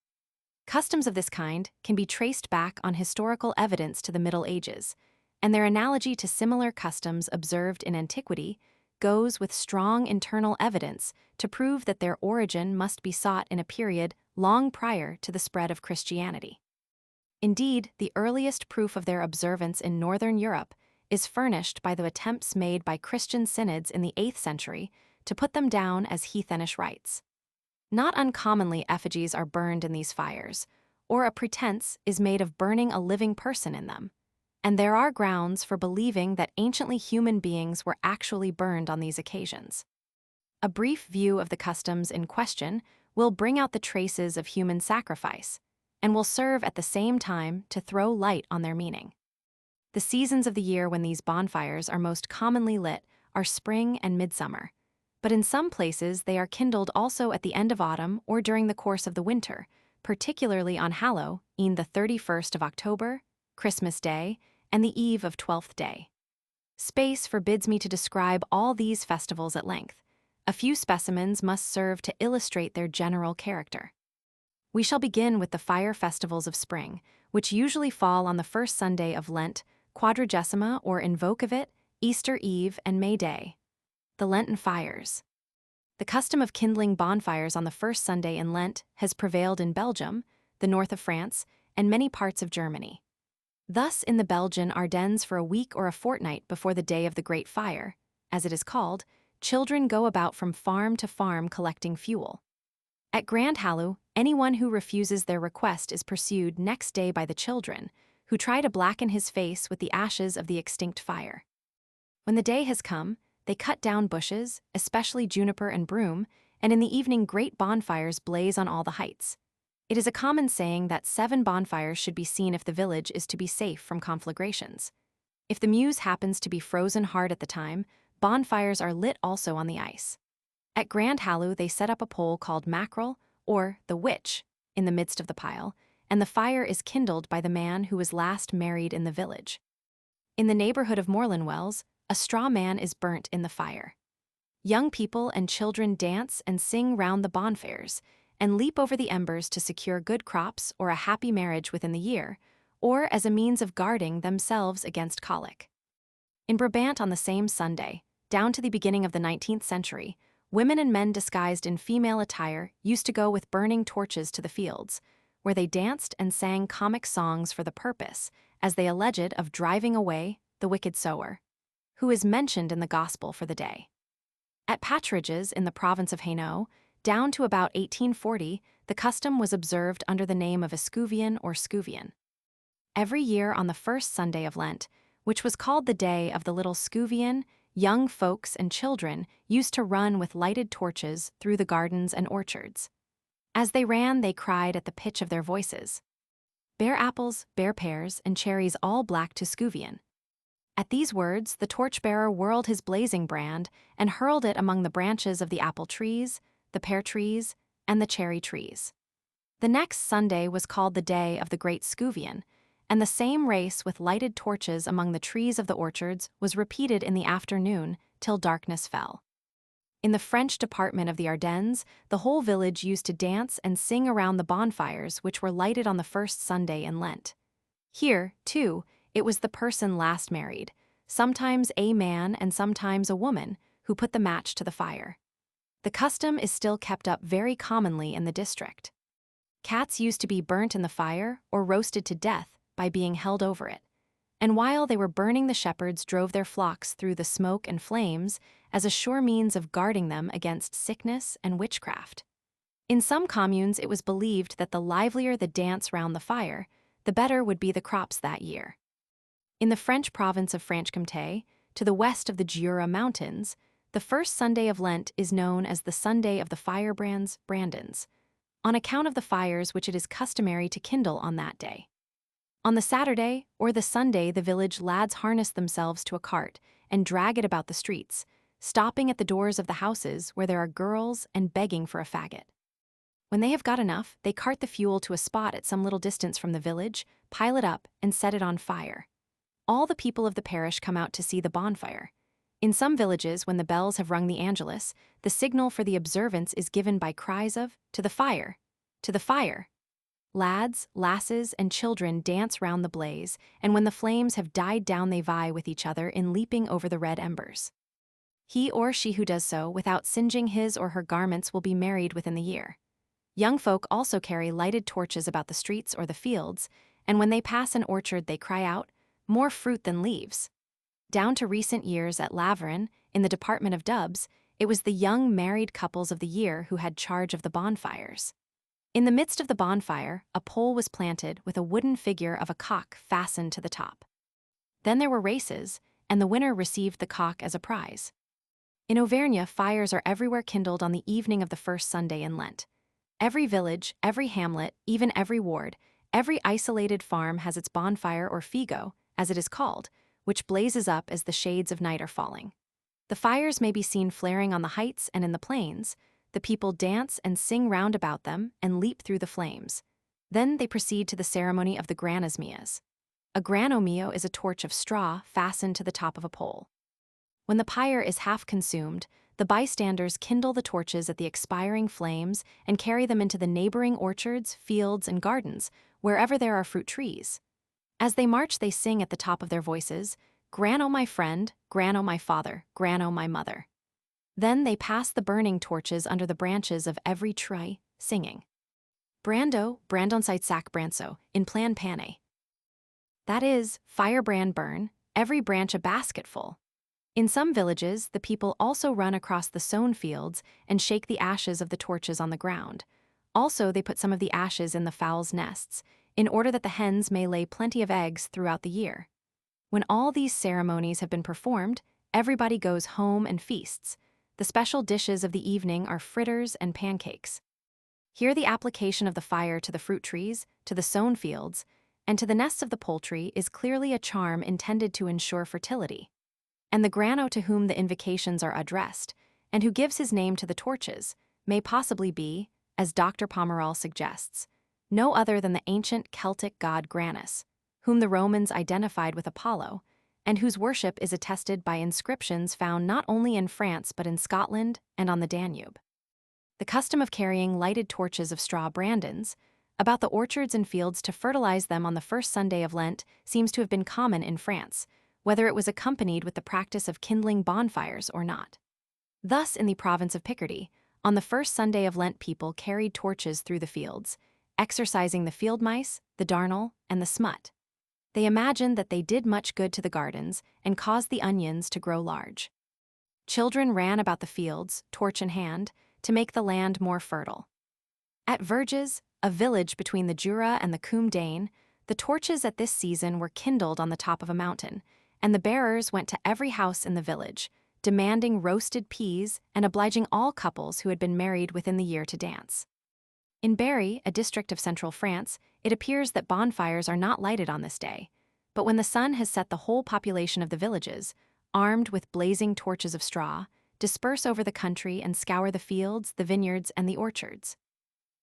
[SPEAKER 1] Customs of this kind can be traced back on historical evidence to the Middle Ages, and their analogy to similar customs observed in antiquity goes with strong internal evidence to prove that their origin must be sought in a period long prior to the spread of Christianity. Indeed, the earliest proof of their observance in Northern Europe is furnished by the attempts made by Christian synods in the 8th century to put them down as heathenish rites. Not uncommonly, effigies are burned in these fires, or a pretense is made of burning a living person in them, and there are grounds for believing that anciently human beings were actually burned on these occasions. A brief view of the customs in question will bring out the traces of human sacrifice, and will serve at the same time to throw light on their meaning. The seasons of the year when these bonfires are most commonly lit are spring and midsummer, but in some places they are kindled also at the end of autumn or during the course of the winter, particularly on Halloween, the 31st of October, Christmas Day, and the eve of Twelfth Day. Space forbids me to describe all these festivals at length. A few specimens must serve to illustrate their general character. We shall begin with the fire festivals of spring, which usually fall on the first Sunday of Lent, Quadragesima or Invocavit, Easter Eve, and May Day. The Lenten fires. The custom of kindling bonfires on the first Sunday in Lent has prevailed in Belgium, the north of France, and many parts of Germany. Thus, in the Belgian Ardennes, for a week or a fortnight before the day of the Great Fire, as it is called, children go about from farm to farm collecting fuel. At Grand Hallow, anyone who refuses their request is pursued next day by the children, who try to blacken his face with the ashes of the extinct fire. When the day has come, they cut down bushes, especially juniper and broom, and in the evening great bonfires blaze on all the heights. It is a common saying that 7 bonfires should be seen if the village is to be safe from conflagrations. If the Meuse happens to be frozen hard at the time, bonfires are lit also on the ice. At Grand Hallow they set up a pole called mackerel, or the witch, in the midst of the pile, and the fire is kindled by the man who was last married in the village. In the neighborhood of Morlanwells, a straw man is burnt in the fire. Young people and children dance and sing round the bonfires, and leap over the embers to secure good crops or a happy marriage within the year, or as a means of guarding themselves against colic. In Brabant on the same Sunday, down to the beginning of the 19th century, women and men disguised in female attire used to go with burning torches to the fields, where they danced and sang comic songs for the purpose, as they alleged, of driving away the wicked sower, who is mentioned in the Gospel for the day. At Paturages in the province of Hainaut, down to about 1840, the custom was observed under the name of Escuvian or Scuvian. Every year on the first Sunday of Lent, which was called the day of the little Scuvian, young folks and children used to run with lighted torches through the gardens and orchards. As they ran, they cried at the pitch of their voices, "Bear apples, bear pears, and cherries all black to Scuvian." At these words, the torchbearer whirled his blazing brand and hurled it among the branches of the apple trees, the pear trees, and the cherry trees. The next Sunday was called the day of the Great Scuvian, and the same race with lighted torches among the trees of the orchards was repeated in the afternoon till darkness fell. In the French department of the Ardennes, the whole village used to dance and sing around the bonfires which were lighted on the first Sunday in Lent. Here, too, it was the person last married, sometimes a man and sometimes a woman, who put the match to the fire. The custom is still kept up very commonly in the district. Cats used to be burnt in the fire or roasted to death by being held over it, and while they were burning, the shepherds drove their flocks through the smoke and flames as a sure means of guarding them against sickness and witchcraft. In some communes it was believed that the livelier the dance round the fire, the better would be the crops that year. In the French province of Franche-Comté, to the west of the Jura Mountains, the first Sunday of Lent is known as the Sunday of the Firebrands, Brandons, on account of the fires which it is customary to kindle on that day. On the Saturday or the Sunday, the village lads harness themselves to a cart and drag it about the streets, stopping at the doors of the houses where there are girls and begging for a faggot. When they have got enough, they cart the fuel to a spot at some little distance from the village, pile it up, and set it on fire. All the people of the parish come out to see the bonfire. In some villages, when the bells have rung the Angelus, the signal for the observance is given by cries of, "To the fire! To the fire!" Lads, lasses, and children dance round the blaze, and when the flames have died down they vie with each other in leaping over the red embers. He or she who does so without singeing his or her garments will be married within the year. Young folk also carry lighted torches about the streets or the fields, and when they pass an orchard they cry out, "More fruit than leaves." Down to recent years at Laveran, in the department of Dubs, it was the young married couples of the year who had charge of the bonfires. In the midst of the bonfire, a pole was planted with a wooden figure of a cock fastened to the top. Then there were races, and the winner received the cock as a prize. In Auvergne, fires are everywhere kindled on the evening of the first Sunday in Lent. Every village, every hamlet, even every ward, every isolated farm has its bonfire or figo, as it is called, which blazes up as the shades of night are falling. The fires may be seen flaring on the heights and in the plains. The people dance and sing round about them and leap through the flames. Then they proceed to the ceremony of the granosmias. A granomio is a torch of straw fastened to the top of a pole. When the pyre is half consumed, the bystanders kindle the torches at the expiring flames and carry them into the neighboring orchards, fields, and gardens, wherever there are fruit trees. As they march, they sing at the top of their voices, "Grano my friend, grano my father, grano my mother." Then they pass the burning torches under the branches of every tree, singing, "Brando, brandonsite sac branso, in plan pane." That is, firebrand burn, every branch a basketful. In some villages, the people also run across the sown fields and shake the ashes of the torches on the ground. Also, they put some of the ashes in the fowls' nests, in order that the hens may lay plenty of eggs throughout the year. When all these ceremonies have been performed, everybody goes home and feasts. The special dishes of the evening are fritters and pancakes. Here the application of the fire to the fruit trees, to the sown fields, and to the nests of the poultry is clearly a charm intended to ensure fertility. And the grano to whom the invocations are addressed, and who gives his name to the torches, may possibly be, as Dr. Pomerol suggests, no other than the ancient Celtic god Granus, whom the Romans identified with Apollo, and whose worship is attested by inscriptions found not only in France but in Scotland and on the Danube. The custom of carrying lighted torches of straw brandons about the orchards and fields to fertilize them on the first Sunday of Lent seems to have been common in France, whether it was accompanied with the practice of kindling bonfires or not. Thus, in the province of Picardy, on the first Sunday of Lent people carried torches through the fields, exorcising the field mice, the darnel, and the smut. They imagined that they did much good to the gardens and caused the onions to grow large. Children ran about the fields, torch in hand, to make the land more fertile. At Verges, a village between the Jura and the Combe Dane, the torches at this season were kindled on the top of a mountain, and the bearers went to every house in the village, demanding roasted peas and obliging all couples who had been married within the year to dance. In Berry, a district of central France, it appears that bonfires are not lighted on this day, but when the sun has set the whole population of the villages, armed with blazing torches of straw, disperse over the country and scour the fields, the vineyards, and the orchards.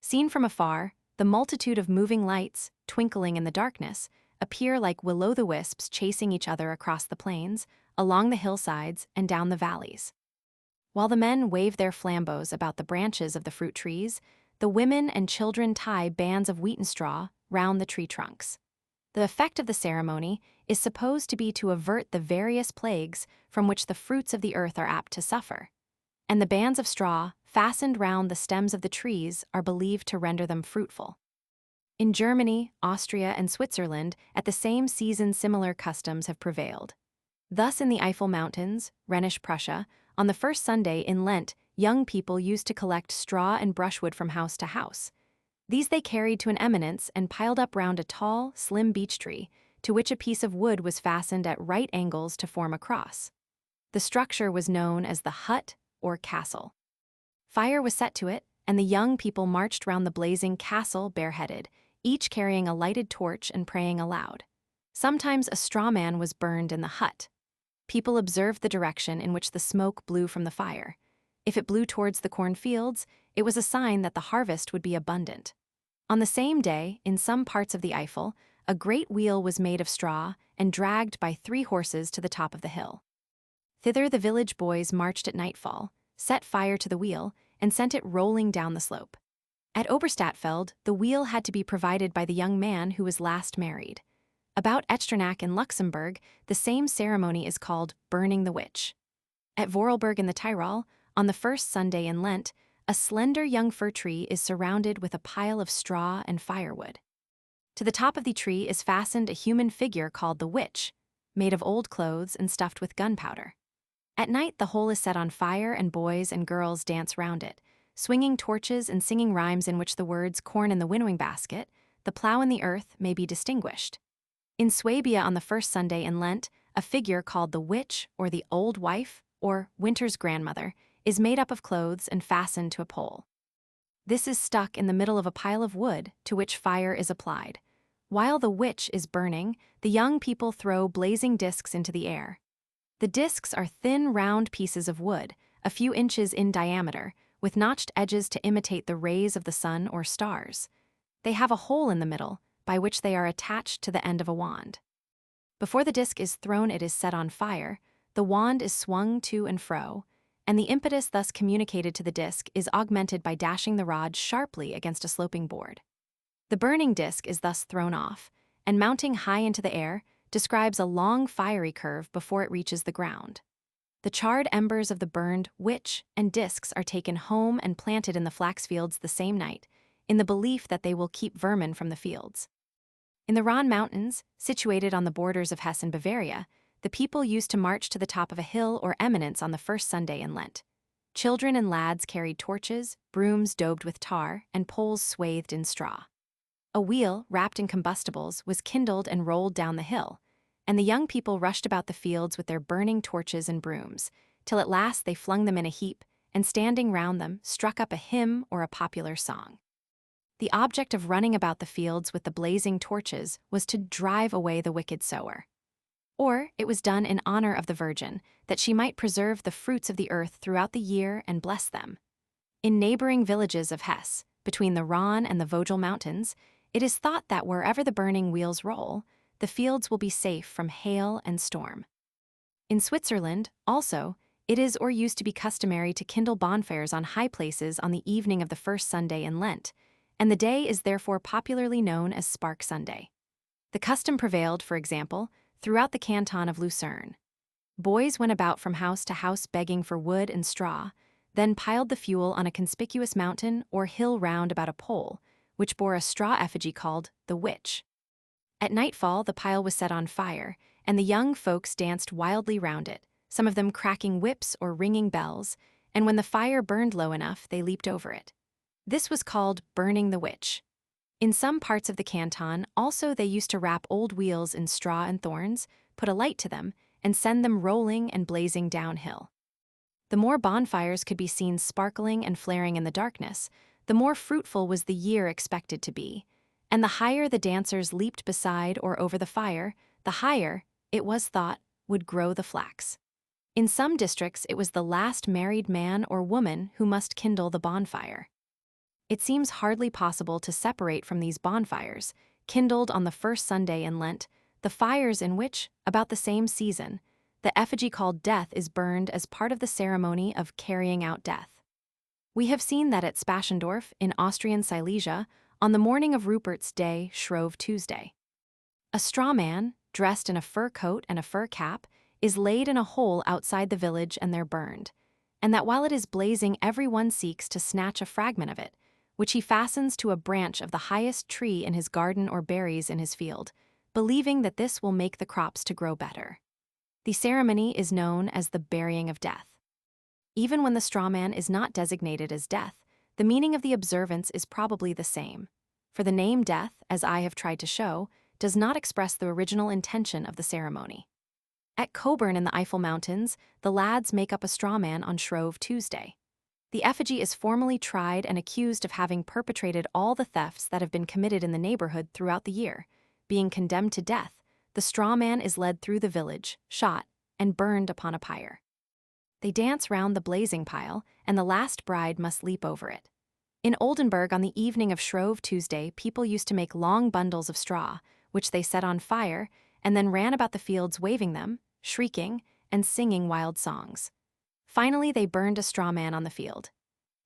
[SPEAKER 1] Seen from afar, the multitude of moving lights, twinkling in the darkness, appear like will-o'-the-wisps chasing each other across the plains, along the hillsides, and down the valleys. While the men wave their flambeaux about the branches of the fruit trees, the women and children tie bands of wheaten straw round the tree trunks. The effect of the ceremony is supposed to be to avert the various plagues from which the fruits of the earth are apt to suffer, and the bands of straw fastened round the stems of the trees are believed to render them fruitful. In Germany, Austria, and Switzerland, at the same season similar customs have prevailed. Thus in the Eifel Mountains, Rhenish Prussia, on the first Sunday in Lent, young people used to collect straw and brushwood from house to house. These they carried to an eminence and piled up round a tall, slim beech tree, to which a piece of wood was fastened at right angles to form a cross. The structure was known as the hut or castle. Fire was set to it, and the young people marched round the blazing castle bareheaded, each carrying a lighted torch and praying aloud. Sometimes a straw man was burned in the hut. People observed the direction in which the smoke blew from the fire. If it blew towards the cornfields, it was a sign that the harvest would be abundant. On the same day, in some parts of the Eifel, a great wheel was made of straw and dragged by 3 horses to the top of the hill. Thither the village boys marched at nightfall, set fire to the wheel, and sent it rolling down the slope. At Oberstadtfeld, the wheel had to be provided by the young man who was last married. About Echternach in Luxembourg, the same ceremony is called burning the witch. At Vorarlberg in the Tyrol, on the first Sunday in Lent, a slender young fir tree is surrounded with a pile of straw and firewood. To the top of the tree is fastened a human figure called the witch, made of old clothes and stuffed with gunpowder. At night, the whole is set on fire and boys and girls dance round it, swinging torches and singing rhymes in which the words corn in the winnowing basket, the plow in the earth may be distinguished. In Swabia on the first Sunday in Lent, a figure called the witch or the old wife or winter's grandmother is made up of clothes and fastened to a pole. This is stuck in the middle of a pile of wood to which fire is applied. While the witch is burning, the young people throw blazing discs into the air. The discs are thin, round pieces of wood, a few inches in diameter, with notched edges to imitate the rays of the sun or stars. They have a hole in the middle, by which they are attached to the end of a wand. Before the disc is thrown, it is set on fire, the wand is swung to and fro, and the impetus thus communicated to the disc is augmented by dashing the rod sharply against a sloping board. The burning disc is thus thrown off, and mounting high into the air, describes a long fiery curve before it reaches the ground. The charred embers of the burned witch and discs are taken home and planted in the flax fields the same night, in the belief that they will keep vermin from the fields. In the Rhone Mountains, situated on the borders of Hesse and Bavaria, the people used to march to the top of a hill or eminence on the first Sunday in Lent. Children and lads carried torches, brooms daubed with tar, and poles swathed in straw. A wheel, wrapped in combustibles, was kindled and rolled down the hill, and the young people rushed about the fields with their burning torches and brooms, till at last they flung them in a heap, and standing round them, struck up a hymn or a popular song. The object of running about the fields with the blazing torches was to drive away the wicked sower. Or it was done in honor of the Virgin, that she might preserve the fruits of the earth throughout the year and bless them. In neighboring villages of Hesse, between the Rhone and the Vogel Mountains, it is thought that wherever the burning wheels roll, the fields will be safe from hail and storm. In Switzerland, also, it is or used to be customary to kindle bonfires on high places on the evening of the first Sunday in Lent, and the day is therefore popularly known as Spark Sunday. The custom prevailed, for example, throughout the canton of Lucerne. Boys went about from house to house begging for wood and straw, then piled the fuel on a conspicuous mountain or hill round about a pole, which bore a straw effigy called the witch. At nightfall, the pile was set on fire, and the young folks danced wildly round it, some of them cracking whips or ringing bells, and when the fire burned low enough, they leaped over it. This was called burning the witch. In some parts of the canton, also they used to wrap old wheels in straw and thorns, put a light to them, and send them rolling and blazing downhill. The more bonfires could be seen sparkling and flaring in the darkness, the more fruitful was the year expected to be, and the higher the dancers leaped beside or over the fire, the higher, it was thought, would grow the flax. In some districts, it was the last married man or woman who must kindle the bonfire. It seems hardly possible to separate from these bonfires, kindled on the first Sunday in Lent, the fires in which, about the same season, the effigy called Death is burned as part of the ceremony of carrying out death. We have seen that at Spashendorf, in Austrian Silesia, on the morning of Rupert's Day, Shrove Tuesday, a straw man, dressed in a fur coat and a fur cap, is laid in a hole outside the village and there burned, and that while it is blazing everyone seeks to snatch a fragment of it, which he fastens to a branch of the highest tree in his garden or berries in his field, believing that this will make the crops to grow better. The ceremony is known as the burying of death. Even when the straw man is not designated as death, the meaning of the observance is probably the same, for the name death, as I have tried to show, does not express the original intention of the ceremony. At Coburn in the Eifel Mountains, the lads make up a straw man on Shrove Tuesday. The effigy is formally tried and accused of having perpetrated all the thefts that have been committed in the neighborhood throughout the year. Being condemned to death, the straw man is led through the village, shot, and burned upon a pyre. They dance round the blazing pile, and the last bride must leap over it. In Oldenburg, on the evening of Shrove Tuesday, people used to make long bundles of straw, which they set on fire, and then ran about the fields waving them, shrieking, and singing wild songs. Finally, they burned a straw man on the field.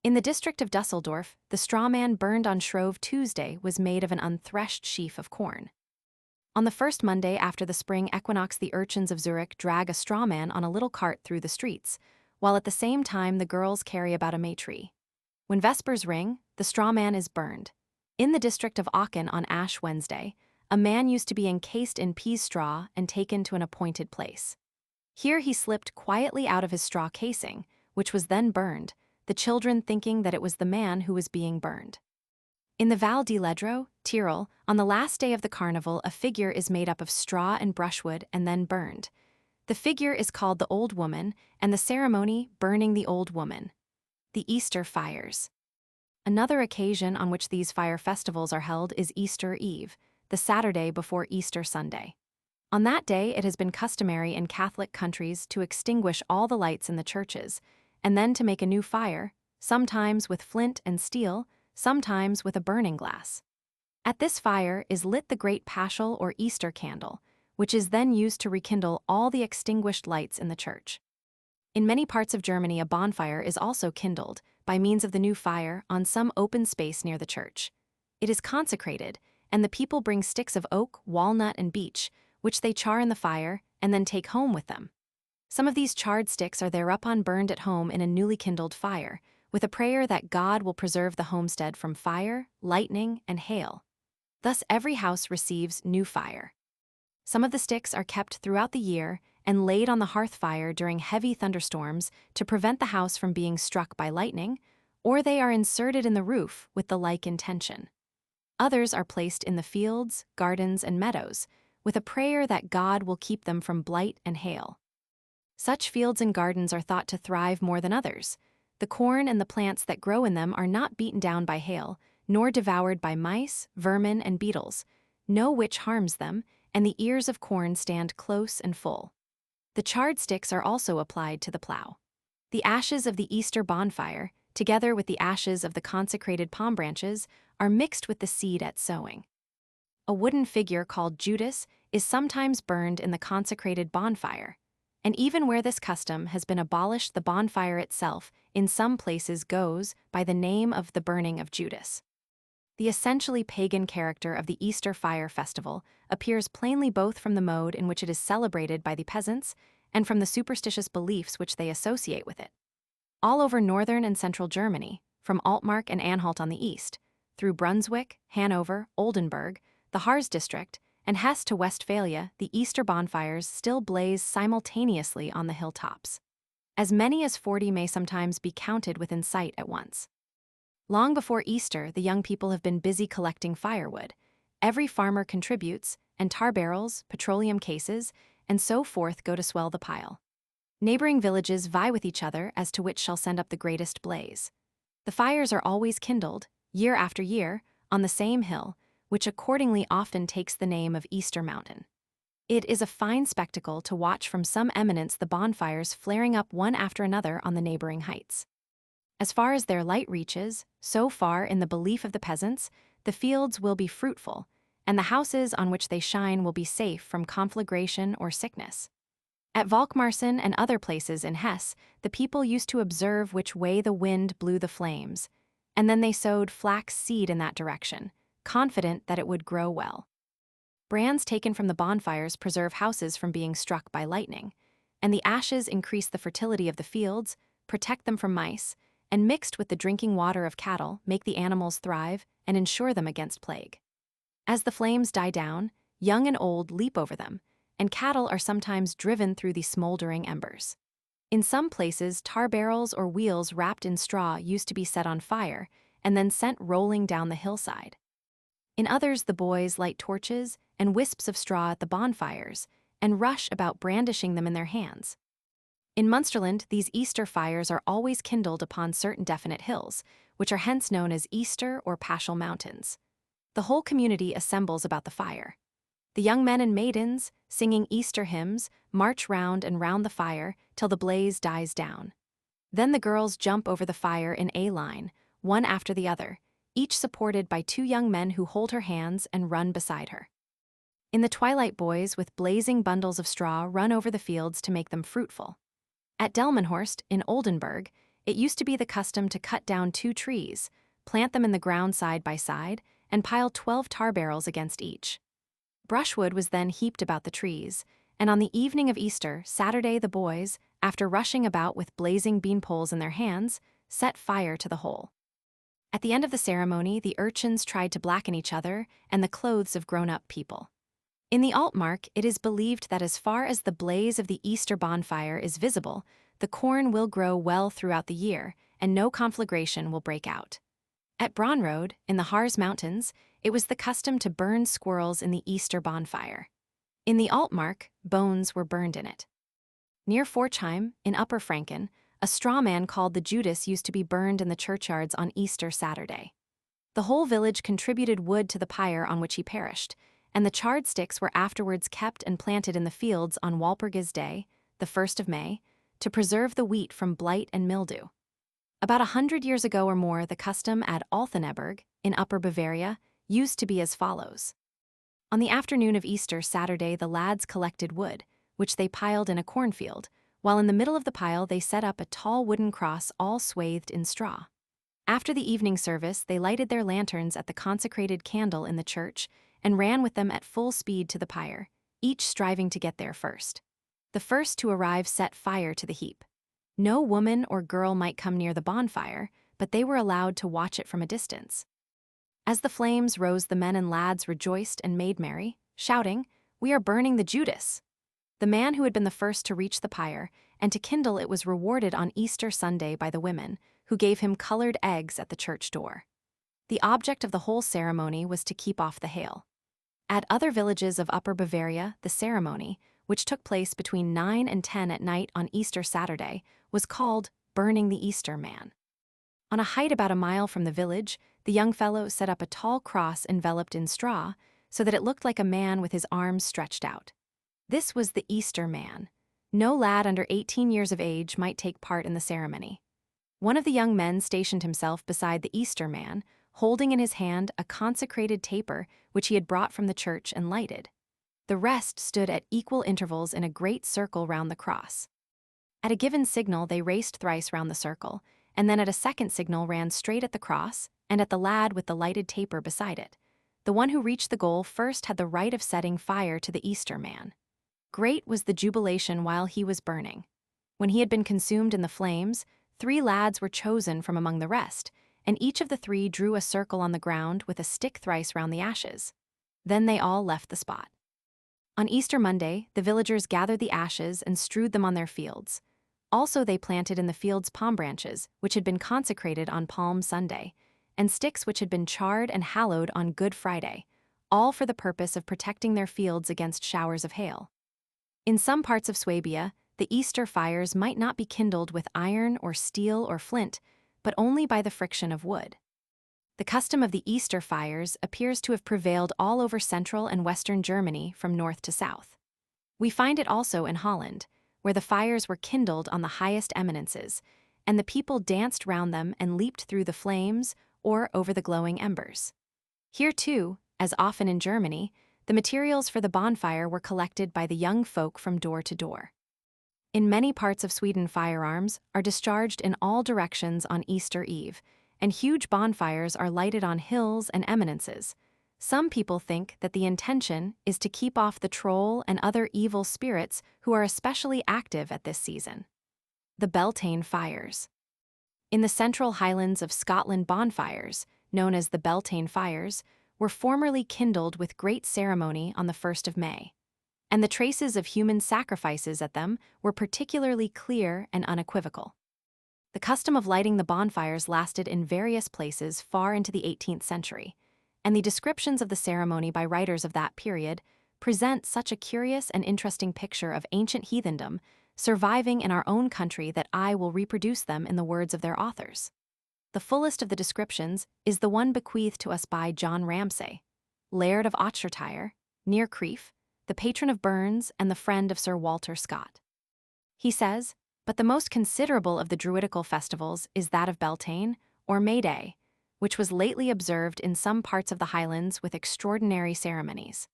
[SPEAKER 1] In the district of Dusseldorf, the straw man burned on Shrove Tuesday was made of an unthreshed sheaf of corn. On the first Monday after the spring equinox, the urchins of Zurich drag a straw man on a little cart through the streets, while at the same time the girls carry about a May tree. When vespers ring, the straw man is burned. In the district of Aachen on Ash Wednesday, a man used to be encased in peas straw and taken to an appointed place. Here he slipped quietly out of his straw casing, which was then burned, the children thinking that it was the man who was being burned. In the Val di Ledro, Tyrol, on the last day of the carnival, a figure is made up of straw and brushwood and then burned. The figure is called the Old Woman, and the ceremony, burning the Old Woman. The Easter fires. Another occasion on which these fire festivals are held is Easter Eve, the Saturday before Easter Sunday. On that day, it has been customary in Catholic countries to extinguish all the lights in the churches, and then to make a new fire, sometimes with flint and steel, sometimes with a burning glass. At this fire is lit the great Paschal or Easter candle, which is then used to rekindle all the extinguished lights in the church. In many parts of Germany, a bonfire is also kindled, by means of the new fire, on some open space near the church. It is consecrated, and the people bring sticks of oak, walnut, and beech, which they char in the fire, and then take home with them. Some of these charred sticks are thereupon burned at home in a newly kindled fire, with a prayer that God will preserve the homestead from fire, lightning, and hail. Thus every house receives new fire. Some of the sticks are kept throughout the year and laid on the hearth fire during heavy thunderstorms to prevent the house from being struck by lightning, or they are inserted in the roof with the like intention. Others are placed in the fields, gardens, and meadows, with a prayer that God will keep them from blight and hail. Such fields and gardens are thought to thrive more than others. The corn and the plants that grow in them are not beaten down by hail, nor devoured by mice, vermin, and beetles. No witch harms them, and the ears of corn stand close and full. The charred sticks are also applied to the plow. The ashes of the Easter bonfire, together with the ashes of the consecrated palm branches, are mixed with the seed at sowing. A wooden figure called Judas is sometimes burned in the consecrated bonfire, and even where this custom has been abolished, the bonfire itself in some places goes by the name of the burning of Judas. The essentially pagan character of the Easter fire festival appears plainly both from the mode in which it is celebrated by the peasants and from the superstitious beliefs which they associate with it. All over northern and central Germany, from Altmark and Anhalt on the east, through Brunswick, Hanover, Oldenburg, the Harz district, and Hesse to Westphalia, the Easter bonfires still blaze simultaneously on the hilltops. As many as 40 may sometimes be counted within sight at once. Long before Easter, the young people have been busy collecting firewood. Every farmer contributes, and tar barrels, petroleum cases, and so forth go to swell the pile. Neighboring villages vie with each other as to which shall send up the greatest blaze. The fires are always kindled, year after year, on the same hill, which accordingly often takes the name of Easter Mountain. It is a fine spectacle to watch from some eminence the bonfires flaring up one after another on the neighboring heights. As far as their light reaches, so far, in the belief of the peasants, the fields will be fruitful, and the houses on which they shine will be safe from conflagration or sickness. At Volkmarsen and other places in Hesse, the people used to observe which way the wind blew the flames, and then they sowed flax seed in that direction, confident that it would grow well. Brands taken from the bonfires preserve houses from being struck by lightning, and the ashes increase the fertility of the fields, protect them from mice, and mixed with the drinking water of cattle, make the animals thrive and ensure them against plague. As the flames die down, young and old leap over them, and cattle are sometimes driven through the smoldering embers. In some places, tar barrels or wheels wrapped in straw used to be set on fire and then sent rolling down the hillside. In others, the boys light torches and wisps of straw at the bonfires and rush about brandishing them in their hands. In Munsterland, these Easter fires are always kindled upon certain definite hills, which are hence known as Easter or Paschal Mountains. The whole community assembles about the fire. The young men and maidens, singing Easter hymns, march round and round the fire till the blaze dies down. Then the girls jump over the fire in a line, one after the other, each supported by two young men who hold her hands and run beside her. In the twilight, boys with blazing bundles of straw run over the fields to make them fruitful. At Delmenhorst, in Oldenburg, it used to be the custom to cut down 2 trees, plant them in the ground side by side, and pile 12 tar barrels against each. Brushwood was then heaped about the trees, and on the evening of Easter, Saturday, the boys, after rushing about with blazing bean poles in their hands, set fire to the whole. At the end of the ceremony, the urchins tried to blacken each other and the clothes of grown-up people. In the Altmark, it is believed that as far as the blaze of the Easter bonfire is visible, the corn will grow well throughout the year, and no conflagration will break out. At Braunrode, in the Harz Mountains, it was the custom to burn squirrels in the Easter bonfire. In the Altmark, bones were burned in it. Near Forchheim, in Upper Franken, a straw man called the Judas used to be burned in the churchyards on Easter Saturday. The whole village contributed wood to the pyre on which he perished, and the charred sticks were afterwards kept and planted in the fields on Walpurgis Day, the 1st of May, to preserve the wheat from blight and mildew. About 100 years ago or more, the custom at Altheneberg, in Upper Bavaria, used to be as follows. On the afternoon of Easter Saturday, the lads collected wood, which they piled in a cornfield, while in the middle of the pile they set up a tall wooden cross all swathed in straw. After the evening service, they lighted their lanterns at the consecrated candle in the church and ran with them at full speed to the pyre, each striving to get there first. The first to arrive set fire to the heap. No woman or girl might come near the bonfire, but they were allowed to watch it from a distance. As the flames rose, the men and lads rejoiced and made merry, shouting, "We are burning the Judas!" The man who had been the first to reach the pyre and to kindle it was rewarded on Easter Sunday by the women, who gave him colored eggs at the church door. The object of the whole ceremony was to keep off the hail. At other villages of Upper Bavaria, the ceremony, which took place between 9 and 10 at night on Easter Saturday, was called burning the Easter man. On a height about a mile from the village, the young fellow set up a tall cross enveloped in straw so that it looked like a man with his arms stretched out. This was the Easter man. No lad under 18 years of age might take part in the ceremony. One of the young men stationed himself beside the Easter man, holding in his hand a consecrated taper which he had brought from the church and lighted. The rest stood at equal intervals in a great circle round the cross. At a given signal, they raced thrice round the circle, and then at a second signal ran straight at the cross and at the lad with the lighted taper beside it. The one who reached the goal first had the right of setting fire to the Easter man. Great was the jubilation while he was burning. When he had been consumed in the flames, 3 lads were chosen from among the rest, and each of the 3 drew a circle on the ground with a stick thrice round the ashes. Then they all left the spot. On Easter Monday, the villagers gathered the ashes and strewed them on their fields. Also they planted in the fields palm branches, which had been consecrated on Palm Sunday, and sticks which had been charred and hallowed on Good Friday, all for the purpose of protecting their fields against showers of hail. In some parts of Swabia, the Easter fires might not be kindled with iron or steel or flint, but only by the friction of wood. The custom of the Easter fires appears to have prevailed all over central and western Germany from north to south. We find it also in Holland, where the fires were kindled on the highest eminences, and the people danced round them and leaped through the flames or over the glowing embers. Here too, as often in Germany, the materials for the bonfire were collected by the young folk from door to door. In many parts of Sweden, firearms are discharged in all directions on Easter Eve, and huge bonfires are lighted on hills and eminences. Some people think that the intention is to keep off the troll and other evil spirits who are especially active at this season. The Beltane fires. In the central highlands of Scotland, bonfires, known as the Beltane fires, were formerly kindled with great ceremony on the 1st of May, and the traces of human sacrifices at them were particularly clear and unequivocal. The custom of lighting the bonfires lasted in various places far into the 18th century, and the descriptions of the ceremony by writers of that period present such a curious and interesting picture of ancient heathendom surviving in our own country that I will reproduce them in the words of their authors. The fullest of the descriptions is the one bequeathed to us by John Ramsay, Laird of Ochtertyre, near Crieff, the patron of Burns and the friend of Sir Walter Scott. He says, but the most considerable of the Druidical festivals is that of Beltane, or May Day, which was lately observed in some parts of the Highlands with extraordinary ceremonies.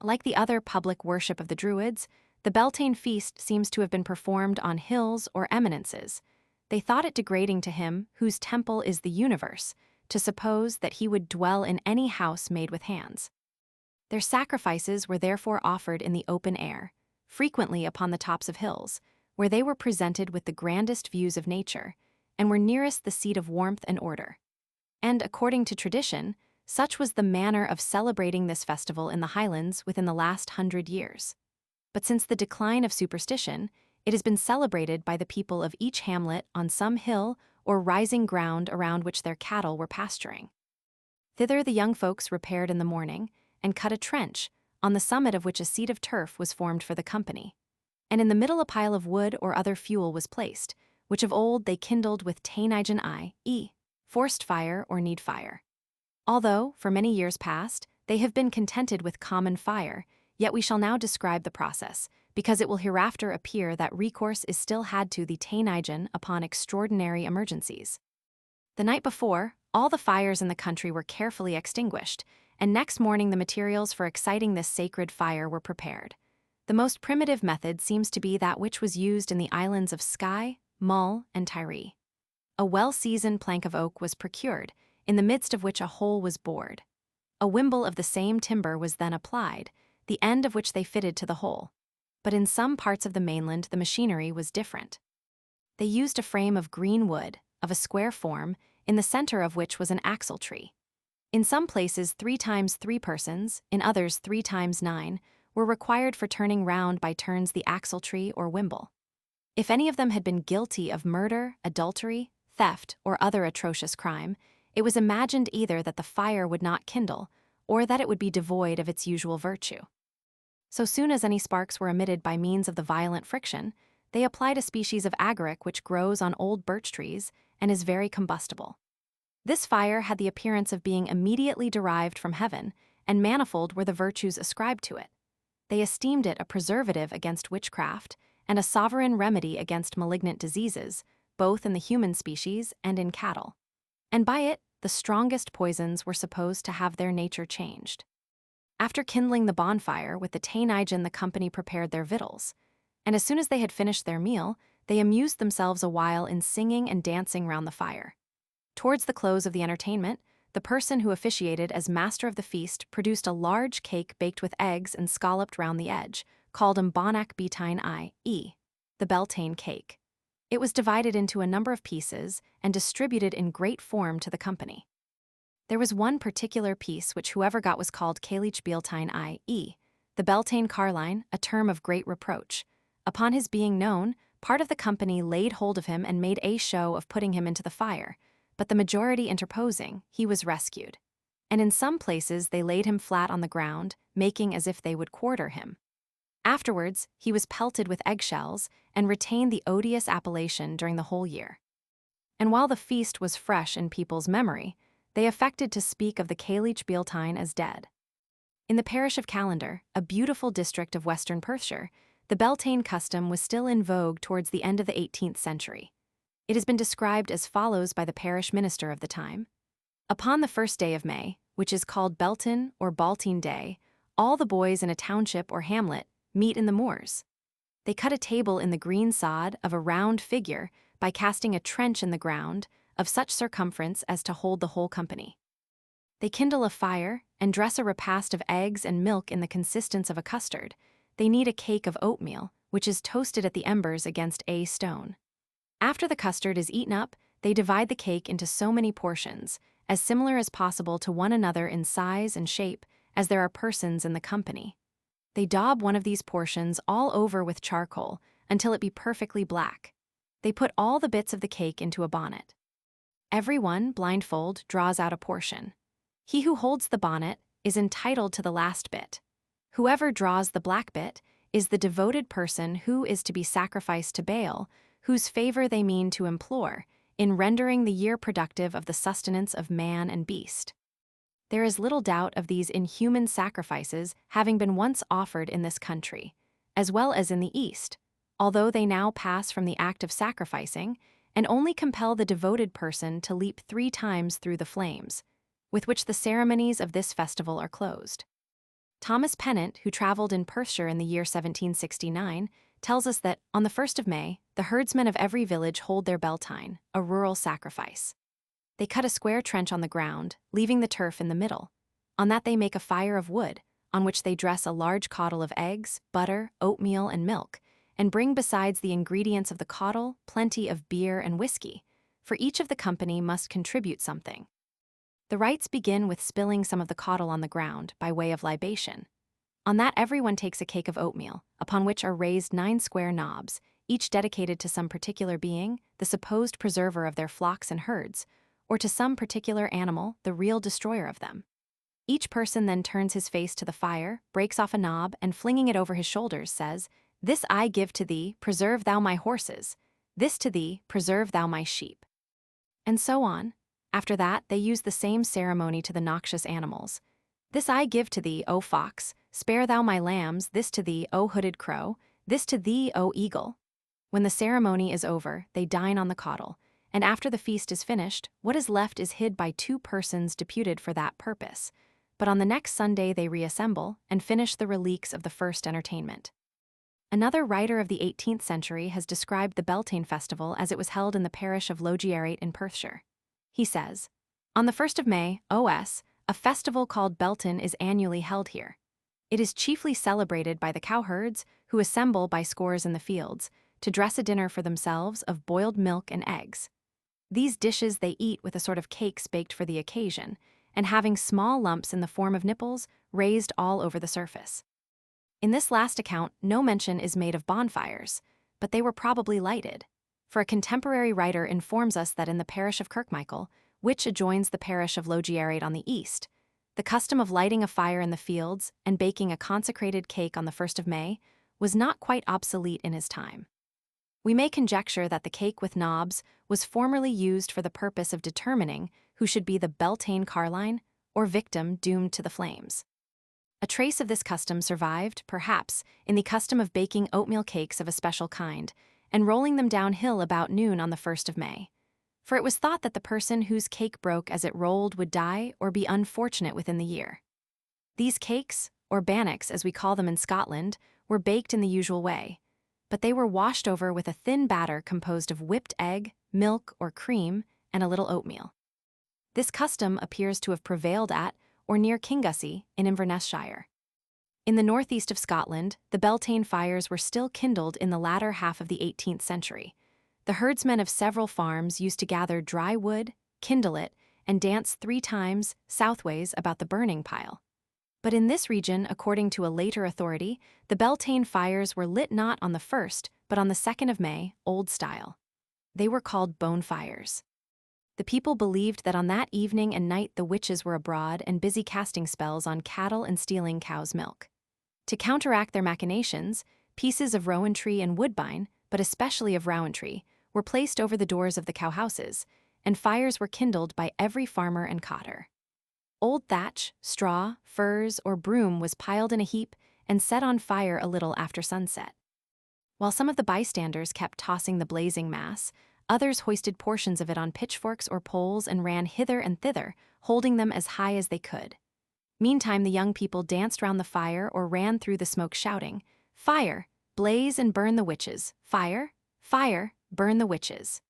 [SPEAKER 1] Like the other public worship of the Druids, the Beltane feast seems to have been performed on hills or eminences. They thought it degrading to him, whose temple is the universe, to suppose that he would dwell in any house made with hands. Their sacrifices were therefore offered in the open air, frequently upon the tops of hills, where they were presented with the grandest views of nature, and were nearest the seat of warmth and order. And, according to tradition, such was the manner of celebrating this festival in the Highlands within the last 100 years. But since the decline of superstition, it has been celebrated by the people of each hamlet on some hill or rising ground around which their cattle were pasturing. Thither the young folks repaired in the morning, and cut a trench, on the summit of which a seat of turf was formed for the company. And in the middle a pile of wood or other fuel was placed, which of old they kindled with tainigen i.e., forced fire or need fire. Although, for many years past, they have been contented with common fire, yet we shall now describe the process, because it will hereafter appear that recourse is still had to the tainigen upon extraordinary emergencies. The night before, all the fires in the country were carefully extinguished, and next morning the materials for exciting this sacred fire were prepared. The most primitive method seems to be that which was used in the islands of Skye, Mull, and Tiree. A well-seasoned plank of oak was procured, in the midst of which a hole was bored. A wimble of the same timber was then applied, the end of which they fitted to the hole. But in some parts of the mainland the machinery was different. They used a frame of green wood, of a square form, in the center of which was an axle-tree. In some places 3 times 3 persons, in others 3 times 9, were required for turning round by turns the axle-tree or wimble. If any of them had been guilty of murder, adultery, theft, or other atrocious crime, it was imagined either that the fire would not kindle, or that it would be devoid of its usual virtue. So soon as any sparks were emitted by means of the violent friction, they applied a species of agaric which grows on old birch trees and is very combustible. This fire had the appearance of being immediately derived from heaven, and manifold were the virtues ascribed to it. They esteemed it a preservative against witchcraft, and a sovereign remedy against malignant diseases, both in the human species and in cattle. And by it, the strongest poisons were supposed to have their nature changed. After kindling the bonfire with the tainigen, the company prepared their victuals, and as soon as they had finished their meal, they amused themselves a while in singing and dancing round the fire. Towards the close of the entertainment, the person who officiated as master of the feast produced a large cake baked with eggs and scalloped round the edge, called bonach betine i.e., the Beltane cake. It was divided into a number of pieces and distributed in great form to the company. There was one particular piece which whoever got was called calich Beltane i.e., the Beltane carline, a term of great reproach. Upon his being known, part of the company laid hold of him and made a show of putting him into the fire, but the majority interposing, he was rescued. And in some places they laid him flat on the ground, making as if they would quarter him. Afterwards, he was pelted with eggshells and retained the odious appellation during the whole year. And while the feast was fresh in people's memory, they affected to speak of the calich Beltane as dead. In the parish of Callander, a beautiful district of western Perthshire, the Beltane custom was still in vogue towards the end of the 18th century. It has been described as follows by the parish minister of the time. Upon the first day of May, which is called Beltane or Baltine Day, all the boys in a township or hamlet meet in the moors. They cut a table in the green sod of a round figure by casting a trench in the ground of such circumference as to hold the whole company. They kindle a fire and dress a repast of eggs and milk in the consistence of a custard. They knead a cake of oatmeal, which is toasted at the embers against a stone. After the custard is eaten up, they divide the cake into so many portions, as similar as possible to one another in size and shape, as there are persons in the company. They daub one of these portions all over with charcoal until it be perfectly black. They put all the bits of the cake into a bonnet. Every one, blindfold, draws out a portion. He who holds the bonnet is entitled to the last bit. Whoever draws the black bit is the devoted person who is to be sacrificed to Baal, whose favor they mean to implore, in rendering the year productive of the sustenance of man and beast. There is little doubt of these inhuman sacrifices having been once offered in this country, as well as in the East, although they now pass from the act of sacrificing and only compel the devoted person to leap 3 times through the flames, with which the ceremonies of this festival are closed. Thomas Pennant, who traveled in Perthshire in the year 1769, tells us that, on the 1st of May, the herdsmen of every village hold their Beltane, a rural sacrifice. They cut a square trench on the ground, leaving the turf in the middle. On that they make a fire of wood, on which they dress a large caudle of eggs, butter, oatmeal, and milk, and bring besides the ingredients of the caudle plenty of beer and whiskey, for each of the company must contribute something. The rites begin with spilling some of the caudle on the ground by way of libation. On that everyone takes a cake of oatmeal, upon which are raised 9 square knobs, each dedicated to some particular being, the supposed preserver of their flocks and herds, or to some particular animal, the real destroyer of them. Each person then turns his face to the fire, breaks off a knob, and flinging it over his shoulders, says, "This I give to thee, preserve thou my horses. This to thee, preserve thou my sheep." And so on. After that, they use the same ceremony to the noxious animals. "This I give to thee, O fox, spare thou my lambs, this to thee, O hooded crow, this to thee, O eagle." When the ceremony is over, they dine on the caudle, and after the feast is finished, what is left is hid by 2 persons deputed for that purpose. But on the next Sunday they reassemble and finish the reliques of the first entertainment. Another writer of the 18th century has described the Beltane festival as it was held in the parish of Logierate in Perthshire. He says, "On the 1st of May, O.S., a festival called Beltane is annually held here. It is chiefly celebrated by the cowherds, who assemble by scores in the fields, to dress a dinner for themselves of boiled milk and eggs. These dishes they eat with a sort of cakes baked for the occasion, and having small lumps in the form of nipples raised all over the surface." In this last account, no mention is made of bonfires, but they were probably lighted, for a contemporary writer informs us that in the parish of Kirkmichael, which adjoins the parish of Logierate on the east, the custom of lighting a fire in the fields and baking a consecrated cake on the 1st of May was not quite obsolete in his time. We may conjecture that the cake with knobs was formerly used for the purpose of determining who should be the Beltane carline, or victim doomed to the flames. A trace of this custom survived, perhaps, in the custom of baking oatmeal cakes of a special kind and rolling them downhill about noon on the 1st of May. For it was thought that the person whose cake broke as it rolled would die or be unfortunate within the year. These cakes, or bannocks as we call them in Scotland, were baked in the usual way, but they were washed over with a thin batter composed of whipped egg, milk or cream, and a little oatmeal. This custom appears to have prevailed at, or near Kingussie, in Inverness-shire. In the northeast of Scotland, the Beltane fires were still kindled in the latter half of the 18th century. The herdsmen of several farms used to gather dry wood, kindle it, and dance 3 times, southways, about the burning pile. But in this region, according to a later authority, the Beltane fires were lit not on the 1st, but on the 2nd of May, old style. They were called bonfires. The people believed that on that evening and night the witches were abroad and busy casting spells on cattle and stealing cows' milk. To counteract their machinations, pieces of rowan tree and woodbine, but especially of rowan tree, were placed over the doors of the cowhouses, and fires were kindled by every farmer and cotter. Old thatch, straw, furze, or broom was piled in a heap and set on fire a little after sunset. While some of the bystanders kept tossing the blazing mass, others hoisted portions of it on pitchforks or poles and ran hither and thither, holding them as high as they could. Meantime the young people danced round the fire or ran through the smoke shouting, "Fire! Blaze and burn the witches! Fire! Fire! Burn the witches!"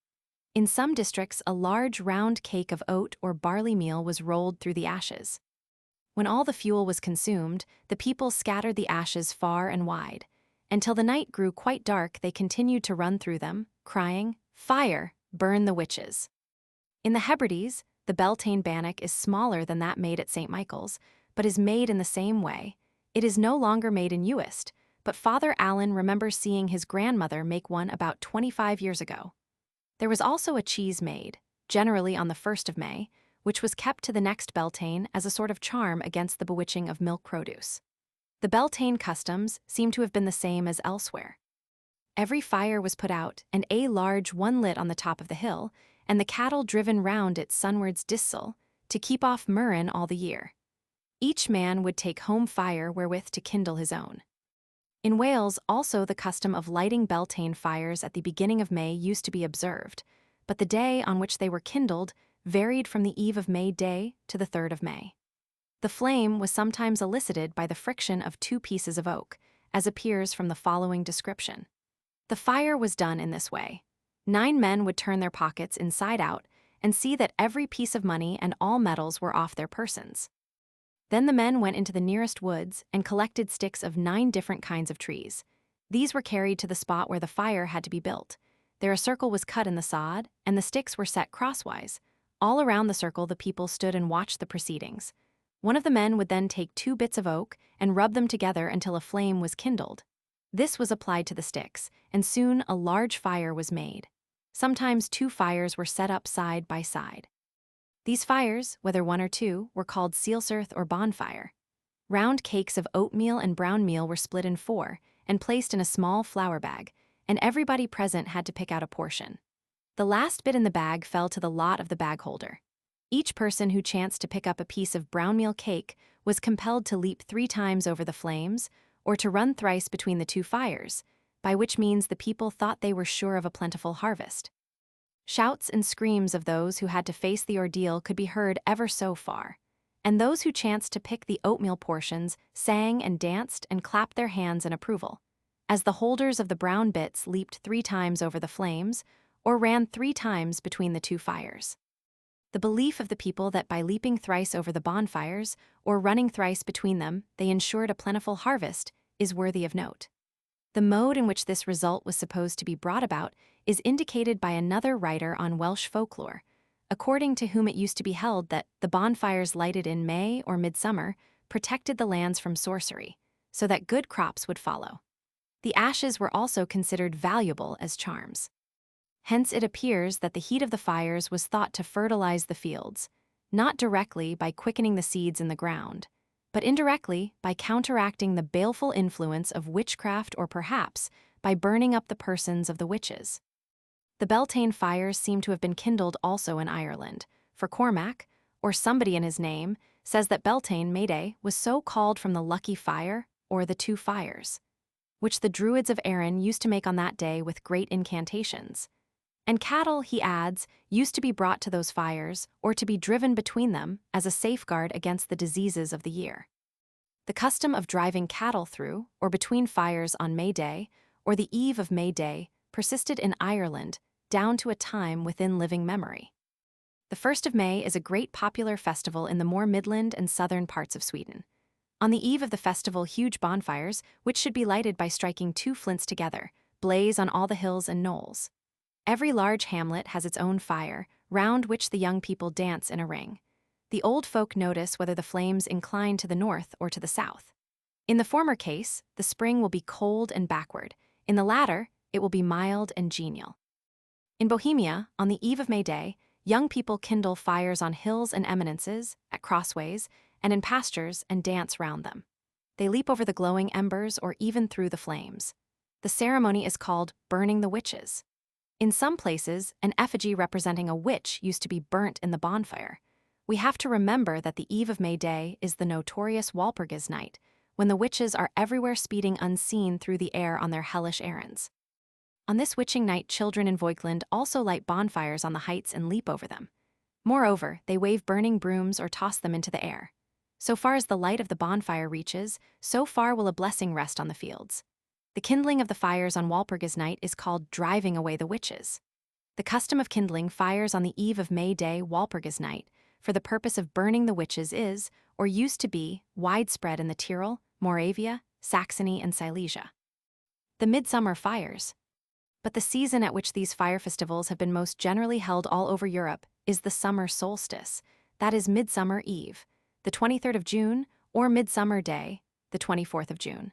[SPEAKER 1] In some districts, a large round cake of oat or barley meal was rolled through the ashes. When all the fuel was consumed, the people scattered the ashes far and wide. Until the night grew quite dark, they continued to run through them, crying, "Fire! Burn the witches!" In the Hebrides, the Beltane bannock is smaller than that made at St. Michael's, but is made in the same way. It is no longer made in Uist, but Father Allen remembers seeing his grandmother make one about 25 years ago. There was also a cheese made, generally on the 1st of May, which was kept to the next Beltane as a sort of charm against the bewitching of milk produce. The Beltane customs seem to have been the same as elsewhere. Every fire was put out, and a large one lit on the top of the hill, and the cattle driven round it sunwards distal, to keep off murrain all the year. Each man would take home fire wherewith to kindle his own. In Wales, also the custom of lighting Beltane fires at the beginning of May used to be observed, but the day on which they were kindled varied from the Eve of May Day to the 3rd of May. The flame was sometimes elicited by the friction of 2 pieces of oak, as appears from the following description. The fire was done in this way. 9 men would turn their pockets inside out and see that every piece of money and all metals were off their persons. Then the men went into the nearest woods and collected sticks of 9 different kinds of trees. These were carried to the spot where the fire had to be built. There a circle was cut in the sod, and the sticks were set crosswise. All around the circle the people stood and watched the proceedings. One of the men would then take 2 bits of oak and rub them together until a flame was kindled. This was applied to the sticks, and soon a large fire was made. Sometimes 2 fires were set up side by side. These fires, whether 1 or 2, were called sealsirth or bonfire. Round cakes of oatmeal and brown meal were split in 4 and placed in a small flour bag, and everybody present had to pick out a portion. The last bit in the bag fell to the lot of the bag holder. Each person who chanced to pick up a piece of brown meal cake was compelled to leap 3 times over the flames, or to run thrice between the 2 fires, by which means the people thought they were sure of a plentiful harvest. Shouts and screams of those who had to face the ordeal could be heard ever so far, and those who chanced to pick the oatmeal portions sang and danced and clapped their hands in approval, as the holders of the brown bits leaped 3 times over the flames, or ran 3 times between the 2 fires. The belief of the people that by leaping thrice over the bonfires, or running thrice between them, they ensured a plentiful harvest, is worthy of note. The mode in which this result was supposed to be brought about is indicated by another writer on Welsh folklore, according to whom it used to be held that the bonfires lighted in May or midsummer protected the lands from sorcery, so that good crops would follow. The ashes were also considered valuable as charms. Hence it appears that the heat of the fires was thought to fertilize the fields, not directly by quickening the seeds in the ground, but indirectly by counteracting the baleful influence of witchcraft, or perhaps by burning up the persons of the witches. The Beltane fires seem to have been kindled also in Ireland, for Cormac, or somebody in his name, says that Beltane May Day was so called from the lucky fire, or the 2 fires, which the Druids of Erin used to make on that day with great incantations. And cattle, he adds, used to be brought to those fires, or to be driven between them, as a safeguard against the diseases of the year. The custom of driving cattle through, or between fires on May Day, or the eve of May Day, persisted in Ireland down to a time within living memory. The 1st of May is a great popular festival in the more midland and southern parts of Sweden. On the eve of the festival, huge bonfires, which should be lighted by striking 2 flints together, blaze on all the hills and knolls. Every large hamlet has its own fire, round which the young people dance in a ring. The old folk notice whether the flames incline to the north or to the south. In the former case, the spring will be cold and backward. In the latter, it will be mild and genial. In Bohemia, on the eve of May Day, young people kindle fires on hills and eminences, at crossways, and in pastures, and dance round them. They leap over the glowing embers or even through the flames. The ceremony is called burning the witches. In some places, an effigy representing a witch used to be burnt in the bonfire. We have to remember that the eve of May Day is the notorious Walpurgis night, when the witches are everywhere speeding unseen through the air on their hellish errands. On this witching night, children in Voigtland also light bonfires on the heights and leap over them. Moreover, they wave burning brooms or toss them into the air. So far as the light of the bonfire reaches, so far will a blessing rest on the fields. The kindling of the fires on Walpurgis night is called driving away the witches. The custom of kindling fires on the eve of May Day, Walpurgis night, for the purpose of burning the witches is, or used to be, widespread in the Tyrol, Moravia, Saxony, and Silesia. The midsummer fires. But the season at which these fire festivals have been most generally held all over Europe is the summer solstice, that is Midsummer Eve, the 23rd of June, or Midsummer Day, the 24th of June.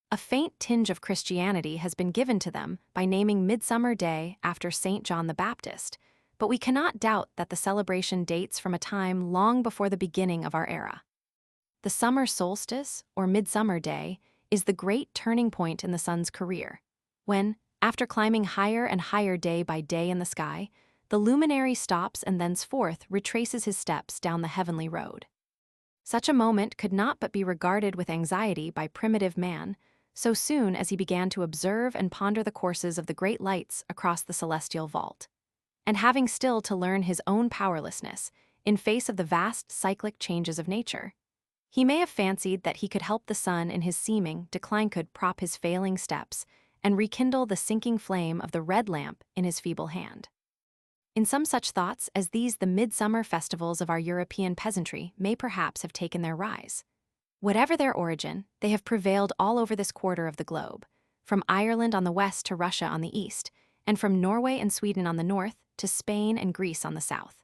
[SPEAKER 1] A faint tinge of Christianity has been given to them by naming Midsummer Day after St. John the Baptist, but we cannot doubt that the celebration dates from a time long before the beginning of our era. The summer solstice, or Midsummer Day, is the great turning point in the sun's career, when, after climbing higher and higher day by day in the sky, the luminary stops and thenceforth retraces his steps down the heavenly road. Such a moment could not but be regarded with anxiety by primitive man, so soon as he began to observe and ponder the courses of the great lights across the celestial vault. And having still to learn his own powerlessness, in face of the vast cyclic changes of nature, he may have fancied that he could help the sun in his seeming decline, could prop his failing steps, and rekindle the sinking flame of the red lamp in his feeble hand. In some such thoughts as these, the midsummer festivals of our European peasantry may perhaps have taken their rise. Whatever their origin, they have prevailed all over this quarter of the globe, from Ireland on the west to Russia on the east, and from Norway and Sweden on the north to Spain and Greece on the south.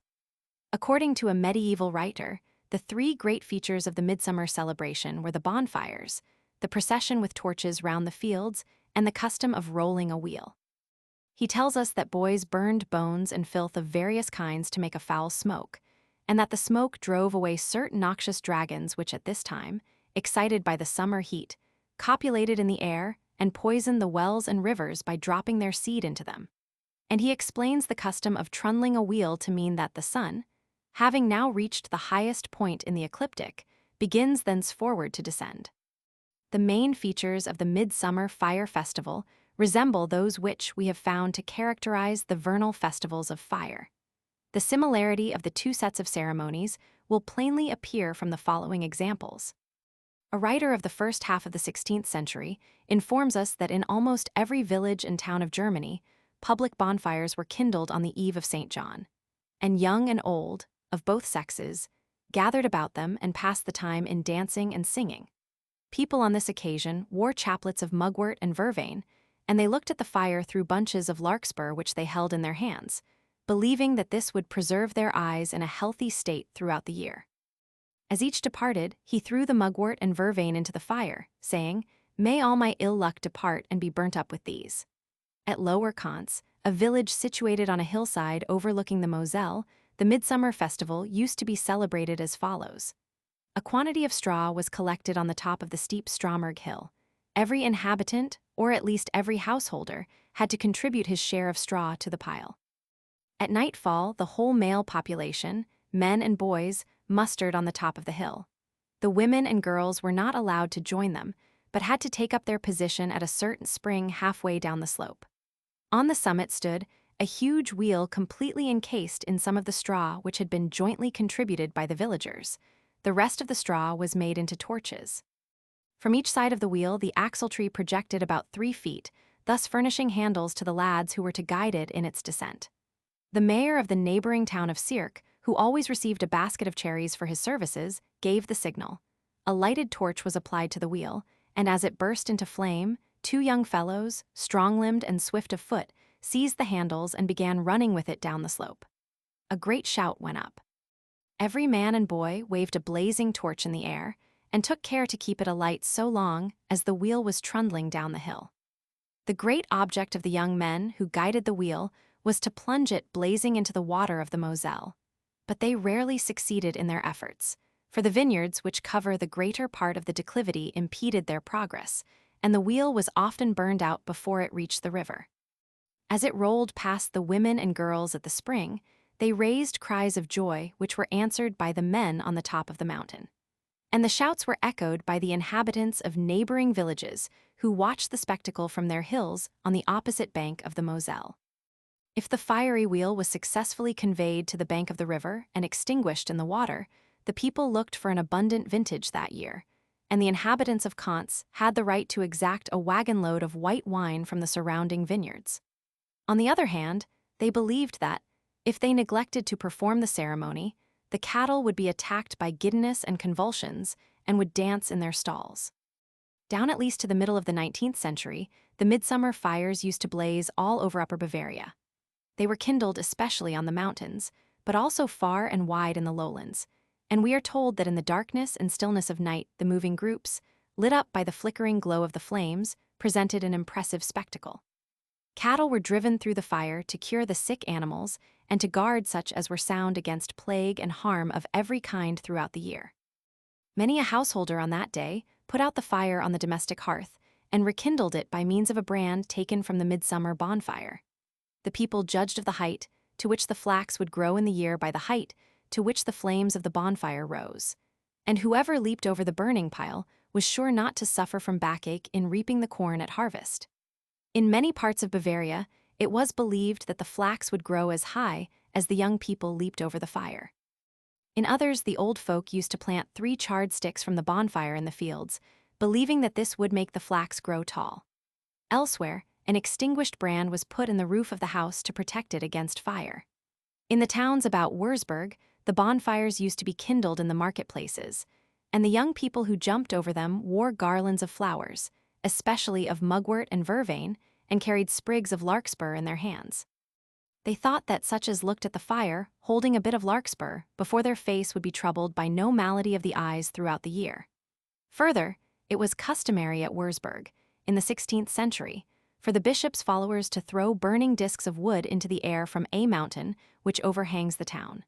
[SPEAKER 1] According to a medieval writer, the three great features of the midsummer celebration were the bonfires, the procession with torches round the fields, and the custom of rolling a wheel. He tells us that boys burned bones and filth of various kinds to make a foul smoke, and that the smoke drove away certain noxious dragons which at this time, excited by the summer heat, copulated in the air and poisoned the wells and rivers by dropping their seed into them. And he explains the custom of trundling a wheel to mean that the sun, having now reached the highest point in the ecliptic, begins thenceforward to descend. The main features of the midsummer fire festival resemble those which we have found to characterize the vernal festivals of fire. The similarity of the two sets of ceremonies will plainly appear from the following examples. A writer of the first half of the 16th century informs us that in almost every village and town of Germany, public bonfires were kindled on the eve of St. John, and young and old, of both sexes, gathered about them and passed the time in dancing and singing. People on this occasion wore chaplets of mugwort and vervain, and they looked at the fire through bunches of larkspur which they held in their hands, believing that this would preserve their eyes in a healthy state throughout the year. As each departed, he threw the mugwort and vervain into the fire, saying, "May all my ill luck depart and be burnt up with these." At Lower Kantz, a village situated on a hillside overlooking the Moselle, the midsummer festival used to be celebrated as follows. A quantity of straw was collected on the top of the steep Stromberg hill. Every inhabitant, or at least every householder, had to contribute his share of straw to the pile. At nightfall, the whole male population, men and boys, mustered on the top of the hill. The women and girls were not allowed to join them, but had to take up their position at a certain spring halfway down the slope. On the summit stood a huge wheel completely encased in some of the straw which had been jointly contributed by the villagers. The rest of the straw was made into torches. From each side of the wheel, the axletree projected about 3 feet, thus furnishing handles to the lads who were to guide it in its descent. The mayor of the neighboring town of Sierck, who always received a basket of cherries for his services, gave the signal. A lighted torch was applied to the wheel, and as it burst into flame, 2 young fellows, strong-limbed and swift of foot, seized the handles and began running with it down the slope. A great shout went up. Every man and boy waved a blazing torch in the air, and took care to keep it alight so long as the wheel was trundling down the hill. The great object of the young men who guided the wheel was to plunge it blazing into the water of the Moselle. But they rarely succeeded in their efforts, for the vineyards which cover the greater part of the declivity impeded their progress, and the wheel was often burned out before it reached the river. As it rolled past the women and girls at the spring, they raised cries of joy which were answered by the men on the top of the mountain. And the shouts were echoed by the inhabitants of neighboring villages who watched the spectacle from their hills on the opposite bank of the Moselle. If the fiery wheel was successfully conveyed to the bank of the river and extinguished in the water, the people looked for an abundant vintage that year, and the inhabitants of Kantz had the right to exact a wagon load of white wine from the surrounding vineyards. On the other hand, they believed that, if they neglected to perform the ceremony, the cattle would be attacked by giddiness and convulsions and would dance in their stalls. Down at least to the middle of the 19th century, the midsummer fires used to blaze all over Upper Bavaria. They were kindled especially on the mountains, but also far and wide in the lowlands, and we are told that in the darkness and stillness of night the moving groups, lit up by the flickering glow of the flames, presented an impressive spectacle. Cattle were driven through the fire to cure the sick animals and to guard such as were sound against plague and harm of every kind throughout the year. Many a householder on that day put out the fire on the domestic hearth and rekindled it by means of a brand taken from the midsummer bonfire. The people judged of the height, to which the flax would grow in the year by the height to which the flames of the bonfire rose. And whoever leaped over the burning pile was sure not to suffer from backache in reaping the corn at harvest. In many parts of Bavaria, it was believed that the flax would grow as high as the young people leaped over the fire. In others, the old folk used to plant 3 charred sticks from the bonfire in the fields, believing that this would make the flax grow tall. Elsewhere, an extinguished brand was put in the roof of the house to protect it against fire. In the towns about Würzburg, the bonfires used to be kindled in the marketplaces, and the young people who jumped over them wore garlands of flowers, especially of mugwort and vervain, and carried sprigs of larkspur in their hands. They thought that such as looked at the fire, holding a bit of larkspur, before their face would be troubled by no malady of the eyes throughout the year. Further, it was customary at Würzburg, in the 16th century, for the bishop's followers to throw burning discs of wood into the air from a mountain which overhangs the town.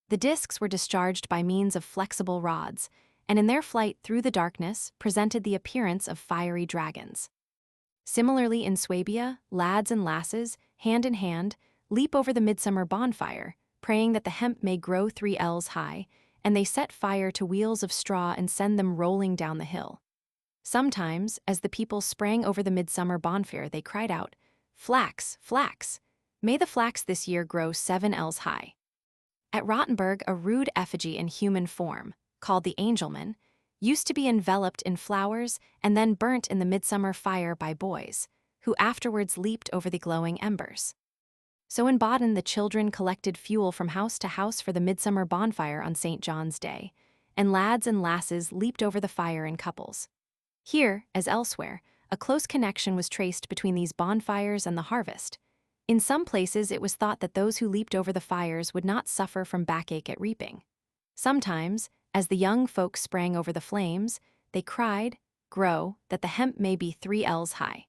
[SPEAKER 1] The discs were discharged by means of flexible rods, and in their flight through the darkness presented the appearance of fiery dragons. Similarly, in Swabia, lads and lasses, hand in hand, leap over the midsummer bonfire, praying that the hemp may grow 3 ells high, and they set fire to wheels of straw and send them rolling down the hill. Sometimes, as the people sprang over the midsummer bonfire, they cried out, "Flax, flax! May the flax this year grow 7 ells high." At Rottenburg, a rude effigy in human form, called the Angelman, used to be enveloped in flowers and then burnt in the midsummer fire by boys, who afterwards leaped over the glowing embers. So in Baden, the children collected fuel from house to house for the midsummer bonfire on St. John's Day, and lads and lasses leaped over the fire in couples. Here, as elsewhere, a close connection was traced between these bonfires and the harvest. In some places, it was thought that those who leaped over the fires would not suffer from backache at reaping. Sometimes, as the young folks sprang over the flames, they cried, "Grow, that the hemp may be 3 ells high."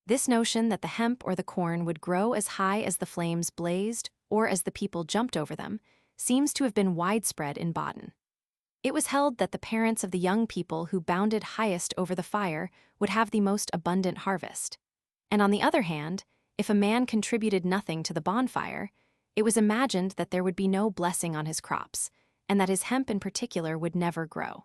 [SPEAKER 1] This notion that the hemp or the corn would grow as high as the flames blazed or as the people jumped over them seems to have been widespread in Baden. It was held that the parents of the young people who bounded highest over the fire would have the most abundant harvest. And on the other hand, if a man contributed nothing to the bonfire, it was imagined that there would be no blessing on his crops, and that his hemp in particular would never grow.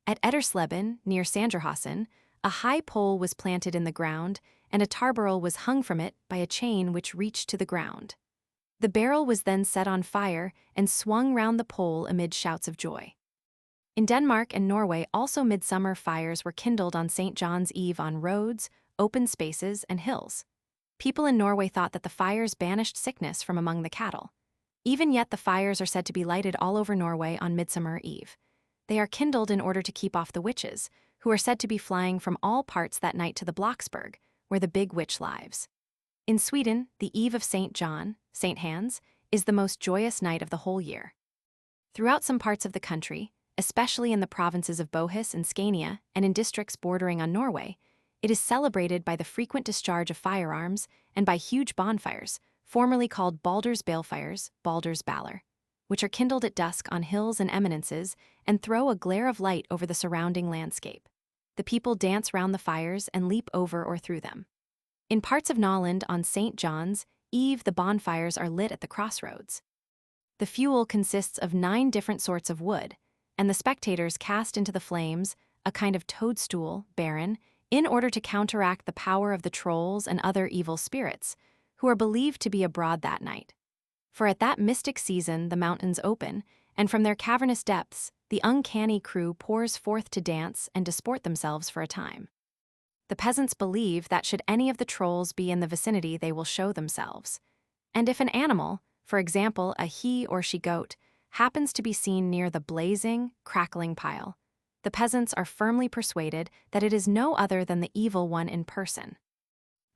[SPEAKER 1] At Ettersleben, near Sanderhausen, a high pole was planted in the ground, and a tar barrel was hung from it by a chain which reached to the ground. The barrel was then set on fire and swung round the pole amid shouts of joy. In Denmark and Norway, also midsummer fires were kindled on St. John's Eve on roads, open spaces, and hills. People in Norway thought that the fires banished sickness from among the cattle. Even yet, the fires are said to be lighted all over Norway on Midsummer Eve. They are kindled in order to keep off the witches, who are said to be flying from all parts that night to the Blocksberg, where the big witch lives. In Sweden, the Eve of St. John, St. Hans, is the most joyous night of the whole year. Throughout some parts of the country, especially in the provinces of Bohus and Scania and in districts bordering on Norway, it is celebrated by the frequent discharge of firearms and by huge bonfires, formerly called Baldur's balefires, Baldur's Baller, which are kindled at dusk on hills and eminences and throw a glare of light over the surrounding landscape. The people dance round the fires and leap over or through them. In parts of Nolland on St. John's Eve, the bonfires are lit at the crossroads. The fuel consists of 9 different sorts of wood, and the spectators cast into the flames a kind of toadstool, baron, in order to counteract the power of the trolls and other evil spirits, who are believed to be abroad that night. For at that mystic season the mountains open, and from their cavernous depths the uncanny crew pours forth to dance and disport themselves for a time. The peasants believe that should any of the trolls be in the vicinity, they will show themselves. And if an animal, for example a he or she goat, happens to be seen near the blazing, crackling pile, the peasants are firmly persuaded that it is no other than the evil one in person.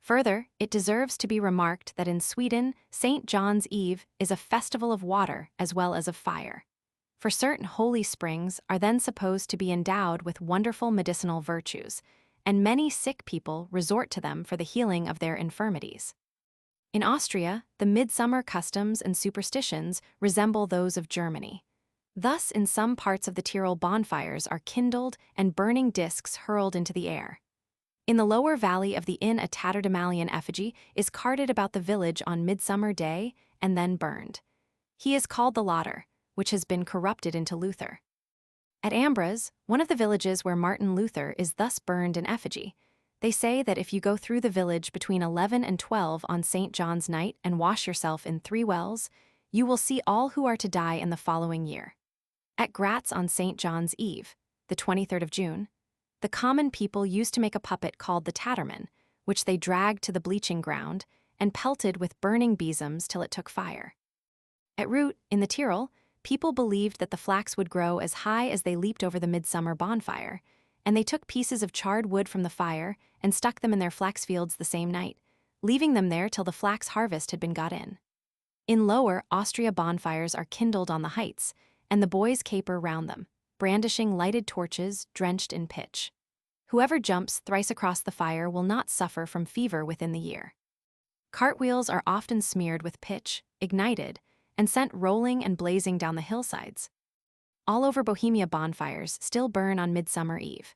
[SPEAKER 1] Further, it deserves to be remarked that in Sweden, St. John's Eve is a festival of water as well as of fire. For certain holy springs are then supposed to be endowed with wonderful medicinal virtues, and many sick people resort to them for the healing of their infirmities. In Austria, the midsummer customs and superstitions resemble those of Germany. Thus, in some parts of the Tyrol, bonfires are kindled and burning discs hurled into the air. In the lower valley of the Inn, a tatterdemalion effigy is carted about the village on Midsummer Day and then burned. He is called the Lauder, which has been corrupted into Luther. At Ambras, one of the villages where Martin Luther is thus burned in effigy, they say that if you go through the village between 11 and 12 on St. John's night and wash yourself in 3 wells, you will see all who are to die in the following year. At Gratz on St. John's Eve, the 23rd of June, the common people used to make a puppet called the Tatterman, which they dragged to the bleaching ground and pelted with burning besoms till it took fire. At Root, in the Tyrol, people believed that the flax would grow as high as they leaped over the midsummer bonfire, and they took pieces of charred wood from the fire and stuck them in their flax fields the same night, leaving them there till the flax harvest had been got in. In Lower Austria, bonfires are kindled on the heights, and the boys caper round them, brandishing lighted torches drenched in pitch. Whoever jumps thrice across the fire will not suffer from fever within the year. Cartwheels are often smeared with pitch, ignited, and sent rolling and blazing down the hillsides. All over Bohemia, bonfires still burn on Midsummer Eve.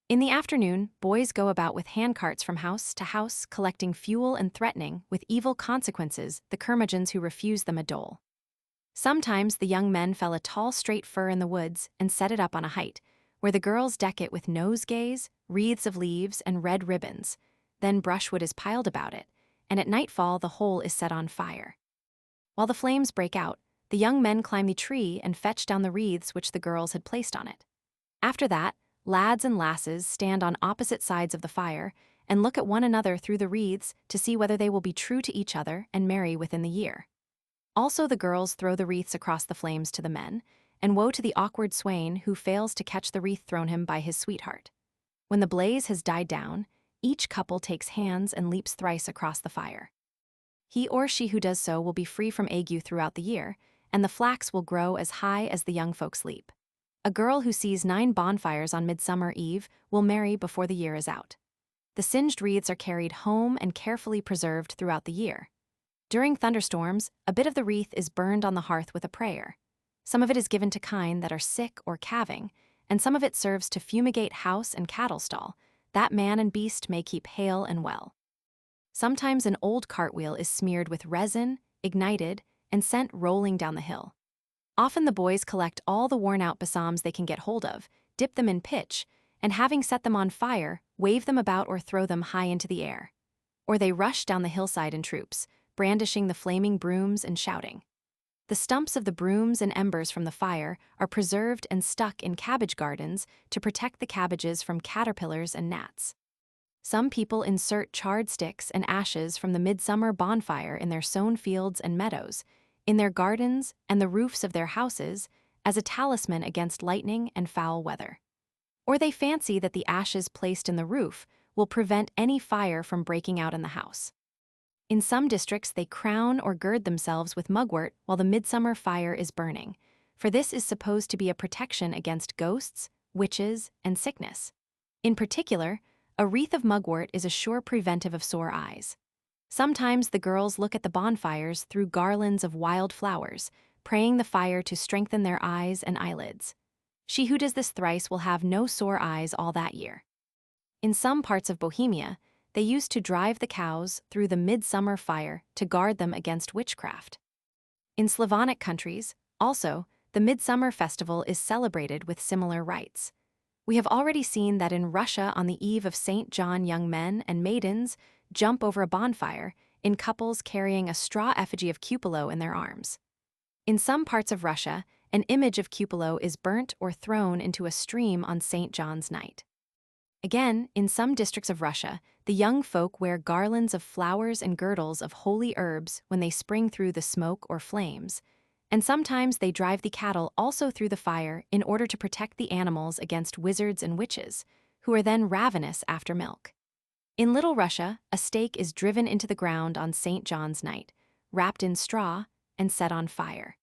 [SPEAKER 1] In the afternoon, boys go about with handcarts from house to house, collecting fuel and threatening, with evil consequences, the curmudgeons who refuse them a dole. Sometimes the young men fell a tall straight fir in the woods and set it up on a height, where the girls deck it with nosegays, wreaths of leaves, and red ribbons. Then brushwood is piled about it, and at nightfall the whole is set on fire. While the flames break out, the young men climb the tree and fetch down the wreaths which the girls had placed on it. After that, lads and lasses stand on opposite sides of the fire and look at one another through the wreaths to see whether they will be true to each other and marry within the year. Also the girls throw the wreaths across the flames to the men, and woe to the awkward swain who fails to catch the wreath thrown him by his sweetheart. When the blaze has died down, each couple takes hands and leaps thrice across the fire. He or she who does so will be free from ague throughout the year, and the flax will grow as high as the young folks leap. A girl who sees 9 bonfires on Midsummer Eve will marry before the year is out. The singed wreaths are carried home and carefully preserved throughout the year. During thunderstorms, a bit of the wreath is burned on the hearth with a prayer. Some of it is given to kine that are sick or calving, and some of it serves to fumigate house and cattle stall, that man and beast may keep hale and well. Sometimes an old cartwheel is smeared with resin, ignited, and sent rolling down the hill. Often the boys collect all the worn-out besoms they can get hold of, dip them in pitch, and having set them on fire, wave them about or throw them high into the air. Or they rush down the hillside in troops, brandishing the flaming brooms and shouting. The stumps of the brooms and embers from the fire are preserved and stuck in cabbage gardens to protect the cabbages from caterpillars and gnats. Some people insert charred sticks and ashes from the midsummer bonfire in their sown fields and meadows, in their gardens and the roofs of their houses, as a talisman against lightning and foul weather. Or they fancy that the ashes placed in the roof will prevent any fire from breaking out in the house. In some districts they crown or gird themselves with mugwort while the midsummer fire is burning, for this is supposed to be a protection against ghosts, witches, and sickness. In particular, a wreath of mugwort is a sure preventive of sore eyes. Sometimes the girls look at the bonfires through garlands of wild flowers, praying the fire to strengthen their eyes and eyelids. She who does this thrice will have no sore eyes all that year. In some parts of Bohemia, they used to drive the cows through the midsummer fire to guard them against witchcraft. In Slavonic countries, also, the midsummer festival is celebrated with similar rites. We have already seen that in Russia on the eve of St. John young men and maidens jump over a bonfire, in couples carrying a straw effigy of Cupido in their arms. In some parts of Russia, an image of Cupido is burnt or thrown into a stream on St. John's night. Again, in some districts of Russia, the young folk wear garlands of flowers and girdles of holy herbs when they spring through the smoke or flames, and sometimes they drive the cattle also through the fire in order to protect the animals against wizards and witches, who are then ravenous after milk. In Little Russia, a stake is driven into the ground on St. John's night, wrapped in straw, and set on fire.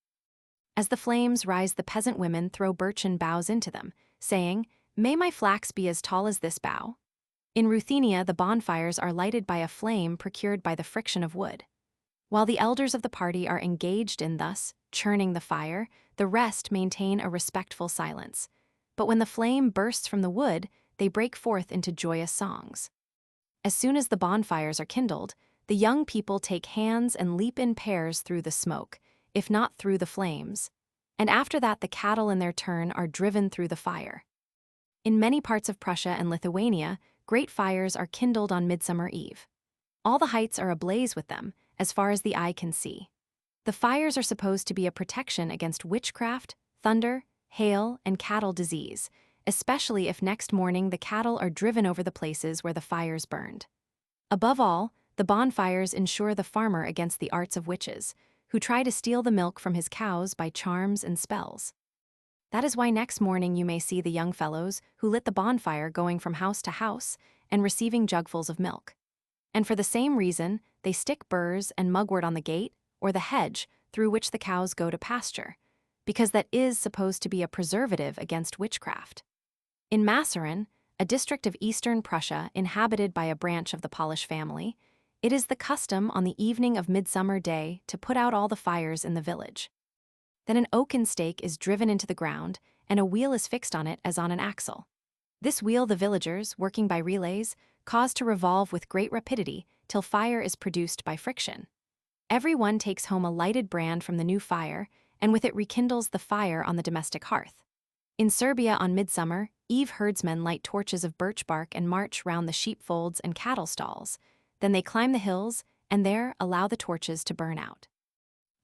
[SPEAKER 1] As the flames rise, the peasant women throw birchen boughs into them, saying, "May my flax be as tall as this bough?" In Ruthenia, the bonfires are lighted by a flame procured by the friction of wood. While the elders of the party are engaged in thus churning the fire, the rest maintain a respectful silence. But when the flame bursts from the wood, they break forth into joyous songs. As soon as the bonfires are kindled, the young people take hands and leap in pairs through the smoke, if not through the flames, and after that the cattle in their turn are driven through the fire. In many parts of Prussia and Lithuania, great fires are kindled on Midsummer Eve. All the heights are ablaze with them, as far as the eye can see. The fires are supposed to be a protection against witchcraft, thunder, hail, and cattle disease, especially if next morning the cattle are driven over the places where the fires burned. Above all, the bonfires ensure the farmer against the arts of witches, who try to steal the milk from his cows by charms and spells. That is why next morning you may see the young fellows who lit the bonfire going from house to house and receiving jugfuls of milk. And for the same reason, they stick burrs and mugwort on the gate or the hedge through which the cows go to pasture, because that is supposed to be a preservative against witchcraft. In Massarin, a district of eastern Prussia inhabited by a branch of the Polish family, it is the custom on the evening of Midsummer Day to put out all the fires in the village. Then an oaken stake is driven into the ground, and a wheel is fixed on it as on an axle. This wheel the villagers, working by relays, cause to revolve with great rapidity till fire is produced by friction. Every one takes home a lighted brand from the new fire, and with it rekindles the fire on the domestic hearth. In Serbia on Midsummer Eve, herdsmen light torches of birch bark and march round the sheepfolds and cattle stalls. Then they climb the hills, and there allow the torches to burn out.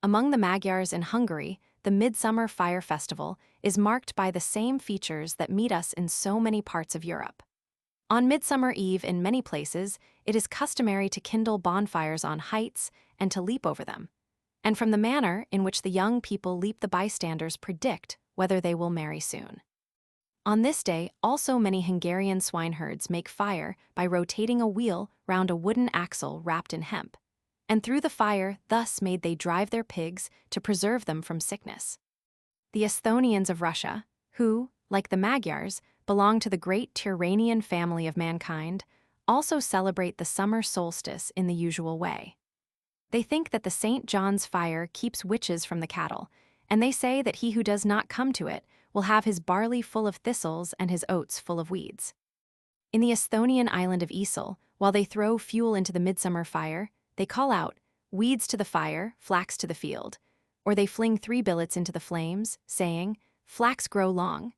[SPEAKER 1] Among the Magyars in Hungary, the Midsummer Fire Festival is marked by the same features that meet us in so many parts of Europe. On Midsummer Eve in many places, it is customary to kindle bonfires on heights and to leap over them. And from the manner in which the young people leap, the bystanders predict whether they will marry soon. On this day, also many Hungarian swineherds make fire by rotating a wheel round a wooden axle wrapped in hemp, and through the fire thus made they drive their pigs to preserve them from sickness. The Esthonians of Russia, who, like the Magyars, belong to the great Tyrrhenian family of mankind, also celebrate the summer solstice in the usual way. They think that the St. John's fire keeps witches from the cattle, and they say that he who does not come to it will have his barley full of thistles and his oats full of weeds. In the Esthonian island of Isle, while they throw fuel into the midsummer fire, they call out, "Weeds to the fire, flax to the field," or they fling 3 billets into the flames, saying, "Flax grow long,"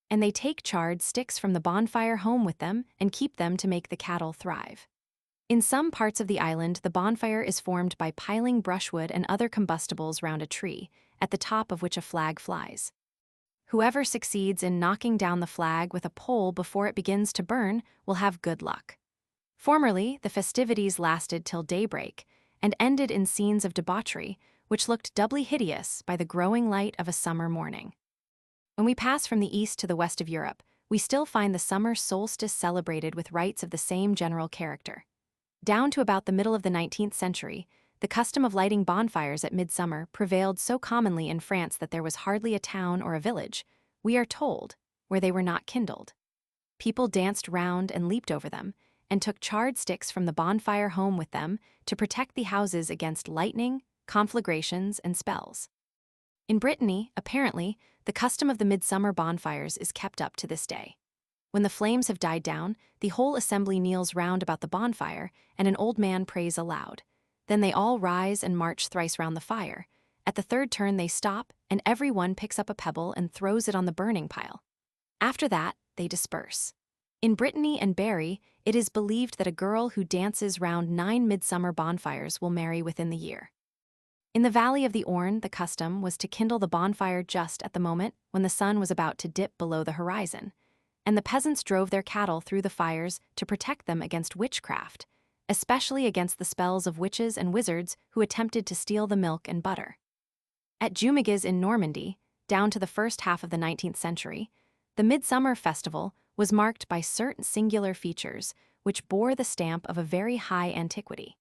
[SPEAKER 1] and they take charred sticks from the bonfire home with them and keep them to make the cattle thrive. In some parts of the island, the bonfire is formed by piling brushwood and other combustibles round a tree, at the top of which a flag flies. Whoever succeeds in knocking down the flag with a pole before it begins to burn will have good luck. Formerly, the festivities lasted till daybreak and ended in scenes of debauchery, which looked doubly hideous by the growing light of a summer morning. When we pass from the east to the west of Europe, we still find the summer solstice celebrated with rites of the same general character. Down to about the middle of the 19th century, the custom of lighting bonfires at midsummer prevailed so commonly in France that there was hardly a town or a village, we are told, where they were not kindled. People danced round and leaped over them, and took charred sticks from the bonfire home with them to protect the houses against lightning, conflagrations, and spells. In Brittany, apparently, the custom of the midsummer bonfires is kept up to this day. When the flames have died down, the whole assembly kneels round about the bonfire, and an old man prays aloud. Then they all rise and march thrice round the fire. At the third turn they stop, and every one picks up a pebble and throws it on the burning pile. After that, they disperse. In Brittany and Berry, it is believed that a girl who dances round 9 midsummer bonfires will marry within the year. In the valley of the Orne, the custom was to kindle the bonfire just at the moment when the sun was about to dip below the horizon, and the peasants drove their cattle through the fires to protect them against witchcraft, especially against the spells of witches and wizards who attempted to steal the milk and butter. At Jumiges in Normandy, down to the first half of the 19th century, the Midsummer Festival was marked by certain singular features which bore the stamp of a very high antiquity.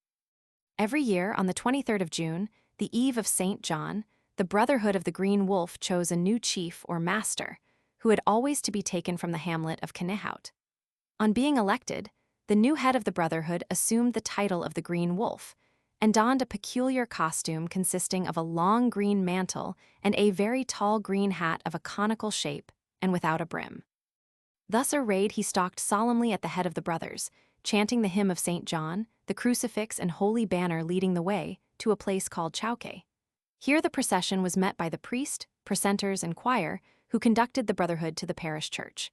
[SPEAKER 1] Every year, on the 23rd of June, the eve of St. John, the Brotherhood of the Green Wolf chose a new chief or master, who had always to be taken from the hamlet of Knehout. On being elected, the new head of the Brotherhood assumed the title of the Green Wolf, and donned a peculiar costume consisting of a long green mantle and a very tall green hat of a conical shape and without a brim. Thus arrayed, he stalked solemnly at the head of the brothers, chanting the hymn of St. John, the crucifix and holy banner leading the way, to a place called Chowke. Here the procession was met by the priest, precentors, and choir, who conducted the brotherhood to the parish church.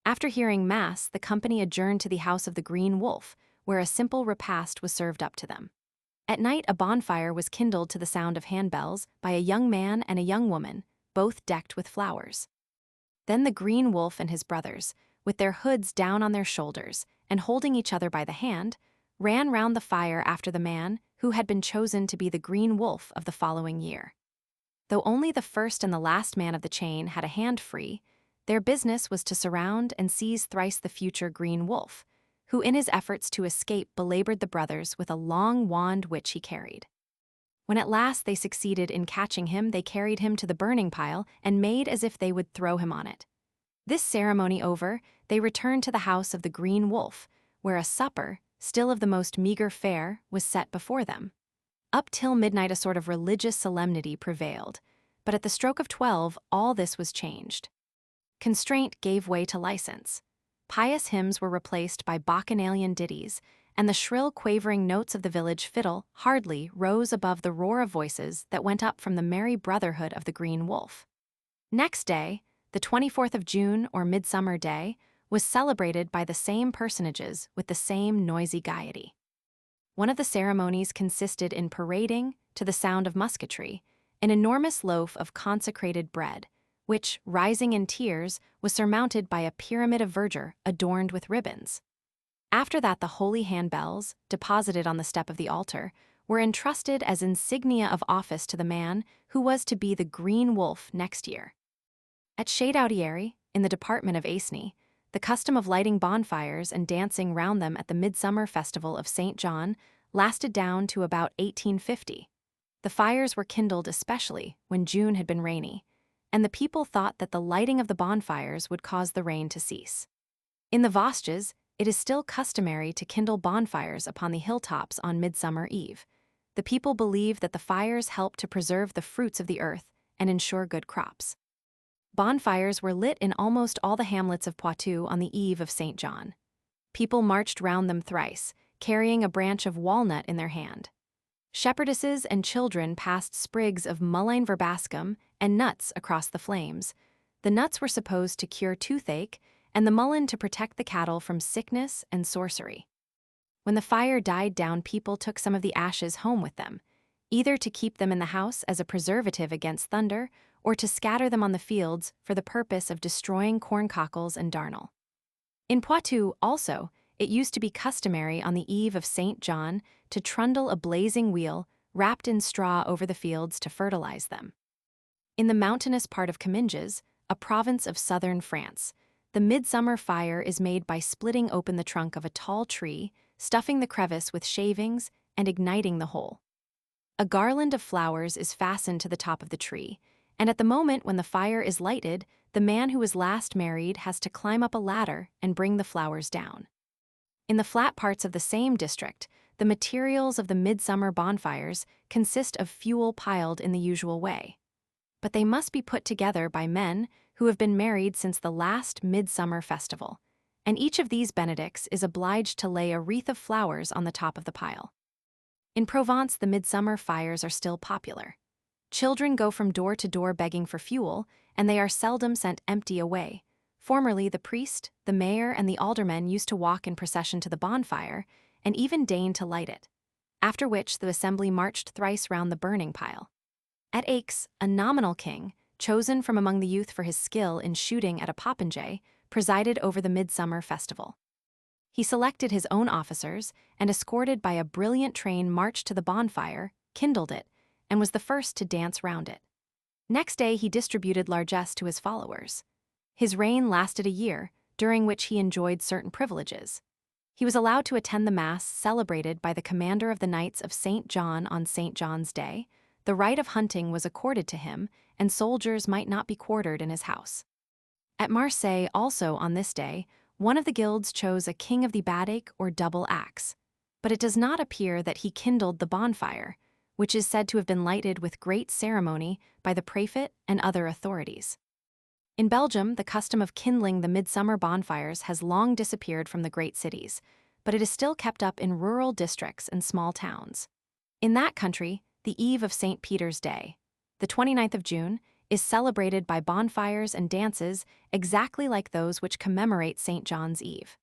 [SPEAKER 1] After hearing Mass, the company adjourned to the house of the Green Wolf, where a simple repast was served up to them. At night, a bonfire was kindled to the sound of handbells by a young man and a young woman, both decked with flowers. Then the Green Wolf and his brothers, with their hoods down on their shoulders and holding each other by the hand, ran round the fire after the man who had been chosen to be the Green Wolf of the following year. Though only the first and the last man of the chain had a hand free, their business was to surround and seize thrice the future Green Wolf, who in his efforts to escape belabored the brothers with a long wand which he carried. When at last they succeeded in catching him, they carried him to the burning pile and made as if they would throw him on it. This ceremony over, they returned to the house of the Green Wolf, where a supper, still of the most meager fare, was set before them. Up till midnight a sort of religious solemnity prevailed, but at the stroke of 12 all this was changed. Constraint gave way to license. Pious hymns were replaced by bacchanalian ditties, and the shrill quavering notes of the village fiddle hardly rose above the roar of voices that went up from the merry brotherhood of the Green Wolf. Next day, the 24th of June, or Midsummer Day, was celebrated by the same personages with the same noisy gaiety. One of the ceremonies consisted in parading, to the sound of musketry, an enormous loaf of consecrated bread, which, rising in tiers, was surmounted by a pyramid of verdure adorned with ribbons. After that, the holy handbells, deposited on the step of the altar, were entrusted as insignia of office to the man who was to be the Green Wolf next year. At Chedaudieri, in the department of Aisne, the custom of lighting bonfires and dancing round them at the midsummer festival of St. John lasted down to about 1850. The fires were kindled especially when June had been rainy, and the people thought that the lighting of the bonfires would cause the rain to cease. In the Vosges, it is still customary to kindle bonfires upon the hilltops on Midsummer Eve. The people believe that the fires help to preserve the fruits of the earth and ensure good crops. Bonfires were lit in almost all the hamlets of Poitou on the eve of St. John. People marched round them thrice, carrying a branch of walnut in their hand. Shepherdesses and children passed sprigs of mullein verbascum and nuts across the flames. The nuts were supposed to cure toothache, and the mullein to protect the cattle from sickness and sorcery. When the fire died down, people took some of the ashes home with them, either to keep them in the house as a preservative against thunder, or to scatter them on the fields for the purpose of destroying corncockles and darnel. In Poitou, also, it used to be customary on the eve of St. John to trundle a blazing wheel wrapped in straw over the fields to fertilize them. In the mountainous part of Comminges, a province of southern France, the midsummer fire is made by splitting open the trunk of a tall tree, stuffing the crevice with shavings, and igniting the whole. A garland of flowers is fastened to the top of the tree, and at the moment when the fire is lighted, the man who was last married has to climb up a ladder and bring the flowers down. In the flat parts of the same district, the materials of the midsummer bonfires consist of fuel piled in the usual way. But they must be put together by men who have been married since the last midsummer festival, and each of these benedicts is obliged to lay a wreath of flowers on the top of the pile. In Provence, the midsummer fires are still popular. Children go from door to door begging for fuel, and they are seldom sent empty away. Formerly, the priest, the mayor, and the aldermen used to walk in procession to the bonfire, and even deign to light it, after which the assembly marched thrice round the burning pile. At Aix, a nominal king, chosen from among the youth for his skill in shooting at a popinjay, presided over the midsummer festival. He selected his own officers, and escorted by a brilliant train marched to the bonfire, kindled it, and was the first to dance round it. Next day he distributed largesse to his followers. His reign lasted a year, during which he enjoyed certain privileges. He was allowed to attend the Mass celebrated by the commander of the Knights of St. John on St. John's Day. The right of hunting was accorded to him, and soldiers might not be quartered in his house. At Marseille, also on this day, one of the guilds chose a king of the badake or double axe, but it does not appear that he kindled the bonfire, which is said to have been lighted with great ceremony by the prefect and other authorities. In Belgium, the custom of kindling the midsummer bonfires has long disappeared from the great cities, but it is still kept up in rural districts and small towns. In that country, the eve of St. Peter's Day, the 29th of June, is celebrated by bonfires and dances exactly like those which commemorate St. John's Eve.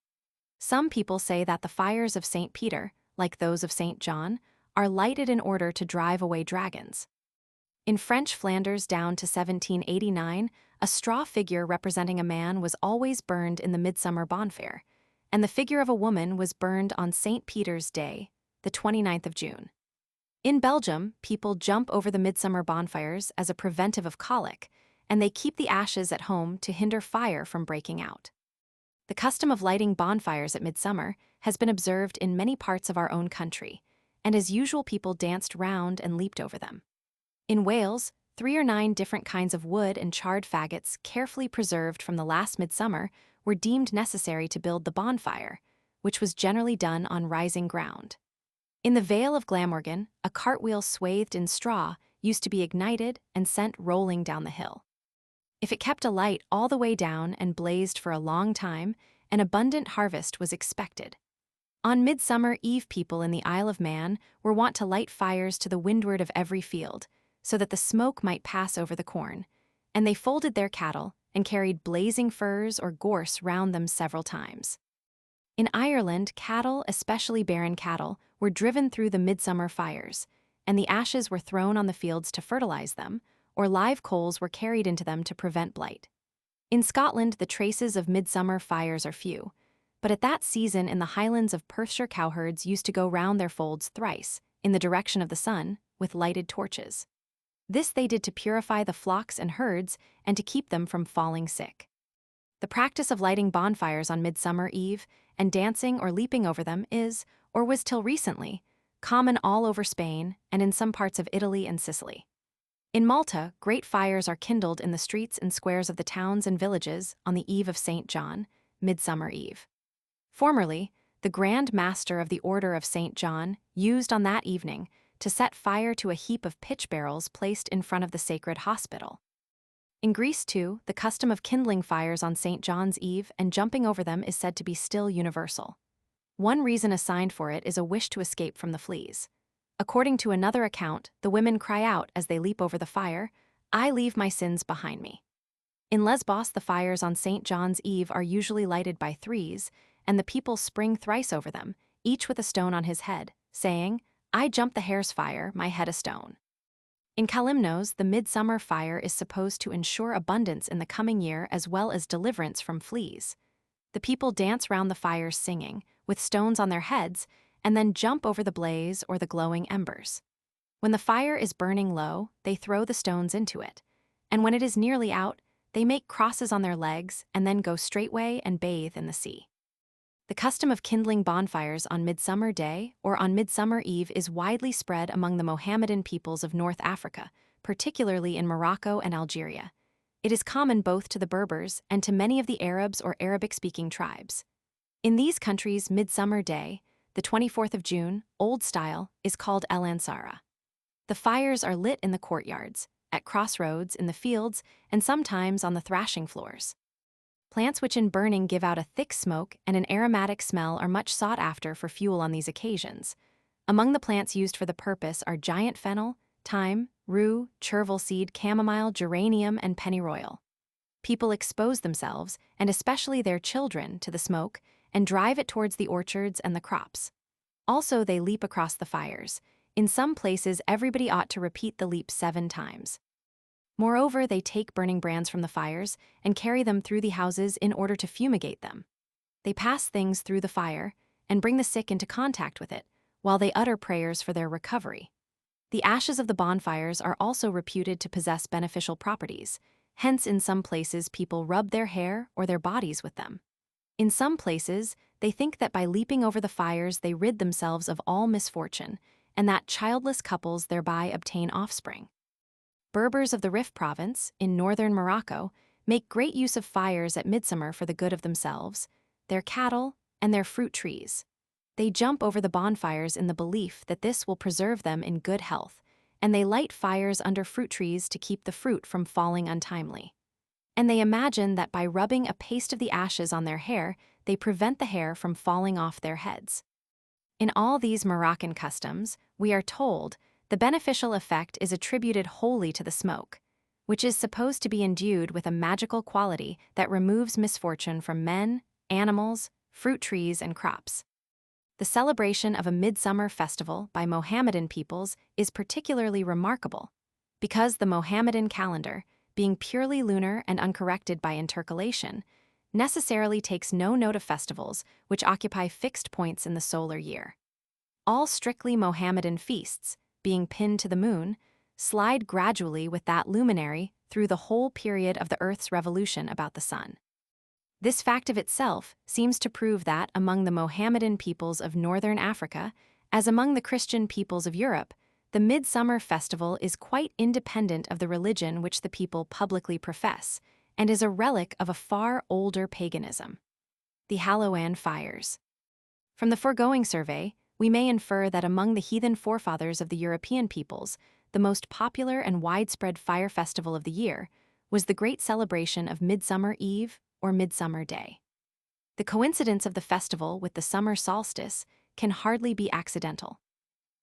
[SPEAKER 1] Some people say that the fires of St. Peter, like those of St. John, are lighted in order to drive away dragons. In French Flanders down to 1789, a straw figure representing a man was always burned in the midsummer bonfire, and the figure of a woman was burned on St. Peter's Day, the 29th of June. In Belgium, people jump over the midsummer bonfires as a preventive of colic, and they keep the ashes at home to hinder fire from breaking out. The custom of lighting bonfires at midsummer has been observed in many parts of our own country, and as usual people danced round and leaped over them. In Wales, 3 or 9 different kinds of wood and charred faggots carefully preserved from the last midsummer were deemed necessary to build the bonfire, which was generally done on rising ground. In the Vale of Glamorgan, a cartwheel swathed in straw used to be ignited and sent rolling down the hill. If it kept alight all the way down and blazed for a long time, an abundant harvest was expected. On Midsummer Eve, people in the Isle of Man were wont to light fires to the windward of every field, so that the smoke might pass over the corn, and they folded their cattle and carried blazing furze or gorse round them several times. In Ireland, cattle, especially barren cattle, were driven through the midsummer fires, and the ashes were thrown on the fields to fertilize them, or live coals were carried into them to prevent blight. In Scotland, the traces of midsummer fires are few, but at that season in the highlands of Perthshire cowherds used to go round their folds thrice, in the direction of the sun, with lighted torches. This they did to purify the flocks and herds and to keep them from falling sick. The practice of lighting bonfires on Midsummer Eve and dancing or leaping over them is, or was till recently, common all over Spain and in some parts of Italy and Sicily. In Malta, great fires are kindled in the streets and squares of the towns and villages on the eve of St. John, Midsummer Eve. Formerly, the Grand Master of the Order of St. John used on that evening to set fire to a heap of pitch barrels placed in front of the sacred hospital. In Greece, too, the custom of kindling fires on St. John's Eve and jumping over them is said to be still universal. One reason assigned for it is a wish to escape from the fleas. According to another account, the women cry out as they leap over the fire, "I leave my sins behind me." In Lesbos, the fires on St. John's Eve are usually lighted by threes, and the people spring thrice over them, each with a stone on his head, saying, "I jump the hare's fire, my head a stone." In Kalymnos, the midsummer fire is supposed to ensure abundance in the coming year as well as deliverance from fleas. The people dance round the fires singing, with stones on their heads, and then jump over the blaze or the glowing embers. When the fire is burning low, they throw the stones into it, and when it is nearly out, they make crosses on their legs and then go straightway and bathe in the sea. The custom of kindling bonfires on Midsummer Day or on Midsummer Eve is widely spread among the Mohammedan peoples of North Africa, particularly in Morocco and Algeria. It is common both to the Berbers and to many of the Arabs or Arabic-speaking tribes. In these countries, Midsummer Day, the 24th of June, Old Style, is called El Ansara. The fires are lit in the courtyards, at crossroads, in the fields, and sometimes on the thrashing floors. Plants which in burning give out a thick smoke and an aromatic smell are much sought after for fuel on these occasions. Among the plants used for the purpose are giant fennel, thyme, rue, chervil seed, chamomile, geranium, and pennyroyal. People expose themselves, and especially their children, to the smoke and drive it towards the orchards and the crops. Also, they leap across the fires. In some places, everybody ought to repeat the leap 7 times. Moreover, they take burning brands from the fires and carry them through the houses in order to fumigate them. They pass things through the fire and bring the sick into contact with it, while they utter prayers for their recovery. The ashes of the bonfires are also reputed to possess beneficial properties, hence in some places people rub their hair or their bodies with them. In some places, they think that by leaping over the fires they rid themselves of all misfortune, and that childless couples thereby obtain offspring. Berbers of the Rif province, in northern Morocco, make great use of fires at midsummer for the good of themselves, their cattle, and their fruit trees. They jump over the bonfires in the belief that this will preserve them in good health, and they light fires under fruit trees to keep the fruit from falling untimely. And they imagine that by rubbing a paste of the ashes on their hair, they prevent the hair from falling off their heads. In all these Moroccan customs, we are told, the beneficial effect is attributed wholly to the smoke, which is supposed to be endued with a magical quality that removes misfortune from men, animals, fruit trees, and crops. The celebration of a midsummer festival by Mohammedan peoples is particularly remarkable, because the Mohammedan calendar, being purely lunar and uncorrected by intercalation, necessarily takes no note of festivals which occupy fixed points in the solar year. All strictly Mohammedan feasts, being pinned to the moon, slide gradually with that luminary through the whole period of the Earth's revolution about the sun. This fact of itself seems to prove that among the Mohammedan peoples of northern Africa, as among the Christian peoples of Europe, the midsummer festival is quite independent of the religion which the people publicly profess, and is a relic of a far older paganism. The Hallowe'en fires. From the foregoing survey, we may infer that among the heathen forefathers of the European peoples, the most popular and widespread fire festival of the year was the great celebration of Midsummer Eve or Midsummer Day. The coincidence of the festival with the summer solstice can hardly be accidental.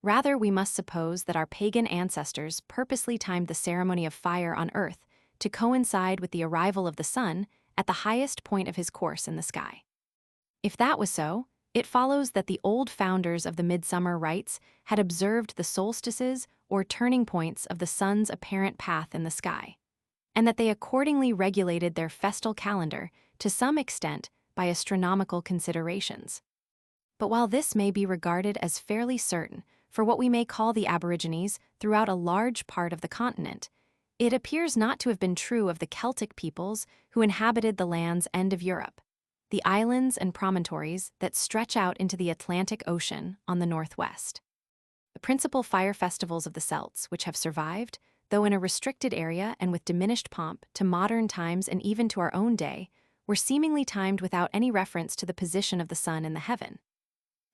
[SPEAKER 1] Rather, we must suppose that our pagan ancestors purposely timed the ceremony of fire on Earth to coincide with the arrival of the sun at the highest point of his course in the sky. If that was so, it follows that the old founders of the midsummer rites had observed the solstices or turning points of the sun's apparent path in the sky, and that they accordingly regulated their festal calendar to some extent by astronomical considerations. But while this may be regarded as fairly certain for what we may call the Aborigines throughout a large part of the continent, it appears not to have been true of the Celtic peoples who inhabited the land's end of Europe, the islands and promontories that stretch out into the Atlantic Ocean on the northwest. The principal fire festivals of the Celts, which have survived, though in a restricted area and with diminished pomp to modern times and even to our own day, were seemingly timed without any reference to the position of the sun in the heaven.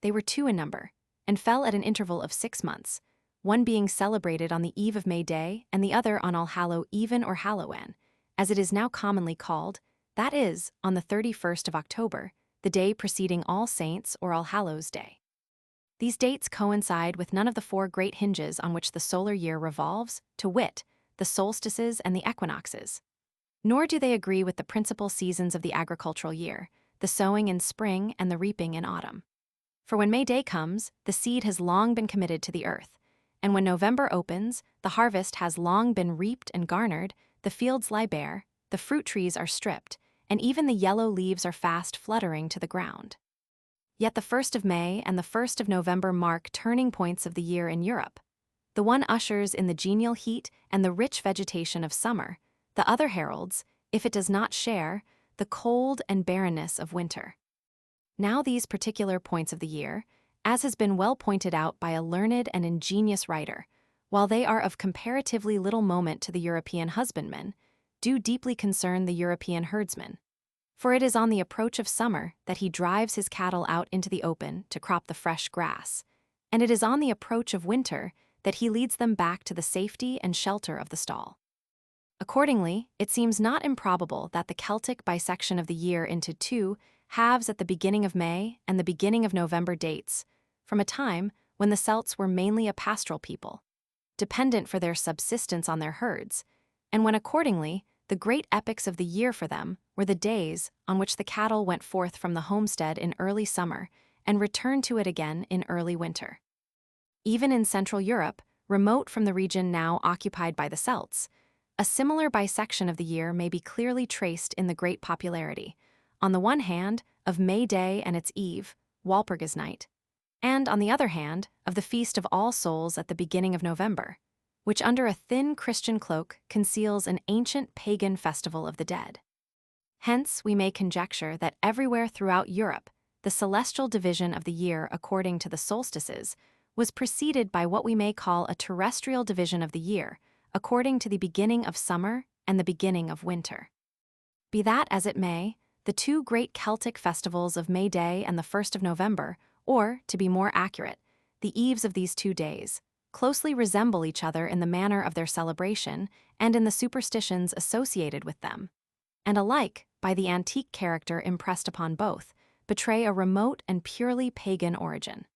[SPEAKER 1] They were 2 in number, and fell at an interval of 6 months, one being celebrated on the eve of May Day and the other on All-Hallow-Even or Hallowe'en, as it is now commonly called, that is, on the 31st of October, the day preceding All Saints or All Hallows Day. These dates coincide with none of the 4 great hinges on which the solar year revolves, to wit, the solstices and the equinoxes. Nor do they agree with the principal seasons of the agricultural year, the sowing in spring and the reaping in autumn. For when May Day comes, the seed has long been committed to the earth, and when November opens, the harvest has long been reaped and garnered, the fields lie bare, the fruit trees are stripped, and even the yellow leaves are fast fluttering to the ground. Yet the 1st of May and the 1st of November mark turning points of the year in Europe. The one ushers in the genial heat and the rich vegetation of summer, the other heralds, if it does not share, the cold and barrenness of winter. Now these particular points of the year, as has been well pointed out by a learned and ingenious writer, while they are of comparatively little moment to the European husbandman, do deeply concern the European herdsman. For it is on the approach of summer that he drives his cattle out into the open to crop the fresh grass, and it is on the approach of winter that he leads them back to the safety and shelter of the stall. Accordingly, it seems not improbable that the Celtic bisection of the year into 2 halves at the beginning of May and the beginning of November dates, from a time when the Celts were mainly a pastoral people, dependent for their subsistence on their herds, and when accordingly the great epochs of the year for them were the days on which the cattle went forth from the homestead in early summer and returned to it again in early winter. Even in Central Europe, remote from the region now occupied by the Celts, a similar bisection of the year may be clearly traced in the great popularity, on the one hand, of May Day and its eve, Walpurgis-night, and on the other hand, of the Feast of All Souls at the beginning of November, which under a thin Christian cloak conceals an ancient pagan festival of the dead. Hence, we may conjecture that everywhere throughout Europe, the celestial division of the year according to the solstices was preceded by what we may call a terrestrial division of the year, according to the beginning of summer and the beginning of winter. Be that as it may, the 2 great Celtic festivals of May Day and the 1st of November, or, to be more accurate, the eves of these 2 days, closely resemble each other in the manner of their celebration and in the superstitions associated with them, and alike, by the antique character impressed upon both, betray a remote and purely pagan origin.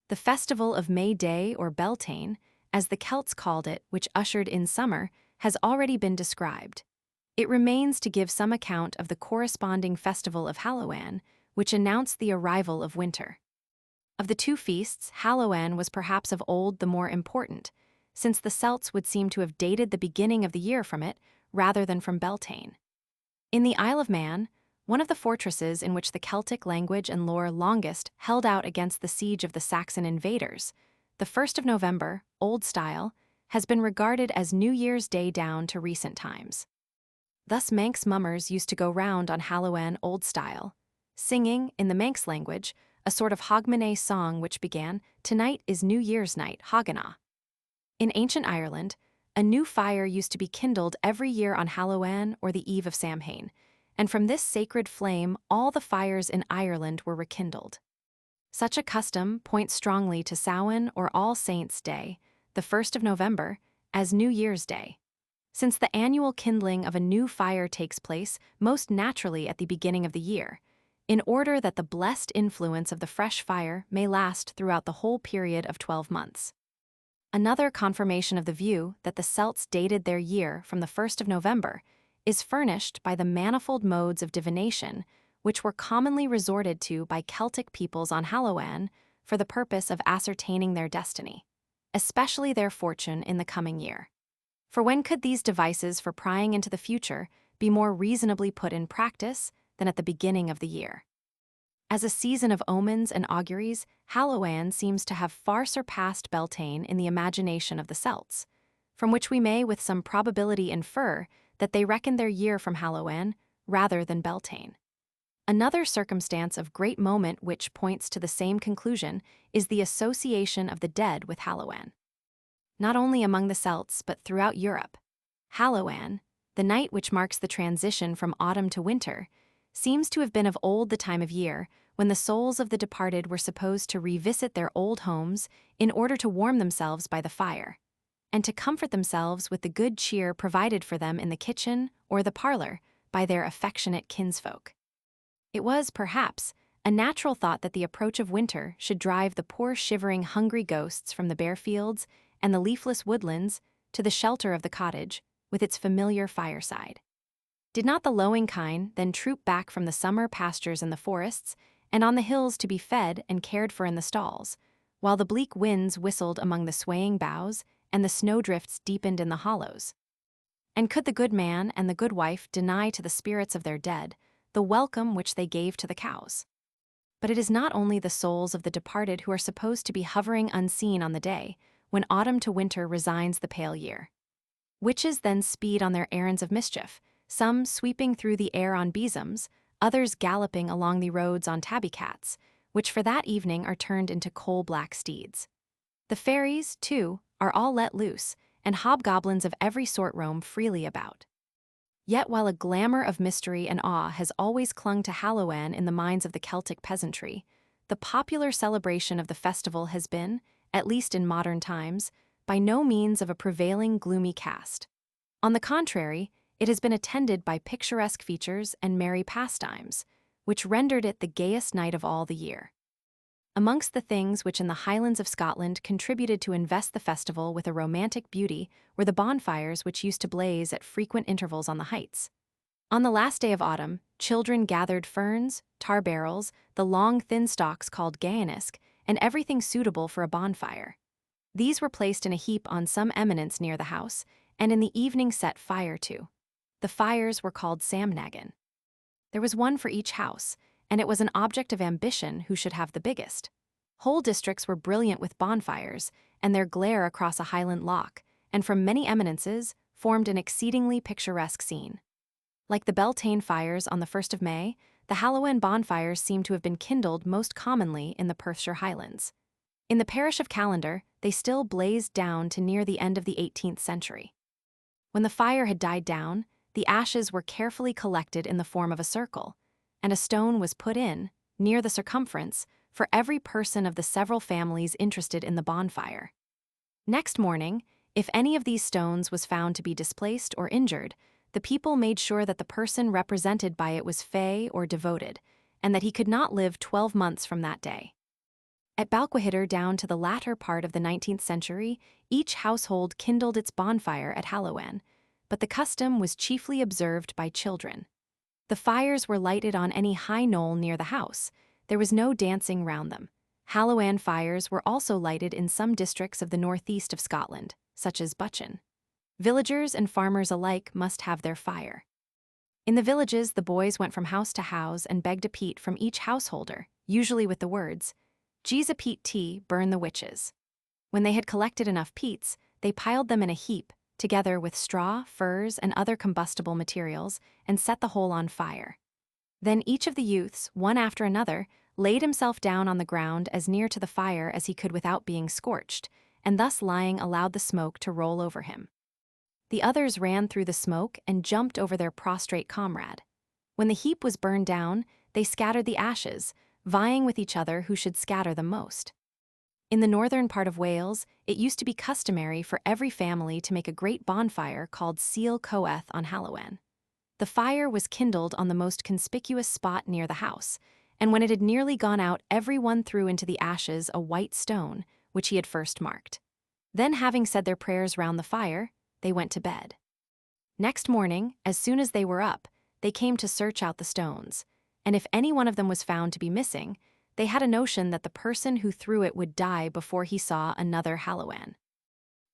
[SPEAKER 1] The festival of May Day, or Beltane, as the Celts called it, which ushered in summer, has already been described. It remains to give some account of the corresponding festival of Halloween, which announced the arrival of winter. Of the two feasts, Halloween was perhaps of old the more important, since the Celts would seem to have dated the beginning of the year from it rather than from Beltane. In the Isle of Man, one of the fortresses in which the Celtic language and lore longest held out against the siege of the Saxon invaders, the 1st of November, Old Style, has been regarded as New Year's Day down to recent times. Thus Manx mummers used to go round on Halloween Old Style, singing, in the Manx language, a sort of hogmanay song which began, "Tonight is New Year's night, Haganah." In ancient Ireland, a new fire used to be kindled every year on Halloween or the eve of Samhain, and from this sacred flame all the fires in Ireland were rekindled. Such a custom points strongly to Samhain or All Saints' Day, the 1st of November, as New Year's Day. Since the annual kindling of a new fire takes place most naturally at the beginning of the year, in order that the blessed influence of the fresh fire may last throughout the whole period of 12 months. Another confirmation of the view that the Celts dated their year from the 1st of November is furnished by the manifold modes of divination which were commonly resorted to by Celtic peoples on Halloween for the purpose of ascertaining their destiny, especially their fortune in the coming year. For when could these devices for prying into the future be more reasonably put in practice than at the beginning of the year? As a season of omens and auguries, Halloween seems to have far surpassed Beltane in the imagination of the Celts, from which we may with some probability infer that they reckoned their year from Halloween rather than Beltane. Another circumstance of great moment which points to the same conclusion is the association of the dead with Halloween. Not only among the Celts but throughout Europe, Halloween, the night which marks the transition from autumn to winter, seems to have been of old the time of year when the souls of the departed were supposed to revisit their old homes in order to warm themselves by the fire, and to comfort themselves with the good cheer provided for them in the kitchen or the parlor by their affectionate kinsfolk. It was, perhaps, a natural thought that the approach of winter should drive the poor shivering hungry ghosts from the bare fields and the leafless woodlands to the shelter of the cottage with its familiar fireside. Did not the lowing kine then troop back from the summer pastures in the forests and on the hills to be fed and cared for in the stalls, while the bleak winds whistled among the swaying boughs and the snowdrifts deepened in the hollows? And could the good man and the good wife deny to the spirits of their dead the welcome which they gave to the cows? But it is not only the souls of the departed who are supposed to be hovering unseen on the day when autumn to winter resigns the pale year. Witches then speed on their errands of mischief, some sweeping through the air on besoms, others galloping along the roads on tabby cats, which for that evening are turned into coal-black steeds. The fairies, too, are all let loose, and hobgoblins of every sort roam freely about. Yet while a glamour of mystery and awe has always clung to Halloween in the minds of the Celtic peasantry, the popular celebration of the festival has been, at least in modern times, by no means of a prevailing gloomy cast. On the contrary, it has been attended by picturesque features and merry pastimes, which rendered it the gayest night of all the year. Amongst the things which in the Highlands of Scotland contributed to invest the festival with a romantic beauty were the bonfires which used to blaze at frequent intervals on the heights. On the last day of autumn, children gathered ferns, tar barrels, the long thin stalks called gayanisk, and everything suitable for a bonfire. These were placed in a heap on some eminence near the house, and in the evening set fire to. The fires were called samnagan. There was one for each house, and it was an object of ambition who should have the biggest. Whole districts were brilliant with bonfires, and their glare across a highland loch, and from many eminences, formed an exceedingly picturesque scene. Like the Beltane fires on the 1st of May, the Halloween bonfires seem to have been kindled most commonly in the Perthshire Highlands. In the parish of Callander, they still blazed down to near the end of the 18th century. When the fire had died down, the ashes were carefully collected in the form of a circle, and a stone was put in, near the circumference, for every person of the several families interested in the bonfire. Next morning, if any of these stones was found to be displaced or injured, the people made sure that the person represented by it was fey or devoted, and that he could not live 12 months from that day. At Balquhidder down to the latter part of the 19th century, each household kindled its bonfire at Halloween, but the custom was chiefly observed by children. The fires were lighted on any high knoll near the house. There was no dancing round them. Halloween fires were also lighted in some districts of the northeast of Scotland, such as Buchan. Villagers and farmers alike must have their fire. In the villages, the boys went from house to house and begged a peat from each householder, usually with the words, "Gee's a peat tea, burn the witches." When they had collected enough peats, they piled them in a heap, together with straw, furs, and other combustible materials, and set the whole on fire. Then each of the youths, one after another, laid himself down on the ground as near to the fire as he could without being scorched, and thus lying allowed the smoke to roll over him. The others ran through the smoke and jumped over their prostrate comrade. When the heap was burned down, they scattered the ashes, vying with each other who should scatter them most. In the northern part of Wales, it used to be customary for every family to make a great bonfire called Seal Coeth on Halloween. The fire was kindled on the most conspicuous spot near the house, and when it had nearly gone out, everyone threw into the ashes a white stone, which he had first marked. Then, having said their prayers round the fire, they went to bed. Next morning, as soon as they were up, they came to search out the stones, and if any one of them was found to be missing, they had a notion that the person who threw it would die before he saw another Halloween.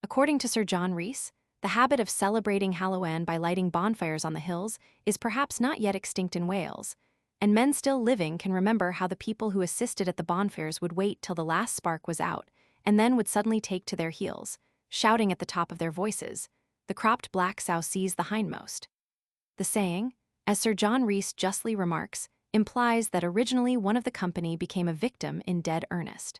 [SPEAKER 1] According to Sir John Rees, the habit of celebrating Halloween by lighting bonfires on the hills is perhaps not yet extinct in Wales, and men still living can remember how the people who assisted at the bonfires would wait till the last spark was out, and then would suddenly take to their heels, shouting at the top of their voices, "The cropped black sow sees the hindmost." The saying, as Sir John Rees justly remarks, implies that originally one of the company became a victim in dead earnest.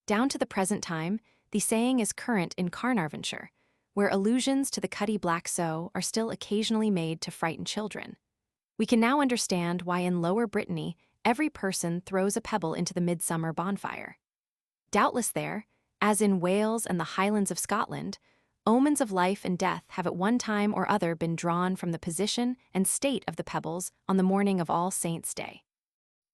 [SPEAKER 1] Down to the present time, the saying is current in Carnarvonshire, where allusions to the cutty black sow are still occasionally made to frighten children. We can now understand why in Lower Brittany every person throws a pebble into the midsummer bonfire. Doubtless there, as in Wales and the Highlands of Scotland, omens of life and death have at one time or other been drawn from the position and state of the pebbles on the morning of All Saints' Day.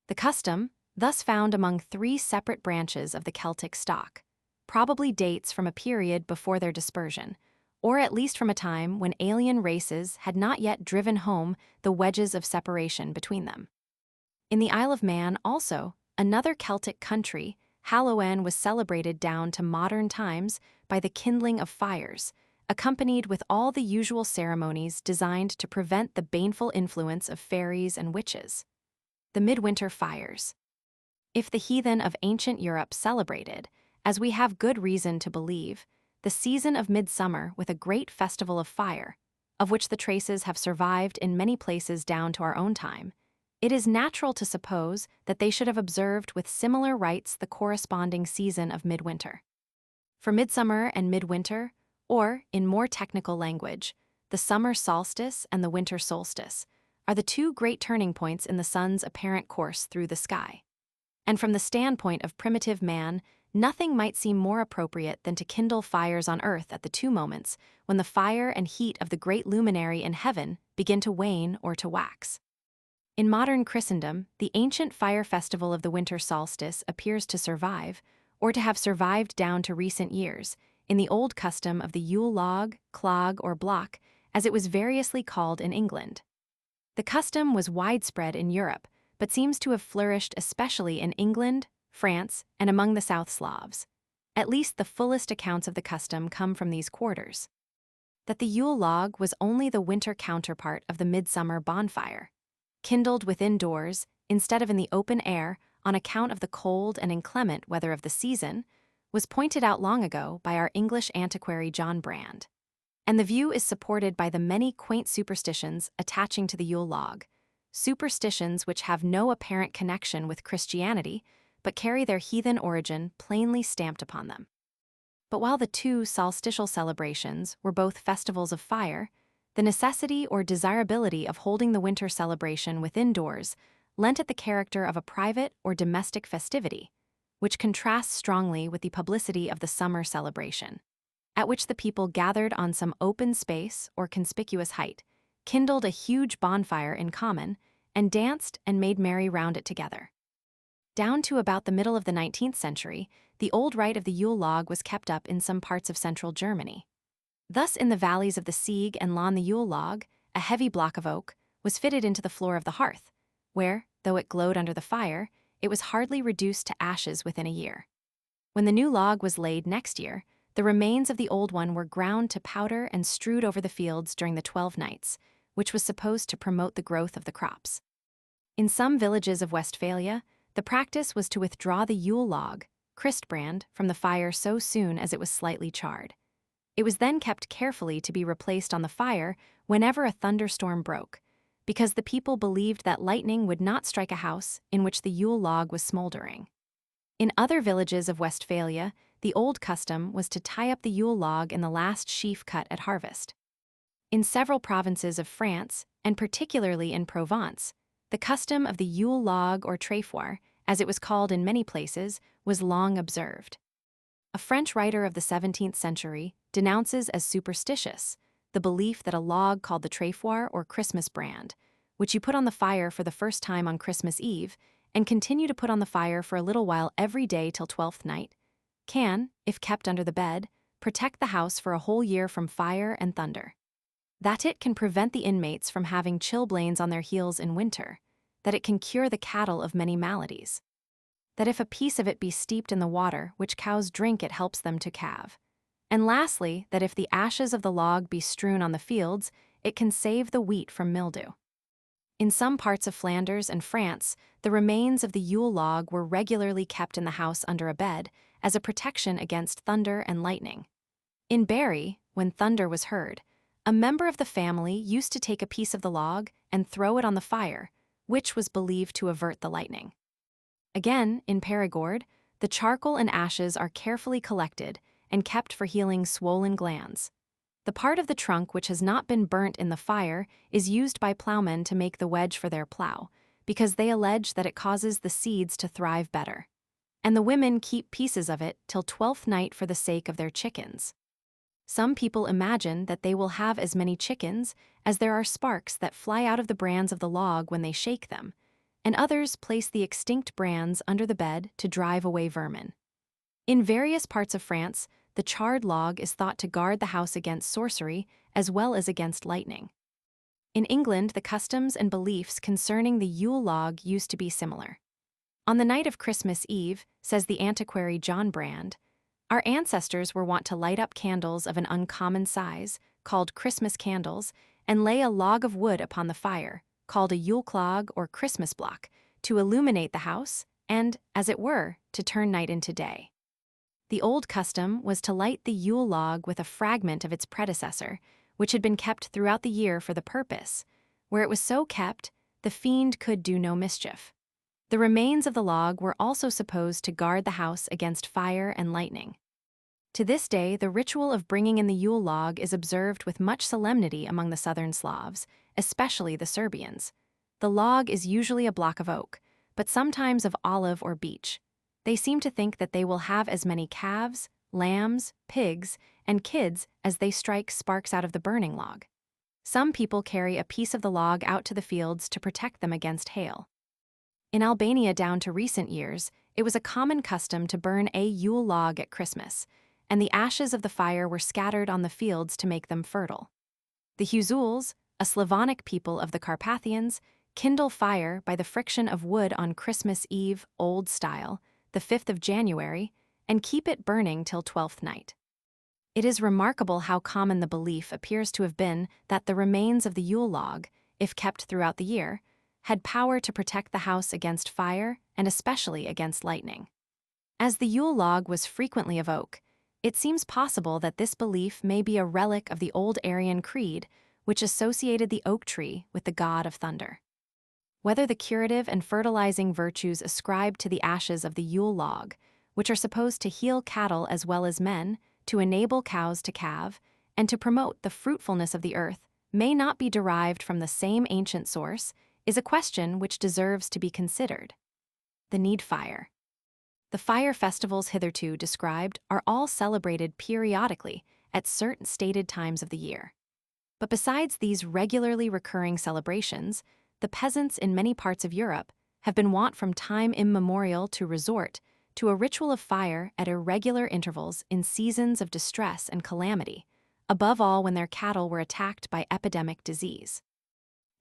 [SPEAKER 1] The custom, thus found among 3 separate branches of the Celtic stock, probably dates from a period before their dispersion, or at least from a time when alien races had not yet driven home the wedges of separation between them. In the Isle of Man also, another Celtic country, Halloween was celebrated down to modern times by the kindling of fires, accompanied with all the usual ceremonies designed to prevent the baneful influence of fairies and witches. The midwinter fires. If the heathen of ancient Europe celebrated, as we have good reason to believe, the season of midsummer with a great festival of fire, of which the traces have survived in many places down to our own time, it is natural to suppose that they should have observed with similar rites the corresponding season of midwinter. For midsummer and midwinter, or, in more technical language, the summer solstice and the winter solstice, are the 2 great turning points in the sun's apparent course through the sky. And from the standpoint of primitive man, nothing might seem more appropriate than to kindle fires on earth at the 2 moments when the fire and heat of the great luminary in heaven begin to wane or to wax. In modern Christendom, the ancient fire festival of the winter solstice appears to survive, or to have survived down to recent years, in the old custom of the Yule log, clog, or block, as it was variously called in England. The custom was widespread in Europe, but seems to have flourished especially in England, France, and among the South Slavs. At least the fullest accounts of the custom come from these quarters. That the Yule log was only the winter counterpart of the midsummer bonfire, kindled within doors, instead of in the open air, on account of the cold and inclement weather of the season, was pointed out long ago by our English antiquary John Brand. And the view is supported by the many quaint superstitions attaching to the Yule log, superstitions which have no apparent connection with Christianity, but carry their heathen origin plainly stamped upon them. But while the 2 solstitial celebrations were both festivals of fire, the necessity or desirability of holding the winter celebration within doors lent it the character of a private or domestic festivity, which contrasts strongly with the publicity of the summer celebration, at which the people gathered on some open space or conspicuous height, kindled a huge bonfire in common, and danced and made merry round it together. Down to about the middle of the 19th century, the old rite of the Yule log was kept up in some parts of central Germany. Thus, in the valleys of the Sieg and Lahn, the Yule log, a heavy block of oak, was fitted into the floor of the hearth, where, though it glowed under the fire, it was hardly reduced to ashes within a year. When the new log was laid next year, the remains of the old one were ground to powder and strewed over the fields during the 12 nights, which was supposed to promote the growth of the crops. In some villages of Westphalia, the practice was to withdraw the Yule log, Christbrand, from the fire so soon as it was slightly charred. It was then kept carefully to be replaced on the fire whenever a thunderstorm broke, because the people believed that lightning would not strike a house in which the Yule log was smoldering. In other villages of Westphalia, the old custom was to tie up the Yule log in the last sheaf cut at harvest. In several provinces of France, and particularly in Provence, the custom of the Yule log or tréfoir, as it was called in many places, was long observed. A French writer of the 17th century denounces as superstitious the belief that a log called the tréfoir or Christmas brand, which you put on the fire for the first time on Christmas Eve and continue to put on the fire for a little while every day till 12th night, can, if kept under the bed, protect the house for a whole year from fire and thunder. That it can prevent the inmates from having chilblains on their heels in winter, that it can cure the cattle of many maladies, that if a piece of it be steeped in the water which cows drink it helps them to calve, and lastly, that if the ashes of the log be strewn on the fields, it can save the wheat from mildew. In some parts of Flanders and France, the remains of the Yule log were regularly kept in the house under a bed as a protection against thunder and lightning. In Berry, when thunder was heard, a member of the family used to take a piece of the log and throw it on the fire, which was believed to avert the lightning. Again, in Perigord, the charcoal and ashes are carefully collected and kept for healing swollen glands. The part of the trunk which has not been burnt in the fire is used by plowmen to make the wedge for their plow, because they allege that it causes the seeds to thrive better. And the women keep pieces of it till 12th night for the sake of their chickens. Some people imagine that they will have as many chickens as there are sparks that fly out of the brands of the log when they shake them, and others place the extinct brands under the bed to drive away vermin. In various parts of France, the charred log is thought to guard the house against sorcery as well as against lightning. In England, the customs and beliefs concerning the Yule log used to be similar. On the night of Christmas Eve, says the antiquary John Brand, our ancestors were wont to light up candles of an uncommon size, called Christmas candles, and lay a log of wood upon the fire, called a Yule clog or Christmas block, to illuminate the house and, as it were, to turn night into day. The old custom was to light the Yule log with a fragment of its predecessor, which had been kept throughout the year for the purpose. Where it was so kept, the fiend could do no mischief. The remains of the log were also supposed to guard the house against fire and lightning. To this day, the ritual of bringing in the Yule log is observed with much solemnity among the southern Slavs, especially the Serbians. The log is usually a block of oak, but sometimes of olive or beech. They seem to think that they will have as many calves, lambs, pigs, and kids as they strike sparks out of the burning log. Some people carry a piece of the log out to the fields to protect them against hail. In Albania down to recent years, it was a common custom to burn a Yule log at Christmas, and the ashes of the fire were scattered on the fields to make them fertile. The Huzuls, a Slavonic people of the Carpathians, kindle fire by the friction of wood on Christmas Eve, Old Style, the 5th of January, and keep it burning till 12th night. It is remarkable how common the belief appears to have been that the remains of the Yule log, if kept throughout the year, had power to protect the house against fire and especially against lightning. As the Yule log was frequently of oak, it seems possible that this belief may be a relic of the old Aryan creed, which associated the oak tree with the god of thunder. Whether the curative and fertilizing virtues ascribed to the ashes of the Yule log, which are supposed to heal cattle as well as men, to enable cows to calve, and to promote the fruitfulness of the earth, may not be derived from the same ancient source, is a question which deserves to be considered. The need fire. The fire festivals hitherto described are all celebrated periodically at certain stated times of the year. But besides these regularly recurring celebrations, the peasants in many parts of Europe have been wont from time immemorial to resort to a ritual of fire at irregular intervals in seasons of distress and calamity, above all when their cattle were attacked by epidemic disease.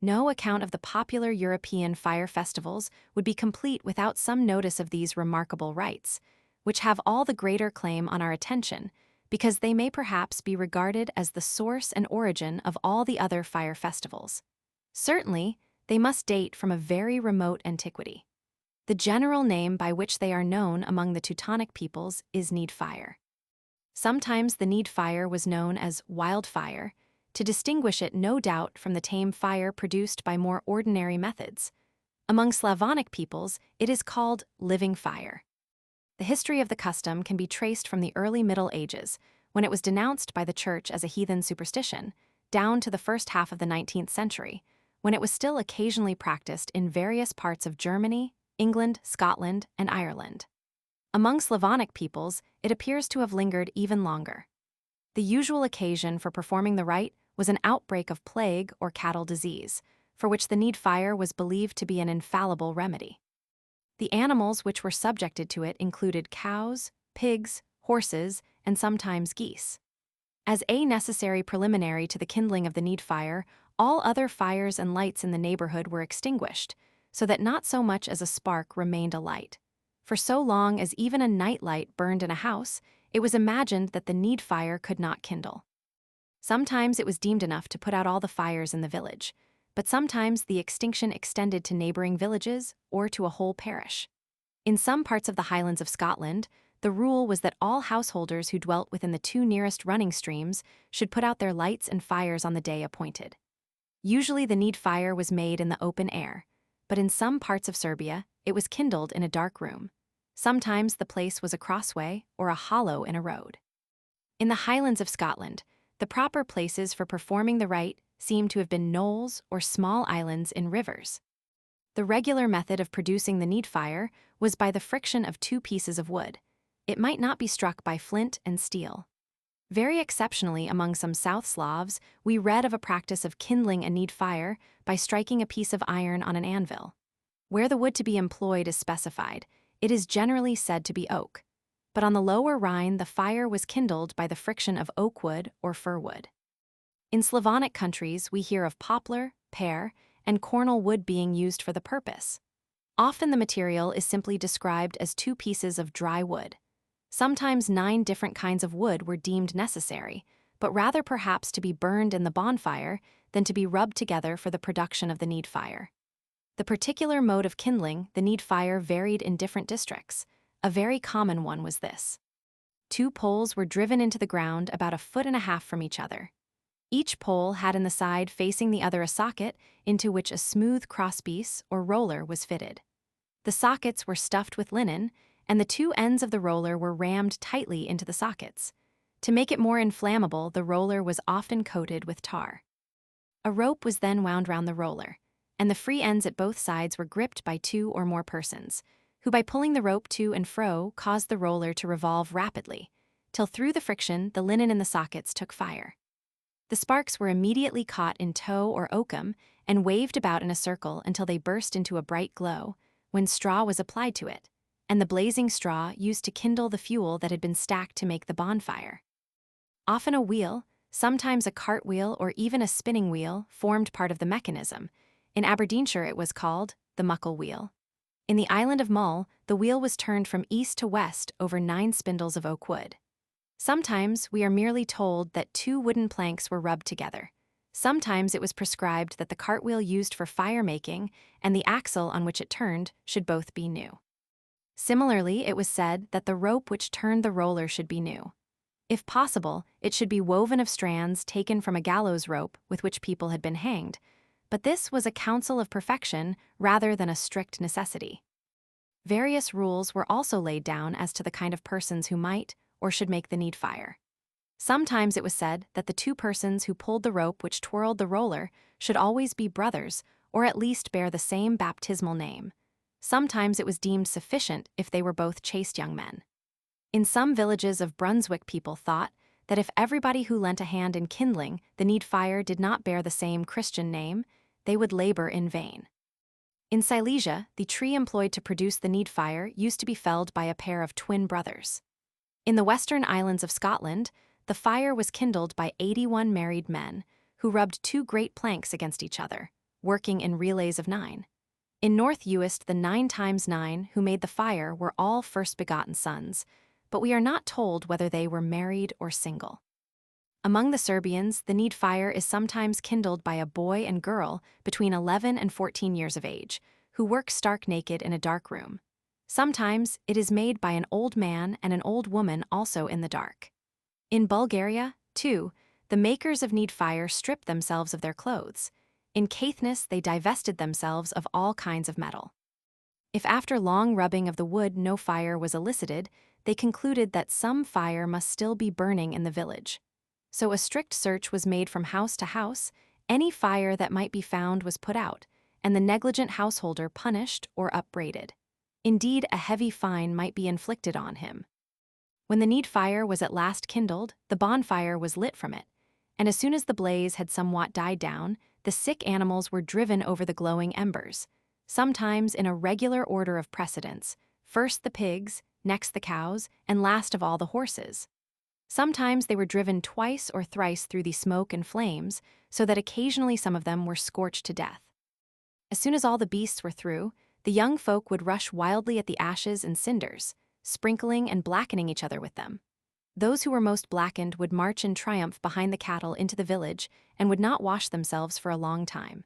[SPEAKER 1] No account of the popular European fire festivals would be complete without some notice of these remarkable rites, which have all the greater claim on our attention because they may perhaps be regarded as the source and origin of all the other fire festivals. Certainly, they must date from a very remote antiquity. The general name by which they are known among the Teutonic peoples is need fire. Sometimes the need fire was known as wildfire, to distinguish it no doubt from the tame fire produced by more ordinary methods. Among Slavonic peoples, it is called living fire. The history of the custom can be traced from the early Middle Ages, when it was denounced by the Church as a heathen superstition, down to the first half of the 19th century, when it was still occasionally practiced in various parts of Germany, England, Scotland, and Ireland. Among Slavonic peoples, it appears to have lingered even longer. The usual occasion for performing the rite was an outbreak of plague or cattle disease, for which the need fire was believed to be an infallible remedy. The animals which were subjected to it included cows, pigs, horses, and sometimes geese. As a necessary preliminary to the kindling of the need fire, all other fires and lights in the neighborhood were extinguished, so that not so much as a spark remained alight. For so long as even a night light burned in a house, it was imagined that the need fire could not kindle. Sometimes it was deemed enough to put out all the fires in the village, but sometimes the extinction extended to neighboring villages or to a whole parish. In some parts of the Highlands of Scotland, the rule was that all householders who dwelt within the 2 nearest running streams should put out their lights and fires on the day appointed. Usually the need fire was made in the open air, but in some parts of Serbia, it was kindled in a dark room. Sometimes the place was a crossway or a hollow in a road. In the Highlands of Scotland, the proper places for performing the rite seem to have been knolls or small islands in rivers. The regular method of producing the need fire was by the friction of 2 pieces of wood. It might not be struck by flint and steel. Very exceptionally among some South Slavs, we read of a practice of kindling a need fire by striking a piece of iron on an anvil. Where the wood to be employed is specified, it is generally said to be oak. But on the lower Rhine, the fire was kindled by the friction of oak wood or fir wood. In Slavonic countries, we hear of poplar, pear, and cornel wood being used for the purpose. Often the material is simply described as 2 pieces of dry wood. Sometimes 9 different kinds of wood were deemed necessary, but rather perhaps to be burned in the bonfire than to be rubbed together for the production of the need fire. The particular mode of kindling the need fire varied in different districts. A very common one was this. 2 poles were driven into the ground about 1.5 feet from each other. Each pole had in the side facing the other a socket into which a smooth crosspiece or roller was fitted. The sockets were stuffed with linen, and the 2 ends of the roller were rammed tightly into the sockets. To make it more inflammable, the roller was often coated with tar. A rope was then wound round the roller, and the free ends at both sides were gripped by 2 or more persons, who by pulling the rope to and fro caused the roller to revolve rapidly, till through the friction the linen in the sockets took fire. The sparks were immediately caught in tow or oakum and waved about in a circle until they burst into a bright glow, when straw was applied to it, and the blazing straw used to kindle the fuel that had been stacked to make the bonfire. Often a wheel, sometimes a cartwheel or even a spinning wheel, formed part of the mechanism. In Aberdeenshire it was called the muckle wheel. In the island of Mull, the wheel was turned from east to west over 9 spindles of oak wood. Sometimes we are merely told that 2 wooden planks were rubbed together. Sometimes it was prescribed that the cartwheel used for fire-making and the axle on which it turned should both be new. Similarly, it was said that the rope which turned the roller should be new. If possible, it should be woven of strands taken from a gallows rope with which people had been hanged, but this was a counsel of perfection rather than a strict necessity. Various rules were also laid down as to the kind of persons who might or should make the need fire. Sometimes it was said that the 2 persons who pulled the rope which twirled the roller should always be brothers, or at least bear the same baptismal name. Sometimes it was deemed sufficient if they were both chaste young men. In some villages of Brunswick, people thought that if everybody who lent a hand in kindling the need fire did not bear the same Christian name, they would labor in vain. In Silesia, the tree employed to produce the need fire used to be felled by a pair of twin brothers. In the western islands of Scotland, the fire was kindled by 81 married men, who rubbed two great planks against each other, working in relays of 9. In North Uist, the 9 times 9 who made the fire were all first-begotten sons, but we are not told whether they were married or single. Among the Serbians, the need fire is sometimes kindled by a boy and girl between 11 and 14 years of age, who work stark naked in a dark room. Sometimes it is made by an old man and an old woman also in the dark. In Bulgaria, too, the makers of need fire stripped themselves of their clothes. In Caithness, they divested themselves of all kinds of metal. If after long rubbing of the wood no fire was elicited, they concluded that some fire must still be burning in the village. So a strict search was made from house to house. Any fire that might be found was put out, and the negligent householder punished or upbraided. Indeed, a heavy fine might be inflicted on him. When the need fire was at last kindled, the bonfire was lit from it, and as soon as the blaze had somewhat died down, the sick animals were driven over the glowing embers, sometimes in a regular order of precedence, first the pigs, next the cows, and last of all the horses. Sometimes they were driven twice or thrice through the smoke and flames, so that occasionally some of them were scorched to death. As soon as all the beasts were through, the young folk would rush wildly at the ashes and cinders, sprinkling and blackening each other with them. Those who were most blackened would march in triumph behind the cattle into the village and would not wash themselves for a long time.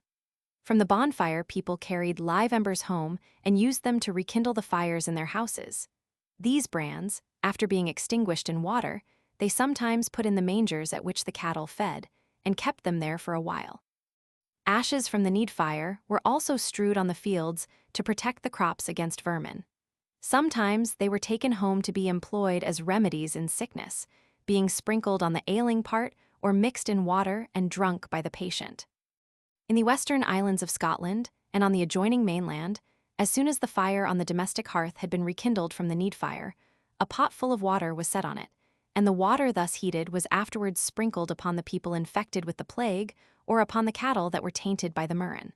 [SPEAKER 1] From the bonfire, people carried live embers home and used them to rekindle the fires in their houses. These brands, after being extinguished in water, they sometimes put in the mangers at which the cattle fed, and kept them there for a while. Ashes from the need fire were also strewed on the fields to protect the crops against vermin. Sometimes they were taken home to be employed as remedies in sickness, being sprinkled on the ailing part or mixed in water and drunk by the patient. In the western islands of Scotland and on the adjoining mainland, as soon as the fire on the domestic hearth had been rekindled from the need fire, a pot full of water was set on it, and the water thus heated was afterwards sprinkled upon the people infected with the plague or upon the cattle that were tainted by the murrain.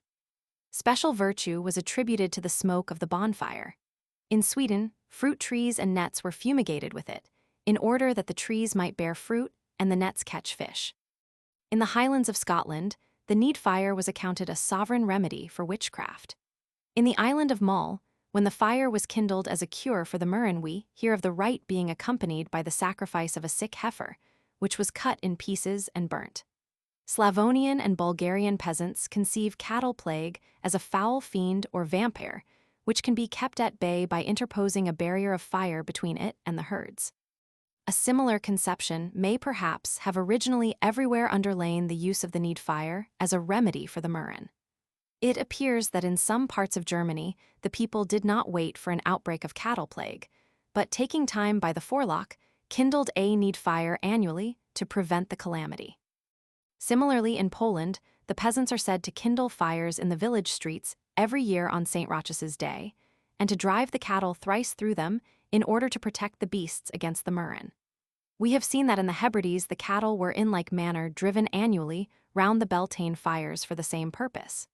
[SPEAKER 1] Special virtue was attributed to the smoke of the bonfire. In Sweden, fruit trees and nets were fumigated with it, in order that the trees might bear fruit and the nets catch fish. In the Highlands of Scotland, the need fire was accounted a sovereign remedy for witchcraft. In the island of Mull, when the fire was kindled as a cure for the murrain, we hear of the rite being accompanied by the sacrifice of a sick heifer, which was cut in pieces and burnt. Slavonian and Bulgarian peasants conceive cattle plague as a foul fiend or vampire, which can be kept at bay by interposing a barrier of fire between it and the herds. A similar conception may perhaps have originally everywhere underlain the use of the need fire as a remedy for the murrain. It appears that in some parts of Germany, the people did not wait for an outbreak of cattle plague, but taking time by the forelock, kindled a need fire annually to prevent the calamity. Similarly, in Poland, the peasants are said to kindle fires in the village streets every year on St. Rochus's Day, and to drive the cattle thrice through them in order to protect the beasts against the murrain. We have seen that in the Hebrides the cattle were in like manner driven annually round the Beltane fires for the same purpose.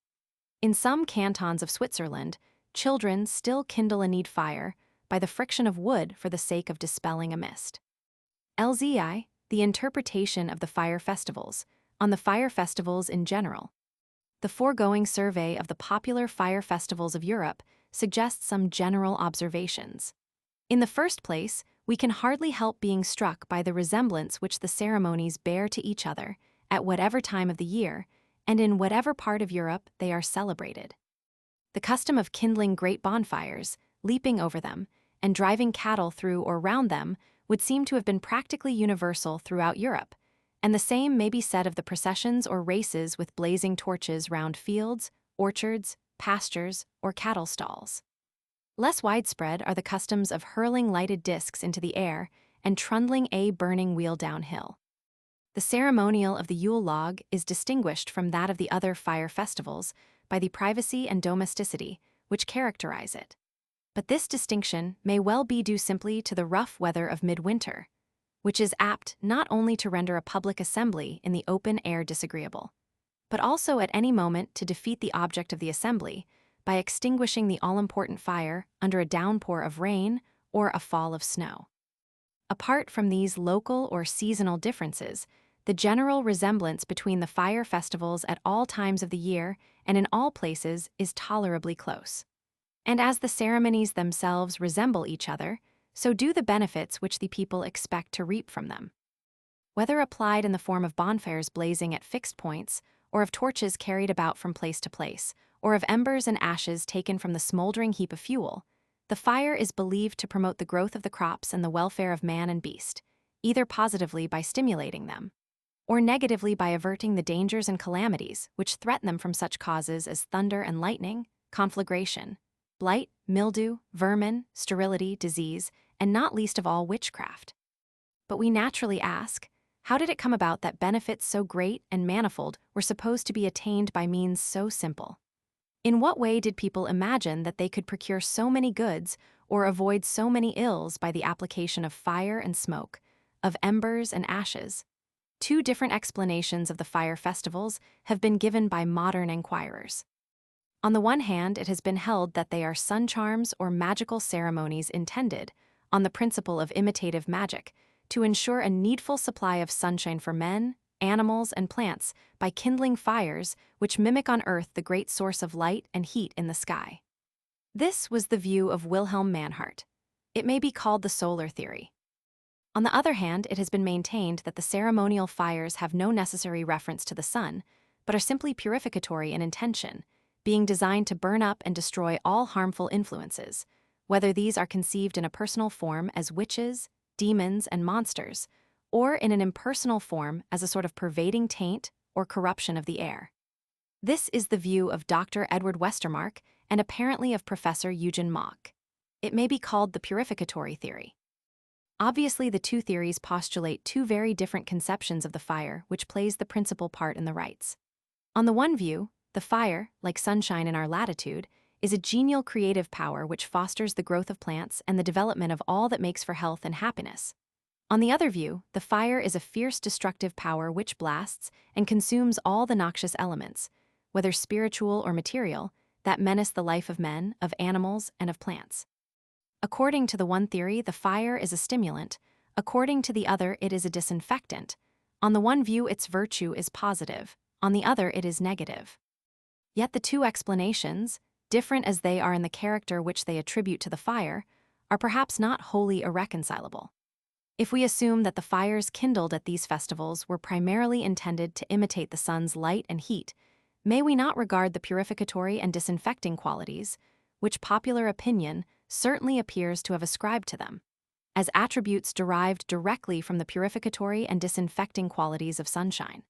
[SPEAKER 1] In some cantons of Switzerland, children still kindle a need fire by the friction of wood for the sake of dispelling a mist. LZI, the interpretation of the fire festivals, on the fire festivals in general. The foregoing survey of the popular fire festivals of Europe suggests some general observations. In the first place, we can hardly help being struck by the resemblance which the ceremonies bear to each other, at whatever time of the year, and in whatever part of Europe they are celebrated. The custom of kindling great bonfires, leaping over them, and driving cattle through or round them would seem to have been practically universal throughout Europe, and the same may be said of the processions or races with blazing torches round fields, orchards, pastures, or cattle stalls. Less widespread are the customs of hurling lighted discs into the air and trundling a burning wheel downhill. The ceremonial of the Yule log is distinguished from that of the other fire festivals by the privacy and domesticity which characterize it. But this distinction may well be due simply to the rough weather of midwinter, which is apt not only to render a public assembly in the open air disagreeable, but also at any moment to defeat the object of the assembly by extinguishing the all-important fire under a downpour of rain or a fall of snow. Apart from these local or seasonal differences, the general resemblance between the fire festivals at all times of the year and in all places is tolerably close. And as the ceremonies themselves resemble each other, so do the benefits which the people expect to reap from them. Whether applied in the form of bonfires blazing at fixed points, or of torches carried about from place to place, or of embers and ashes taken from the smoldering heap of fuel, the fire is believed to promote the growth of the crops and the welfare of man and beast, either positively by stimulating them, or negatively by averting the dangers and calamities which threaten them from such causes as thunder and lightning, conflagration, blight, mildew, vermin, sterility, disease, and not least of all witchcraft. But we naturally ask, how did it come about that benefits so great and manifold were supposed to be attained by means so simple? In what way did people imagine that they could procure so many goods or avoid so many ills by the application of fire and smoke, of embers and ashes? Two different explanations of the fire festivals have been given by modern inquirers. On the one hand, it has been held that they are sun charms or magical ceremonies intended, on the principle of imitative magic, to ensure a needful supply of sunshine for men, animals, and plants by kindling fires which mimic on Earth the great source of light and heat in the sky. This was the view of Wilhelm Manhart. It may be called the solar theory. On the other hand, it has been maintained that the ceremonial fires have no necessary reference to the sun, but are simply purificatory in intention, being designed to burn up and destroy all harmful influences, whether these are conceived in a personal form as witches, demons, and monsters, or in an impersonal form as a sort of pervading taint or corruption of the air. This is the view of Dr. Edward Westermarck and apparently of Professor Eugen Mach. It may be called the purificatory theory. Obviously, the two theories postulate two very different conceptions of the fire which plays the principal part in the rites. On the one view, the fire, like sunshine in our latitude, is a genial creative power which fosters the growth of plants and the development of all that makes for health and happiness. On the other view, the fire is a fierce destructive power which blasts and consumes all the noxious elements, whether spiritual or material, that menace the life of men, of animals, and of plants. According to the one theory, the fire is a stimulant. According to the other, it is a disinfectant. On the one view, its virtue is positive. On the other, it is negative. Yet the two explanations, different as they are in the character which they attribute to the fire, are perhaps not wholly irreconcilable. If we assume that the fires kindled at these festivals were primarily intended to imitate the sun's light and heat, may we not regard the purificatory and disinfecting qualities, which popular opinion certainly appears to have ascribed to them, as attributes derived directly from the purificatory and disinfecting qualities of sunshine?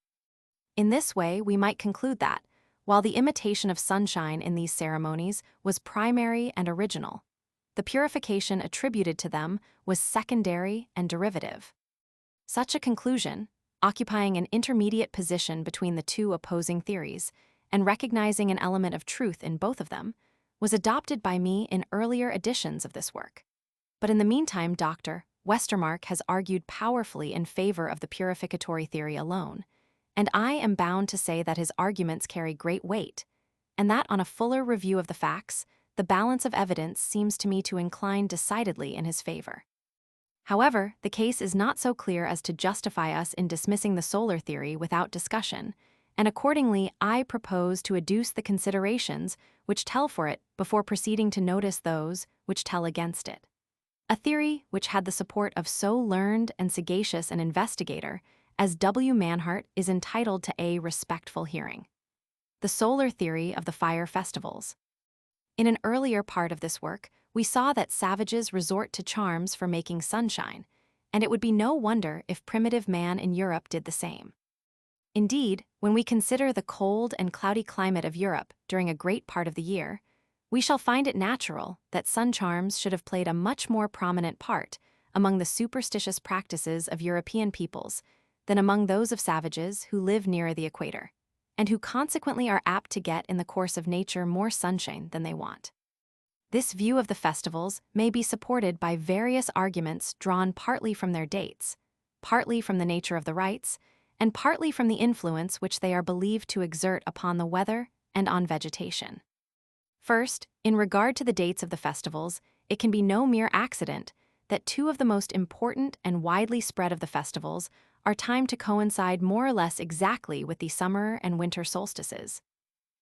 [SPEAKER 1] In this way, we might conclude that, while the imitation of sunshine in these ceremonies was primary and original, the purification attributed to them was secondary and derivative. Such a conclusion, occupying an intermediate position between the two opposing theories and recognizing an element of truth in both of them, was adopted by me in earlier editions of this work. But in the meantime, Dr. Westermarck has argued powerfully in favor of the purificatory theory alone, and I am bound to say that his arguments carry great weight, and that on a fuller review of the facts, the balance of evidence seems to me to incline decidedly in his favor. However, the case is not so clear as to justify us in dismissing the solar theory without discussion, and accordingly I propose to adduce the considerations which tell for it before proceeding to notice those which tell against it. A theory which had the support of so learned and sagacious an investigator as W. Manhart is entitled to a respectful hearing. The solar theory of the fire festivals. In an earlier part of this work, we saw that savages resort to charms for making sunshine, and it would be no wonder if primitive man in Europe did the same. Indeed, when we consider the cold and cloudy climate of Europe during a great part of the year, we shall find it natural that sun charms should have played a much more prominent part among the superstitious practices of European peoples than among those of savages who live nearer the equator, and who consequently are apt to get in the course of nature more sunshine than they want. This view of the festivals may be supported by various arguments drawn partly from their dates, partly from the nature of the rites, and partly from the influence which they are believed to exert upon the weather and on vegetation. First, in regard to the dates of the festivals, it can be no mere accident that two of the most important and widely spread of the festivals are timed to coincide more or less exactly with the summer and winter solstices.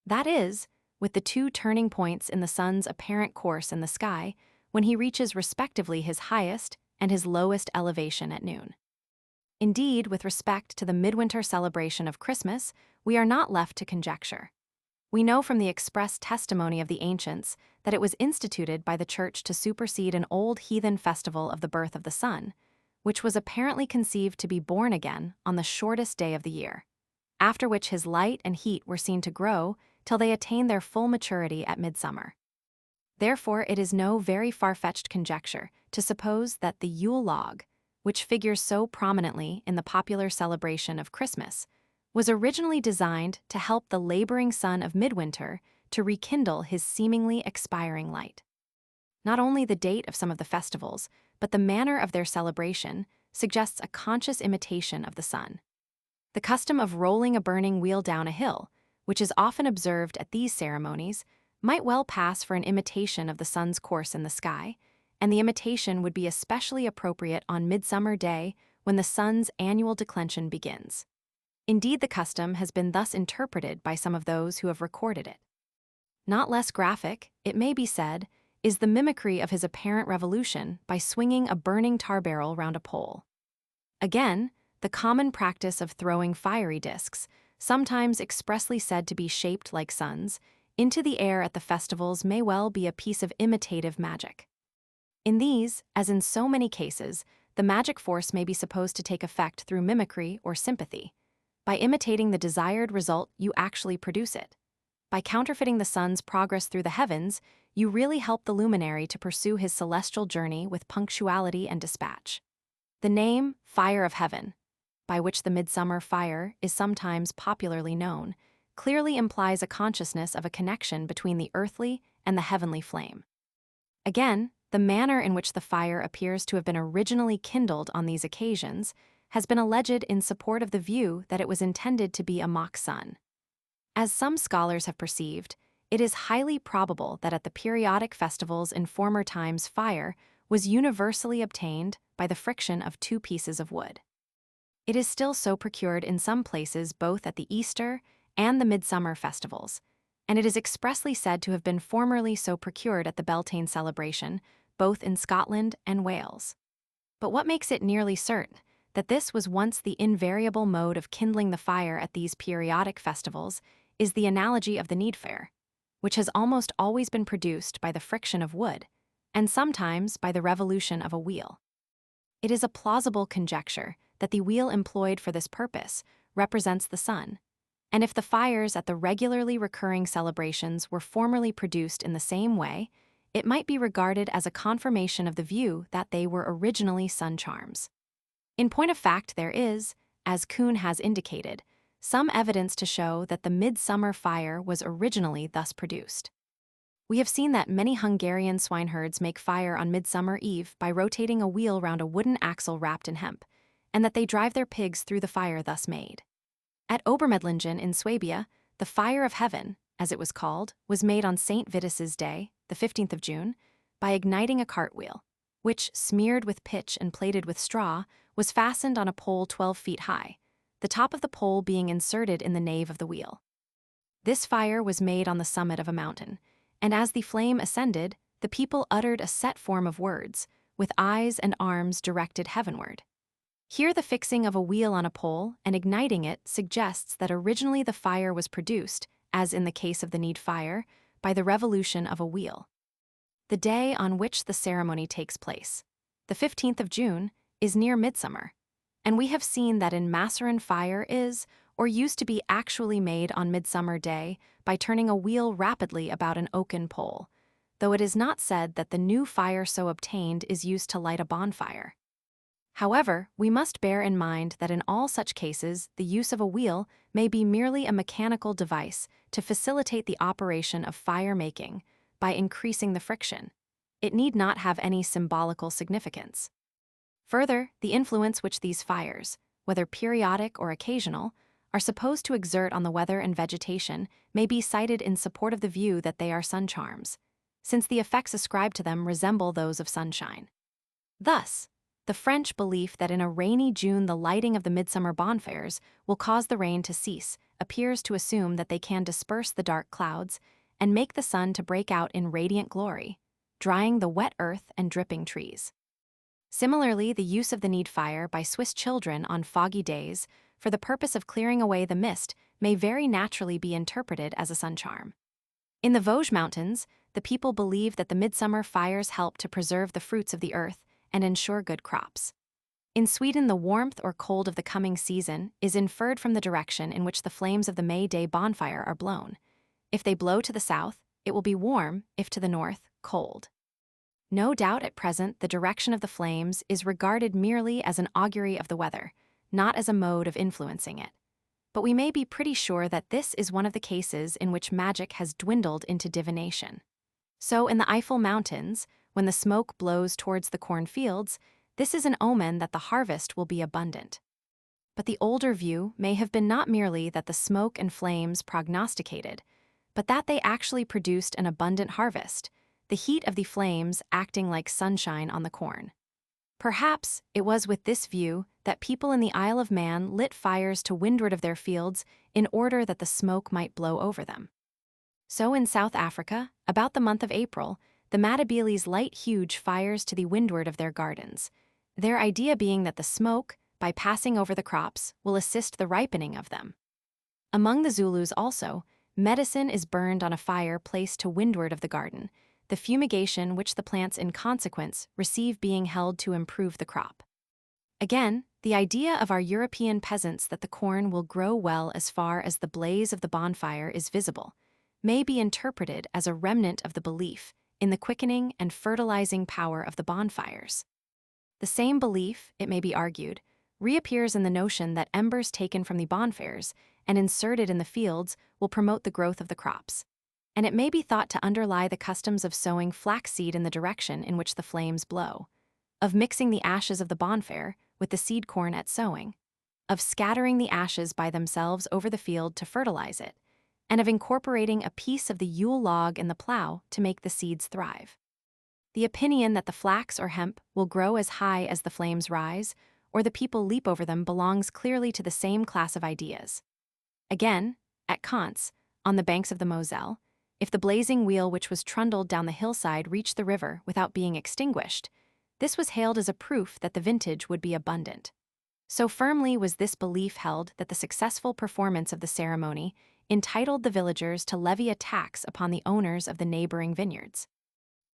[SPEAKER 1] That is, with the two turning points in the sun's apparent course in the sky when he reaches respectively his highest and his lowest elevation at noon. Indeed, with respect to the midwinter celebration of Christmas, we are not left to conjecture. We know from the express testimony of the ancients that it was instituted by the Church to supersede an old heathen festival of the birth of the sun, which was apparently conceived to be born again on the shortest day of the year, after which his light and heat were seen to grow till they attained their full maturity at midsummer. Therefore, it is no very far-fetched conjecture to suppose that the Yule log, which figures so prominently in the popular celebration of Christmas, was originally designed to help the laboring sun of midwinter to rekindle his seemingly expiring light. Not only the date of some of the festivals, but the manner of their celebration suggests a conscious imitation of the sun. The custom of rolling a burning wheel down a hill, which is often observed at these ceremonies, might well pass for an imitation of the sun's course in the sky, and the imitation would be especially appropriate on Midsummer Day when the sun's annual declension begins. Indeed, the custom has been thus interpreted by some of those who have recorded it. Not less graphic, it may be said, is the mimicry of his apparent revolution by swinging a burning tar barrel round a pole. Again, the common practice of throwing fiery discs, sometimes expressly said to be shaped like suns, into the air at the festivals may well be a piece of imitative magic. In these, as in so many cases, the magic force may be supposed to take effect through mimicry or sympathy. By imitating the desired result, you actually produce it. By counterfeiting the sun's progress through the heavens, you really help the luminary to pursue his celestial journey with punctuality and dispatch. The name, Fire of Heaven, by which the midsummer fire is sometimes popularly known, clearly implies a consciousness of a connection between the earthly and the heavenly flame. Again, the manner in which the fire appears to have been originally kindled on these occasions has been alleged in support of the view that it was intended to be a mock sun. As some scholars have perceived, it is highly probable that at the periodic festivals in former times fire was universally obtained by the friction of two pieces of wood. It is still so procured in some places both at the Easter and the midsummer festivals, and it is expressly said to have been formerly so procured at the Beltane celebration, both in Scotland and Wales. But what makes it nearly certain that this was once the invariable mode of kindling the fire at these periodic festivals is the analogy of the needfire, which has almost always been produced by the friction of wood, and sometimes by the revolution of a wheel. It is a plausible conjecture that the wheel employed for this purpose represents the sun, and if the fires at the regularly recurring celebrations were formerly produced in the same way, it might be regarded as a confirmation of the view that they were originally sun charms. In point of fact, there is, as Kuhn has indicated, some evidence to show that the midsummer fire was originally thus produced. We have seen that many Hungarian swineherds make fire on Midsummer Eve by rotating a wheel round a wooden axle wrapped in hemp, and that they drive their pigs through the fire thus made. At Obermedlingen in Swabia, the Fire of Heaven, as it was called, was made on St. Vitus's Day, the 15th of June, by igniting a cartwheel, which, smeared with pitch and plated with straw, was fastened on a pole 12 feet high, the top of the pole being inserted in the nave of the wheel. This fire was made on the summit of a mountain, and as the flame ascended, the people uttered a set form of words, with eyes and arms directed heavenward. Here the fixing of a wheel on a pole and igniting it suggests that originally the fire was produced, as in the case of the need fire, by the revolution of a wheel. The day on which the ceremony takes place, the 15th of June, is near midsummer, and we have seen that in Masseron fire is, or used to be actually made on Midsummer Day by turning a wheel rapidly about an oaken pole, though it is not said that the new fire so obtained is used to light a bonfire. However, we must bear in mind that in all such cases the use of a wheel may be merely a mechanical device to facilitate the operation of fire-making by increasing the friction. It need not have any symbolical significance. Further, the influence which these fires, whether periodic or occasional, are supposed to exert on the weather and vegetation may be cited in support of the view that they are sun charms, since the effects ascribed to them resemble those of sunshine. Thus, the French belief that in a rainy June the lighting of the midsummer bonfires will cause the rain to cease appears to assume that they can disperse the dark clouds and make the sun to break out in radiant glory, drying the wet earth and dripping trees. Similarly, the use of the need fire by Swiss children on foggy days for the purpose of clearing away the mist may very naturally be interpreted as a sun charm. In the Vosges Mountains, the people believe that the midsummer fires help to preserve the fruits of the earth and ensure good crops. In Sweden, the warmth or cold of the coming season is inferred from the direction in which the flames of the May Day bonfire are blown. If they blow to the south, it will be warm, if to the north, cold. No doubt at present the direction of the flames is regarded merely as an augury of the weather, not as a mode of influencing it. But we may be pretty sure that this is one of the cases in which magic has dwindled into divination. So in the Eifel Mountains, when the smoke blows towards the cornfields, this is an omen that the harvest will be abundant. But the older view may have been not merely that the smoke and flames prognosticated, but that they actually produced an abundant harvest, the heat of the flames acting like sunshine on the corn. Perhaps it was with this view that people in the Isle of Man lit fires to windward of their fields in order that the smoke might blow over them. So in South Africa, about the month of April, the Matabeles light huge fires to the windward of their gardens, their idea being that the smoke, by passing over the crops, will assist the ripening of them. Among the Zulus also, medicine is burned on a fire placed to windward of the garden, the fumigation which the plants in consequence receive being held to improve the crop. Again, the idea of our European peasants that the corn will grow well as far as the blaze of the bonfire is visible may be interpreted as a remnant of the belief in the quickening and fertilizing power of the bonfires. The same belief, it may be argued, reappears in the notion that embers taken from the bonfires and inserted in the fields will promote the growth of the crops, and it may be thought to underlie the customs of sowing flaxseed in the direction in which the flames blow, of mixing the ashes of the bonfire with the seed corn at sowing, of scattering the ashes by themselves over the field to fertilize it, and of incorporating a piece of the Yule log in the plow to make the seeds thrive. The opinion that the flax or hemp will grow as high as the flames rise, or the people leap over them, belongs clearly to the same class of ideas. Again, at Caen, on the banks of the Moselle, if the blazing wheel which was trundled down the hillside reached the river without being extinguished, this was hailed as a proof that the vintage would be abundant. So firmly was this belief held that the successful performance of the ceremony entitled the villagers to levy a tax upon the owners of the neighboring vineyards.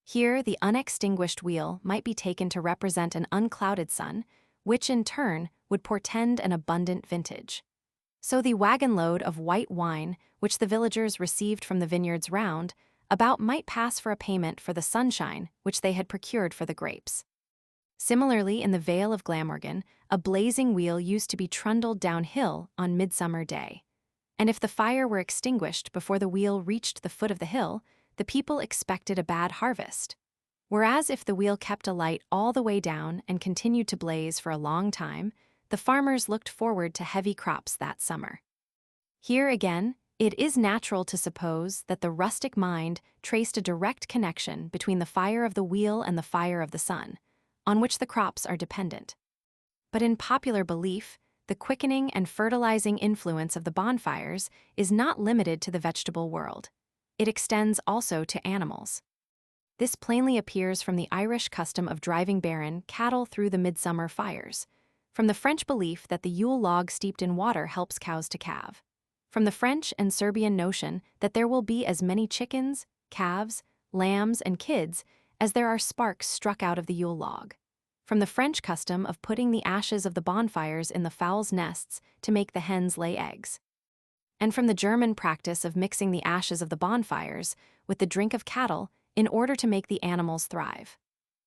[SPEAKER 1] Here, the unextinguished wheel might be taken to represent an unclouded sun, which in turn would portend an abundant vintage. So the wagon load of white wine, which the villagers received from the vineyards round about, might pass for a payment for the sunshine which they had procured for the grapes. Similarly, in the Vale of Glamorgan, a blazing wheel used to be trundled downhill on Midsummer Day. And if the fire were extinguished before the wheel reached the foot of the hill, the people expected a bad harvest. Whereas if the wheel kept alight all the way down and continued to blaze for a long time, the farmers looked forward to heavy crops that summer. Here again, it is natural to suppose that the rustic mind traced a direct connection between the fire of the wheel and the fire of the sun, on which the crops are dependent. But in popular belief, the quickening and fertilizing influence of the bonfires is not limited to the vegetable world. It extends also to animals. This plainly appears from the Irish custom of driving barren cattle through the midsummer fires, from the French belief that the Yule log steeped in water helps cows to calve, from the French and Serbian notion that there will be as many chickens, calves, lambs, and kids as there are sparks struck out of the Yule log, from the French custom of putting the ashes of the bonfires in the fowls' nests to make the hens lay eggs, and from the German practice of mixing the ashes of the bonfires with the drink of cattle in order to make the animals thrive.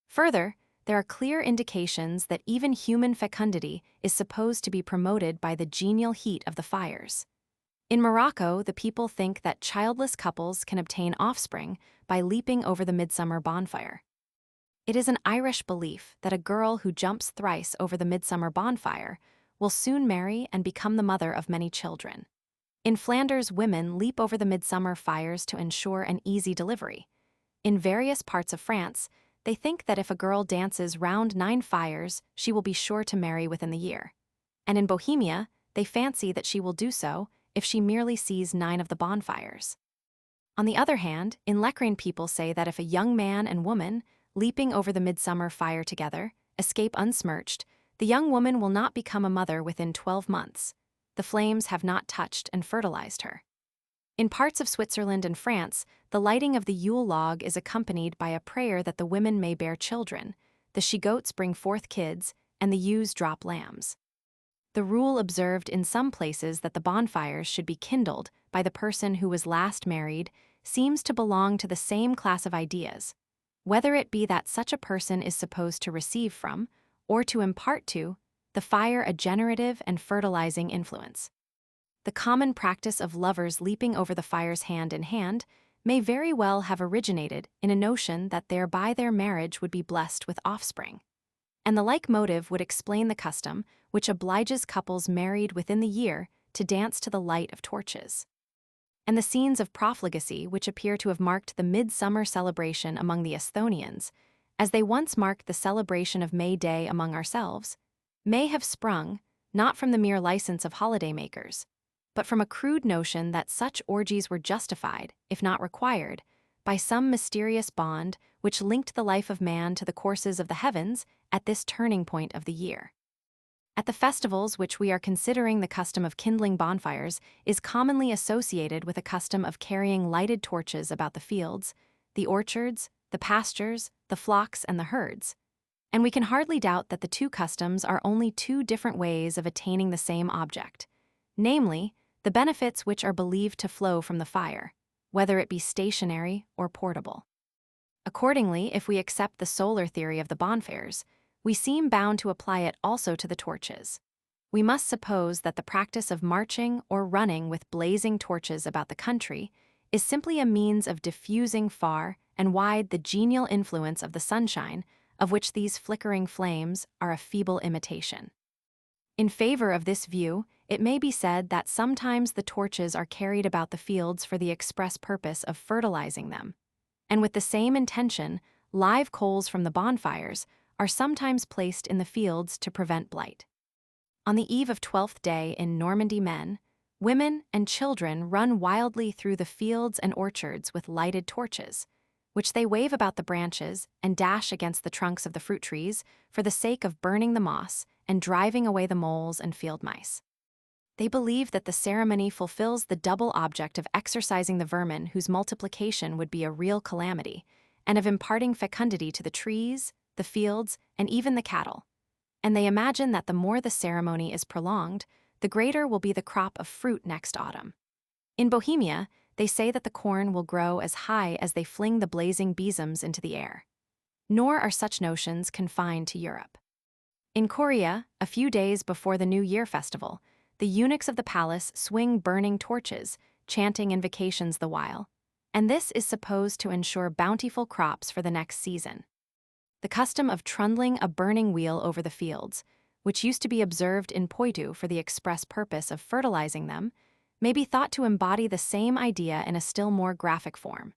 [SPEAKER 1] Further, there are clear indications that even human fecundity is supposed to be promoted by the genial heat of the fires. In Morocco, the people think that childless couples can obtain offspring by leaping over the midsummer bonfire. It is an Irish belief that a girl who jumps thrice over the midsummer bonfire will soon marry and become the mother of many children. In Flanders, women leap over the midsummer fires to ensure an easy delivery. In various parts of France, they think that if a girl dances round 9 fires, she will be sure to marry within the year. And in Bohemia, they fancy that she will do so if she merely sees 9 of the bonfires. On the other hand, in Lecrine, people say that if a young man and woman, leaping over the midsummer fire together, escape unsmirched, the young woman will not become a mother within 12 months. The flames have not touched and fertilized her. In parts of Switzerland and France, the lighting of the Yule log is accompanied by a prayer that the women may bear children, the she-goats bring forth kids, and the ewes drop lambs. The rule observed in some places that the bonfires should be kindled by the person who was last married seems to belong to the same class of ideas, whether it be that such a person is supposed to receive from, or to impart to, the fire a generative and fertilizing influence. The common practice of lovers leaping over the fires hand in hand may very well have originated in a notion that thereby their marriage would be blessed with offspring. And the like motive would explain the custom which obliges couples married within the year to dance to the light of torches. And the scenes of profligacy which appear to have marked the midsummer celebration among the Esthonians, as they once marked the celebration of May Day among ourselves, may have sprung, not from the mere license of holiday-makers, but from a crude notion that such orgies were justified, if not required, by some mysterious bond which linked the life of man to the courses of the heavens at this turning point of the year. At the festivals which we are considering, the custom of kindling bonfires is commonly associated with a custom of carrying lighted torches about the fields, the orchards, the pastures, the flocks, and the herds. And we can hardly doubt that the two customs are only two different ways of attaining the same object, namely, the benefits which are believed to flow from the fire, whether it be stationary or portable. Accordingly, if we accept the solar theory of the bonfires, we seem bound to apply it also to the torches. We must suppose that the practice of marching or running with blazing torches about the country is simply a means of diffusing far and wide the genial influence of the sunshine, of which these flickering flames are a feeble imitation. In favor of this view, it may be said that sometimes the torches are carried about the fields for the express purpose of fertilizing them, and with the same intention, live coals from the bonfires are sometimes placed in the fields to prevent blight. On the eve of Twelfth Day in Normandy, men, women, and children run wildly through the fields and orchards with lighted torches, which they wave about the branches and dash against the trunks of the fruit trees for the sake of burning the moss and driving away the moles and field mice. They believe that the ceremony fulfills the double object of exorcising the vermin whose multiplication would be a real calamity, and of imparting fecundity to the trees, the fields, and even the cattle. And they imagine that the more the ceremony is prolonged, the greater will be the crop of fruit next autumn. In Bohemia, they say that the corn will grow as high as they fling the blazing besoms into the air. Nor are such notions confined to Europe. In Korea, a few days before the New Year festival, the eunuchs of the palace swing burning torches, chanting invocations the while, and this is supposed to ensure bountiful crops for the next season. The custom of trundling a burning wheel over the fields, which used to be observed in Poitou for the express purpose of fertilizing them, may be thought to embody the same idea in a still more graphic form.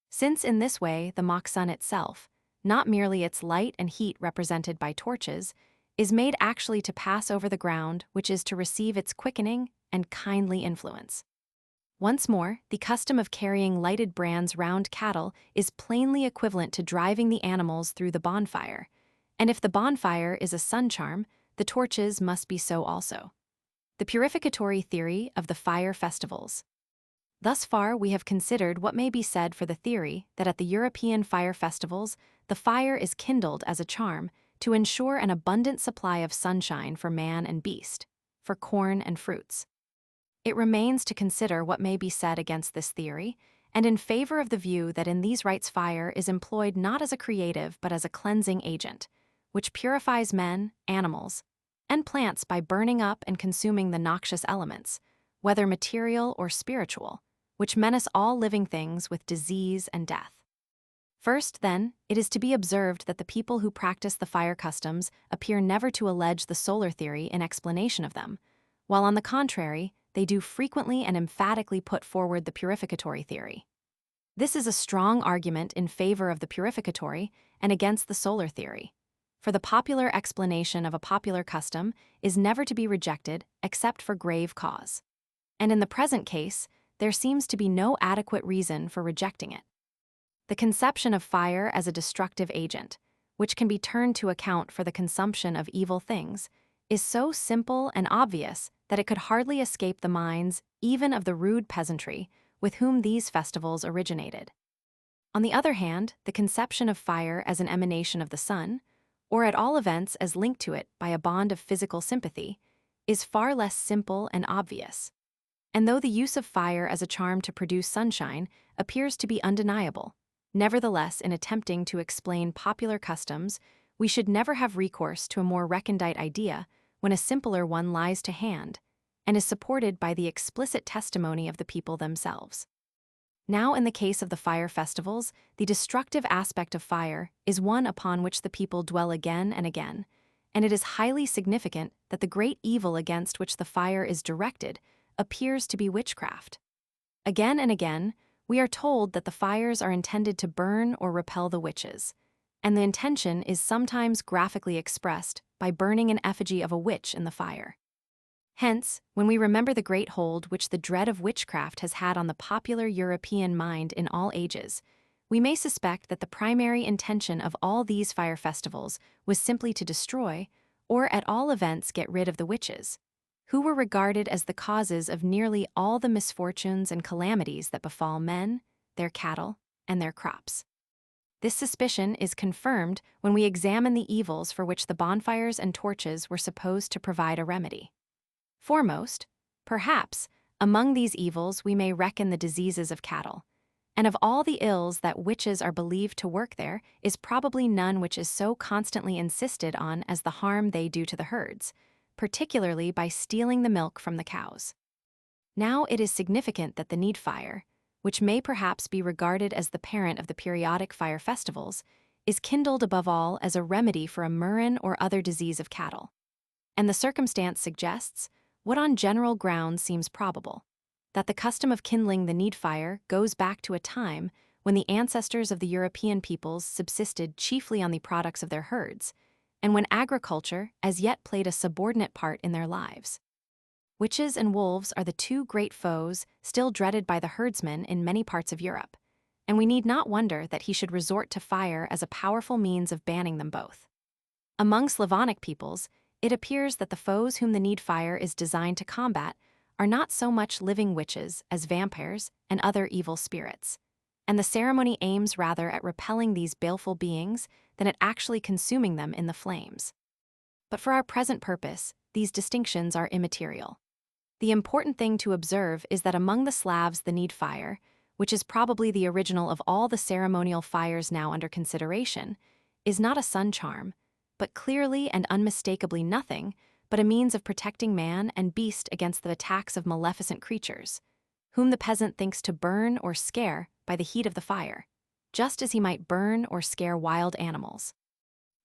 [SPEAKER 1] Since in this way the mock sun itself, not merely its light and heat represented by torches, is made actually to pass over the ground which is to receive its quickening and kindly influence. Once more, the custom of carrying lighted brands round cattle is plainly equivalent to driving the animals through the bonfire, and if the bonfire is a sun charm, the torches must be so also. The purificatory theory of the fire festivals. Thus far we have considered what may be said for the theory that at the European fire festivals the fire is kindled as a charm to ensure an abundant supply of sunshine for man and beast, for corn and fruits. It remains to consider what may be said against this theory, and in favor of the view that in these rites fire is employed not as a creative but as a cleansing agent, which purifies men, animals, and plants by burning up and consuming the noxious elements, whether material or spiritual, which menace all living things with disease and death. First, then, it is to be observed that the people who practice the fire customs appear never to allege the solar theory in explanation of them, while on the contrary, they do frequently and emphatically put forward the purificatory theory. This is a strong argument in favor of the purificatory and against the solar theory, for the popular explanation of a popular custom is never to be rejected except for grave cause. And in the present case, there seems to be no adequate reason for rejecting it. The conception of fire as a destructive agent, which can be turned to account for the consumption of evil things, is so simple and obvious that it could hardly escape the minds even of the rude peasantry with whom these festivals originated. On the other hand, the conception of fire as an emanation of the sun, or at all events as linked to it by a bond of physical sympathy, is far less simple and obvious. And though the use of fire as a charm to produce sunshine appears to be undeniable, nevertheless, in attempting to explain popular customs, we should never have recourse to a more recondite idea when a simpler one lies to hand and is supported by the explicit testimony of the people themselves. Now, in the case of the fire festivals, the destructive aspect of fire is one upon which the people dwell again and again, and it is highly significant that the great evil against which the fire is directed appears to be witchcraft. Again and again, we are told that the fires are intended to burn or repel the witches, and the intention is sometimes graphically expressed by burning an effigy of a witch in the fire. Hence, when we remember the great hold which the dread of witchcraft has had on the popular European mind in all ages, we may suspect that the primary intention of all these fire festivals was simply to destroy, or at all events get rid of the witches, who were regarded as the causes of nearly all the misfortunes and calamities that befall men, their cattle, and their crops. This suspicion is confirmed when we examine the evils for which the bonfires and torches were supposed to provide a remedy. Foremost, perhaps, among these evils we may reckon the diseases of cattle, and of all the ills that witches are believed to work there is probably none which is so constantly insisted on as the harm they do to the herds, particularly by stealing the milk from the cows. Now it is significant that the need fire, which may perhaps be regarded as the parent of the periodic fire festivals, is kindled above all as a remedy for a murrain or other disease of cattle. And the circumstance suggests, what on general grounds seems probable, that the custom of kindling the need fire goes back to a time when the ancestors of the European peoples subsisted chiefly on the products of their herds, and when agriculture as yet played a subordinate part in their lives. Witches and wolves are the two great foes still dreaded by the herdsmen in many parts of Europe, and we need not wonder that he should resort to fire as a powerful means of banning them both. Among Slavonic peoples, it appears that the foes whom the need fire is designed to combat are not so much living witches as vampires and other evil spirits, and the ceremony aims rather at repelling these baleful beings than at actually consuming them in the flames. But for our present purpose, these distinctions are immaterial. The important thing to observe is that among the Slavs the need fire, which is probably the original of all the ceremonial fires now under consideration, is not a sun charm, but clearly and unmistakably nothing but a means of protecting man and beast against the attacks of maleficent creatures, whom the peasant thinks to burn or scare by the heat of the fire, just as he might burn or scare wild animals.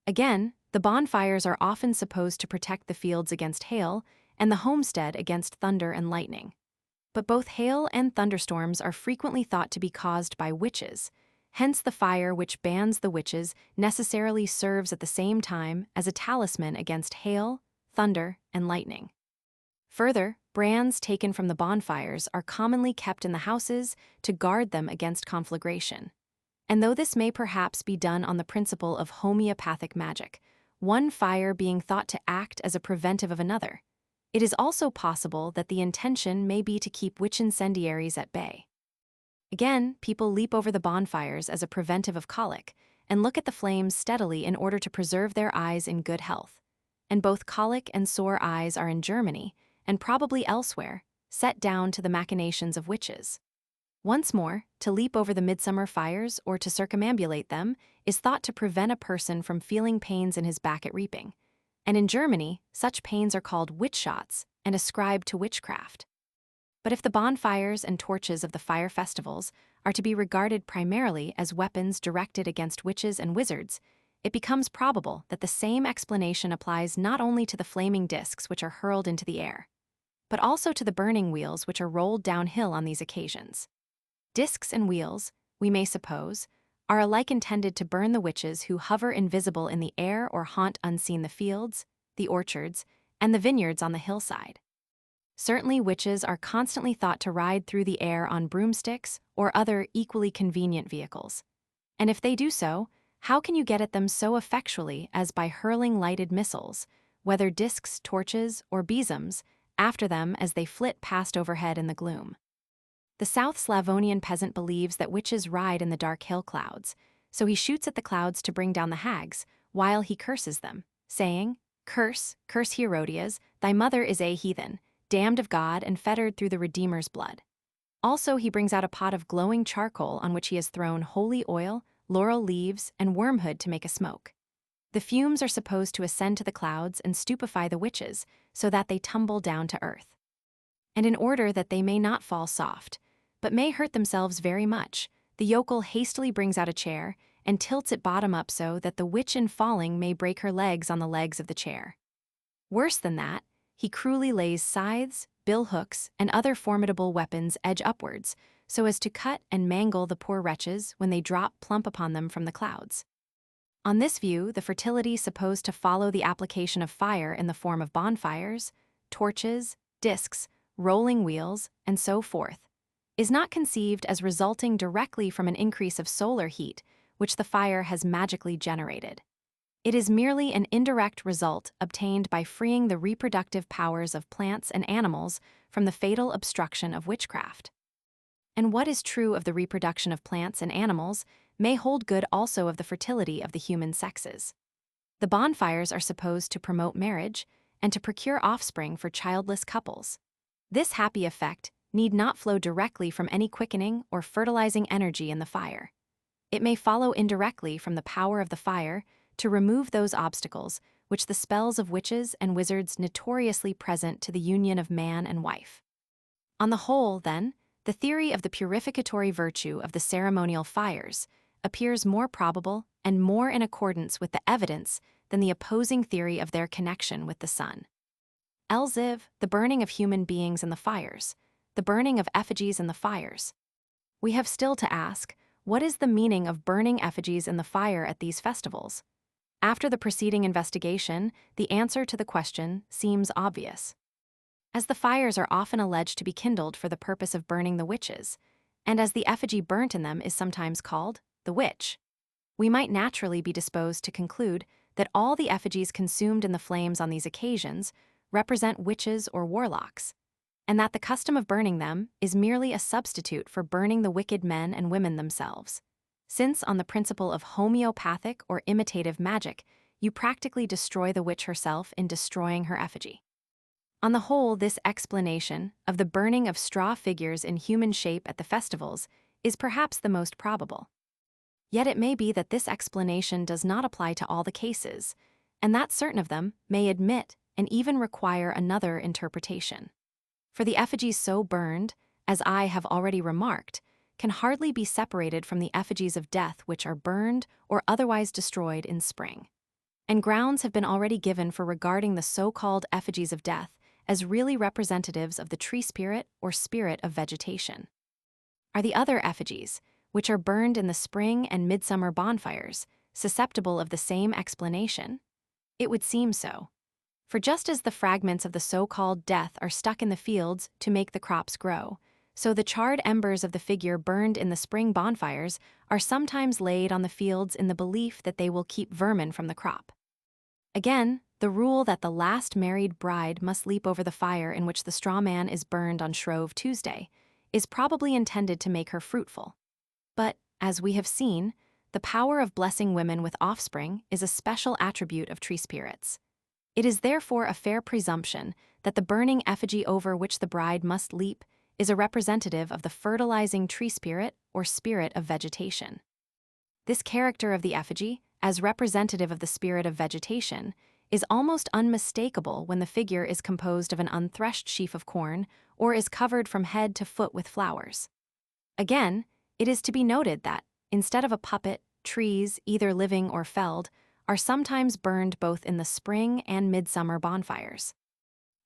[SPEAKER 1] Again, the bonfires are often supposed to protect the fields against hail and the homestead against thunder and lightning. But both hail and thunderstorms are frequently thought to be caused by witches, hence the fire which bans the witches necessarily serves at the same time as a talisman against hail, thunder, and lightning. Further, brands taken from the bonfires are commonly kept in the houses to guard them against conflagration. And though this may perhaps be done on the principle of homeopathic magic, one fire being thought to act as a preventive of another, it is also possible that the intention may be to keep witch incendiaries at bay. Again, people leap over the bonfires as a preventive of colic and look at the flames steadily in order to preserve their eyes in good health. And both colic and sore eyes are in Germany, and probably elsewhere, set down to the machinations of witches. Once more, to leap over the midsummer fires or to circumambulate them is thought to prevent a person from feeling pains in his back at reaping. And in Germany, such pains are called witch shots and ascribed to witchcraft. But if the bonfires and torches of the fire festivals are to be regarded primarily as weapons directed against witches and wizards, it becomes probable that the same explanation applies not only to the flaming discs which are hurled into the air, but also to the burning wheels which are rolled downhill on these occasions. Discs and wheels, we may suppose, are alike intended to burn the witches who hover invisible in the air or haunt unseen the fields, the orchards, and the vineyards on the hillside. Certainly witches are constantly thought to ride through the air on broomsticks or other equally convenient vehicles. And if they do so, how can you get at them so effectually as by hurling lighted missiles, whether discs, torches, or besoms, after them as they flit past overhead in the gloom? The South Slavonian peasant believes that witches ride in the dark hill clouds, so he shoots at the clouds to bring down the hags, while he curses them, saying, "Curse, curse Herodias, thy mother is a heathen, damned of God and fettered through the Redeemer's blood." Also, he brings out a pot of glowing charcoal on which he has thrown holy oil, laurel leaves, and wormwood to make a smoke. The fumes are supposed to ascend to the clouds and stupefy the witches so that they tumble down to earth. And in order that they may not fall soft, but may hurt themselves very much, the yokel hastily brings out a chair and tilts it bottom up so that the witch in falling may break her legs on the legs of the chair. Worse than that, he cruelly lays scythes, billhooks, and other formidable weapons edge upwards, so as to cut and mangle the poor wretches when they drop plump upon them from the clouds. On this view, the fertility supposed to follow the application of fire in the form of bonfires, torches, discs, rolling wheels, and so forth, is not conceived as resulting directly from an increase of solar heat, which the fire has magically generated. It is merely an indirect result obtained by freeing the reproductive powers of plants and animals from the fatal obstruction of witchcraft. And what is true of the reproduction of plants and animals may hold good also of the fertility of the human sexes. The bonfires are supposed to promote marriage and to procure offspring for childless couples. This happy effect need not flow directly from any quickening or fertilizing energy in the fire. It may follow indirectly from the power of the fire to remove those obstacles which the spells of witches and wizards notoriously present to the union of man and wife. On the whole, then, the theory of the purificatory virtue of the ceremonial fires appears more probable and more in accordance with the evidence than the opposing theory of their connection with the sun. Elziv, the burning of human beings in the fires, the burning of effigies in the fires. We have still to ask, what is the meaning of burning effigies in the fire at these festivals? After the preceding investigation, the answer to the question seems obvious. As the fires are often alleged to be kindled for the purpose of burning the witches, and as the effigy burnt in them is sometimes called the witch, we might naturally be disposed to conclude that all the effigies consumed in the flames on these occasions represent witches or warlocks, and that the custom of burning them is merely a substitute for burning the wicked men and women themselves, since on the principle of homeopathic or imitative magic, you practically destroy the witch herself in destroying her effigy. On the whole, this explanation of the burning of straw figures in human shape at the festivals is perhaps the most probable. Yet it may be that this explanation does not apply to all the cases, and that certain of them may admit and even require another interpretation. For the effigies so burned, as I have already remarked, can hardly be separated from the effigies of death which are burned or otherwise destroyed in spring. And grounds have been already given for regarding the so-called effigies of death as really representatives of the tree spirit or spirit of vegetation. Are the other effigies, which are burned in the spring and midsummer bonfires, susceptible of the same explanation? It would seem so. For just as the fragments of the so-called death are stuck in the fields to make the crops grow, so the charred embers of the figure burned in the spring bonfires are sometimes laid on the fields in the belief that they will keep vermin from the crop. Again, the rule that the last married bride must leap over the fire in which the straw man is burned on Shrove Tuesday is probably intended to make her fruitful. But, as we have seen, the power of blessing women with offspring is a special attribute of tree spirits. It is therefore a fair presumption that the burning effigy over which the bride must leap is a representative of the fertilizing tree spirit or spirit of vegetation. This character of the effigy, as representative of the spirit of vegetation, is almost unmistakable when the figure is composed of an unthreshed sheaf of corn or is covered from head to foot with flowers. Again, It is to be noted that, instead of a puppet, trees, either living or felled, are sometimes burned both in the spring and midsummer bonfires.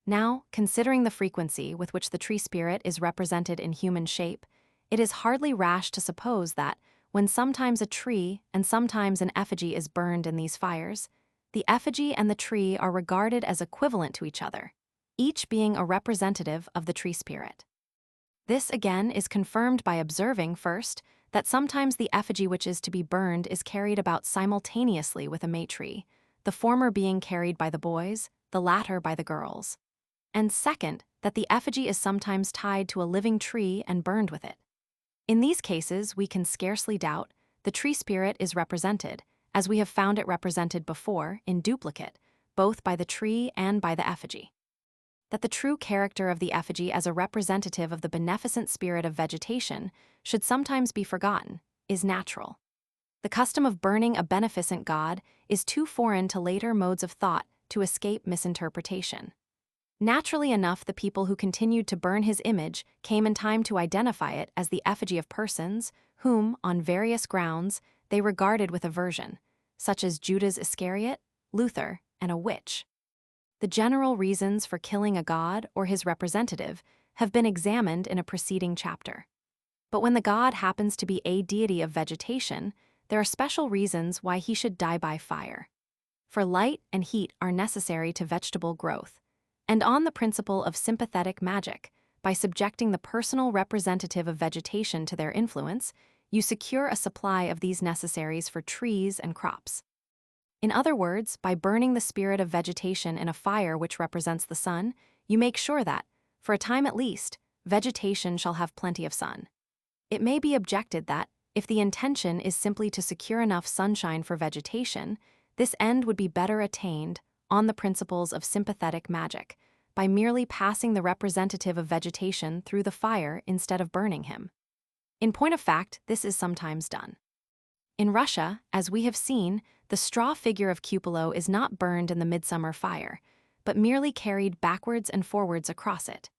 [SPEAKER 1] Now, considering the frequency with which the tree spirit is represented in human shape, it is hardly rash to suppose that, when sometimes a tree and sometimes an effigy is burned in these fires, the effigy and the tree are regarded as equivalent to each other, each being a representative of the tree spirit. This again is confirmed by observing, first, that sometimes the effigy which is to be burned is carried about simultaneously with a mate tree, the former being carried by the boys, the latter by the girls. And second, that the effigy is sometimes tied to a living tree and burned with it. In these cases, we can scarcely doubt the tree spirit is represented, as we have found it represented before, in duplicate, both by the tree and by the effigy. That the true character of the effigy as a representative of the beneficent spirit of vegetation should sometimes be forgotten is natural. The custom of burning a beneficent god is too foreign to later modes of thought to escape misinterpretation. Naturally enough, the people who continued to burn his image came in time to identify it as the effigy of persons whom, on various grounds, they regarded with aversion, such as Judas Iscariot, Luther, and a witch. The general reasons for killing a god or his representative have been examined in a preceding chapter. But when the god happens to be a deity of vegetation, there are special reasons why he should die by fire. For light and heat are necessary to vegetable growth, and on the principle of sympathetic magic, by subjecting the personal representative of vegetation to their influence, you secure a supply of these necessaries for trees and crops. In other words, by burning the spirit of vegetation in a fire which represents the sun, you make sure that, for a time at least, vegetation shall have plenty of sun. It may be objected that, if the intention is simply to secure enough sunshine for vegetation, this end would be better attained, on the principles of sympathetic magic, by merely passing the representative of vegetation through the fire instead of burning him. In point of fact, this is sometimes done. In Russia, as we have seen, the straw figure of Cupola is not burned in the midsummer fire, but merely carried backwards and forwards across it.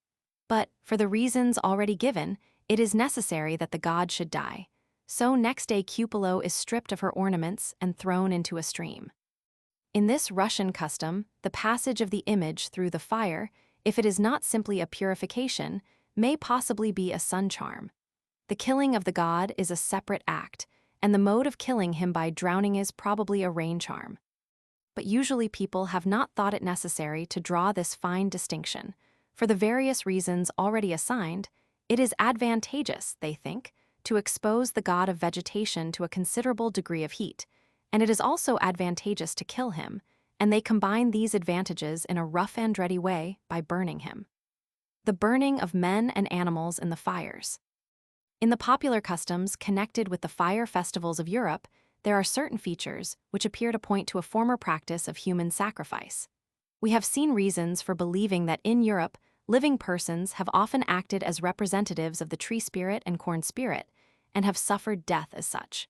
[SPEAKER 1] But, for the reasons already given, it is necessary that the god should die. So next day Cupola is stripped of her ornaments and thrown into a stream. In this Russian custom, the passage of the image through the fire, if it is not simply a purification, may possibly be a sun charm. The killing of the god is a separate act, and the mode of killing him by drowning is probably a rain charm. But usually people have not thought it necessary to draw this fine distinction. For the various reasons already assigned, it is advantageous, they think, to expose the god of vegetation to a considerable degree of heat, and it is also advantageous to kill him, and they combine these advantages in a rough and ready way by burning him. The burning of men and animals in the fires. In the popular customs connected with the fire festivals of Europe, there are certain features which appear to point to a former practice of human sacrifice. We have seen reasons for believing that in Europe, living persons have often acted as representatives of the tree spirit and corn spirit, and have suffered death as such.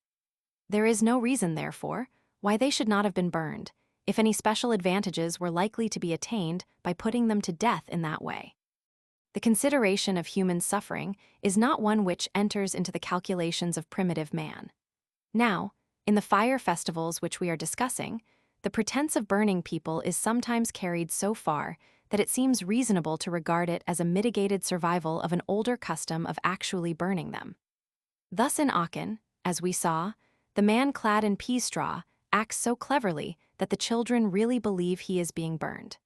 [SPEAKER 1] There is no reason, therefore, why they should not have been burned, if any special advantages were likely to be attained by putting them to death in that way. The consideration of human suffering is not one which enters into the calculations of primitive man. Now, in the fire festivals which we are discussing, the pretense of burning people is sometimes carried so far that it seems reasonable to regard it as a mitigated survival of an older custom of actually burning them. Thus in Aachen, as we saw, the man clad in pea straw acts so cleverly that the children really believe he is being burned.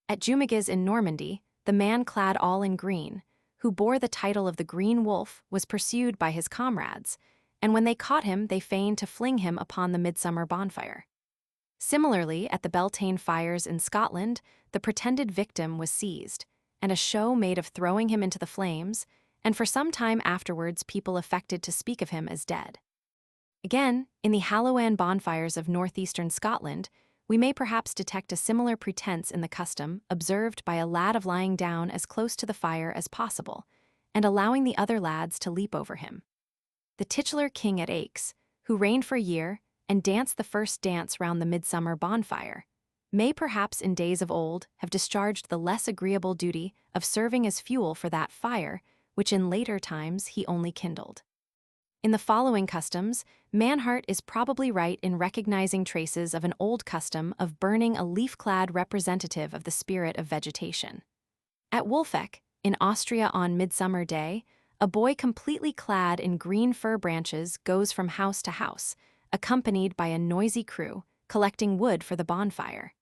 [SPEAKER 1] At Jumiges in Normandy, the man clad all in green, who bore the title of the Green Wolf, was pursued by his comrades, and when they caught him they feigned to fling him upon the midsummer bonfire. Similarly, at the Beltane fires in Scotland, the pretended victim was seized, and a show made of throwing him into the flames, and for some time afterwards people affected to speak of him as dead. Again, in the Hallowan bonfires of northeastern Scotland, we may perhaps detect a similar pretense in the custom observed by a lad of lying down as close to the fire as possible, and allowing the other lads to leap over him. The titular king at Aix, who reigned for a year and danced the first dance round the midsummer bonfire, may perhaps in days of old have discharged the less agreeable duty of serving as fuel for that fire which in later times he only kindled. In the following customs, Manhart is probably right in recognizing traces of an old custom of burning a leaf-clad representative of the spirit of vegetation. At Wolfegg, in Austria on Midsummer Day, a boy completely clad in green fir branches goes from house to house, accompanied by a noisy crew, collecting wood for the bonfire.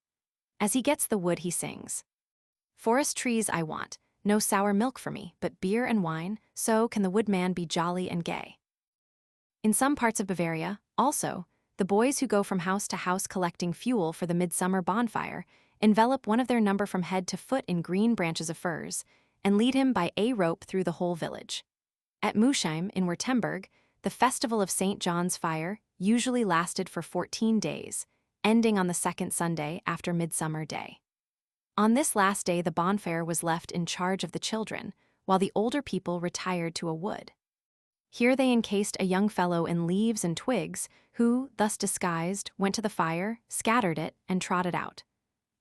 [SPEAKER 1] As he gets the wood, he sings, "Forest trees I want, no sour milk for me, but beer and wine, so can the woodman be jolly and gay." In some parts of Bavaria, also, the boys who go from house to house collecting fuel for the midsummer bonfire envelop one of their number from head to foot in green branches of firs and lead him by a rope through the whole village. At Muschheim in Württemberg, the festival of St. John's Fire usually lasted for 14 days, ending on the second Sunday after Midsummer Day. On this last day, the bonfire was left in charge of the children, while the older people retired to a wood. Here they encased a young fellow in leaves and twigs, who, thus disguised, went to the fire, scattered it, and trotted out.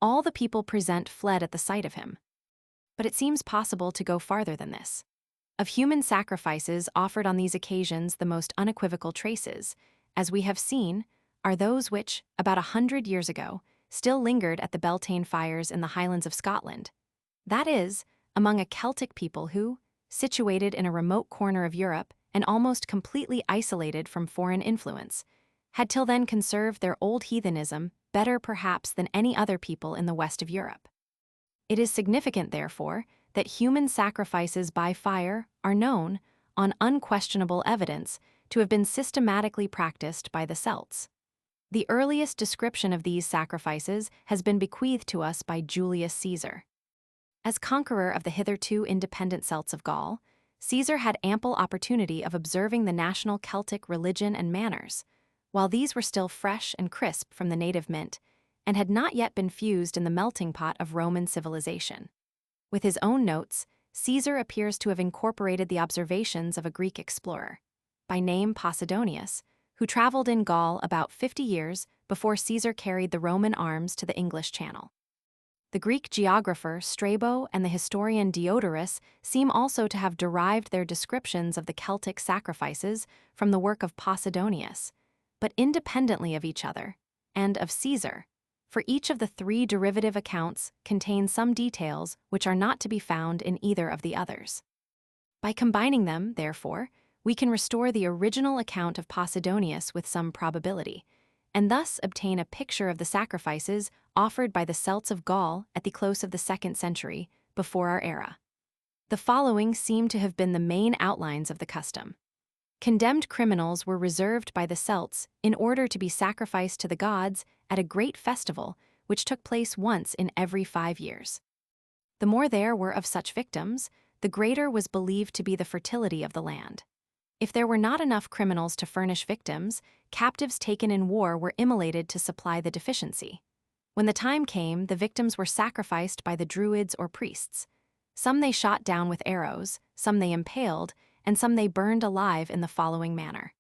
[SPEAKER 1] All the people present fled at the sight of him. But it seems possible to go farther than this. Of human sacrifices offered on these occasions, the most unequivocal traces, as we have seen, are those which, about 100 years ago, still lingered at the Beltane fires in the Highlands of Scotland. That is, among a Celtic people who, situated in a remote corner of Europe and almost completely isolated from foreign influence, had till then conserved their old heathenism better perhaps than any other people in the west of Europe. It is significant, therefore, that human sacrifices by fire are known, on unquestionable evidence, to have been systematically practiced by the Celts. The earliest description of these sacrifices has been bequeathed to us by Julius Caesar. As conqueror of the hitherto independent Celts of Gaul, Caesar had ample opportunity of observing the national Celtic religion and manners, while these were still fresh and crisp from the native mint, and had not yet been fused in the melting pot of Roman civilization. With his own notes, Caesar appears to have incorporated the observations of a Greek explorer, by name Posidonius, who traveled in Gaul about 50 years before Caesar carried the Roman arms to the English Channel. The Greek geographer Strabo and the historian Diodorus seem also to have derived their descriptions of the Celtic sacrifices from the work of Posidonius, but independently of each other, and of Caesar, for each of the three derivative accounts contains some details which are not to be found in either of the others. By combining them, therefore, we can restore the original account of Posidonius with some probability, and thus obtain a picture of the sacrifices offered by the Celts of Gaul at the close of the 2nd century before our era. The following seem to have been the main outlines of the custom. Condemned criminals were reserved by the Celts in order to be sacrificed to the gods at a great festival which took place once in every 5 years. The more there were of such victims, the greater was believed to be the fertility of the land. If there were not enough criminals to furnish victims, captives taken in war were immolated to supply the deficiency. When the time came, the victims were sacrificed by the druids or priests. Some they shot down with arrows, some they impaled, and some they burned alive in the following manner.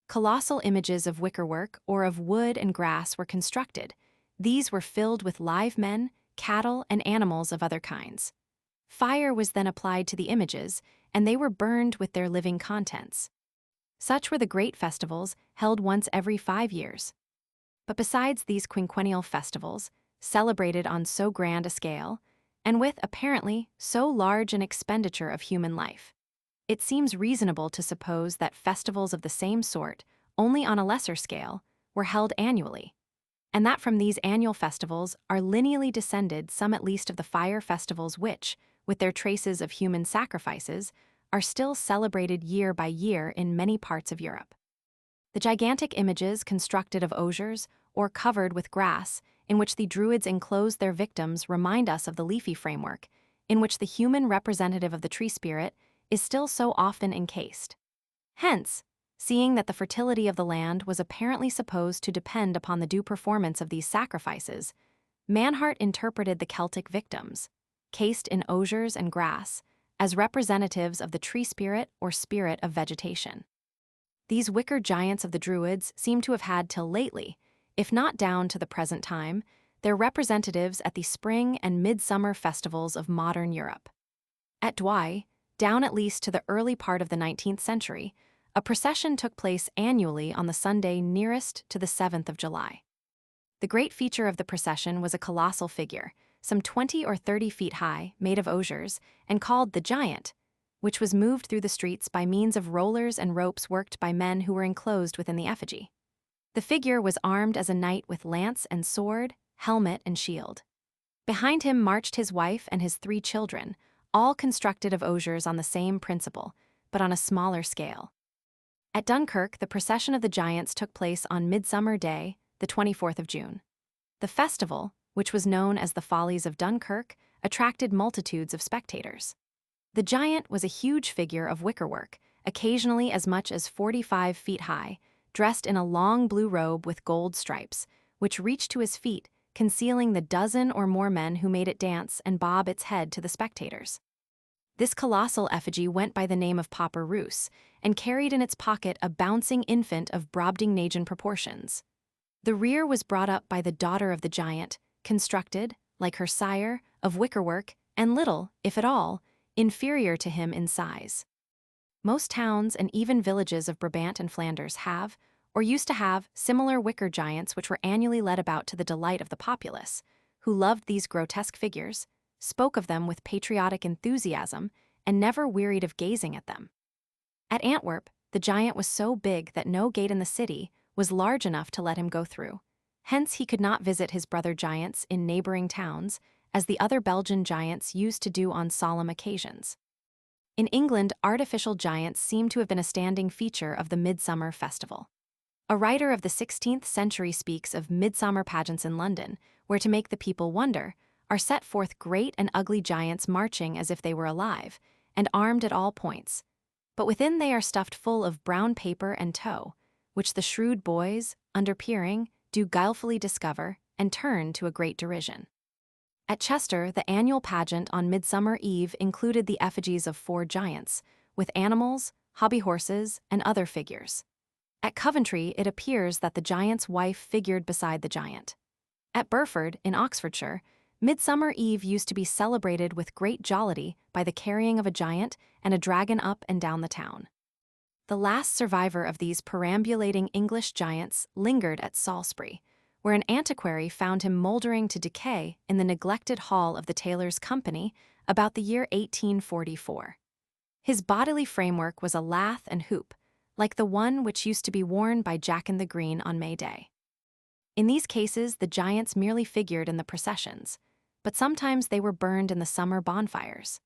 [SPEAKER 1] Colossal images of wickerwork or of wood and grass were constructed. These were filled with live men, cattle, and animals of other kinds. Fire was then applied to the images, and they were burned with their living contents. Such were the great festivals held once every 5 years. But besides these quinquennial festivals, celebrated on so grand a scale, and with apparently so large an expenditure of human life, it seems reasonable to suppose that festivals of the same sort, only on a lesser scale, were held annually, and that from these annual festivals are lineally descended some at least of the fire festivals which, with their traces of human sacrifices, are still celebrated year by year in many parts of Europe. The gigantic images constructed of osiers or covered with grass, in which the Druids enclosed their victims, remind us of the leafy framework, in which the human representative of the tree spirit is still so often encased. Hence, seeing that the fertility of the land was apparently supposed to depend upon the due performance of these sacrifices, Manhart interpreted the Celtic victims, cased in osiers and grass, as representatives of the tree spirit or spirit of vegetation. These wicker giants of the Druids seem to have had till lately, if not down to the present time, their representatives at the spring and midsummer festivals of modern Europe. At Douai, down at least to the early part of the 19th century, A procession took place annually on the Sunday nearest to the 7th of July. The great feature of the procession was a colossal figure, some 20 or 30 feet high, made of osiers, and called the Giant, which was moved through the streets by means of rollers and ropes worked by men who were enclosed within the effigy. The figure was armed as a knight with lance and sword, helmet and shield. Behind him marched his wife and his 3 children, all constructed of osiers on the same principle, but on a smaller scale. At Dunkirk, the procession of the Giants took place on Midsummer Day, the 24th of June. The festival, which was known as the Follies of Dunkirk, attracted multitudes of spectators. The Giant was a huge figure of wickerwork, occasionally as much as 45 feet high, dressed in a long blue robe with gold stripes, which reached to his feet, concealing the dozen or more men who made it dance and bob its head to the spectators. This colossal effigy went by the name of Pauper Rus, and carried in its pocket a bouncing infant of Brobdingnagian proportions. The rear was brought up by the daughter of the Giant, constructed, like her sire, of wickerwork, and little, if at all, inferior to him in size. Most towns and even villages of Brabant and Flanders have, or used to have, similar wicker giants which were annually led about to the delight of the populace, who loved these grotesque figures, spoke of them with patriotic enthusiasm, and never wearied of gazing at them. At Antwerp, the Giant was so big that no gate in the city was large enough to let him go through. Hence he could not visit his brother giants in neighboring towns, as the other Belgian giants used to do on solemn occasions. In England, artificial giants seem to have been a standing feature of the Midsummer Festival. A writer of the 16th century speaks of midsummer pageants in London, where, to make the people wonder, are set forth great and ugly giants marching as if they were alive, and armed at all points. But within they are stuffed full of brown paper and tow, which the shrewd boys, under peering, do guilefully discover, and turn to a great derision. At Chester, the annual pageant on Midsummer Eve included the effigies of 4 giants, with animals, hobby horses, and other figures. At Coventry, it appears that the giant's wife figured beside the giant. At Burford, in Oxfordshire, Midsummer Eve used to be celebrated with great jollity by the carrying of a giant and a dragon up and down the town. The last survivor of these perambulating English giants lingered at Salisbury, where an antiquary found him mouldering to decay in the neglected hall of the Tailors' Company about the year 1844. His bodily framework was a lath and hoop, like the one which used to be worn by Jack in the Green on May Day. In these cases, the giants merely figured in the processions, but sometimes they were burned in the summer bonfires.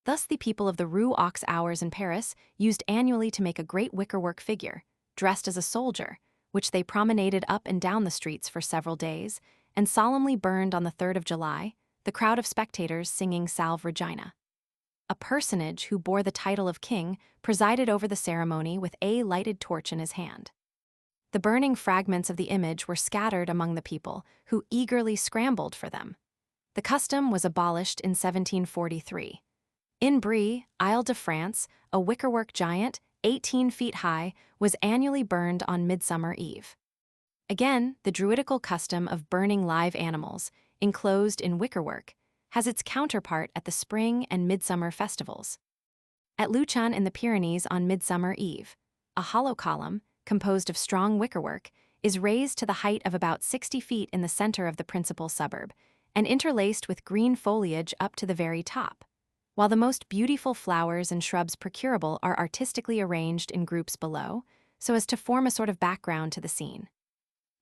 [SPEAKER 1] Thus the people of the Rue aux Ours in Paris used annually to make a great wickerwork figure, dressed as a soldier, which they promenaded up and down the streets for several days, and solemnly burned on the 3rd of July, the crowd of spectators singing Salve Regina. A personage who bore the title of king presided over the ceremony with a lighted torch in his hand. The burning fragments of the image were scattered among the people, who eagerly scrambled for them. The custom was abolished in 1743. In Brie, Isle-de-France, a wickerwork giant, 18 feet high, was annually burned on Midsummer Eve. Again, the Druidical custom of burning live animals, enclosed in wickerwork, has its counterpart at the spring and midsummer festivals. At Luchon in the Pyrenees on Midsummer Eve, a hollow column, composed of strong wickerwork, is raised to the height of about 60 feet in the center of the principal suburb, and interlaced with green foliage up to the very top, while the most beautiful flowers and shrubs procurable are artistically arranged in groups below, so as to form a sort of background to the scene.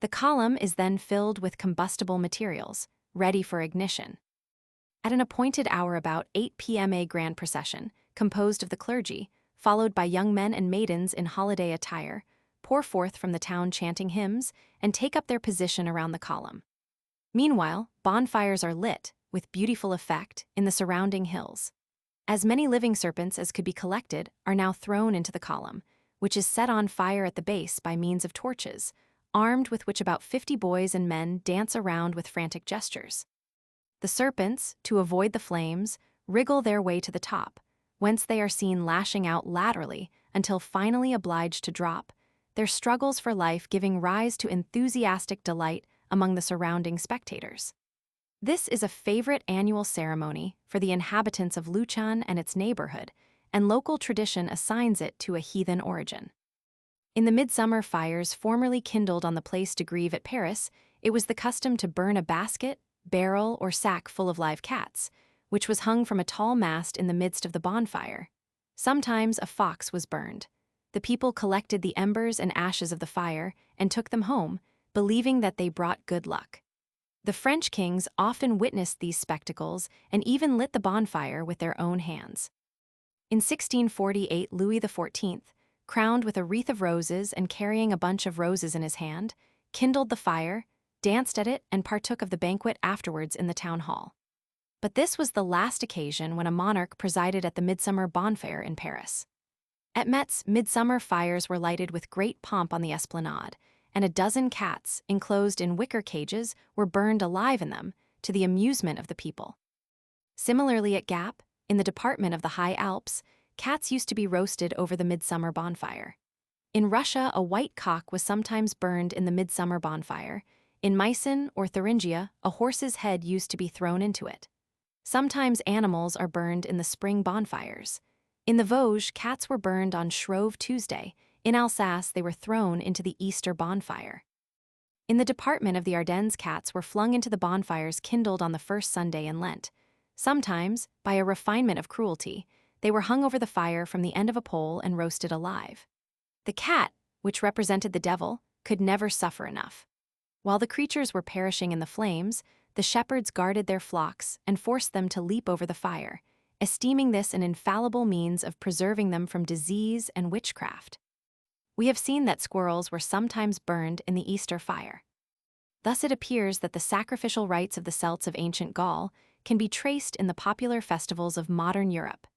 [SPEAKER 1] The column is then filled with combustible materials, ready for ignition. At an appointed hour about 8 p.m. a grand procession, composed of the clergy, followed by young men and maidens in holiday attire, pour forth from the town chanting hymns and take up their position around the column. Meanwhile, bonfires are lit, with beautiful effect, in the surrounding hills. As many living serpents as could be collected are now thrown into the column, which is set on fire at the base by means of torches, armed with which about 50 boys and men dance around with frantic gestures. The serpents, to avoid the flames, wriggle their way to the top, whence they are seen lashing out laterally until finally obliged to drop, their struggles for life giving rise to enthusiastic delight among the surrounding spectators. This is a favorite annual ceremony for the inhabitants of Luchon and its neighborhood, and local tradition assigns it to a heathen origin. In the midsummer fires formerly kindled on the Place de Grève at Paris, it was the custom to burn a basket, barrel, or sack full of live cats, which was hung from a tall mast in the midst of the bonfire. Sometimes a fox was burned. The people collected the embers and ashes of the fire and took them home, believing that they brought good luck. The French kings often witnessed these spectacles and even lit the bonfire with their own hands. In 1648, Louis XIV, crowned with a wreath of roses and carrying a bunch of roses in his hand, kindled the fire, danced at it, and partook of the banquet afterwards in the town hall. But this was the last occasion when a monarch presided at the midsummer bonfire in Paris. At Metz, midsummer fires were lighted with great pomp on the esplanade, and a dozen cats, enclosed in wicker cages, were burned alive in them, to the amusement of the people. Similarly at Gap, in the department of the High Alps, cats used to be roasted over the midsummer bonfire. In Russia, a white cock was sometimes burned in the midsummer bonfire. In Meissen or Thuringia, a horse's head used to be thrown into it. Sometimes animals are burned in the spring bonfires. In the Vosges, cats were burned on Shrove Tuesday. In Alsace, they were thrown into the Easter bonfire. In the department of the Ardennes, cats were flung into the bonfires kindled on the first Sunday in Lent. Sometimes, by a refinement of cruelty, they were hung over the fire from the end of a pole and roasted alive. The cat, which represented the devil, could never suffer enough. While the creatures were perishing in the flames, the shepherds guarded their flocks and forced them to leap over the fire, esteeming this an infallible means of preserving them from disease and witchcraft. We have seen that squirrels were sometimes burned in the Easter fire. Thus it appears that the sacrificial rites of the Celts of ancient Gaul can be traced in the popular festivals of modern Europe.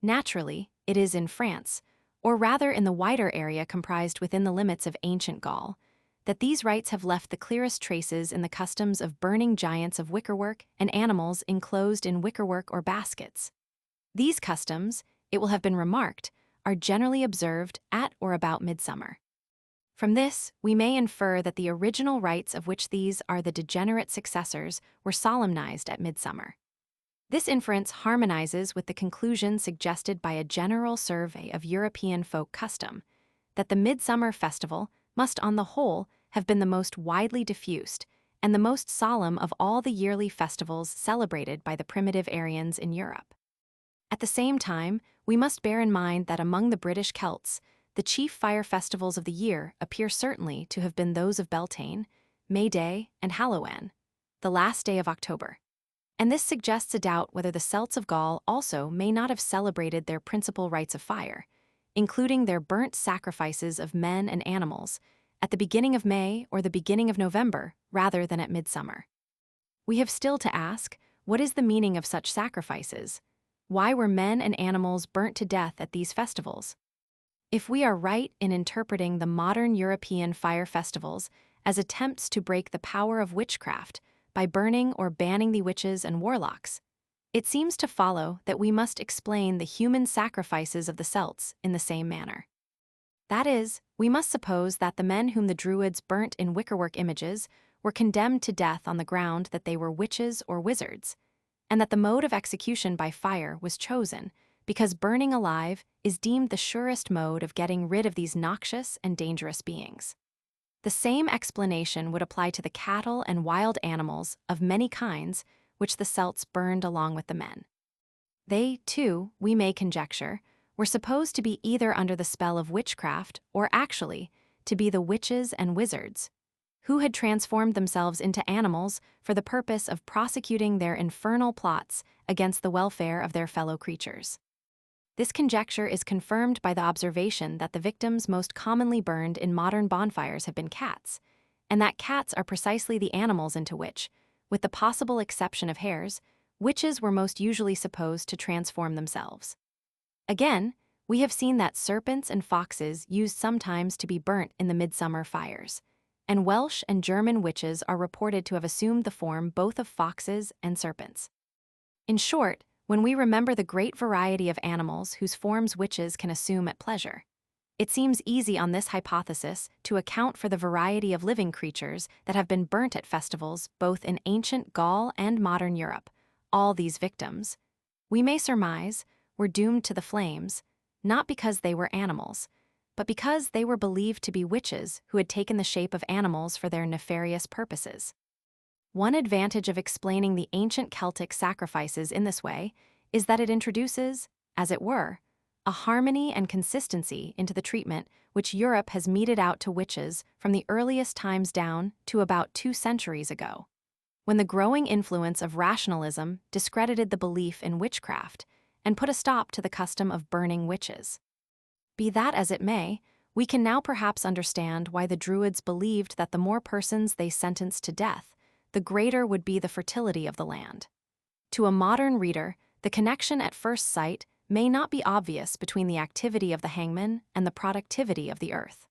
[SPEAKER 1] Naturally, it is in France, or rather in the wider area comprised within the limits of ancient Gaul, that these rites have left the clearest traces in the customs of burning giants of wickerwork and animals enclosed in wickerwork or baskets. These customs, it will have been remarked, are generally observed at or about midsummer. From this, we may infer that the original rites of which these are the degenerate successors were solemnized at midsummer. This inference harmonizes with the conclusion suggested by a general survey of European folk custom, that the midsummer festival must on the whole have been the most widely diffused and the most solemn of all the yearly festivals celebrated by the primitive Aryans in Europe. At the same time, we must bear in mind that among the British Celts, the chief fire festivals of the year appear certainly to have been those of Beltane, May Day, and Halloween, the last day of October. And this suggests a doubt whether the Celts of Gaul also may not have celebrated their principal rites of fire, including their burnt sacrifices of men and animals, at the beginning of May or the beginning of November rather than at midsummer. We have still to ask, what is the meaning of such sacrifices? Why were men and animals burnt to death at these festivals? If we are right in interpreting the modern European fire festivals as attempts to break the power of witchcraft by burning or banning the witches and warlocks, it seems to follow that we must explain the human sacrifices of the Celts in the same manner. That is, we must suppose that the men whom the Druids burnt in wickerwork images were condemned to death on the ground that they were witches or wizards, and that the mode of execution by fire was chosen because burning alive is deemed the surest mode of getting rid of these noxious and dangerous beings. The same explanation would apply to the cattle and wild animals of many kinds which the Celts burned along with the men. They, too, we may conjecture, were supposed to be either under the spell of witchcraft or actually to be the witches and wizards, who had transformed themselves into animals for the purpose of prosecuting their infernal plots against the welfare of their fellow creatures. This conjecture is confirmed by the observation that the victims most commonly burned in modern bonfires have been cats, and that cats are precisely the animals into which, with the possible exception of hares, witches were most usually supposed to transform themselves. Again, we have seen that serpents and foxes used sometimes to be burnt in the midsummer fires, and Welsh and German witches are reported to have assumed the form both of foxes and serpents. In short, when we remember the great variety of animals whose forms witches can assume at pleasure, it seems easy on this hypothesis to account for the variety of living creatures that have been burnt at festivals both in ancient Gaul and modern Europe. All these victims, we may surmise, were doomed to the flames, not because they were animals, but because they were believed to be witches who had taken the shape of animals for their nefarious purposes. One advantage of explaining the ancient Celtic sacrifices in this way is that it introduces, as it were, a harmony and consistency into the treatment which Europe has meted out to witches from the earliest times down to about 2 centuries ago, when the growing influence of rationalism discredited the belief in witchcraft and put a stop to the custom of burning witches. Be that as it may, we can now perhaps understand why the Druids believed that the more persons they sentenced to death, the greater would be the fertility of the land. To a modern reader, the connection at first sight may not be obvious between the activity of the hangman and the productivity of the earth.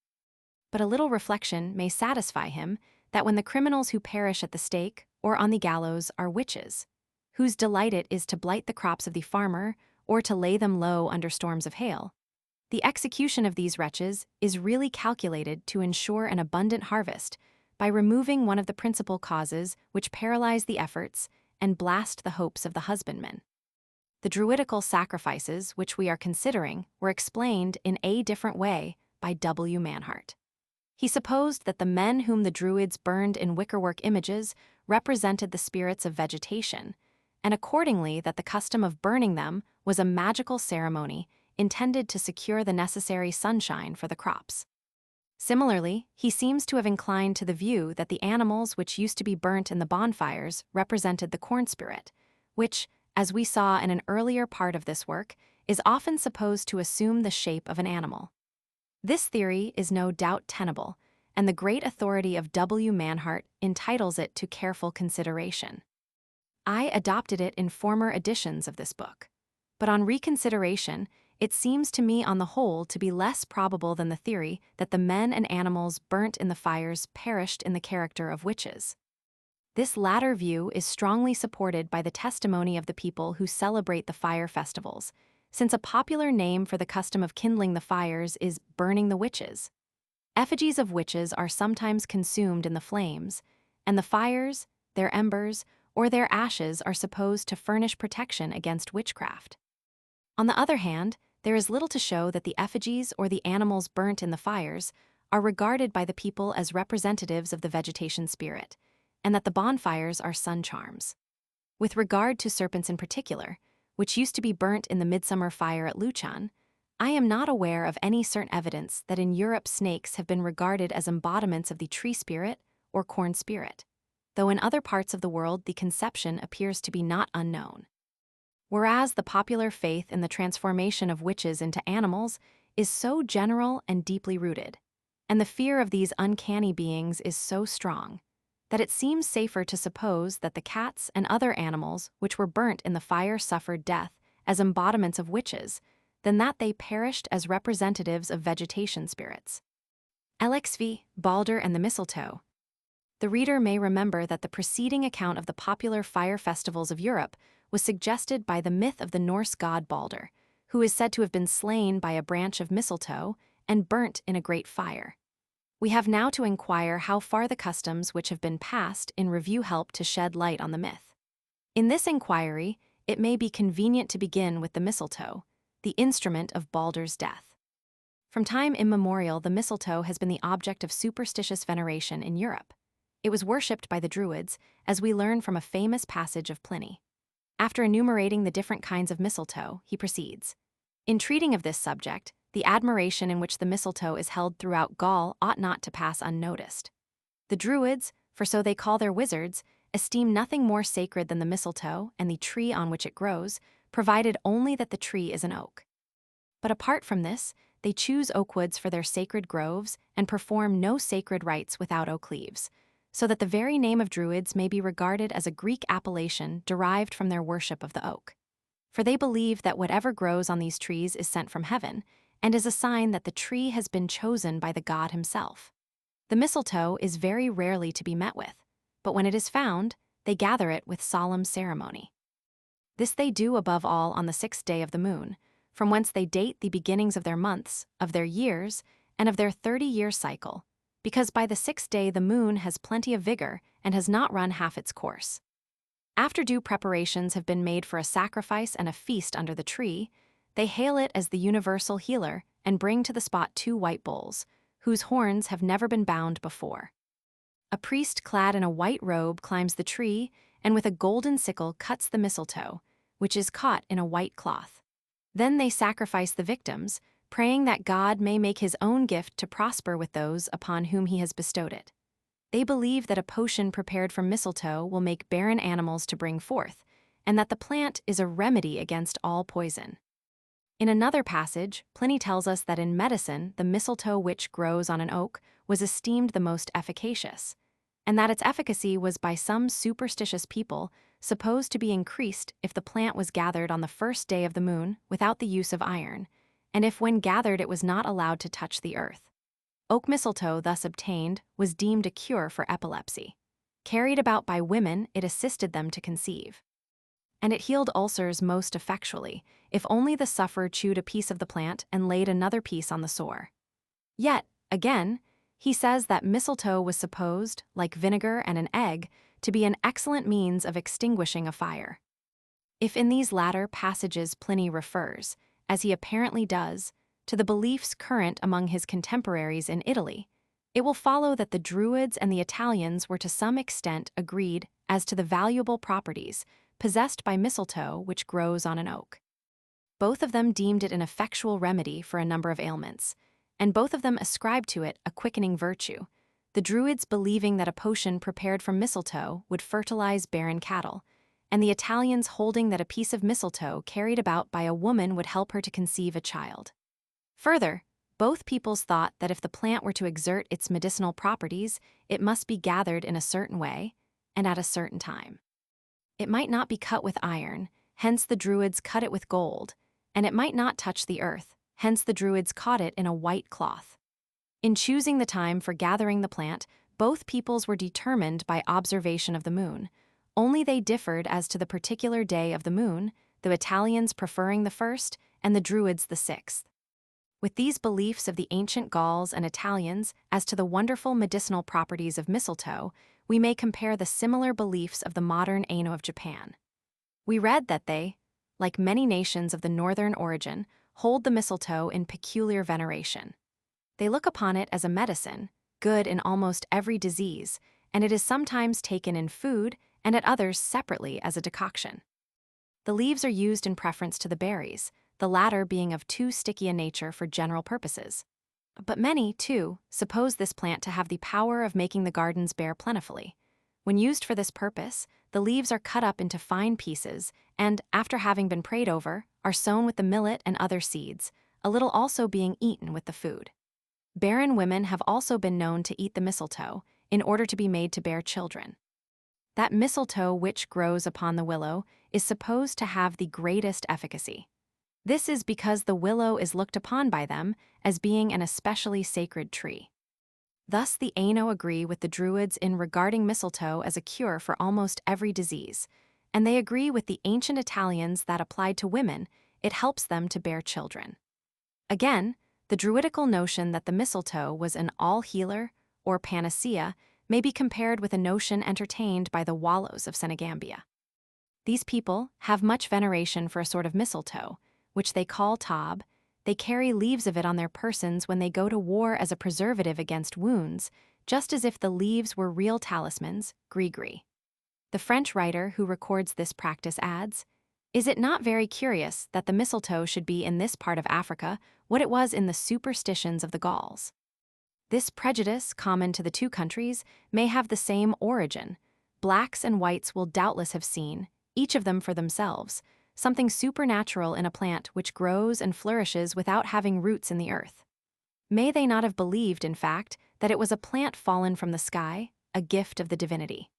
[SPEAKER 1] But a little reflection may satisfy him that when the criminals who perish at the stake or on the gallows are witches, whose delight it is to blight the crops of the farmer or to lay them low under storms of hail, the execution of these wretches is really calculated to ensure an abundant harvest by removing one of the principal causes which paralyze the efforts and blast the hopes of the husbandman. The Druidical sacrifices which we are considering were explained in a different way by W. Manhart. He supposed that the men whom the Druids burned in wickerwork images represented the spirits of vegetation, and accordingly that the custom of burning them was a magical ceremony intended to secure the necessary sunshine for the crops. Similarly, he seems to have inclined to the view that the animals which used to be burnt in the bonfires represented the corn spirit, which, as we saw in an earlier part of this work, is often supposed to assume the shape of an animal. This theory is no doubt tenable, and the great authority of W. Manhart entitles it to careful consideration. I adopted it in former editions of this book, but on reconsideration, it seems to me on the whole to be less probable than the theory that the men and animals burnt in the fires perished in the character of witches. This latter view is strongly supported by the testimony of the people who celebrate the fire festivals, since a popular name for the custom of kindling the fires is burning the witches. Effigies of witches are sometimes consumed in the flames, and the fires, their embers, or their ashes are supposed to furnish protection against witchcraft. On the other hand, there is little to show that the effigies or the animals burnt in the fires are regarded by the people as representatives of the vegetation spirit, and that the bonfires are sun charms. With regard to serpents in particular, which used to be burnt in the midsummer fire at Luchan, I am not aware of any certain evidence that in Europe snakes have been regarded as embodiments of the tree spirit or corn spirit, though in other parts of the world the conception appears to be not unknown. Whereas the popular faith in the transformation of witches into animals is so general and deeply rooted, and the fear of these uncanny beings is so strong, that it seems safer to suppose that the cats and other animals which were burnt in the fire suffered death as embodiments of witches than that they perished as representatives of vegetation spirits. LXV, Balder and the Mistletoe. The reader may remember that the preceding account of the popular fire festivals of Europe was suggested by the myth of the Norse god Balder, who is said to have been slain by a branch of mistletoe and burnt in a great fire. We have now to inquire how far the customs which have been passed in review help to shed light on the myth. In this inquiry, it may be convenient to begin with the mistletoe, the instrument of Balder's death. From time immemorial, the mistletoe has been the object of superstitious veneration in Europe. It was worshipped by the Druids, as we learn from a famous passage of Pliny. After enumerating the different kinds of mistletoe, he proceeds. In treating of this subject, the admiration in which the mistletoe is held throughout Gaul ought not to pass unnoticed. The Druids, for so they call their wizards, esteem nothing more sacred than the mistletoe and the tree on which it grows, provided only that the tree is an oak. But apart from this, they choose oak woods for their sacred groves and perform no sacred rites without oak leaves, so that the very name of Druids may be regarded as a Greek appellation derived from their worship of the oak. For they believe that whatever grows on these trees is sent from heaven, and is a sign that the tree has been chosen by the god himself. The mistletoe is very rarely to be met with, but when it is found, they gather it with solemn ceremony. This they do above all on the 6th day of the moon, from whence they date the beginnings of their months, of their years, and of their 30-year cycle, because by the 6th day the moon has plenty of vigor and has not run half its course. After due preparations have been made for a sacrifice and a feast under the tree, they hail it as the universal healer and bring to the spot 2 white bulls, whose horns have never been bound before. A priest clad in a white robe climbs the tree and with a golden sickle cuts the mistletoe, which is caught in a white cloth. Then they sacrifice the victims, praying that God may make his own gift to prosper with those upon whom he has bestowed it. They believe that a potion prepared from mistletoe will make barren animals to bring forth, and that the plant is a remedy against all poison. In another passage, Pliny tells us that in medicine, the mistletoe which grows on an oak was esteemed the most efficacious, and that its efficacy was by some superstitious people supposed to be increased if the plant was gathered on the first day of the moon without the use of iron, and if when gathered it was not allowed to touch the earth. Oak mistletoe thus obtained was deemed a cure for epilepsy. Carried about by women, it assisted them to conceive. And it healed ulcers most effectually, if only the sufferer chewed a piece of the plant and laid another piece on the sore. Yet, again, he says that mistletoe was supposed, like vinegar and an egg, to be an excellent means of extinguishing a fire. If in these latter passages Pliny refers, as he apparently does, to the beliefs current among his contemporaries in Italy, it will follow that the Druids and the Italians were to some extent agreed as to the valuable properties possessed by mistletoe which grows on an oak. Both of them deemed it an effectual remedy for a number of ailments, and both of them ascribed to it a quickening virtue, the Druids believing that a potion prepared from mistletoe would fertilize barren cattle, and the Italians holding that a piece of mistletoe carried about by a woman would help her to conceive a child. Further, both peoples thought that if the plant were to exert its medicinal properties, it must be gathered in a certain way and at a certain time. It might not be cut with iron, hence the Druids cut it with gold, and it might not touch the earth, hence the Druids caught it in a white cloth. In choosing the time for gathering the plant, both peoples were determined by observation of the moon. Only they differed as to the particular day of the moon, the Italians preferring the first and the Druids the 6th. With these beliefs of the ancient Gauls and Italians as to the wonderful medicinal properties of mistletoe, we may compare the similar beliefs of the modern Aino of Japan. We read that they, like many nations of the northern origin, hold the mistletoe in peculiar veneration. They look upon it as a medicine, good in almost every disease, and it is sometimes taken in food and at others separately as a decoction. The leaves are used in preference to the berries, the latter being of too sticky a nature for general purposes. But many, too, suppose this plant to have the power of making the gardens bear plentifully. When used for this purpose, the leaves are cut up into fine pieces and, after having been prayed over, are sown with the millet and other seeds, a little also being eaten with the food. Barren women have also been known to eat the mistletoe in order to be made to bear children. That mistletoe which grows upon the willow is supposed to have the greatest efficacy. This is because the willow is looked upon by them as being an especially sacred tree. Thus the Aino agree with the Druids in regarding mistletoe as a cure for almost every disease, and they agree with the ancient Italians that applied to women, it helps them to bear children. Again, the Druidical notion that the mistletoe was an all-healer, or panacea, may be compared with a notion entertained by the Wallows of Senegambia. These people have much veneration for a sort of mistletoe, which they call tob. They carry leaves of it on their persons when they go to war as a preservative against wounds, just as if the leaves were real talismans, gris-gris. The French writer who records this practice adds, "Is it not very curious that the mistletoe should be in this part of Africa what it was in the superstitions of the Gauls?" This prejudice, common to the two countries, may have the same origin. Blacks and whites will doubtless have seen, each of them for themselves, something supernatural in a plant which grows and flourishes without having roots in the earth. May they not have believed, in fact, that it was a plant fallen from the sky, a gift of the divinity?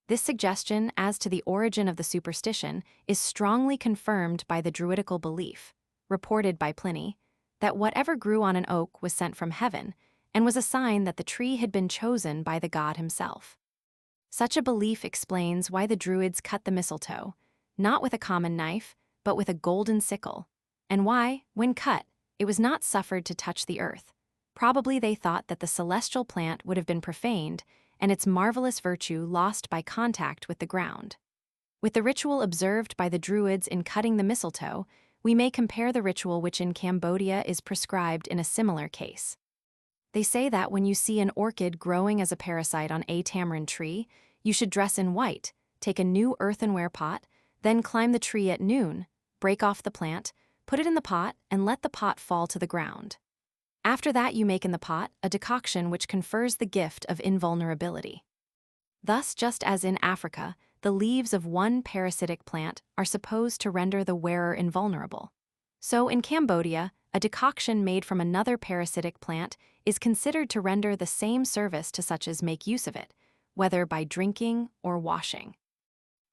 [SPEAKER 1] This suggestion as to the origin of the superstition is strongly confirmed by the Druidical belief, reported by Pliny, that whatever grew on an oak was sent from heaven and was a sign that the tree had been chosen by the god himself. Such a belief explains why the Druids cut the mistletoe, not with a common knife, but with a golden sickle, and why, when cut, it was not suffered to touch the earth. Probably they thought that the celestial plant would have been profaned and its marvelous virtue lost by contact with the ground. With the ritual observed by the Druids in cutting the mistletoe, we may compare the ritual which in Cambodia is prescribed in a similar case. They say that when you see an orchid growing as a parasite on a tamarind tree, you should dress in white, take a new earthenware pot, then climb the tree at noon, break off the plant, put it in the pot, and let the pot fall to the ground. After that, you make in the pot a decoction which confers the gift of invulnerability. Thus, just as in Africa, the leaves of one parasitic plant are supposed to render the wearer invulnerable, so in Cambodia, a decoction made from another parasitic plant is considered to render the same service to such as make use of it, whether by drinking or washing.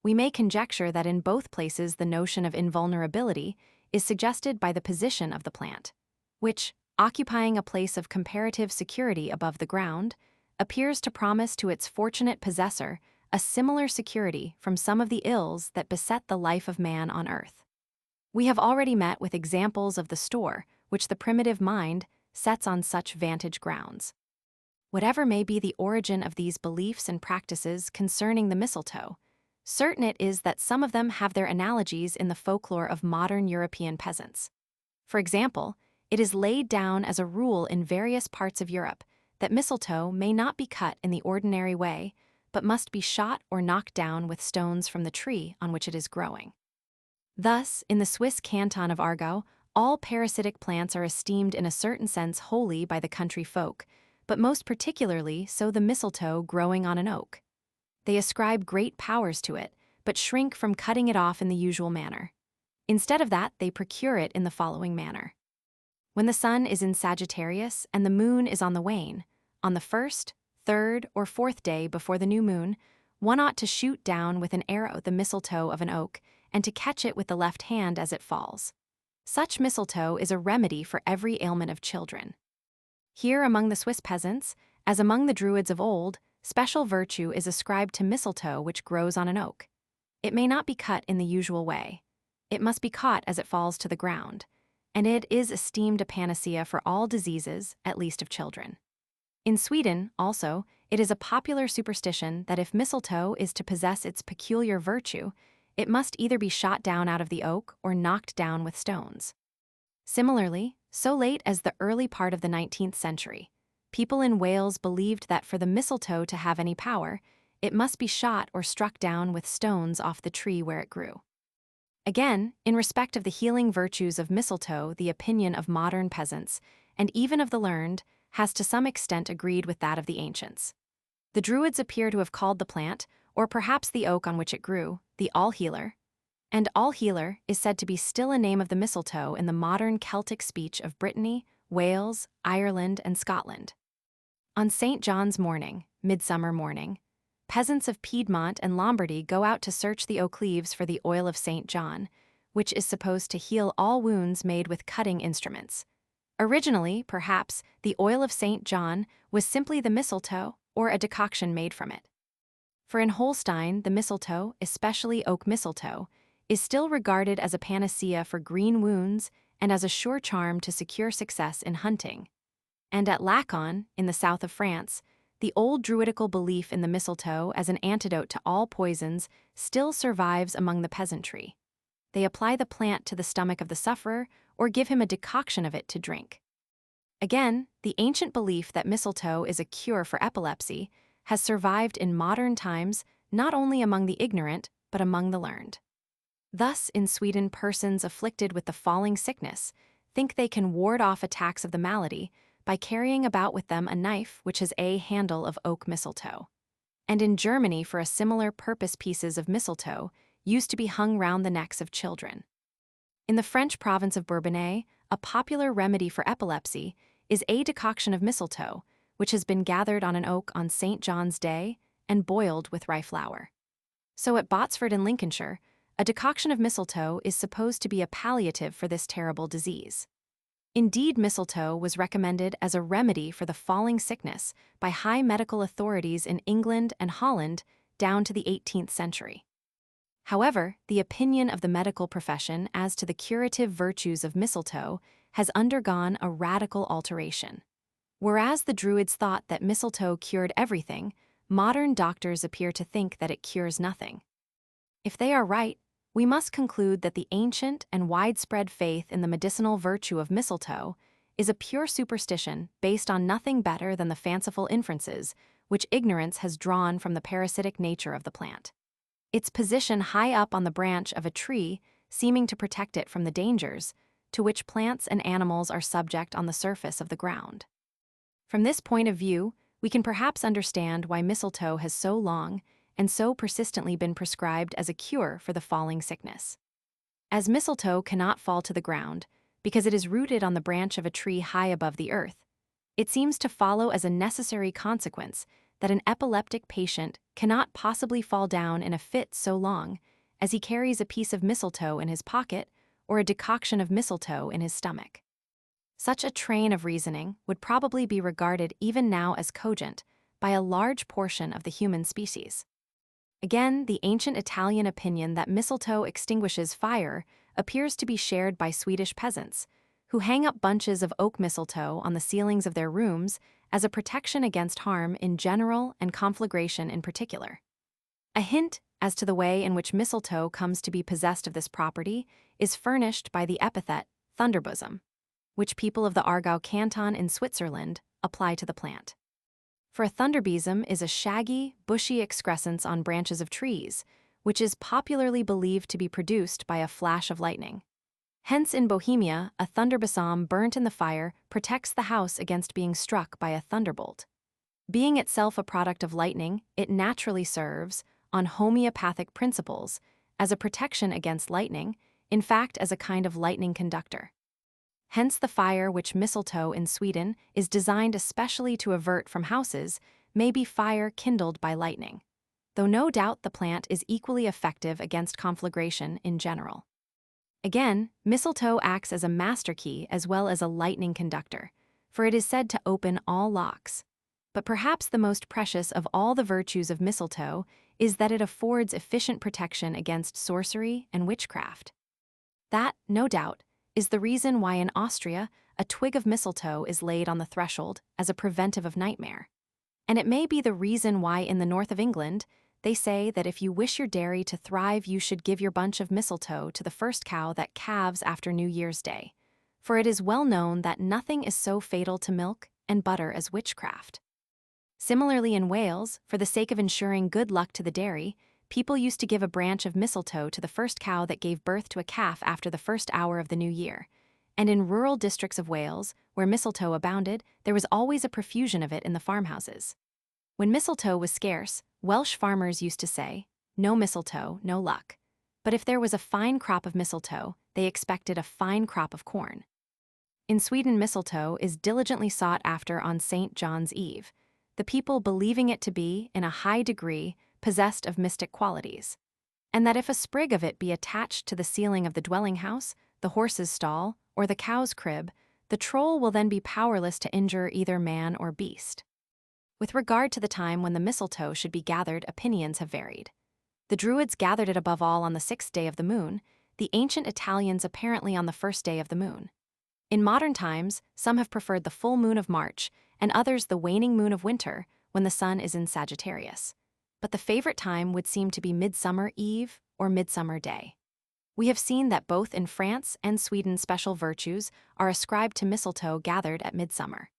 [SPEAKER 1] We may conjecture that in both places the notion of invulnerability is suggested by the position of the plant, which, occupying a place of comparative security above the ground, appears to promise to its fortunate possessor a similar security from some of the ills that beset the life of man on earth. We have already met with examples of the store which the primitive mind sets on such vantage grounds. Whatever may be the origin of these beliefs and practices concerning the mistletoe, certain it is that some of them have their analogies in the folklore of modern European peasants. For example, it is laid down as a rule in various parts of Europe that mistletoe may not be cut in the ordinary way, but must be shot or knocked down with stones from the tree on which it is growing. Thus, in the Swiss canton of Aargau, all parasitic plants are esteemed in a certain sense holy by the country folk, but most particularly so the mistletoe growing on an oak. They ascribe great powers to it, but shrink from cutting it off in the usual manner. Instead of that, they procure it in the following manner. When the sun is in Sagittarius and the moon is on the wane, on the first, third, or fourth day before the new moon, one ought to shoot down with an arrow the mistletoe of an oak and to catch it with the left hand as it falls. Such mistletoe is a remedy for every ailment of children. Here among the Swiss peasants, as among the Druids of old, special virtue is ascribed to mistletoe which grows on an oak. It may not be cut in the usual way. It must be caught as it falls to the ground, and it is esteemed a panacea for all diseases, at least of children. In Sweden, also, it is a popular superstition that if mistletoe is to possess its peculiar virtue, it must either be shot down out of the oak or knocked down with stones. Similarly, so late as the early part of the 19th century, people in Wales believed that for the mistletoe to have any power, it must be shot or struck down with stones off the tree where it grew. Again, in respect of the healing virtues of mistletoe, the opinion of modern peasants, and even of the learned, has to some extent agreed with that of the ancients. The Druids appear to have called the plant, or perhaps the oak on which it grew, the all-healer, and all-healer is said to be still a name of the mistletoe in the modern Celtic speech of Brittany, Wales, Ireland, and Scotland. On St. John's morning, midsummer morning, peasants of Piedmont and Lombardy go out to search the oak leaves for the oil of St. John, which is supposed to heal all wounds made with cutting instruments. Originally, perhaps, the oil of St. John was simply the mistletoe or a decoction made from it. For in Holstein, the mistletoe, especially oak mistletoe, is still regarded as a panacea for green wounds and as a sure charm to secure success in hunting. And at Lacan, in the south of France, the old druidical belief in the mistletoe as an antidote to all poisons still survives among the peasantry. They apply the plant to the stomach of the sufferer or give him a decoction of it to drink. Again, the ancient belief that mistletoe is a cure for epilepsy has survived in modern times not only among the ignorant but among the learned. Thus, in Sweden, persons afflicted with the falling sickness think they can ward off attacks of the malady by carrying about with them a knife which has a handle of oak mistletoe. And in Germany, for a similar purpose, pieces of mistletoe used to be hung round the necks of children. In the French province of Bourbonnais, a popular remedy for epilepsy is a decoction of mistletoe, which has been gathered on an oak on St. John's Day and boiled with rye flour. So at Botsford in Lincolnshire, a decoction of mistletoe is supposed to be a palliative for this terrible disease. Indeed, mistletoe was recommended as a remedy for the falling sickness by high medical authorities in England and Holland down to the 18th century. However, the opinion of the medical profession as to the curative virtues of mistletoe has undergone a radical alteration. Whereas the Druids thought that mistletoe cured everything, modern doctors appear to think that it cures nothing. If they are right, we must conclude that the ancient and widespread faith in the medicinal virtue of mistletoe is a pure superstition based on nothing better than the fanciful inferences which ignorance has drawn from the parasitic nature of the plant. Its position high up on the branch of a tree seeming to protect it from the dangers to which plants and animals are subject on the surface of the ground. From this point of view, we can perhaps understand why mistletoe has so long and so persistently been prescribed as a cure for the falling sickness. As mistletoe cannot fall to the ground because it is rooted on the branch of a tree high above the earth, it seems to follow as a necessary consequence that an epileptic patient cannot possibly fall down in a fit so long as he carries a piece of mistletoe in his pocket or a decoction of mistletoe in his stomach. Such a train of reasoning would probably be regarded even now as cogent by a large portion of the human species. Again, the ancient Italian opinion that mistletoe extinguishes fire appears to be shared by Swedish peasants, who hang up bunches of oak mistletoe on the ceilings of their rooms as a protection against harm in general and conflagration in particular. A hint as to the way in which mistletoe comes to be possessed of this property is furnished by the epithet thunderbosom, which people of the Aargau canton in Switzerland apply to the plant. For a thunderbesom is a shaggy, bushy excrescence on branches of trees, which is popularly believed to be produced by a flash of lightning. Hence in Bohemia, a thunderbosom burnt in the fire protects the house against being struck by a thunderbolt. Being itself a product of lightning, it naturally serves, on homeopathic principles, as a protection against lightning, in fact as a kind of lightning conductor. Hence the fire which mistletoe in Sweden is designed especially to avert from houses may be fire kindled by lightning, though no doubt the plant is equally effective against conflagration in general. Again, mistletoe acts as a master key as well as a lightning conductor, for it is said to open all locks. But perhaps the most precious of all the virtues of mistletoe is that it affords efficient protection against sorcery and witchcraft. That, no doubt, is the reason why in Austria a twig of mistletoe is laid on the threshold as a preventive of nightmare. And it may be the reason why in the north of England they say that if you wish your dairy to thrive you should give your bunch of mistletoe to the first cow that calves after New Year's Day, for it is well known that nothing is so fatal to milk and butter as witchcraft. Similarly in Wales, for the sake of ensuring good luck to the dairy, people used to give a branch of mistletoe to the first cow that gave birth to a calf after the first hour of the new year. And in rural districts of Wales, where mistletoe abounded, there was always a profusion of it in the farmhouses. When mistletoe was scarce, Welsh farmers used to say, "No mistletoe, no luck." But if there was a fine crop of mistletoe, they expected a fine crop of corn. In Sweden, mistletoe is diligently sought after on St. John's Eve, the people believing it to be, in a high degree, possessed of mystic qualities, and that if a sprig of it be attached to the ceiling of the dwelling house, the horse's stall, or the cow's crib, the troll will then be powerless to injure either man or beast. With regard to the time when the mistletoe should be gathered, opinions have varied. The Druids gathered it above all on the 6th day of the moon, the ancient Italians apparently on the 1st day of the moon. In modern times, some have preferred the full moon of March, and others the waning moon of winter, when the sun is in Sagittarius. But the favorite time would seem to be Midsummer Eve or Midsummer Day. We have seen that both in France and Sweden special virtues are ascribed to mistletoe gathered at midsummer.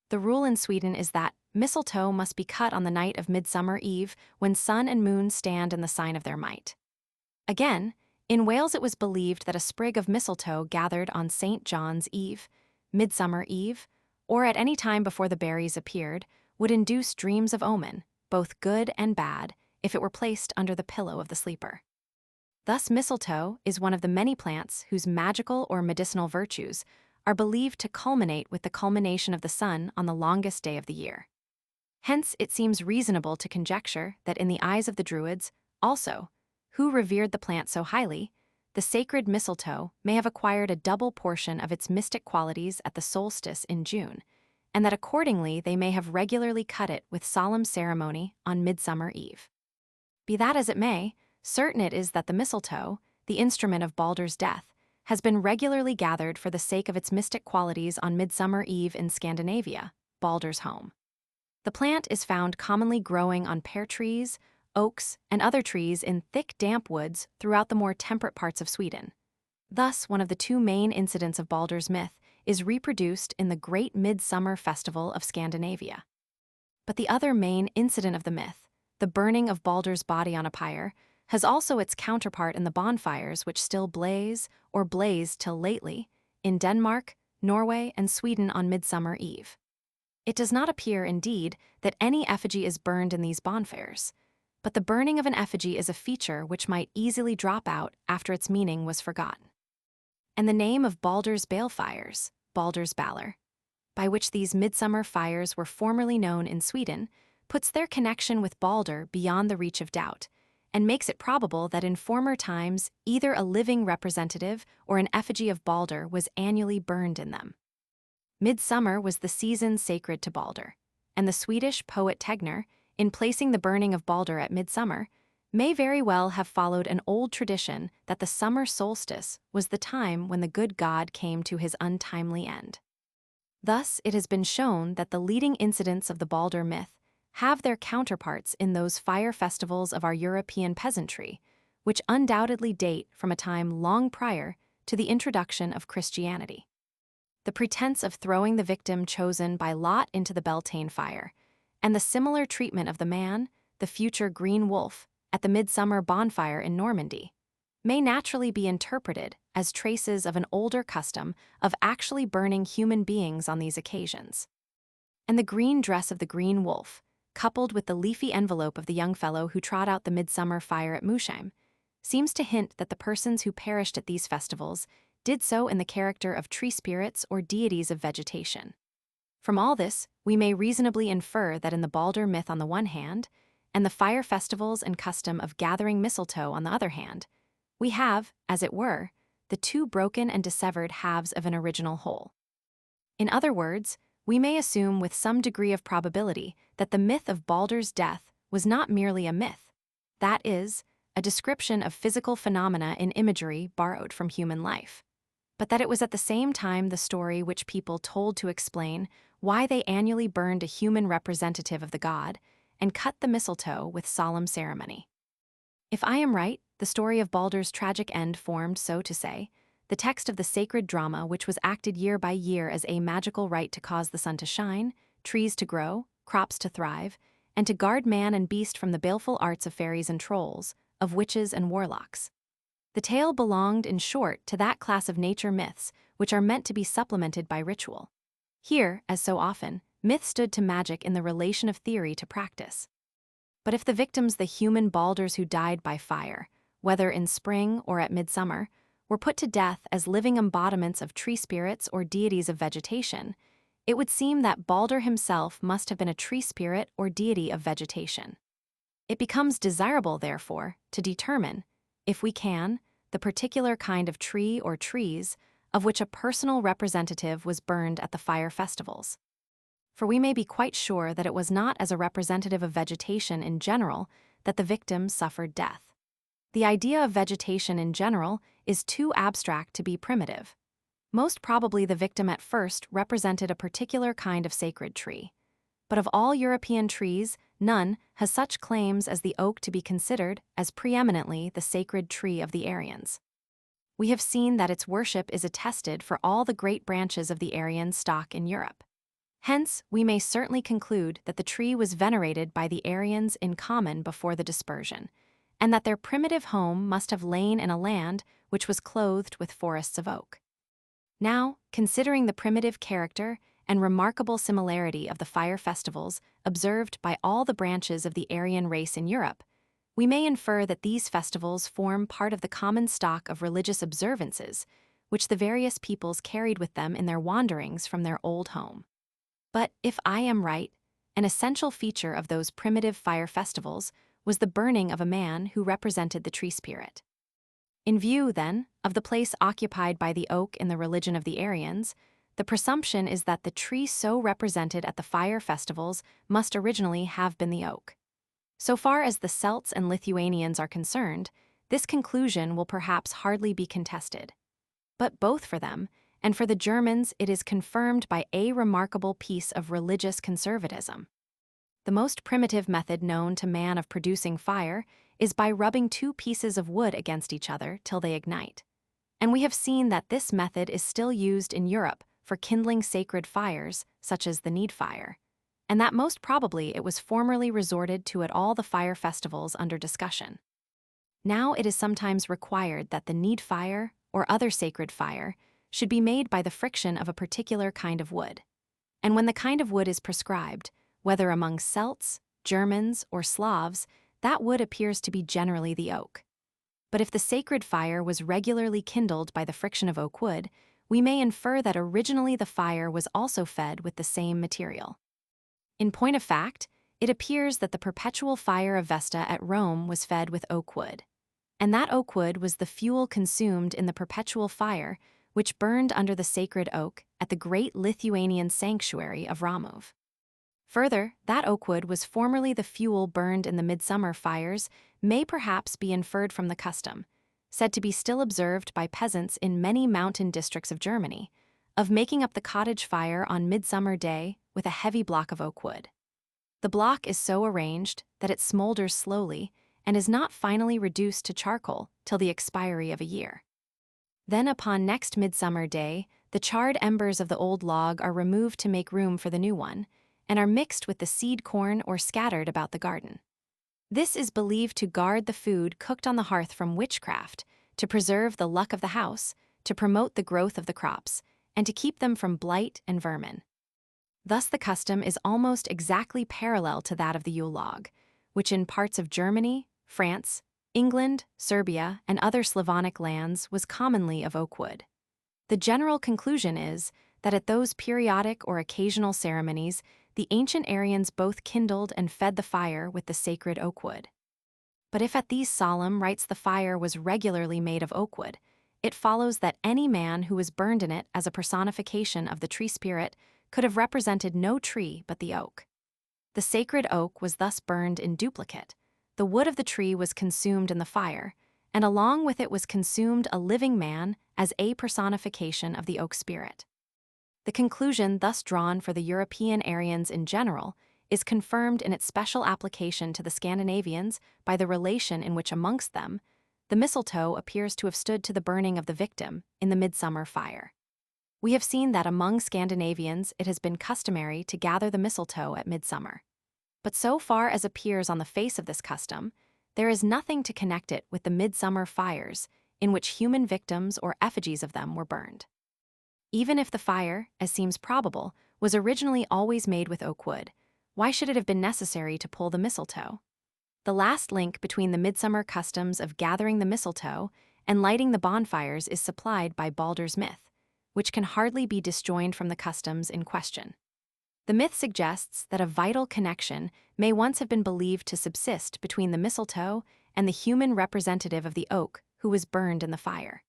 [SPEAKER 1] The rule in Sweden is that mistletoe must be cut on the night of Midsummer Eve when sun and moon stand in the sign of their might. Again, in Wales it was believed that a sprig of mistletoe gathered on St. John's Eve, Midsummer Eve, or at any time before the berries appeared, would induce dreams of omen, both good and bad, if it were placed under the pillow of the sleeper. Thus mistletoe is one of the many plants whose magical or medicinal virtues are believed to culminate with the culmination of the sun on the longest day of the year. Hence, it seems reasonable to conjecture that in the eyes of the Druids, also, who revered the plant so highly, the sacred mistletoe may have acquired a double portion of its mystic qualities at the solstice in June, and that accordingly they may have regularly cut it with solemn ceremony on Midsummer Eve. Be that as it may, certain it is that the mistletoe, the instrument of Baldur's death, has been regularly gathered for the sake of its mystic qualities on Midsummer Eve in Scandinavia, Baldur's home. The plant is found commonly growing on pear trees, oaks, and other trees in thick, damp woods throughout the more temperate parts of Sweden. Thus, one of the two main incidents of Baldur's myth is reproduced in the Great Midsummer Festival of Scandinavia. But the other main incident of the myth, the burning of Baldur's body on a pyre, has also its counterpart in the bonfires which still blaze, or blazed till lately, in Denmark, Norway, and Sweden on Midsummer Eve. It does not appear, indeed, that any effigy is burned in these bonfires, but the burning of an effigy is a feature which might easily drop out after its meaning was forgotten. And the name of Baldur's balefires, Baldur's Balor, by which these midsummer fires were formerly known in Sweden, puts their connection with Baldur beyond the reach of doubt, and makes it probable that in former times either a living representative or an effigy of Baldur was annually burned in them. Midsummer was the season sacred to Baldur, and the Swedish poet Tegner, in placing the burning of Baldur at midsummer, may very well have followed an old tradition that the summer solstice was the time when the good god came to his untimely end. Thus, it has been shown that the leading incidents of the Baldur myth have their counterparts in those fire festivals of our European peasantry, which undoubtedly date from a time long prior to the introduction of Christianity. The pretense of throwing the victim chosen by lot into the Beltane fire, and the similar treatment of the man, the future Green Wolf, at the midsummer bonfire in Normandy, may naturally be interpreted as traces of an older custom of actually burning human beings on these occasions. And the green dress of the Green Wolf, coupled with the leafy envelope of the young fellow who trod out the midsummer fire at Mushheim, seems to hint that the persons who perished at these festivals did so in the character of tree spirits or deities of vegetation. From all this, we may reasonably infer that in the Baldur myth on the one hand, and the fire festivals and custom of gathering mistletoe on the other hand, we have, as it were, the two broken and dissevered halves of an original whole. In other words, we may assume with some degree of probability that the myth of Baldur's death was not merely a myth, that is, a description of physical phenomena in imagery borrowed from human life, but that it was at the same time the story which people told to explain why they annually burned a human representative of the god and cut the mistletoe with solemn ceremony. If I am right, the story of Baldur's tragic end formed, so to say, the text of the sacred drama which was acted year by year as a magical rite to cause the sun to shine, trees to grow, crops to thrive, and to guard man and beast from the baleful arts of fairies and trolls, of witches and warlocks. The tale belonged, in short, to that class of nature myths which are meant to be supplemented by ritual. Here, as so often, myth stood to magic in the relation of theory to practice. But if the victims, the human Baldurs who died by fire, whether in spring or at midsummer, were put to death as living embodiments of tree spirits or deities of vegetation, it would seem that Baldur himself must have been a tree spirit or deity of vegetation. It becomes desirable, therefore, to determine, if we can, the particular kind of tree or trees of which a personal representative was burned at the fire festivals. For we may be quite sure that it was not as a representative of vegetation in general that the victim suffered death. The idea of vegetation in general is too abstract to be primitive. Most probably the victim at first represented a particular kind of sacred tree. But of all European trees, none has such claims as the oak to be considered as preeminently the sacred tree of the Aryans. We have seen that its worship is attested for all the great branches of the Aryan stock in Europe. Hence, we may certainly conclude that the tree was venerated by the Aryans in common before the dispersion, and that their primitive home must have lain in a land which was clothed with forests of oak. Now, considering the primitive character and remarkable similarity of the fire festivals observed by all the branches of the Aryan race in Europe, we may infer that these festivals form part of the common stock of religious observances which the various peoples carried with them in their wanderings from their old home. But, if I am right, an essential feature of those primitive fire festivals was the burning of a man who represented the tree spirit. In view, then, of the place occupied by the oak in the religion of the Aryans, the presumption is that the tree so represented at the fire festivals must originally have been the oak. So far as the Celts and Lithuanians are concerned, this conclusion will perhaps hardly be contested. But both for them, and for the Germans, it is confirmed by a remarkable piece of religious conservatism. The most primitive method known to man of producing fire is by rubbing two pieces of wood against each other till they ignite. And we have seen that this method is still used in Europe for kindling sacred fires, such as the need fire, and that most probably it was formerly resorted to at all the fire festivals under discussion. Now it is sometimes required that the need fire, or other sacred fire, should be made by the friction of a particular kind of wood. And when the kind of wood is prescribed, whether among Celts, Germans, or Slavs, that wood appears to be generally the oak. But if the sacred fire was regularly kindled by the friction of oak wood, we may infer that originally the fire was also fed with the same material. In point of fact, it appears that the perpetual fire of Vesta at Rome was fed with oak wood. And that oak wood was the fuel consumed in the perpetual fire which burned under the sacred oak at the great Lithuanian sanctuary of Ramov. Further, that oak wood was formerly the fuel burned in the midsummer fires may perhaps be inferred from the custom, said to be still observed by peasants in many mountain districts of Germany, of making up the cottage fire on Midsummer Day with a heavy block of oak wood. The block is so arranged that it smolders slowly and is not finally reduced to charcoal till the expiry of a year. Then upon next Midsummer Day, the charred embers of the old log are removed to make room for the new one, and are mixed with the seed corn or scattered about the garden. This is believed to guard the food cooked on the hearth from witchcraft, to preserve the luck of the house, to promote the growth of the crops, and to keep them from blight and vermin. Thus the custom is almost exactly parallel to that of the Yule log, which in parts of Germany, France, England, Serbia, and other Slavonic lands was commonly of oak wood. The general conclusion is that at those periodic or occasional ceremonies, the ancient Aryans both kindled and fed the fire with the sacred oak wood. But if at these solemn rites the fire was regularly made of oak wood, it follows that any man who was burned in it as a personification of the tree spirit could have represented no tree but the oak. The sacred oak was thus burned in duplicate. The wood of the tree was consumed in the fire, and along with it was consumed a living man as a personification of the oak spirit. The conclusion thus drawn for the European Aryans in general is confirmed in its special application to the Scandinavians by the relation in which amongst them, the mistletoe appears to have stood to the burning of the victim in the midsummer fire. We have seen that among Scandinavians it has been customary to gather the mistletoe at midsummer. But so far as appears on the face of this custom, there is nothing to connect it with the midsummer fires in which human victims or effigies of them were burned. Even if the fire, as seems probable, was originally always made with oak wood, why should it have been necessary to pull the mistletoe? The last link between the midsummer customs of gathering the mistletoe and lighting the bonfires is supplied by Baldur's myth, which can hardly be disjoined from the customs in question. The myth suggests that a vital connection may once have been believed to subsist between the mistletoe and the human representative of the oak who was burned in the fire.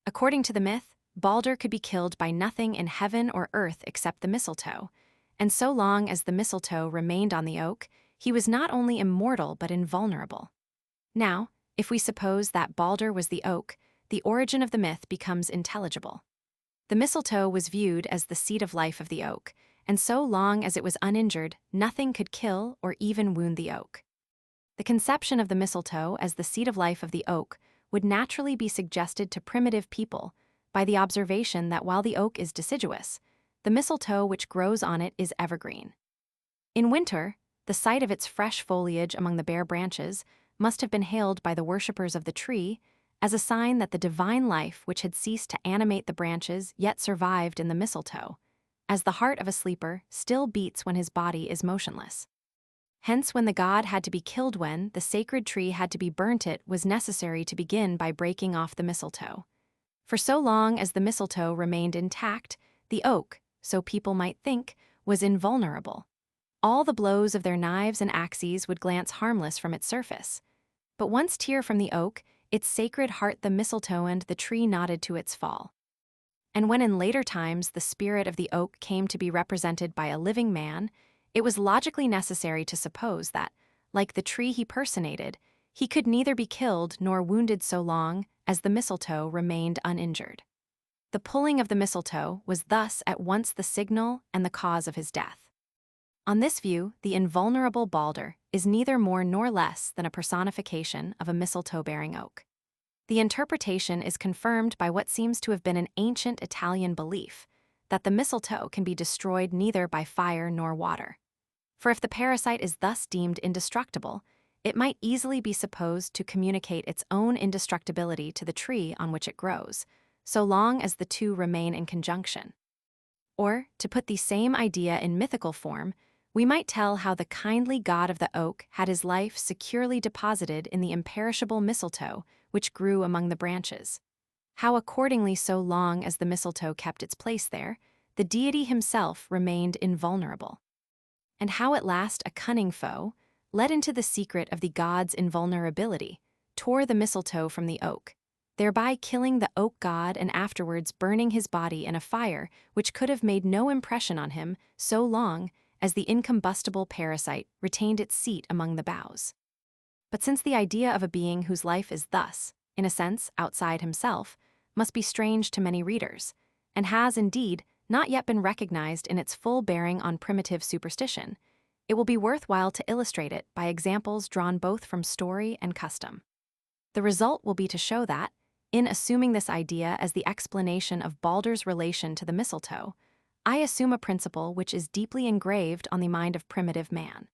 [SPEAKER 1] According to the myth, Baldur could be killed by nothing in heaven or earth except the mistletoe, and so long as the mistletoe remained on the oak, he was not only immortal but invulnerable. Now, if we suppose that Baldur was the oak, the origin of the myth becomes intelligible. The mistletoe was viewed as the seat of life of the oak, and so long as it was uninjured, nothing could kill or even wound the oak. The conception of the mistletoe as the seat of life of the oak would naturally be suggested to primitive people by the observation that while the oak is deciduous, the mistletoe which grows on it is evergreen. In winter, the sight of its fresh foliage among the bare branches must have been hailed by the worshippers of the tree as a sign that the divine life which had ceased to animate the branches yet survived in the mistletoe, as the heart of a sleeper still beats when his body is motionless. Hence, when the god had to be killed when the sacred tree had to be burnt, it was necessary to begin by breaking off the mistletoe. For so long as the mistletoe remained intact, the oak, so people might think, was invulnerable. All the blows of their knives and axes would glance harmless from its surface. But once tear from the oak, its sacred heart the mistletoe and the tree nodded to its fall. And when in later times the spirit of the oak came to be represented by a living man, it was logically necessary to suppose that, like the tree he personated, he could neither be killed nor wounded so long as the mistletoe remained uninjured. The pulling of the mistletoe was thus at once the signal and the cause of his death. On this view, the invulnerable Balder is neither more nor less than a personification of a mistletoe-bearing oak. The interpretation is confirmed by what seems to have been an ancient Italian belief that the mistletoe can be destroyed neither by fire nor water. For if the parasite is thus deemed indestructible, it might easily be supposed to communicate its own indestructibility to the tree on which it grows, so long as the two remain in conjunction. Or, to put the same idea in mythical form, we might tell how the kindly god of the oak had his life securely deposited in the imperishable mistletoe which grew among the branches. How accordingly, so long as the mistletoe kept its place there, the deity himself remained invulnerable. And how at last a cunning foe, led into the secret of the god's invulnerability, tore the mistletoe from the oak, thereby killing the oak god and afterwards burning his body in a fire which could have made no impression on him so long as the incombustible parasite retained its seat among the boughs. But since the idea of a being whose life is thus, in a sense, outside himself, must be strange to many readers, and has, indeed, not yet been recognized in its full bearing on primitive superstition, it will be worthwhile to illustrate it by examples drawn both from story and custom. The result will be to show that, in assuming this idea as the explanation of Balder's relation to the mistletoe, I assume a principle which is deeply engraved on the mind of primitive man.